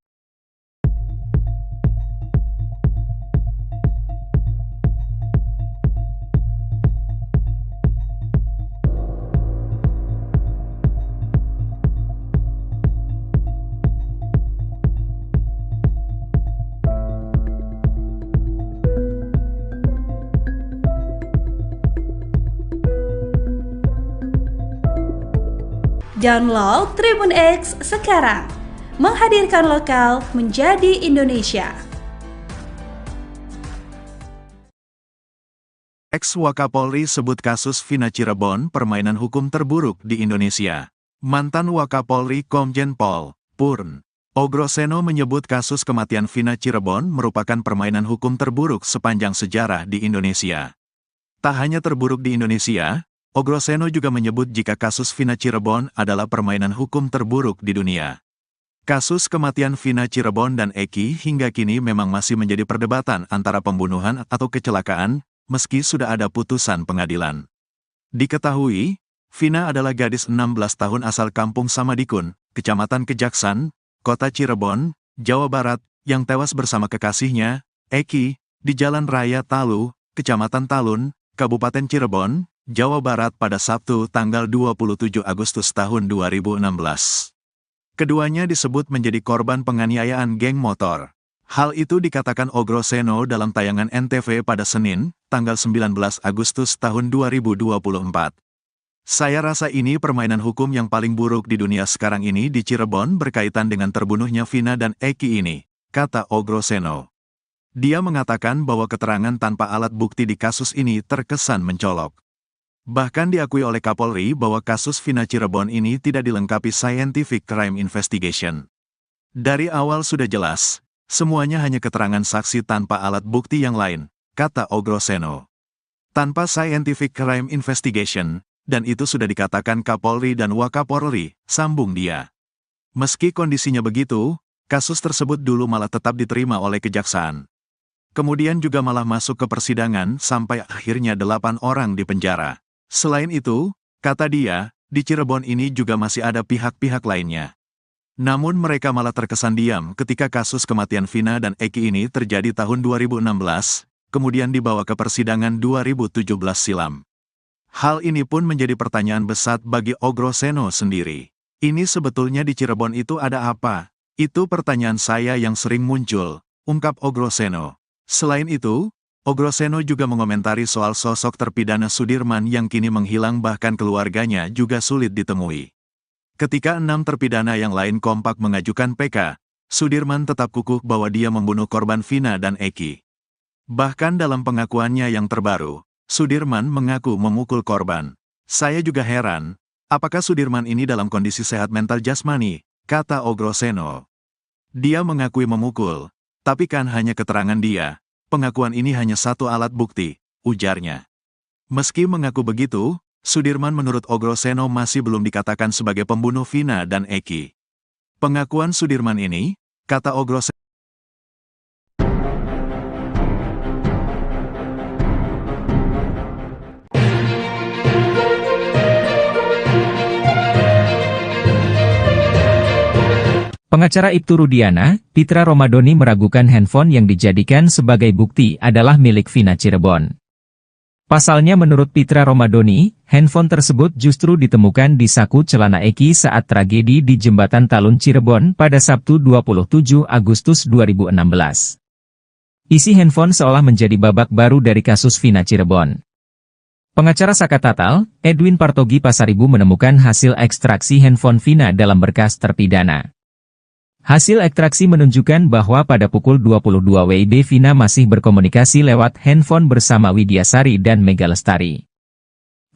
Download Tribun X sekarang, menghadirkan lokal menjadi Indonesia. Ex-Wakapolri sebut kasus Vina Cirebon permainan hukum terburuk di Indonesia. Mantan Wakapolri Komjen Pol Purn Oegroseno menyebut kasus kematian Vina Cirebon merupakan permainan hukum terburuk sepanjang sejarah di Indonesia. Tak hanya terburuk di Indonesia, Oegroseno juga menyebut jika kasus Vina Cirebon adalah permainan hukum terburuk di dunia. Kasus kematian Vina Cirebon dan Eki hingga kini memang masih menjadi perdebatan antara pembunuhan atau kecelakaan, meski sudah ada putusan pengadilan. Diketahui, Vina adalah gadis 16 tahun asal Kampung Samadikun, Kecamatan Kejaksan, Kota Cirebon, Jawa Barat, yang tewas bersama kekasihnya, Eki, di Jalan Raya Talu, Kecamatan Talun, Kabupaten Cirebon, Jawa Barat pada Sabtu tanggal 27 Agustus tahun 2016. Keduanya disebut menjadi korban penganiayaan geng motor. Hal itu dikatakan Oegroseno dalam tayangan NTV pada Senin, tanggal 19 Agustus tahun 2024. Saya rasa ini permainan hukum yang paling buruk di dunia sekarang ini di Cirebon berkaitan dengan terbunuhnya Vina dan Eki ini, kata Oegroseno. Dia mengatakan bahwa keterangan tanpa alat bukti di kasus ini terkesan mencolok. Bahkan diakui oleh Kapolri bahwa kasus Vina Cirebon ini tidak dilengkapi scientific crime investigation. Dari awal sudah jelas, semuanya hanya keterangan saksi tanpa alat bukti yang lain, kata Ogroseno. Tanpa scientific crime investigation, dan itu sudah dikatakan Kapolri dan Wakapolri, sambung dia. Meski kondisinya begitu, kasus tersebut dulu malah tetap diterima oleh kejaksaan. Kemudian juga malah masuk ke persidangan sampai akhirnya 8 orang dipenjara. Selain itu, kata dia, di Cirebon ini juga masih ada pihak-pihak lainnya. Namun mereka malah terkesan diam ketika kasus kematian Vina dan Eki ini terjadi tahun 2016, kemudian dibawa ke persidangan 2017 silam. Hal ini pun menjadi pertanyaan besar bagi Ogroseno sendiri. Ini sebetulnya di Cirebon itu ada apa? Itu pertanyaan saya yang sering muncul, ungkap Ogroseno. Selain itu, Ogroseno juga mengomentari soal sosok terpidana Sudirman yang kini menghilang bahkan keluarganya juga sulit ditemui. Ketika 6 terpidana yang lain kompak mengajukan PK, Sudirman tetap kukuh bahwa dia membunuh korban Vina dan Eki. Bahkan dalam pengakuannya yang terbaru, Sudirman mengaku memukul korban. Saya juga heran, apakah Sudirman ini dalam kondisi sehat mental jasmani, kata Ogroseno. Dia mengakui memukul, tapi kan hanya keterangan dia, pengakuan ini hanya satu alat bukti, ujarnya. Meski mengaku begitu, Sudirman menurut Ogroseno masih belum dikatakan sebagai pembunuh Vina dan Eki. Pengakuan Sudirman ini, kata Ogroseno, Pengacara Ibtu Rudiana, Pitra Romadoni meragukan handphone yang dijadikan sebagai bukti adalah milik Vina Cirebon. Pasalnya menurut Pitra Romadoni, handphone tersebut justru ditemukan di saku celana Eki saat tragedi di Jembatan Talun Cirebon pada Sabtu 27 Agustus 2016. Isi handphone seolah menjadi babak baru dari kasus Vina Cirebon. Pengacara Saka Tatal, Edwin Partogi Pasaribu menemukan hasil ekstraksi handphone Vina dalam berkas terpidana. Hasil ekstraksi menunjukkan bahwa pada pukul 22 WIB Vina masih berkomunikasi lewat handphone bersama Widyasari dan Mega Lestari.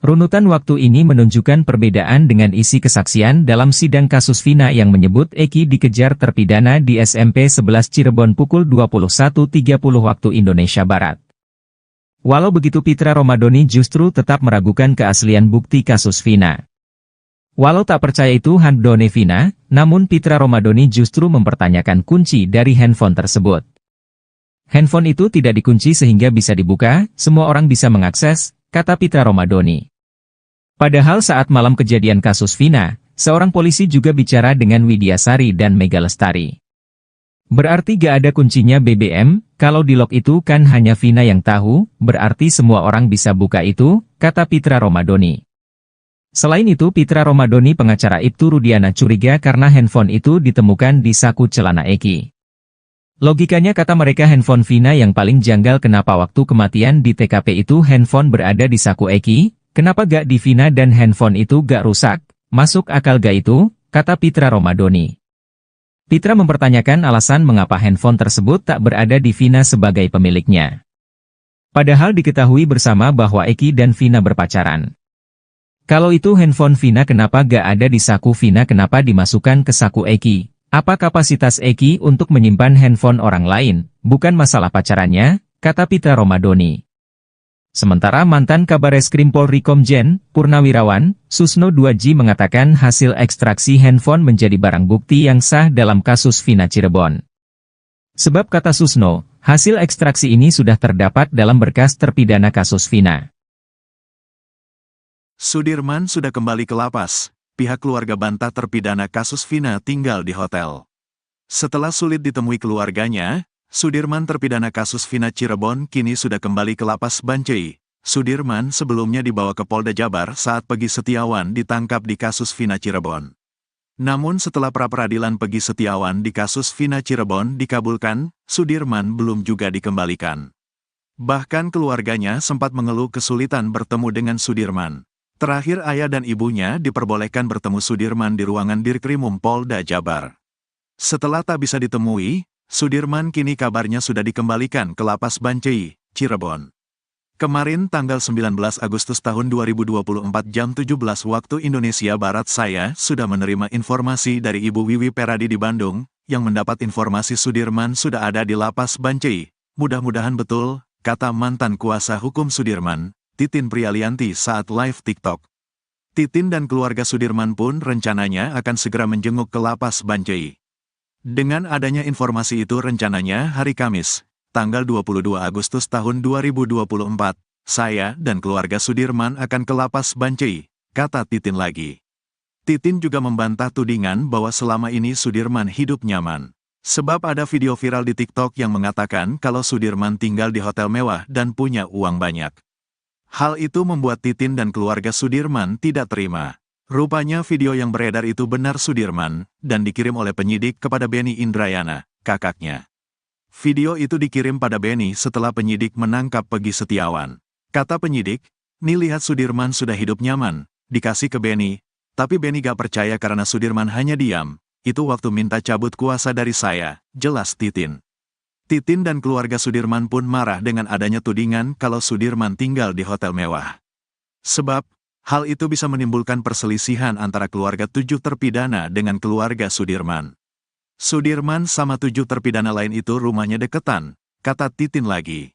Runutan waktu ini menunjukkan perbedaan dengan isi kesaksian dalam sidang kasus Vina yang menyebut Eki dikejar terpidana di SMP 11 Cirebon pukul 21.30 waktu Indonesia Barat. Walau begitu Pitra Romadoni justru tetap meragukan keaslian bukti kasus Vina. Walau tak percaya itu handphone Vina, namun Pitra Romadoni justru mempertanyakan kunci dari handphone tersebut. Handphone itu tidak dikunci sehingga bisa dibuka, semua orang bisa mengakses, kata Pitra Romadoni. Padahal saat malam kejadian kasus Vina, seorang polisi juga bicara dengan Widyasari dan Mega Lestari. Berarti gak ada kuncinya BBM, kalau di lock itu kan hanya Vina yang tahu, berarti semua orang bisa buka itu, kata Pitra Romadoni. Selain itu Pitra Romadoni pengacara Ibtu Rudiana curiga karena handphone itu ditemukan di saku celana Eki. Logikanya kata mereka handphone Vina yang paling janggal kenapa waktu kematian di TKP itu handphone berada di saku Eki, kenapa gak di Vina dan handphone itu gak rusak, masuk akal gak itu, kata Pitra Romadoni. Pitra mempertanyakan alasan mengapa handphone tersebut tak berada di Vina sebagai pemiliknya. Padahal diketahui bersama bahwa Eki dan Vina berpacaran. Kalau itu handphone Vina kenapa gak ada di saku Vina kenapa dimasukkan ke saku Eki? Apa kapasitas Eki untuk menyimpan handphone orang lain? Bukan masalah pacarannya, kata Pitra Romadoni. Sementara mantan Kabareskrim Polri Komjen, Purnawirawan, Susno 2J mengatakan hasil ekstraksi handphone menjadi barang bukti yang sah dalam kasus Vina Cirebon. Sebab kata Susno, hasil ekstraksi ini sudah terdapat dalam berkas terpidana kasus Vina. Sudirman sudah kembali ke lapas, pihak keluarga bantah terpidana kasus Vina tinggal di hotel. Setelah sulit ditemui keluarganya, Sudirman terpidana kasus Vina Cirebon kini sudah kembali ke lapas Bancai. Sudirman sebelumnya dibawa ke Polda Jabar saat Pegi Setiawan ditangkap di kasus Vina Cirebon. Namun setelah pra-peradilan Pegi Setiawan di kasus Vina Cirebon dikabulkan, Sudirman belum juga dikembalikan. Bahkan keluarganya sempat mengeluh kesulitan bertemu dengan Sudirman. Terakhir ayah dan ibunya diperbolehkan bertemu Sudirman di ruangan Dirkrimum Polda Jabar. Setelah tak bisa ditemui, Sudirman kini kabarnya sudah dikembalikan ke lapas Bancai, Cirebon. Kemarin tanggal 19 Agustus tahun 2024 jam 17 waktu Indonesia Barat saya sudah menerima informasi dari Ibu Wiwi Peradi di Bandung, yang mendapat informasi Sudirman sudah ada di Lapas Bancai. Mudah-mudahan betul, kata mantan kuasa hukum Sudirman, Titin Prialianti saat live TikTok. Titin dan keluarga Sudirman pun rencananya akan segera menjenguk ke Lapas Bancai. Dengan adanya informasi itu rencananya hari Kamis, tanggal 22 Agustus tahun 2024, saya dan keluarga Sudirman akan ke Lapas Bancai, kata Titin lagi. Titin juga membantah tudingan bahwa selama ini Sudirman hidup nyaman. Sebab ada video viral di TikTok yang mengatakan kalau Sudirman tinggal di hotel mewah dan punya uang banyak. Hal itu membuat Titin dan keluarga Sudirman tidak terima. Rupanya video yang beredar itu benar Sudirman, dan dikirim oleh penyidik kepada Benny Indrayana, kakaknya. Video itu dikirim pada Benny setelah penyidik menangkap Peggy Setiawan. Kata penyidik, "Nih lihat Sudirman sudah hidup nyaman," dikasih ke Benny, tapi Benny gak percaya karena Sudirman hanya diam. Itu waktu minta cabut kuasa dari saya, jelas Titin. Titin dan keluarga Sudirman pun marah dengan adanya tudingan kalau Sudirman tinggal di hotel mewah. Sebab, hal itu bisa menimbulkan perselisihan antara keluarga 7 terpidana dengan keluarga Sudirman. Sudirman sama 7 terpidana lain itu rumahnya deketan, kata Titin lagi.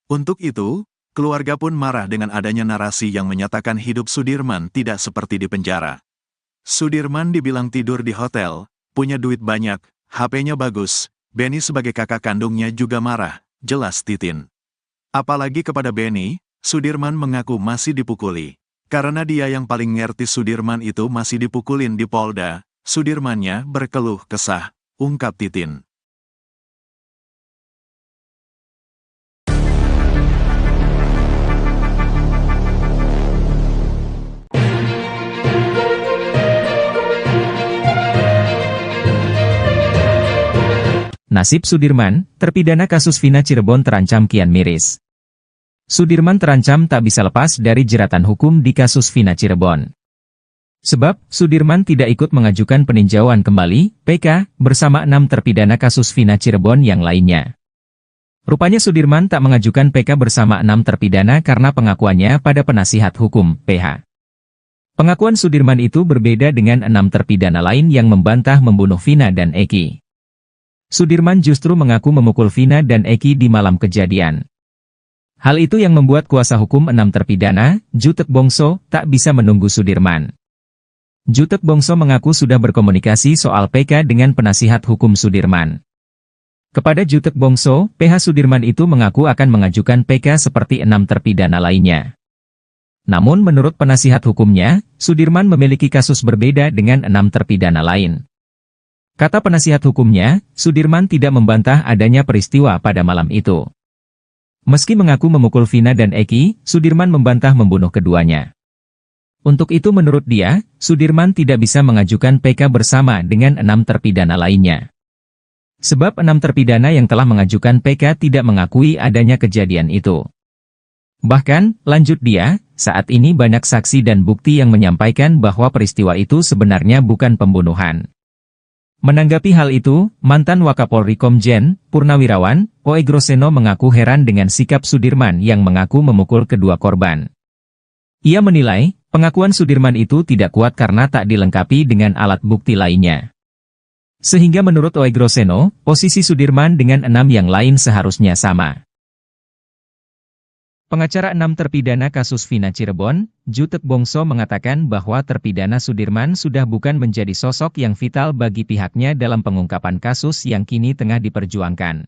Untuk itu, keluarga pun marah dengan adanya narasi yang menyatakan hidup Sudirman tidak seperti di penjara. Sudirman dibilang tidur di hotel, punya duit banyak, HP-nya bagus. Benny sebagai kakak kandungnya juga marah, jelas Titin. Apalagi kepada Benny, Sudirman mengaku masih dipukuli. Karena dia yang paling ngerti Sudirman itu masih dipukulin di Polda, Sudirmannya berkeluh kesah, ungkap Titin. Nasib Sudirman, terpidana kasus Vina Cirebon terancam kian miris. Sudirman terancam tak bisa lepas dari jeratan hukum di kasus Vina Cirebon. Sebab, Sudirman tidak ikut mengajukan peninjauan kembali, PK, bersama 6 terpidana kasus Vina Cirebon yang lainnya. Rupanya Sudirman tak mengajukan PK bersama 6 terpidana karena pengakuannya pada penasihat hukum, PH. Pengakuan Sudirman itu berbeda dengan 6 terpidana lain yang membantah membunuh Vina dan Eki. Sudirman justru mengaku memukul Vina dan Eki di malam kejadian. Hal itu yang membuat kuasa hukum 6 terpidana, Jutek Bongso, tak bisa menunggu Sudirman. Jutek Bongso mengaku sudah berkomunikasi soal PK dengan penasihat hukum Sudirman. Kepada Jutek Bongso, PH Sudirman itu mengaku akan mengajukan PK seperti 6 terpidana lainnya. Namun menurut penasihat hukumnya, Sudirman memiliki kasus berbeda dengan 6 terpidana lain. Kata penasihat hukumnya, Sudirman tidak membantah adanya peristiwa pada malam itu. Meski mengaku memukul Vina dan Eki, Sudirman membantah membunuh keduanya. Untuk itu menurut dia, Sudirman tidak bisa mengajukan PK bersama dengan 6 terpidana lainnya. Sebab 6 terpidana yang telah mengajukan PK tidak mengakui adanya kejadian itu. Bahkan, lanjut dia, saat ini banyak saksi dan bukti yang menyampaikan bahwa peristiwa itu sebenarnya bukan pembunuhan. Menanggapi hal itu, mantan Wakapolri Komjen Purnawirawan Oegroseno mengaku heran dengan sikap Sudirman yang mengaku memukul kedua korban. Ia menilai, pengakuan Sudirman itu tidak kuat karena tak dilengkapi dengan alat bukti lainnya. Sehingga menurut Oegroseno, posisi Sudirman dengan 6 yang lain seharusnya sama. Pengacara 6 terpidana kasus Vina Cirebon, Jutek Bongso mengatakan bahwa terpidana Sudirman sudah bukan menjadi sosok yang vital bagi pihaknya dalam pengungkapan kasus yang kini tengah diperjuangkan.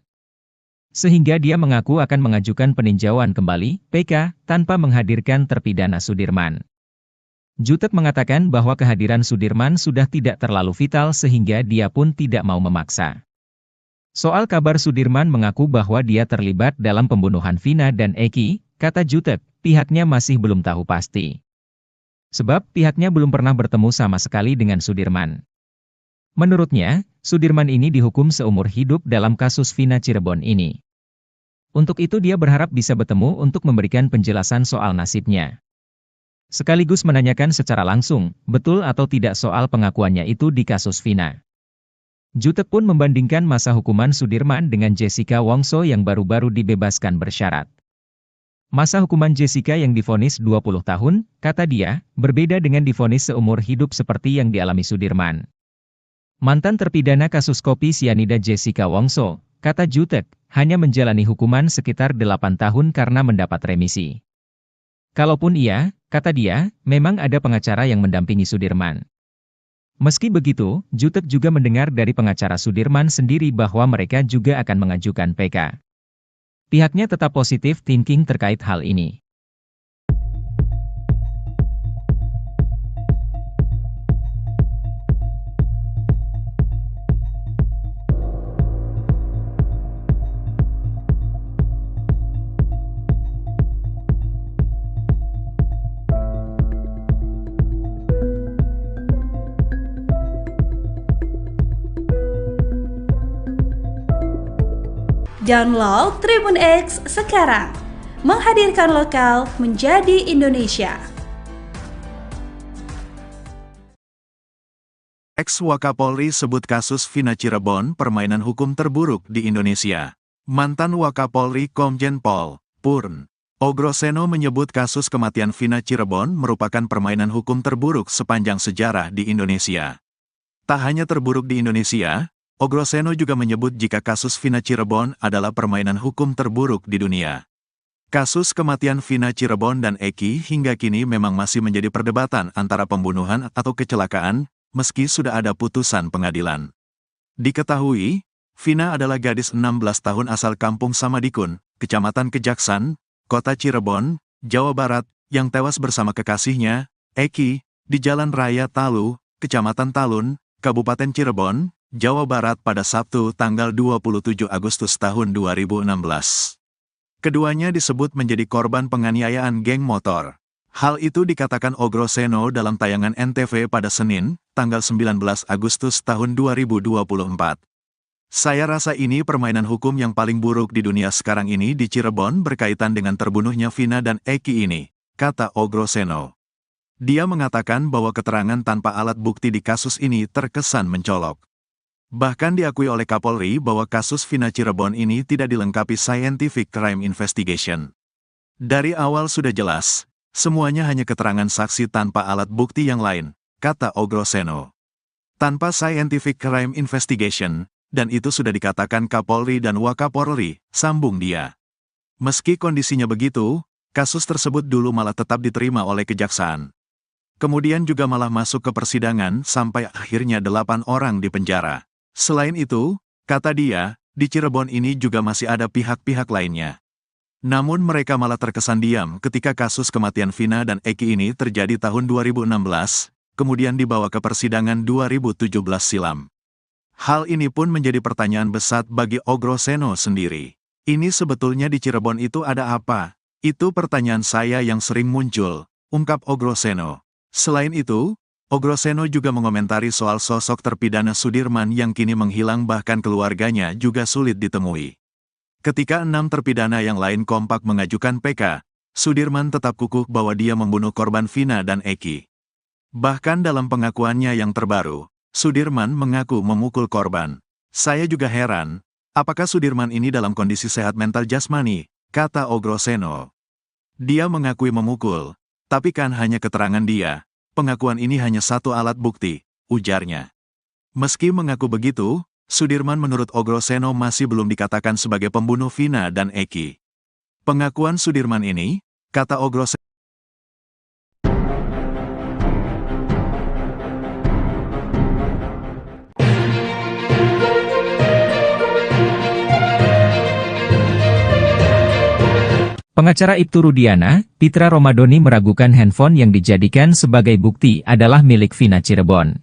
Sehingga dia mengaku akan mengajukan peninjauan kembali, PK, tanpa menghadirkan terpidana Sudirman. Jutek mengatakan bahwa kehadiran Sudirman sudah tidak terlalu vital sehingga dia pun tidak mau memaksa. Soal kabar Sudirman mengaku bahwa dia terlibat dalam pembunuhan Vina dan Eki, kata Jutek, pihaknya masih belum tahu pasti. Sebab pihaknya belum pernah bertemu sama sekali dengan Sudirman. Menurutnya, Sudirman ini dihukum seumur hidup dalam kasus Vina Cirebon ini. Untuk itu dia berharap bisa bertemu untuk memberikan penjelasan soal nasibnya. Sekaligus menanyakan secara langsung, betul atau tidak soal pengakuannya itu di kasus Vina. Jutek pun membandingkan masa hukuman Sudirman dengan Jessica Wongso yang baru-baru dibebaskan bersyarat. Masa hukuman Jessica yang divonis 20 tahun, kata dia, berbeda dengan divonis seumur hidup seperti yang dialami Sudirman. Mantan terpidana kasus kopi sianida Jessica Wongso, kata Jutek, hanya menjalani hukuman sekitar 8 tahun karena mendapat remisi. Kalaupun iya, kata dia, memang ada pengacara yang mendampingi Sudirman. Meski begitu, Jutek juga mendengar dari pengacara Sudirman sendiri bahwa mereka juga akan mengajukan PK. Pihaknya tetap positif thinking terkait hal ini. Download Tribun X sekarang, menghadirkan lokal menjadi Indonesia. Ex-Wakapolri sebut kasus Vina Cirebon permainan hukum terburuk di Indonesia. Mantan Wakapolri Komjen Pol. Purn. Ogroseno menyebut kasus kematian Vina Cirebon merupakan permainan hukum terburuk sepanjang sejarah di Indonesia. Tak hanya terburuk di Indonesia, Ogroseno juga menyebut jika kasus Vina Cirebon adalah permainan hukum terburuk di dunia. Kasus kematian Vina Cirebon dan Eki hingga kini memang masih menjadi perdebatan antara pembunuhan atau kecelakaan, meski sudah ada putusan pengadilan. Diketahui, Vina adalah gadis 16 tahun asal Kampung Samadikun, Kecamatan Kejaksan, Kota Cirebon, Jawa Barat, yang tewas bersama kekasihnya, Eki, di Jalan Raya Talu, Kecamatan Talun, Kabupaten Cirebon, Jawa Barat pada Sabtu tanggal 27 Agustus tahun 2016. Keduanya disebut menjadi korban penganiayaan geng motor. Hal itu dikatakan Ogroseno dalam tayangan NTV pada Senin, tanggal 19 Agustus tahun 2024. Saya rasa ini permainan hukum yang paling buruk di dunia sekarang ini di Cirebon berkaitan dengan terbunuhnya Vina dan Eki ini, kata Ogroseno. Dia mengatakan bahwa keterangan tanpa alat bukti di kasus ini terkesan mencolok. Bahkan diakui oleh Kapolri bahwa kasus Vina Cirebon ini tidak dilengkapi scientific crime investigation. Dari awal sudah jelas, semuanya hanya keterangan saksi tanpa alat bukti yang lain, kata Ogroseno. Tanpa scientific crime investigation, dan itu sudah dikatakan Kapolri dan Wakapolri, sambung dia. Meski kondisinya begitu, kasus tersebut dulu malah tetap diterima oleh kejaksaan. Kemudian juga malah masuk ke persidangan sampai akhirnya 8 orang dipenjara. Selain itu, kata dia, di Cirebon ini juga masih ada pihak-pihak lainnya. Namun mereka malah terkesan diam ketika kasus kematian Vina dan Eki ini terjadi tahun 2016, kemudian dibawa ke persidangan 2017 silam. Hal ini pun menjadi pertanyaan besar bagi Ogroseno sendiri. Ini sebetulnya di Cirebon itu ada apa? Itu pertanyaan saya yang sering muncul, ungkap Ogroseno. Selain itu, Ogroseno juga mengomentari soal sosok terpidana Sudirman yang kini menghilang bahkan keluarganya juga sulit ditemui. Ketika 6 terpidana yang lain kompak mengajukan PK, Sudirman tetap kukuh bahwa dia membunuh korban Vina dan Eki. Bahkan dalam pengakuannya yang terbaru, Sudirman mengaku memukul korban. Saya juga heran, apakah Sudirman ini dalam kondisi sehat mental jasmani, kata Ogroseno. Dia mengakui memukul, tapi kan hanya keterangan dia. Pengakuan ini hanya satu alat bukti, ujarnya. Meski mengaku begitu, Sudirman menurut Ogroseno masih belum dikatakan sebagai pembunuh Vina dan Eki. Pengakuan Sudirman ini, kata Ogroseno, Pengacara Ibtu Rudiana, Pitra Romadoni meragukan handphone yang dijadikan sebagai bukti adalah milik Vina Cirebon.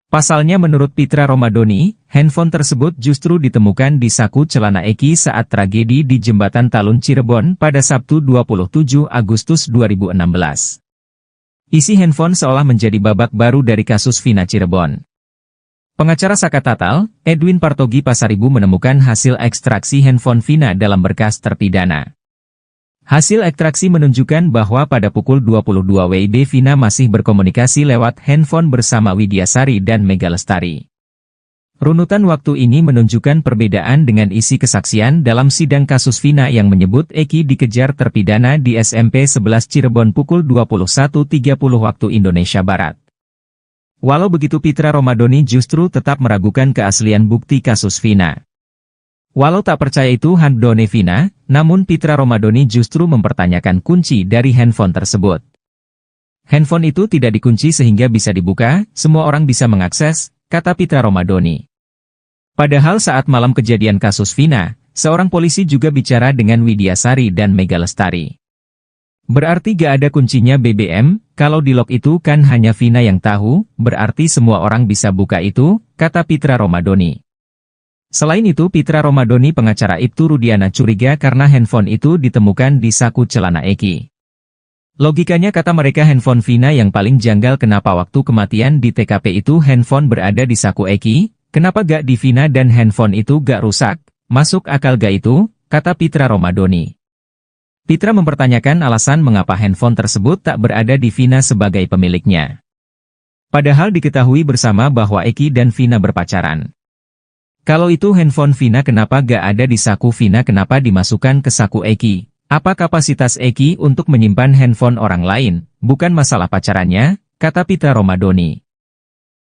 Pasalnya menurut Pitra Romadoni, handphone tersebut justru ditemukan di saku celana Eki saat tragedi di Jembatan Talun Cirebon pada Sabtu 27 Agustus 2016. Isi handphone seolah menjadi babak baru dari kasus Vina Cirebon. Pengacara Saka Tatal, Edwin Partogi Pasaribu menemukan hasil ekstraksi handphone Vina dalam berkas terpidana. Hasil ekstraksi menunjukkan bahwa pada pukul 22 WIB Vina masih berkomunikasi lewat handphone bersama Widyasari dan Mega Lestari. Runutan waktu ini menunjukkan perbedaan dengan isi kesaksian dalam sidang kasus Vina yang menyebut Eki dikejar terpidana di SMP 11 Cirebon pukul 21.30 waktu Indonesia Barat. Walau begitu Pitra Romadhoni justru tetap meragukan keaslian bukti kasus Vina. Walau tak percaya itu handphone Vina, namun Pitra Romadhoni justru mempertanyakan kunci dari handphone tersebut. Handphone itu tidak dikunci sehingga bisa dibuka, semua orang bisa mengakses, kata Pitra Romadhoni. Padahal saat malam kejadian kasus Vina, seorang polisi juga bicara dengan Widya Sari dan Mega Lestari. Berarti gak ada kuncinya BBM, kalau di lock itu kan hanya Vina yang tahu, berarti semua orang bisa buka itu, kata Pitra Romadhoni. Selain itu Pitra Romadhoni pengacara Ibtu Rudiana curiga karena handphone itu ditemukan di saku celana Eki. Logikanya kata mereka handphone Vina yang paling janggal kenapa waktu kematian di TKP itu handphone berada di saku Eki, kenapa gak di Vina dan handphone itu gak rusak, masuk akal gak itu, kata Pitra Romadhoni. Pitra mempertanyakan alasan mengapa handphone tersebut tak berada di Vina sebagai pemiliknya. Padahal diketahui bersama bahwa Eki dan Vina berpacaran. Kalau itu handphone Vina kenapa gak ada di saku Vina kenapa dimasukkan ke saku Eki? Apa kapasitas Eki untuk menyimpan handphone orang lain, bukan masalah pacarannya, kata Pitra Romadhoni.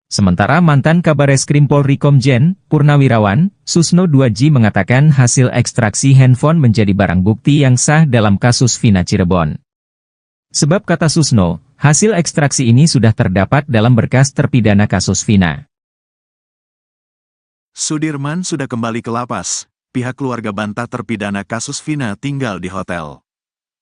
Sementara mantan Kabareskrim Polri Komjen, Purnawirawan, Susno 2J mengatakan hasil ekstraksi handphone menjadi barang bukti yang sah dalam kasus Vina Cirebon. Sebab kata Susno, hasil ekstraksi ini sudah terdapat dalam berkas terpidana kasus Vina. Sudirman sudah kembali ke lapas. Pihak keluarga bantah terpidana kasus Vina tinggal di hotel.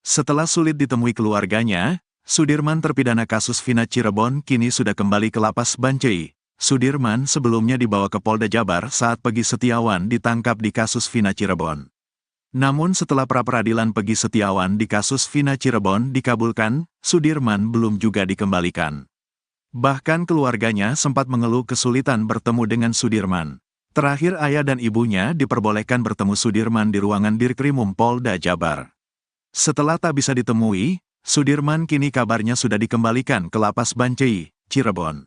Setelah sulit ditemui keluarganya, Sudirman terpidana kasus Vina Cirebon kini sudah kembali ke lapas Bancai. Sudirman sebelumnya dibawa ke Polda Jabar saat Pegi Setiawan ditangkap di kasus Vina Cirebon. Namun setelah pra-peradilan Pegi Setiawan di kasus Vina Cirebon dikabulkan, Sudirman belum juga dikembalikan. Bahkan keluarganya sempat mengeluh kesulitan bertemu dengan Sudirman. Terakhir ayah dan ibunya diperbolehkan bertemu Sudirman di ruangan Dirkrimum Polda Jabar. Setelah tak bisa ditemui, Sudirman kini kabarnya sudah dikembalikan ke lapas Bancai, Cirebon.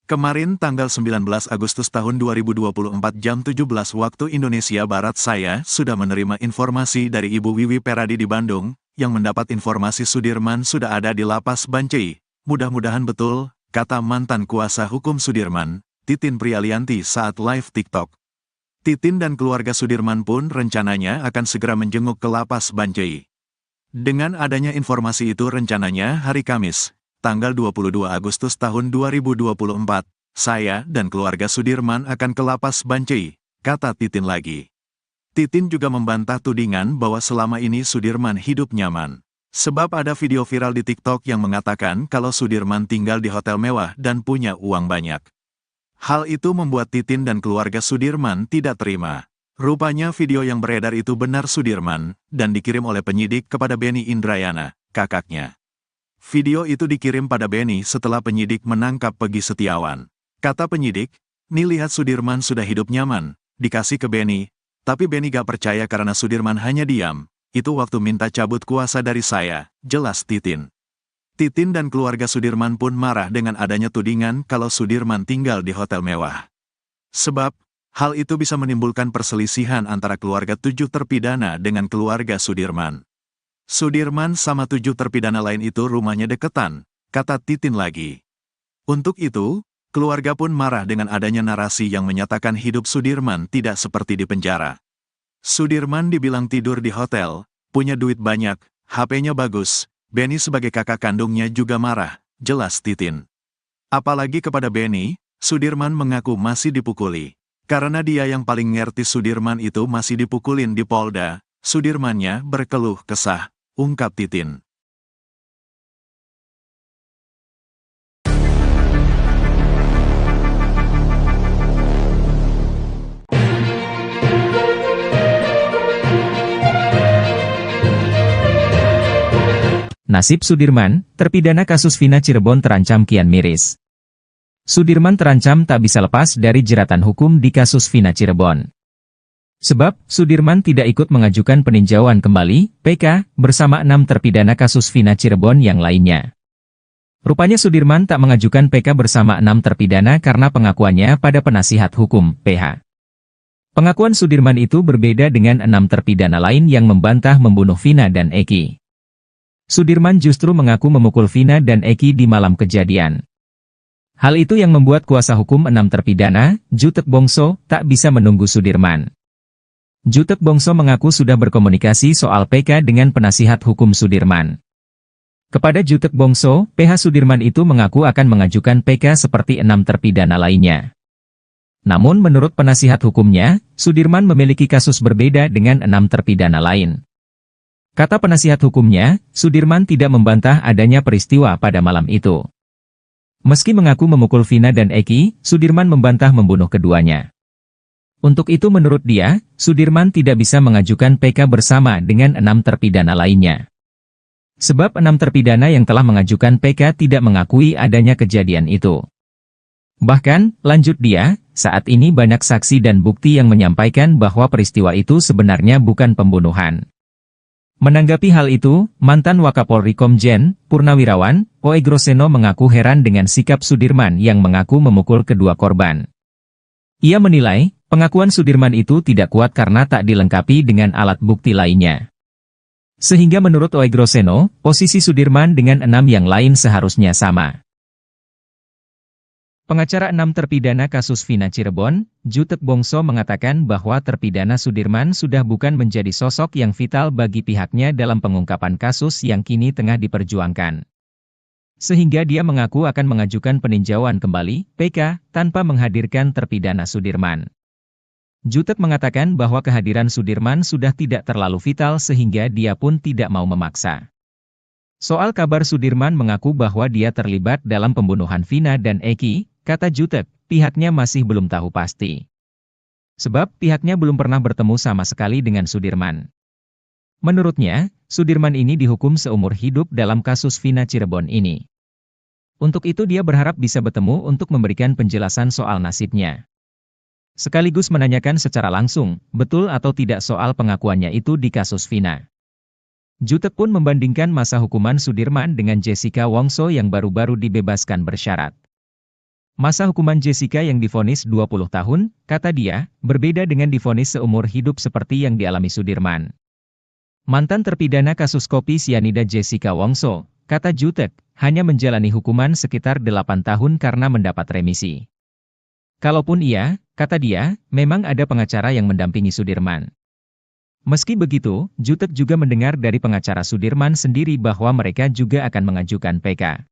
Kemarin tanggal 19 Agustus tahun 2024 jam 17 waktu Indonesia Barat saya sudah menerima informasi dari Ibu Wiwi Peradi di Bandung, yang mendapat informasi Sudirman sudah ada di lapas Bancai. Mudah-mudahan betul, kata mantan kuasa hukum Sudirman, Titin Prialianti saat live TikTok. Titin dan keluarga Sudirman pun rencananya akan segera menjenguk ke lapas Bancai. Dengan adanya informasi itu rencananya hari Kamis, tanggal 22 Agustus tahun 2024, saya dan keluarga Sudirman akan ke lapas Bancai, kata Titin lagi. Titin juga membantah tudingan bahwa selama ini Sudirman hidup nyaman. Sebab ada video viral di TikTok yang mengatakan kalau Sudirman tinggal di hotel mewah dan punya uang banyak. Hal itu membuat Titin dan keluarga Sudirman tidak terima. Rupanya video yang beredar itu benar Sudirman, dan dikirim oleh penyidik kepada Beni Indrayana, kakaknya. Video itu dikirim pada Beni setelah penyidik menangkap Pegi Setiawan. Kata penyidik, "Nih lihat Sudirman sudah hidup nyaman," dikasih ke Beni, tapi Beni gak percaya karena Sudirman hanya diam. Itu waktu minta cabut kuasa dari saya, jelas Titin. Titin dan keluarga Sudirman pun marah dengan adanya tudingan kalau Sudirman tinggal di hotel mewah. Sebab, hal itu bisa menimbulkan perselisihan antara keluarga 7 terpidana dengan keluarga Sudirman. Sudirman sama 7 terpidana lain itu rumahnya deketan, kata Titin lagi. Untuk itu, keluarga pun marah dengan adanya narasi yang menyatakan hidup Sudirman tidak seperti di penjara. Sudirman dibilang tidur di hotel, punya duit banyak, HP-nya bagus. Beni sebagai kakak kandungnya juga marah, jelas Titin. Apalagi kepada Beni, Sudirman mengaku masih dipukuli. Karena dia yang paling ngerti Sudirman itu masih dipukulin di Polda, Sudirmannya berkeluh kesah, ungkap Titin. Nasib Sudirman, terpidana kasus Vina Cirebon terancam kian miris. Sudirman terancam tak bisa lepas dari jeratan hukum di kasus Vina Cirebon. Sebab, Sudirman tidak ikut mengajukan peninjauan kembali, PK, bersama 6 terpidana kasus Vina Cirebon yang lainnya. Rupanya Sudirman tak mengajukan PK bersama 6 terpidana karena pengakuannya pada penasihat hukum, PH. Pengakuan Sudirman itu berbeda dengan 6 terpidana lain yang membantah membunuh Vina dan Eki. Sudirman justru mengaku memukul Vina dan Eki di malam kejadian. Hal itu yang membuat kuasa hukum 6 terpidana, Jutek Bongso, tak bisa menunggu Sudirman. Jutek Bongso mengaku sudah berkomunikasi soal PK dengan penasihat hukum Sudirman. Kepada Jutek Bongso, PH Sudirman itu mengaku akan mengajukan PK seperti 6 terpidana lainnya. Namun menurut penasihat hukumnya, Sudirman memiliki kasus berbeda dengan 6 terpidana lain. Kata penasihat hukumnya, Sudirman tidak membantah adanya peristiwa pada malam itu. Meski mengaku memukul Vina dan Eki, Sudirman membantah membunuh keduanya. Untuk itu menurut dia, Sudirman tidak bisa mengajukan PK bersama dengan 6 terpidana lainnya. Sebab 6 terpidana yang telah mengajukan PK tidak mengakui adanya kejadian itu. Bahkan, lanjut dia, saat ini banyak saksi dan bukti yang menyampaikan bahwa peristiwa itu sebenarnya bukan pembunuhan. Menanggapi hal itu, mantan Wakapolri Komjen Purnawirawan Oegroseno mengaku heran dengan sikap Sudirman yang mengaku memukul kedua korban. Ia menilai, pengakuan Sudirman itu tidak kuat karena tak dilengkapi dengan alat bukti lainnya. Sehingga menurut Oegroseno, posisi Sudirman dengan 6 yang lain seharusnya sama. Pengacara 6 terpidana kasus Vina Cirebon, Jutek Bongso mengatakan bahwa terpidana Sudirman sudah bukan menjadi sosok yang vital bagi pihaknya dalam pengungkapan kasus yang kini tengah diperjuangkan. Sehingga dia mengaku akan mengajukan peninjauan kembali, PK, tanpa menghadirkan terpidana Sudirman. Jutek mengatakan bahwa kehadiran Sudirman sudah tidak terlalu vital sehingga dia pun tidak mau memaksa. Soal kabar Sudirman mengaku bahwa dia terlibat dalam pembunuhan Vina dan Eki, kata Jutek, pihaknya masih belum tahu pasti. Sebab pihaknya belum pernah bertemu sama sekali dengan Sudirman. Menurutnya, Sudirman ini dihukum seumur hidup dalam kasus Vina Cirebon ini. Untuk itu dia berharap bisa bertemu untuk memberikan penjelasan soal nasibnya. Sekaligus menanyakan secara langsung, betul atau tidak soal pengakuannya itu di kasus Vina. Jutek pun membandingkan masa hukuman Sudirman dengan Jessica Wongso yang baru-baru dibebaskan bersyarat. Masa hukuman Jessica yang divonis 20 tahun, kata dia, berbeda dengan divonis seumur hidup seperti yang dialami Sudirman. Mantan terpidana kasus kopi sianida Jessica Wongso, kata Jutek, hanya menjalani hukuman sekitar 8 tahun karena mendapat remisi. Kalaupun iya, kata dia, memang ada pengacara yang mendampingi Sudirman. Meski begitu, Jutek juga mendengar dari pengacara Sudirman sendiri bahwa mereka juga akan mengajukan PK.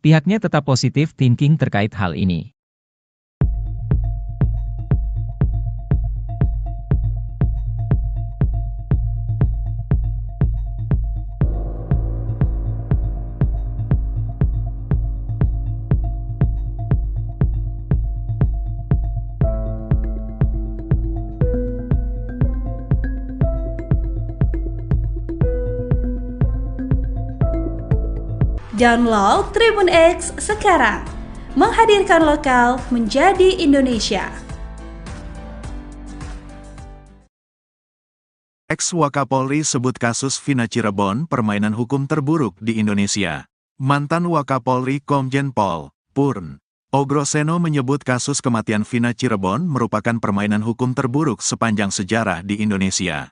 Pihaknya tetap positif thinking terkait hal ini. Download Tribun X sekarang, menghadirkan lokal menjadi Indonesia. Ex-Wakapolri sebut kasus Vina Cirebon permainan hukum terburuk di Indonesia. Mantan Wakapolri Komjen Pol Purn Oegroseno menyebut kasus kematian Vina Cirebon merupakan permainan hukum terburuk sepanjang sejarah di Indonesia.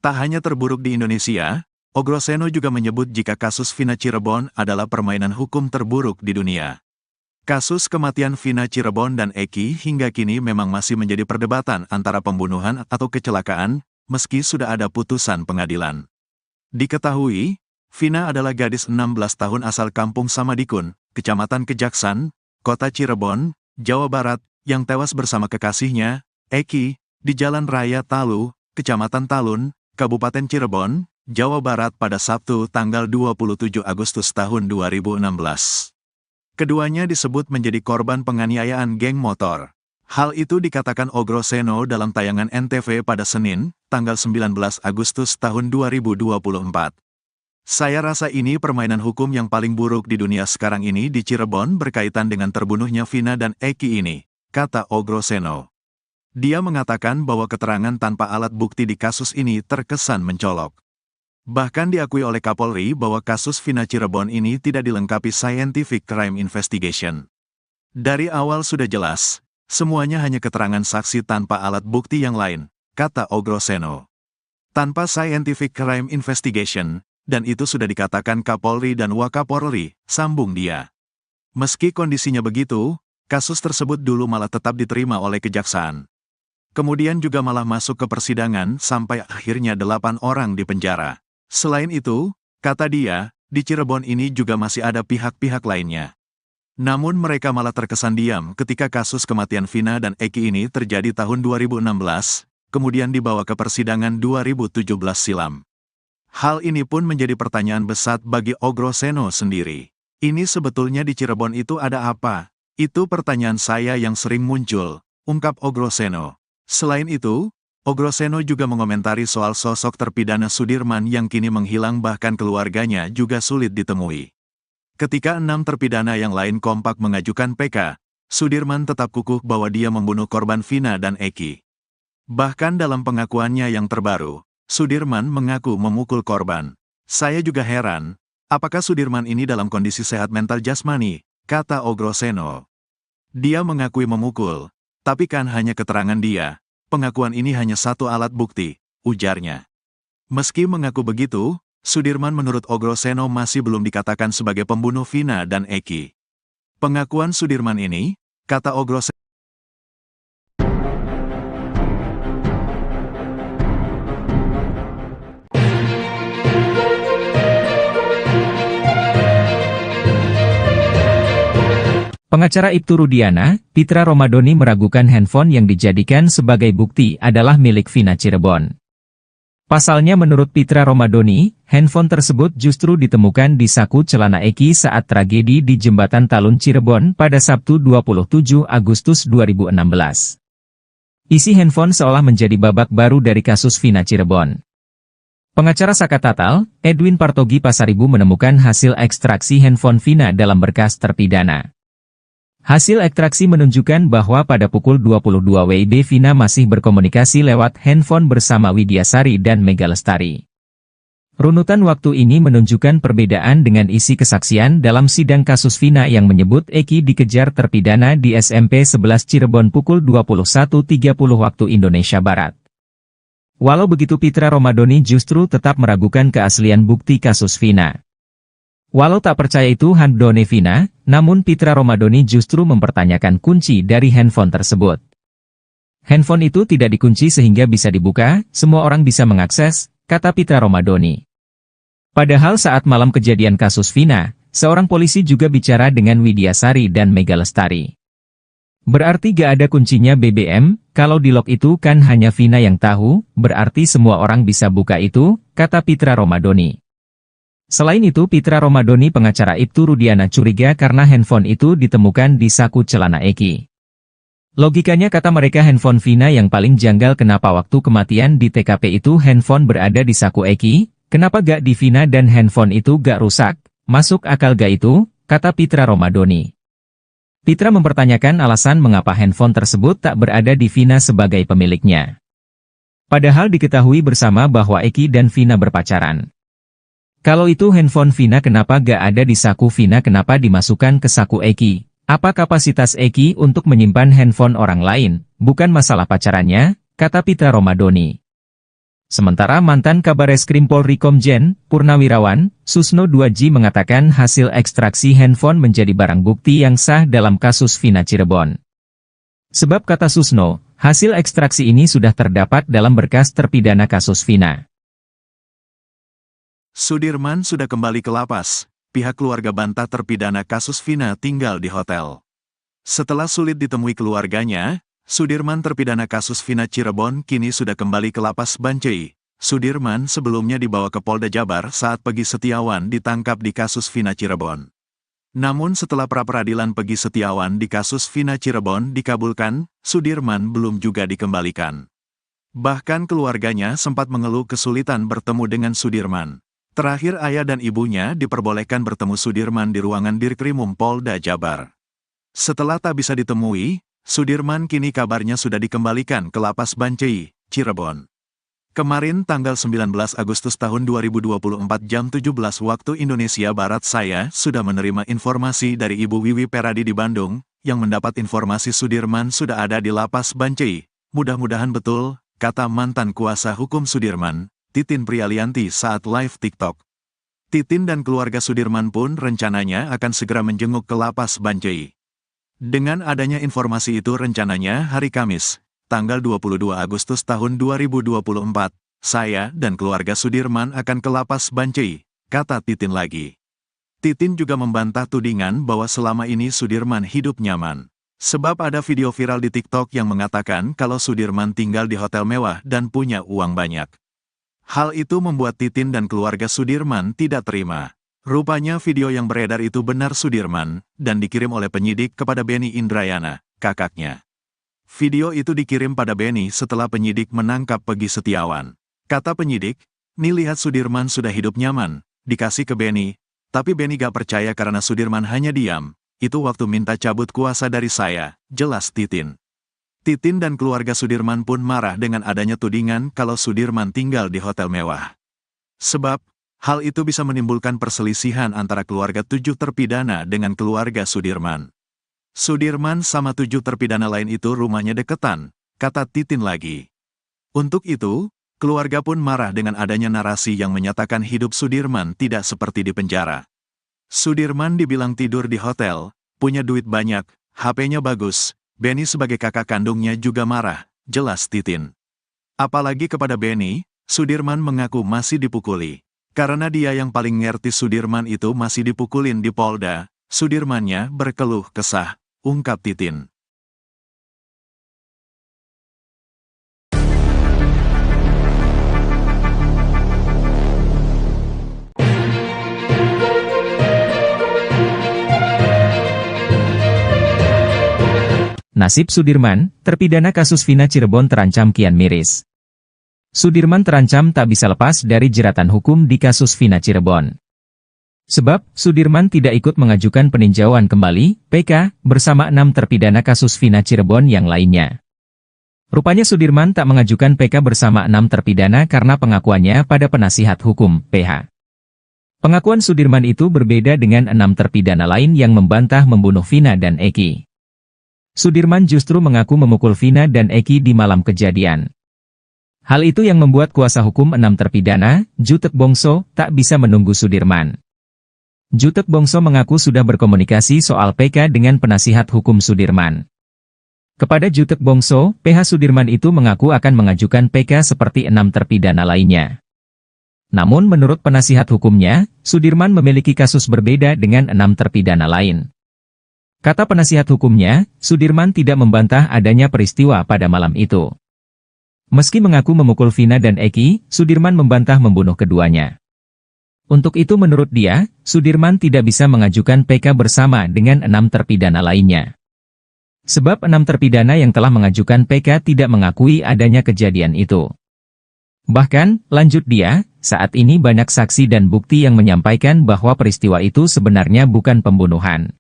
Tak hanya terburuk di Indonesia, Oegroseno juga menyebut jika kasus Vina Cirebon adalah permainan hukum terburuk di dunia. Kasus kematian Vina Cirebon dan Eki hingga kini memang masih menjadi perdebatan antara pembunuhan atau kecelakaan, meski sudah ada putusan pengadilan. Diketahui, Vina adalah gadis 16 tahun asal Kampung Samadikun, Kecamatan Kejaksan, Kota Cirebon, Jawa Barat, yang tewas bersama kekasihnya, Eki, di Jalan Raya Talu, Kecamatan Talun, Kabupaten Cirebon, Jawa Barat pada Sabtu tanggal 27 Agustus tahun 2016. Keduanya disebut menjadi korban penganiayaan geng motor. Hal itu dikatakan Oegroseno dalam tayangan NTV pada Senin, tanggal 19 Agustus tahun 2024. Saya rasa ini permainan hukum yang paling buruk di dunia sekarang ini di Cirebon berkaitan dengan terbunuhnya Vina dan Eki ini, kata Oegroseno. Dia mengatakan bahwa keterangan tanpa alat bukti di kasus ini terkesan mencolok. Bahkan diakui oleh Kapolri bahwa kasus Vina Cirebon ini tidak dilengkapi scientific crime investigation. Dari awal sudah jelas, semuanya hanya keterangan saksi tanpa alat bukti yang lain, kata Ogroseno. Tanpa scientific crime investigation, dan itu sudah dikatakan Kapolri dan Wakapolri, sambung dia. Meski kondisinya begitu, kasus tersebut dulu malah tetap diterima oleh kejaksaan. Kemudian juga malah masuk ke persidangan sampai akhirnya 8 orang dipenjara. Selain itu, kata dia, di Cirebon ini juga masih ada pihak-pihak lainnya. Namun mereka malah terkesan diam ketika kasus kematian Vina dan Eki ini terjadi tahun 2016, kemudian dibawa ke persidangan 2017 silam. Hal ini pun menjadi pertanyaan besar bagi Ogroseno sendiri. Ini sebetulnya di Cirebon itu ada apa? Itu pertanyaan saya yang sering muncul, ungkap Ogroseno. Selain itu, Ogroseno juga mengomentari soal sosok terpidana Sudirman yang kini menghilang bahkan keluarganya juga sulit ditemui. Ketika 6 terpidana yang lain kompak mengajukan PK, Sudirman tetap kukuh bahwa dia membunuh korban Vina dan Eki. Bahkan dalam pengakuannya yang terbaru, Sudirman mengaku memukul korban. Saya juga heran, apakah Sudirman ini dalam kondisi sehat mental jasmani, kata Ogroseno. Dia mengakui memukul, tapi kan hanya keterangan dia. Pengakuan ini hanya satu alat bukti, ujarnya. Meski mengaku begitu, Sudirman menurut Ogroseno masih belum dikatakan sebagai pembunuh Vina dan Eki. Pengakuan Sudirman ini, kata Ogroseno, Pengacara Ibtu Rudiana, Pitra Romadoni meragukan handphone yang dijadikan sebagai bukti adalah milik Vina Cirebon. Pasalnya menurut Pitra Romadoni, handphone tersebut justru ditemukan di saku celana Eki saat tragedi di Jembatan Talun Cirebon pada Sabtu 27 Agustus 2016. Isi handphone seolah menjadi babak baru dari kasus Vina Cirebon. Pengacara Saka Tatal, Edwin Partogi Pasaribu menemukan hasil ekstraksi handphone Vina dalam berkas terpidana. Hasil ekstraksi menunjukkan bahwa pada pukul 22 WIB Vina masih berkomunikasi lewat handphone bersama Widyasari dan Mega Lestari. Runutan waktu ini menunjukkan perbedaan dengan isi kesaksian dalam sidang kasus Vina yang menyebut Eki dikejar terpidana di SMP 11 Cirebon pukul 21.30 waktu Indonesia Barat. Walau begitu Pitra Romadoni justru tetap meragukan keaslian bukti kasus Vina. Walau tak percaya itu handphone Vina, namun Pitra Romadoni justru mempertanyakan kunci dari handphone tersebut. Handphone itu tidak dikunci sehingga bisa dibuka, semua orang bisa mengakses, kata Pitra Romadoni. Padahal saat malam kejadian kasus Vina, seorang polisi juga bicara dengan Widyasari dan Mega Lestari. Berarti gak ada kuncinya BBM, kalau di lock itu kan hanya Vina yang tahu, berarti semua orang bisa buka itu, kata Pitra Romadoni. Selain itu Pitra Romadoni pengacara Ibtu Rudiana curiga karena handphone itu ditemukan di saku celana Eki. Logikanya kata mereka handphone Vina yang paling janggal kenapa waktu kematian di TKP itu handphone berada di saku Eki, kenapa gak di Vina dan handphone itu gak rusak, masuk akal gak itu, kata Pitra Romadoni. Pitra mempertanyakan alasan mengapa handphone tersebut tak berada di Vina sebagai pemiliknya. Padahal diketahui bersama bahwa Eki dan Vina berpacaran. Kalau itu handphone Vina kenapa gak ada di saku Vina kenapa dimasukkan ke saku Eki? Apa kapasitas Eki untuk menyimpan handphone orang lain? Bukan masalah pacarannya, kata Pitra Romadoni. Sementara mantan Kabareskrim Polri Komjen, Purnawirawan, Susno 2J mengatakan hasil ekstraksi handphone menjadi barang bukti yang sah dalam kasus Vina Cirebon. Sebab kata Susno, hasil ekstraksi ini sudah terdapat dalam berkas terpidana kasus Vina. Sudirman sudah kembali ke lapas, pihak keluarga bantah terpidana kasus Vina tinggal di hotel. Setelah sulit ditemui keluarganya, Sudirman terpidana kasus Vina Cirebon kini sudah kembali ke lapas Bancai. Sudirman sebelumnya dibawa ke Polda Jabar saat Pegi Setiawan ditangkap di kasus Vina Cirebon. Namun setelah pra-peradilan Pegi Setiawan di kasus Vina Cirebon dikabulkan, Sudirman belum juga dikembalikan. Bahkan keluarganya sempat mengeluh kesulitan bertemu dengan Sudirman. Terakhir ayah dan ibunya diperbolehkan bertemu Sudirman di ruangan Dirkrimum Polda Jabar. Setelah tak bisa ditemui, Sudirman kini kabarnya sudah dikembalikan ke lapas Bancai, Cirebon. Kemarin tanggal 19 Agustus tahun 2024 jam 17 waktu Indonesia Barat saya sudah menerima informasi dari Ibu Wiwi Peradi di Bandung, yang mendapat informasi Sudirman sudah ada di Lapas Bancai. Mudah-mudahan betul, kata mantan kuasa hukum Sudirman, Titin Prialianti saat live TikTok. Titin dan keluarga Sudirman pun rencananya akan segera menjenguk ke Lapas Bancai. Dengan adanya informasi itu rencananya hari Kamis, tanggal 22 Agustus tahun 2024, saya dan keluarga Sudirman akan ke Lapas Bancai, kata Titin lagi. Titin juga membantah tudingan bahwa selama ini Sudirman hidup nyaman. Sebab ada video viral di TikTok yang mengatakan kalau Sudirman tinggal di hotel mewah dan punya uang banyak. Hal itu membuat Titin dan keluarga Sudirman tidak terima. Rupanya video yang beredar itu benar Sudirman, dan dikirim oleh penyidik kepada Beni Indrayana, kakaknya. Video itu dikirim pada Beni setelah penyidik menangkap Peggy Setiawan. Kata penyidik, "Nih lihat Sudirman sudah hidup nyaman," dikasih ke Beni, tapi Beni gak percaya karena Sudirman hanya diam. Itu waktu minta cabut kuasa dari saya, jelas Titin. Titin dan keluarga Sudirman pun marah dengan adanya tudingan kalau Sudirman tinggal di hotel mewah. Sebab, hal itu bisa menimbulkan perselisihan antara keluarga 7 terpidana dengan keluarga Sudirman. Sudirman sama 7 terpidana lain itu rumahnya deketan, kata Titin lagi. Untuk itu, keluarga pun marah dengan adanya narasi yang menyatakan hidup Sudirman tidak seperti di penjara. Sudirman dibilang tidur di hotel, punya duit banyak, HP-nya bagus. Beni sebagai kakak kandungnya juga marah, jelas Titin. Apalagi kepada Beni, Sudirman mengaku masih dipukuli. Karena dia yang paling ngerti Sudirman itu masih dipukulin di Polda, Sudirmannya berkeluh kesah, ungkap Titin. Nasib Sudirman, terpidana kasus Vina Cirebon terancam kian miris. Sudirman terancam tak bisa lepas dari jeratan hukum di kasus Vina Cirebon. Sebab, Sudirman tidak ikut mengajukan peninjauan kembali, PK, bersama 6 terpidana kasus Vina Cirebon yang lainnya. Rupanya Sudirman tak mengajukan PK bersama 6 terpidana karena pengakuannya pada penasihat hukum, PH. Pengakuan Sudirman itu berbeda dengan 6 terpidana lain yang membantah membunuh Vina dan Eki. Sudirman justru mengaku memukul Vina dan Eki di malam kejadian. Hal itu yang membuat kuasa hukum 6 terpidana, Jutek Bongso, tak bisa menunggu Sudirman. Jutek Bongso mengaku sudah berkomunikasi soal PK dengan penasihat hukum Sudirman. Kepada Jutek Bongso, PH Sudirman itu mengaku akan mengajukan PK seperti 6 terpidana lainnya. Namun menurut penasihat hukumnya, Sudirman memiliki kasus berbeda dengan 6 terpidana lain. Kata penasihat hukumnya, Sudirman tidak membantah adanya peristiwa pada malam itu. Meski mengaku memukul Vina dan Eki, Sudirman membantah membunuh keduanya. Untuk itu menurut dia, Sudirman tidak bisa mengajukan PK bersama dengan 6 terpidana lainnya. Sebab 6 terpidana yang telah mengajukan PK tidak mengakui adanya kejadian itu. Bahkan, lanjut dia, saat ini banyak saksi dan bukti yang menyampaikan bahwa peristiwa itu sebenarnya bukan pembunuhan.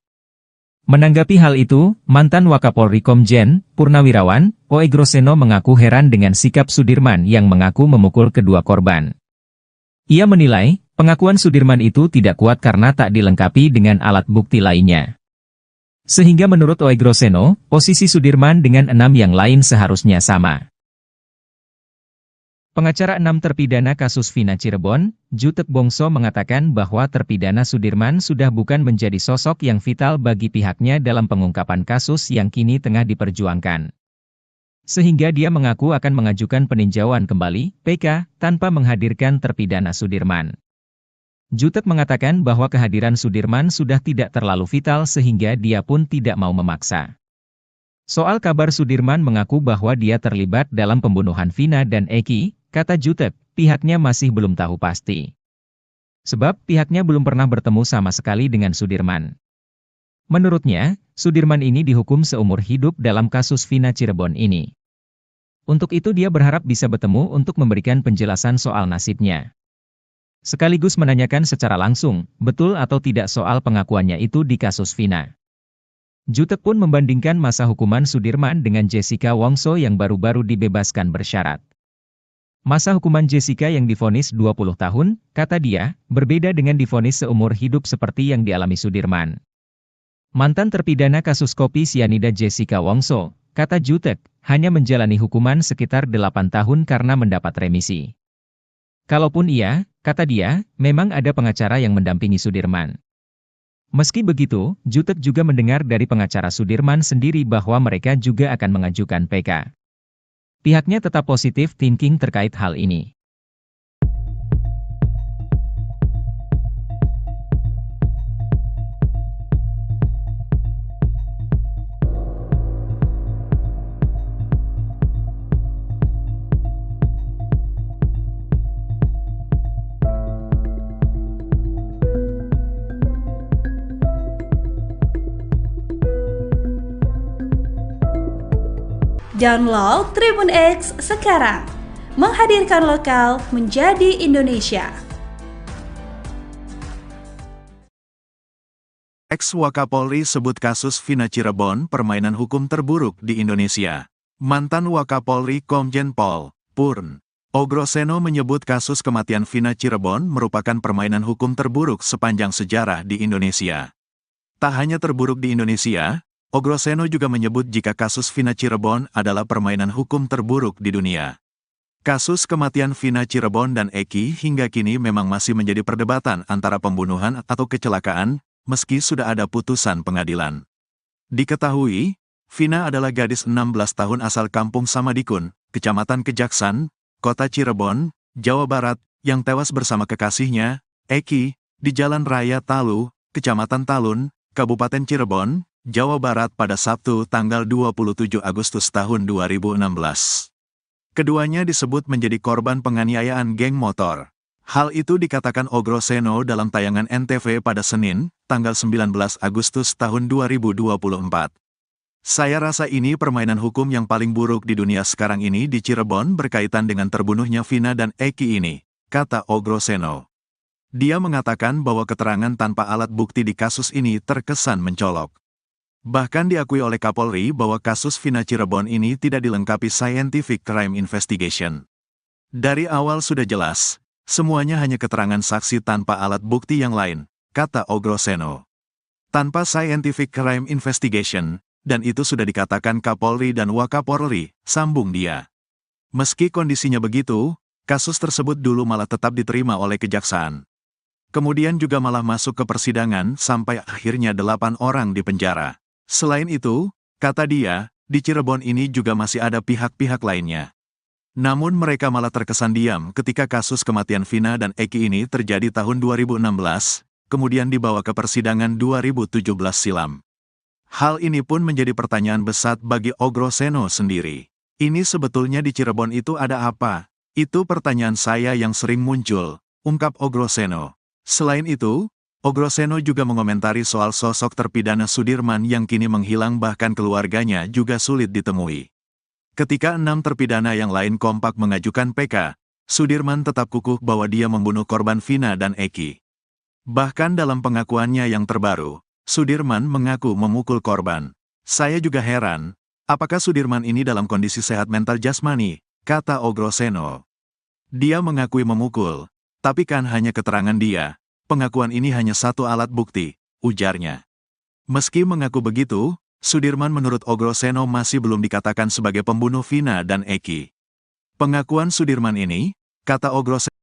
Menanggapi hal itu, mantan Wakapolri Komjen Purnawirawan Oegroseno mengaku heran dengan sikap Sudirman yang mengaku memukul kedua korban. Ia menilai, pengakuan Sudirman itu tidak kuat karena tak dilengkapi dengan alat bukti lainnya. Sehingga menurut Oegroseno, posisi Sudirman dengan 6 yang lain seharusnya sama. Pengacara 6 terpidana kasus Vina Cirebon, Jutek Bongso mengatakan bahwa terpidana Sudirman sudah bukan menjadi sosok yang vital bagi pihaknya dalam pengungkapan kasus yang kini tengah diperjuangkan. Sehingga dia mengaku akan mengajukan peninjauan kembali, PK, tanpa menghadirkan terpidana Sudirman. Jutek mengatakan bahwa kehadiran Sudirman sudah tidak terlalu vital sehingga dia pun tidak mau memaksa. Soal kabar Sudirman mengaku bahwa dia terlibat dalam pembunuhan Vina dan Eki, kata Jutek, pihaknya masih belum tahu pasti. Sebab pihaknya belum pernah bertemu sama sekali dengan Sudirman. Menurutnya, Sudirman ini dihukum seumur hidup dalam kasus Vina Cirebon ini. Untuk itu dia berharap bisa bertemu untuk memberikan penjelasan soal nasibnya. Sekaligus menanyakan secara langsung, betul atau tidak soal pengakuannya itu di kasus Vina. Jutek pun membandingkan masa hukuman Sudirman dengan Jessica Wongso yang baru-baru dibebaskan bersyarat. Masa hukuman Jessica yang divonis 20 tahun, kata dia, berbeda dengan divonis seumur hidup seperti yang dialami Sudirman. Mantan terpidana kasus kopi sianida Jessica Wongso, kata Jutek, hanya menjalani hukuman sekitar 8 tahun karena mendapat remisi. Kalaupun iya, kata dia, memang ada pengacara yang mendampingi Sudirman. Meski begitu, Jutek juga mendengar dari pengacara Sudirman sendiri bahwa mereka juga akan mengajukan PK. Pihaknya tetap positif thinking terkait hal ini. Download Tribun X sekarang, menghadirkan lokal menjadi Indonesia. Ex-Wakapolri sebut kasus Vina Cirebon permainan hukum terburuk di Indonesia. Mantan Wakapolri Komjen Pol. Purn. Ogroseno menyebut kasus kematian Vina Cirebon merupakan permainan hukum terburuk sepanjang sejarah di Indonesia. Tak hanya terburuk di Indonesia, Ogroseno juga menyebut jika kasus Vina Cirebon adalah permainan hukum terburuk di dunia. Kasus kematian Vina Cirebon dan Eki hingga kini memang masih menjadi perdebatan antara pembunuhan atau kecelakaan, meski sudah ada putusan pengadilan. Diketahui, Vina adalah gadis 16 tahun asal Kampung Samadikun, Kecamatan Kejaksan, Kota Cirebon, Jawa Barat, yang tewas bersama kekasihnya, Eki, di Jalan Raya Talu, Kecamatan Talun, Kabupaten Cirebon, Jawa Barat pada Sabtu tanggal 27 Agustus tahun 2016. Keduanya disebut menjadi korban penganiayaan geng motor. Hal itu dikatakan Ogroseno dalam tayangan NTV pada Senin, tanggal 19 Agustus tahun 2024. Saya rasa ini permainan hukum yang paling buruk di dunia sekarang ini di Cirebon berkaitan dengan terbunuhnya Vina dan Eki ini, kata Ogroseno. Dia mengatakan bahwa keterangan tanpa alat bukti di kasus ini terkesan mencolok. Bahkan diakui oleh Kapolri bahwa kasus Vina Cirebon ini tidak dilengkapi scientific crime investigation. Dari awal sudah jelas, semuanya hanya keterangan saksi tanpa alat bukti yang lain, kata Ogroseno. Tanpa scientific crime investigation, dan itu sudah dikatakan Kapolri dan Wakapolri, sambung dia. Meski kondisinya begitu, kasus tersebut dulu malah tetap diterima oleh kejaksaan. Kemudian juga malah masuk ke persidangan sampai akhirnya 8 orang dipenjara. Selain itu, kata dia, di Cirebon ini juga masih ada pihak-pihak lainnya. Namun mereka malah terkesan diam ketika kasus kematian Vina dan Eki ini terjadi tahun 2016, kemudian dibawa ke persidangan 2017 silam. Hal ini pun menjadi pertanyaan besar bagi Ogroseno sendiri. Ini sebetulnya di Cirebon itu ada apa? Itu pertanyaan saya yang sering muncul, ungkap Ogroseno. Selain itu, Ogroseno juga mengomentari soal sosok terpidana Sudirman yang kini menghilang bahkan keluarganya juga sulit ditemui. Ketika 6 terpidana yang lain kompak mengajukan PK, Sudirman tetap kukuh bahwa dia membunuh korban Vina dan Eki. Bahkan dalam pengakuannya yang terbaru, Sudirman mengaku memukul korban. Saya juga heran, apakah Sudirman ini dalam kondisi sehat mental jasmani, kata Ogroseno. Dia mengakui memukul, tapi kan hanya keterangan dia. Pengakuan ini hanya satu alat bukti, ujarnya. Meski mengaku begitu, Sudirman menurut Ogroseno masih belum dikatakan sebagai pembunuh Vina dan Eki. Pengakuan Sudirman ini, kata Ogroseno,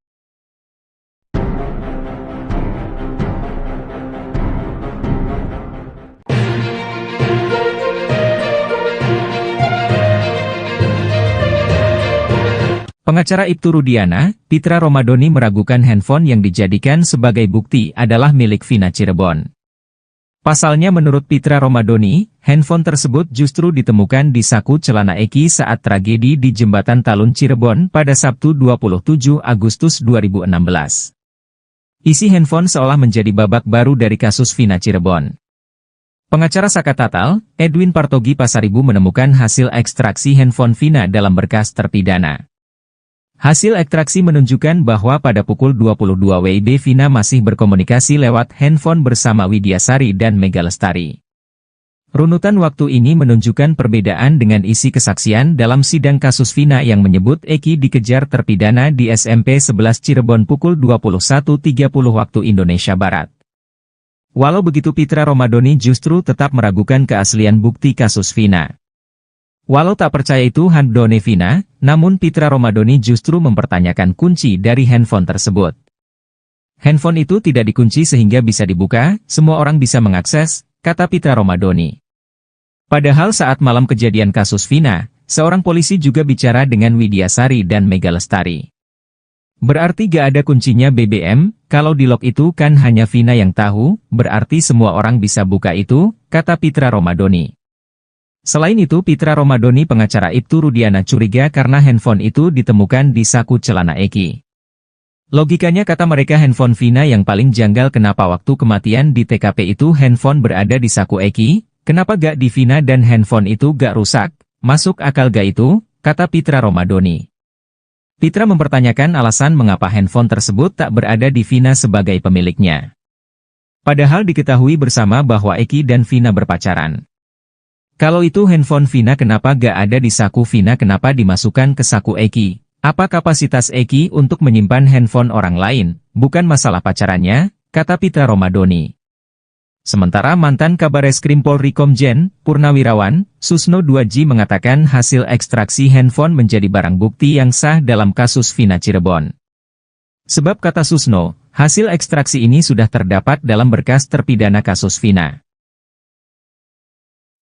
Pengacara Ibtu Rudiana, Pitra Romadoni meragukan handphone yang dijadikan sebagai bukti adalah milik Vina Cirebon. Pasalnya menurut Pitra Romadoni, handphone tersebut justru ditemukan di saku celana Eki saat tragedi di Jembatan Talun Cirebon pada Sabtu 27 Agustus 2016. Isi handphone seolah menjadi babak baru dari kasus Vina Cirebon. Pengacara Saka Tatal, Edwin Partogi Pasaribu menemukan hasil ekstraksi handphone Vina dalam berkas terpidana. Hasil ekstraksi menunjukkan bahwa pada pukul 22 WIB Vina masih berkomunikasi lewat handphone bersama Widyasari dan Mega Lestari. Runutan waktu ini menunjukkan perbedaan dengan isi kesaksian dalam sidang kasus Vina yang menyebut Eki dikejar terpidana di SMP 11 Cirebon pukul 21.30 waktu Indonesia Barat. Walau begitu Pitra Romadhoni justru tetap meragukan keaslian bukti kasus Vina. Walau tak percaya itu handphone Vina, namun Pitra Romadhoni justru mempertanyakan kunci dari handphone tersebut. Handphone itu tidak dikunci sehingga bisa dibuka, semua orang bisa mengakses, kata Pitra Romadhoni. Padahal saat malam kejadian kasus Vina, seorang polisi juga bicara dengan Widya Sari dan Mega Lestari. Berarti gak ada kuncinya BBM, kalau di lock itu kan hanya Vina yang tahu, berarti semua orang bisa buka itu, kata Pitra Romadhoni. Selain itu Pitra Romadhoni pengacara Ibtu Rudiana curiga karena handphone itu ditemukan di saku celana Eki. Logikanya kata mereka handphone Vina yang paling janggal kenapa waktu kematian di TKP itu handphone berada di saku Eki, kenapa gak di Vina dan handphone itu gak rusak, masuk akal gak itu, kata Pitra Romadhoni. Pitra mempertanyakan alasan mengapa handphone tersebut tak berada di Vina sebagai pemiliknya. Padahal diketahui bersama bahwa Eki dan Vina berpacaran. Kalau itu handphone Vina kenapa gak ada di saku Vina kenapa dimasukkan ke saku Eki? Apa kapasitas Eki untuk menyimpan handphone orang lain, bukan masalah pacarannya, kata Pitra Romadhoni. Sementara mantan Kabareskrim Polri Komjen, Purnawirawan, Susno 2J mengatakan hasil ekstraksi handphone menjadi barang bukti yang sah dalam kasus Vina Cirebon. Sebab kata Susno, hasil ekstraksi ini sudah terdapat dalam berkas terpidana kasus Vina.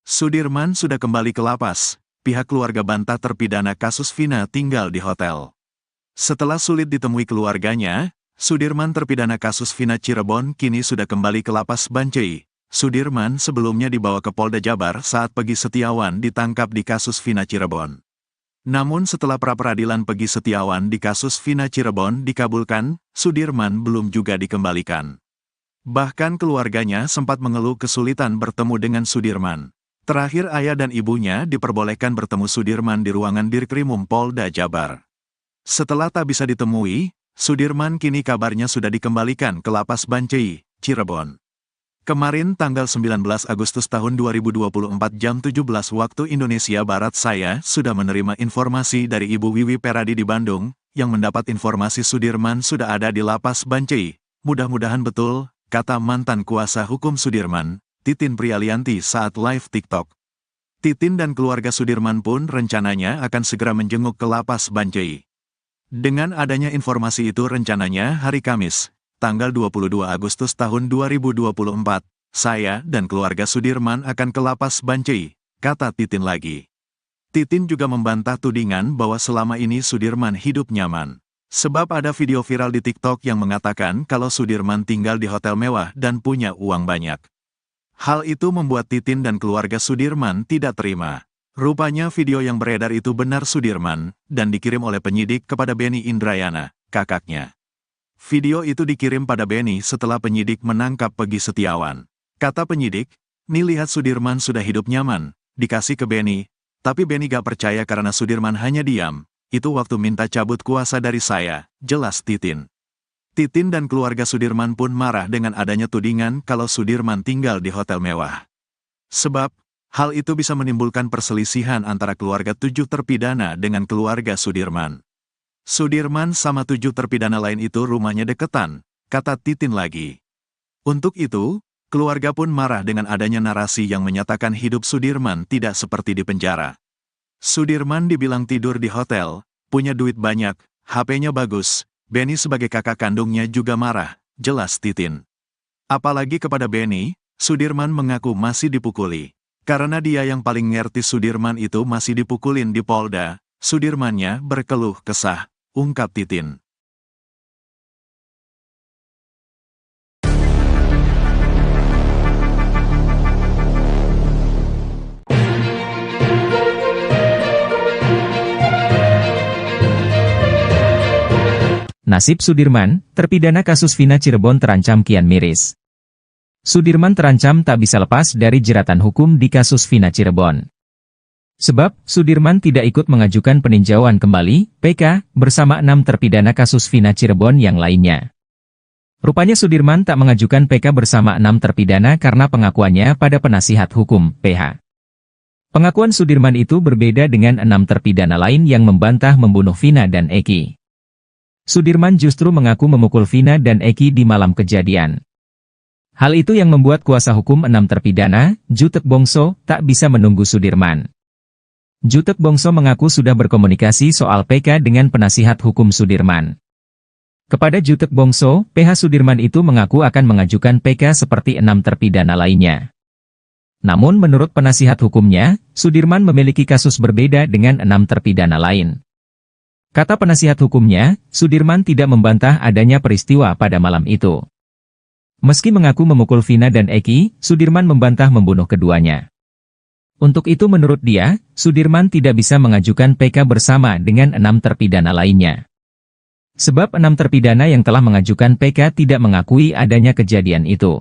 Sudirman sudah kembali ke lapas. Pihak keluarga bantah terpidana kasus Vina tinggal di hotel. Setelah sulit ditemui keluarganya, Sudirman terpidana kasus Vina Cirebon kini sudah kembali ke lapas Bancai. Sudirman sebelumnya dibawa ke Polda Jabar saat Peggy Setiawan ditangkap di kasus Vina Cirebon. Namun setelah pra-peradilan Peggy Setiawan di kasus Vina Cirebon dikabulkan, Sudirman belum juga dikembalikan. Bahkan keluarganya sempat mengeluh kesulitan bertemu dengan Sudirman. Terakhir ayah dan ibunya diperbolehkan bertemu Sudirman di ruangan Dirkrimum Polda Jabar. Setelah tak bisa ditemui, Sudirman kini kabarnya sudah dikembalikan ke lapas Bancai, Cirebon. Kemarin tanggal 19 Agustus tahun 2024 jam 17 waktu Indonesia Barat saya sudah menerima informasi dari Ibu Wiwi Peradi di Bandung, yang mendapat informasi Sudirman sudah ada di lapas Bancai. Mudah-mudahan betul, kata mantan kuasa hukum Sudirman, Titin Prialianti saat live TikTok. Titin dan keluarga Sudirman pun rencananya akan segera menjenguk ke lapas Bancai. Dengan adanya informasi itu rencananya hari Kamis, tanggal 22 Agustus tahun 2024, saya dan keluarga Sudirman akan ke lapas Bancai, kata Titin lagi. Titin juga membantah tudingan bahwa selama ini Sudirman hidup nyaman. Sebab ada video viral di TikTok yang mengatakan kalau Sudirman tinggal di hotel mewah dan punya uang banyak. Hal itu membuat Titin dan keluarga Sudirman tidak terima. Rupanya video yang beredar itu benar Sudirman, dan dikirim oleh penyidik kepada Beni Indrayana, kakaknya. Video itu dikirim pada Beni setelah penyidik menangkap Peggy Setiawan. Kata penyidik, "Nih lihat Sudirman sudah hidup nyaman," dikasih ke Beni, tapi Beni gak percaya karena Sudirman hanya diam. Itu waktu minta cabut kuasa dari saya, jelas Titin. Titin dan keluarga Sudirman pun marah dengan adanya tudingan kalau Sudirman tinggal di hotel mewah. Sebab, hal itu bisa menimbulkan perselisihan antara keluarga 7 terpidana dengan keluarga Sudirman. Sudirman sama 7 terpidana lain itu rumahnya deketan, kata Titin lagi. Untuk itu, keluarga pun marah dengan adanya narasi yang menyatakan hidup Sudirman tidak seperti di penjara. Sudirman dibilang tidur di hotel, punya duit banyak, HP-nya bagus. Beni sebagai kakak kandungnya juga marah, jelas Titin. Apalagi kepada Beni, Sudirman mengaku masih dipukuli. Karena dia yang paling ngerti Sudirman itu masih dipukulin di Polda, Sudirmannya berkeluh kesah, ungkap Titin. Nasib Sudirman, terpidana kasus Vina Cirebon terancam kian miris. Sudirman terancam tak bisa lepas dari jeratan hukum di kasus Vina Cirebon. Sebab, Sudirman tidak ikut mengajukan peninjauan kembali, PK, bersama 6 terpidana kasus Vina Cirebon yang lainnya. Rupanya Sudirman tak mengajukan PK bersama 6 terpidana karena pengakuannya pada penasihat hukum, PH. Pengakuan Sudirman itu berbeda dengan 6 terpidana lain yang membantah membunuh Vina dan Eki. Sudirman justru mengaku memukul Vina dan Eki di malam kejadian. Hal itu yang membuat kuasa hukum 6 terpidana, Jutek Bongso, tak bisa menunggu Sudirman. Jutek Bongso mengaku sudah berkomunikasi soal PK dengan penasihat hukum Sudirman. Kepada Jutek Bongso, PH Sudirman itu mengaku akan mengajukan PK seperti 6 terpidana lainnya. Namun menurut penasihat hukumnya, Sudirman memiliki kasus berbeda dengan 6 terpidana lain. Kata penasihat hukumnya, Sudirman tidak membantah adanya peristiwa pada malam itu. Meski mengaku memukul Vina dan Eki, Sudirman membantah membunuh keduanya. Untuk itu menurut dia, Sudirman tidak bisa mengajukan PK bersama dengan 6 terpidana lainnya. Sebab 6 terpidana yang telah mengajukan PK tidak mengakui adanya kejadian itu.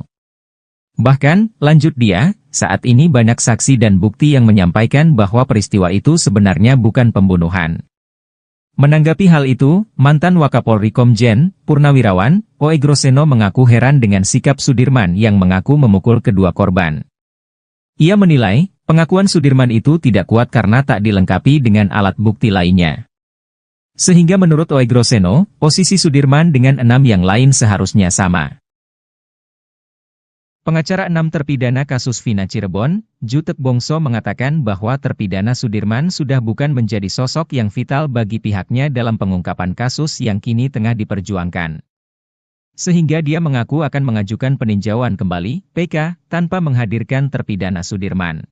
Bahkan, lanjut dia, saat ini banyak saksi dan bukti yang menyampaikan bahwa peristiwa itu sebenarnya bukan pembunuhan. Menanggapi hal itu, mantan Wakapolri Komjen Purnawirawan Oegroseno mengaku heran dengan sikap Sudirman yang mengaku memukul kedua korban. Ia menilai, pengakuan Sudirman itu tidak kuat karena tak dilengkapi dengan alat bukti lainnya. Sehingga menurut Oegroseno, posisi Sudirman dengan 6 yang lain seharusnya sama. Pengacara 6 terpidana kasus Vina Cirebon, Jutek Bongso mengatakan bahwa terpidana Sudirman sudah bukan menjadi sosok yang vital bagi pihaknya dalam pengungkapan kasus yang kini tengah diperjuangkan. Sehingga dia mengaku akan mengajukan peninjauan kembali, PK, tanpa menghadirkan terpidana Sudirman.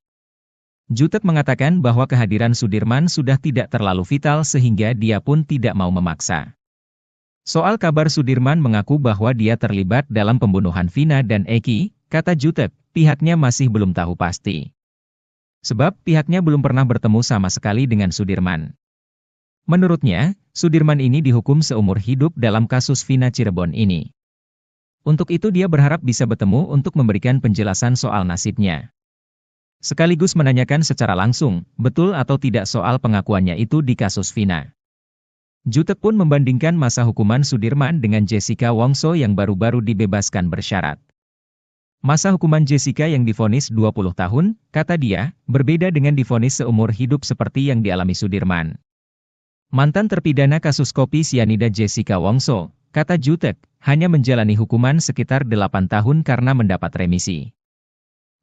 Jutek mengatakan bahwa kehadiran Sudirman sudah tidak terlalu vital sehingga dia pun tidak mau memaksa. Soal kabar Sudirman mengaku bahwa dia terlibat dalam pembunuhan Vina dan Eki, kata Jutek, pihaknya masih belum tahu pasti. Sebab pihaknya belum pernah bertemu sama sekali dengan Sudirman. Menurutnya, Sudirman ini dihukum seumur hidup dalam kasus Vina Cirebon ini. Untuk itu dia berharap bisa bertemu untuk memberikan penjelasan soal nasibnya. Sekaligus menanyakan secara langsung, betul atau tidak soal pengakuannya itu di kasus Vina. Jutek pun membandingkan masa hukuman Sudirman dengan Jessica Wongso yang baru-baru dibebaskan bersyarat. Masa hukuman Jessica yang divonis 20 tahun, kata dia, berbeda dengan divonis seumur hidup seperti yang dialami Sudirman. Mantan terpidana kasus kopi sianida Jessica Wongso, kata Jutek, hanya menjalani hukuman sekitar 8 tahun karena mendapat remisi.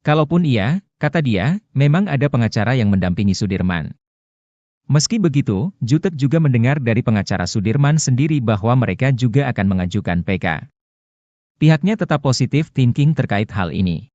Kalaupun iya, kata dia, memang ada pengacara yang mendampingi Sudirman. Meski begitu, Jutek juga mendengar dari pengacara Sudirman sendiri bahwa mereka juga akan mengajukan PK. Pihaknya tetap positif thinking terkait hal ini.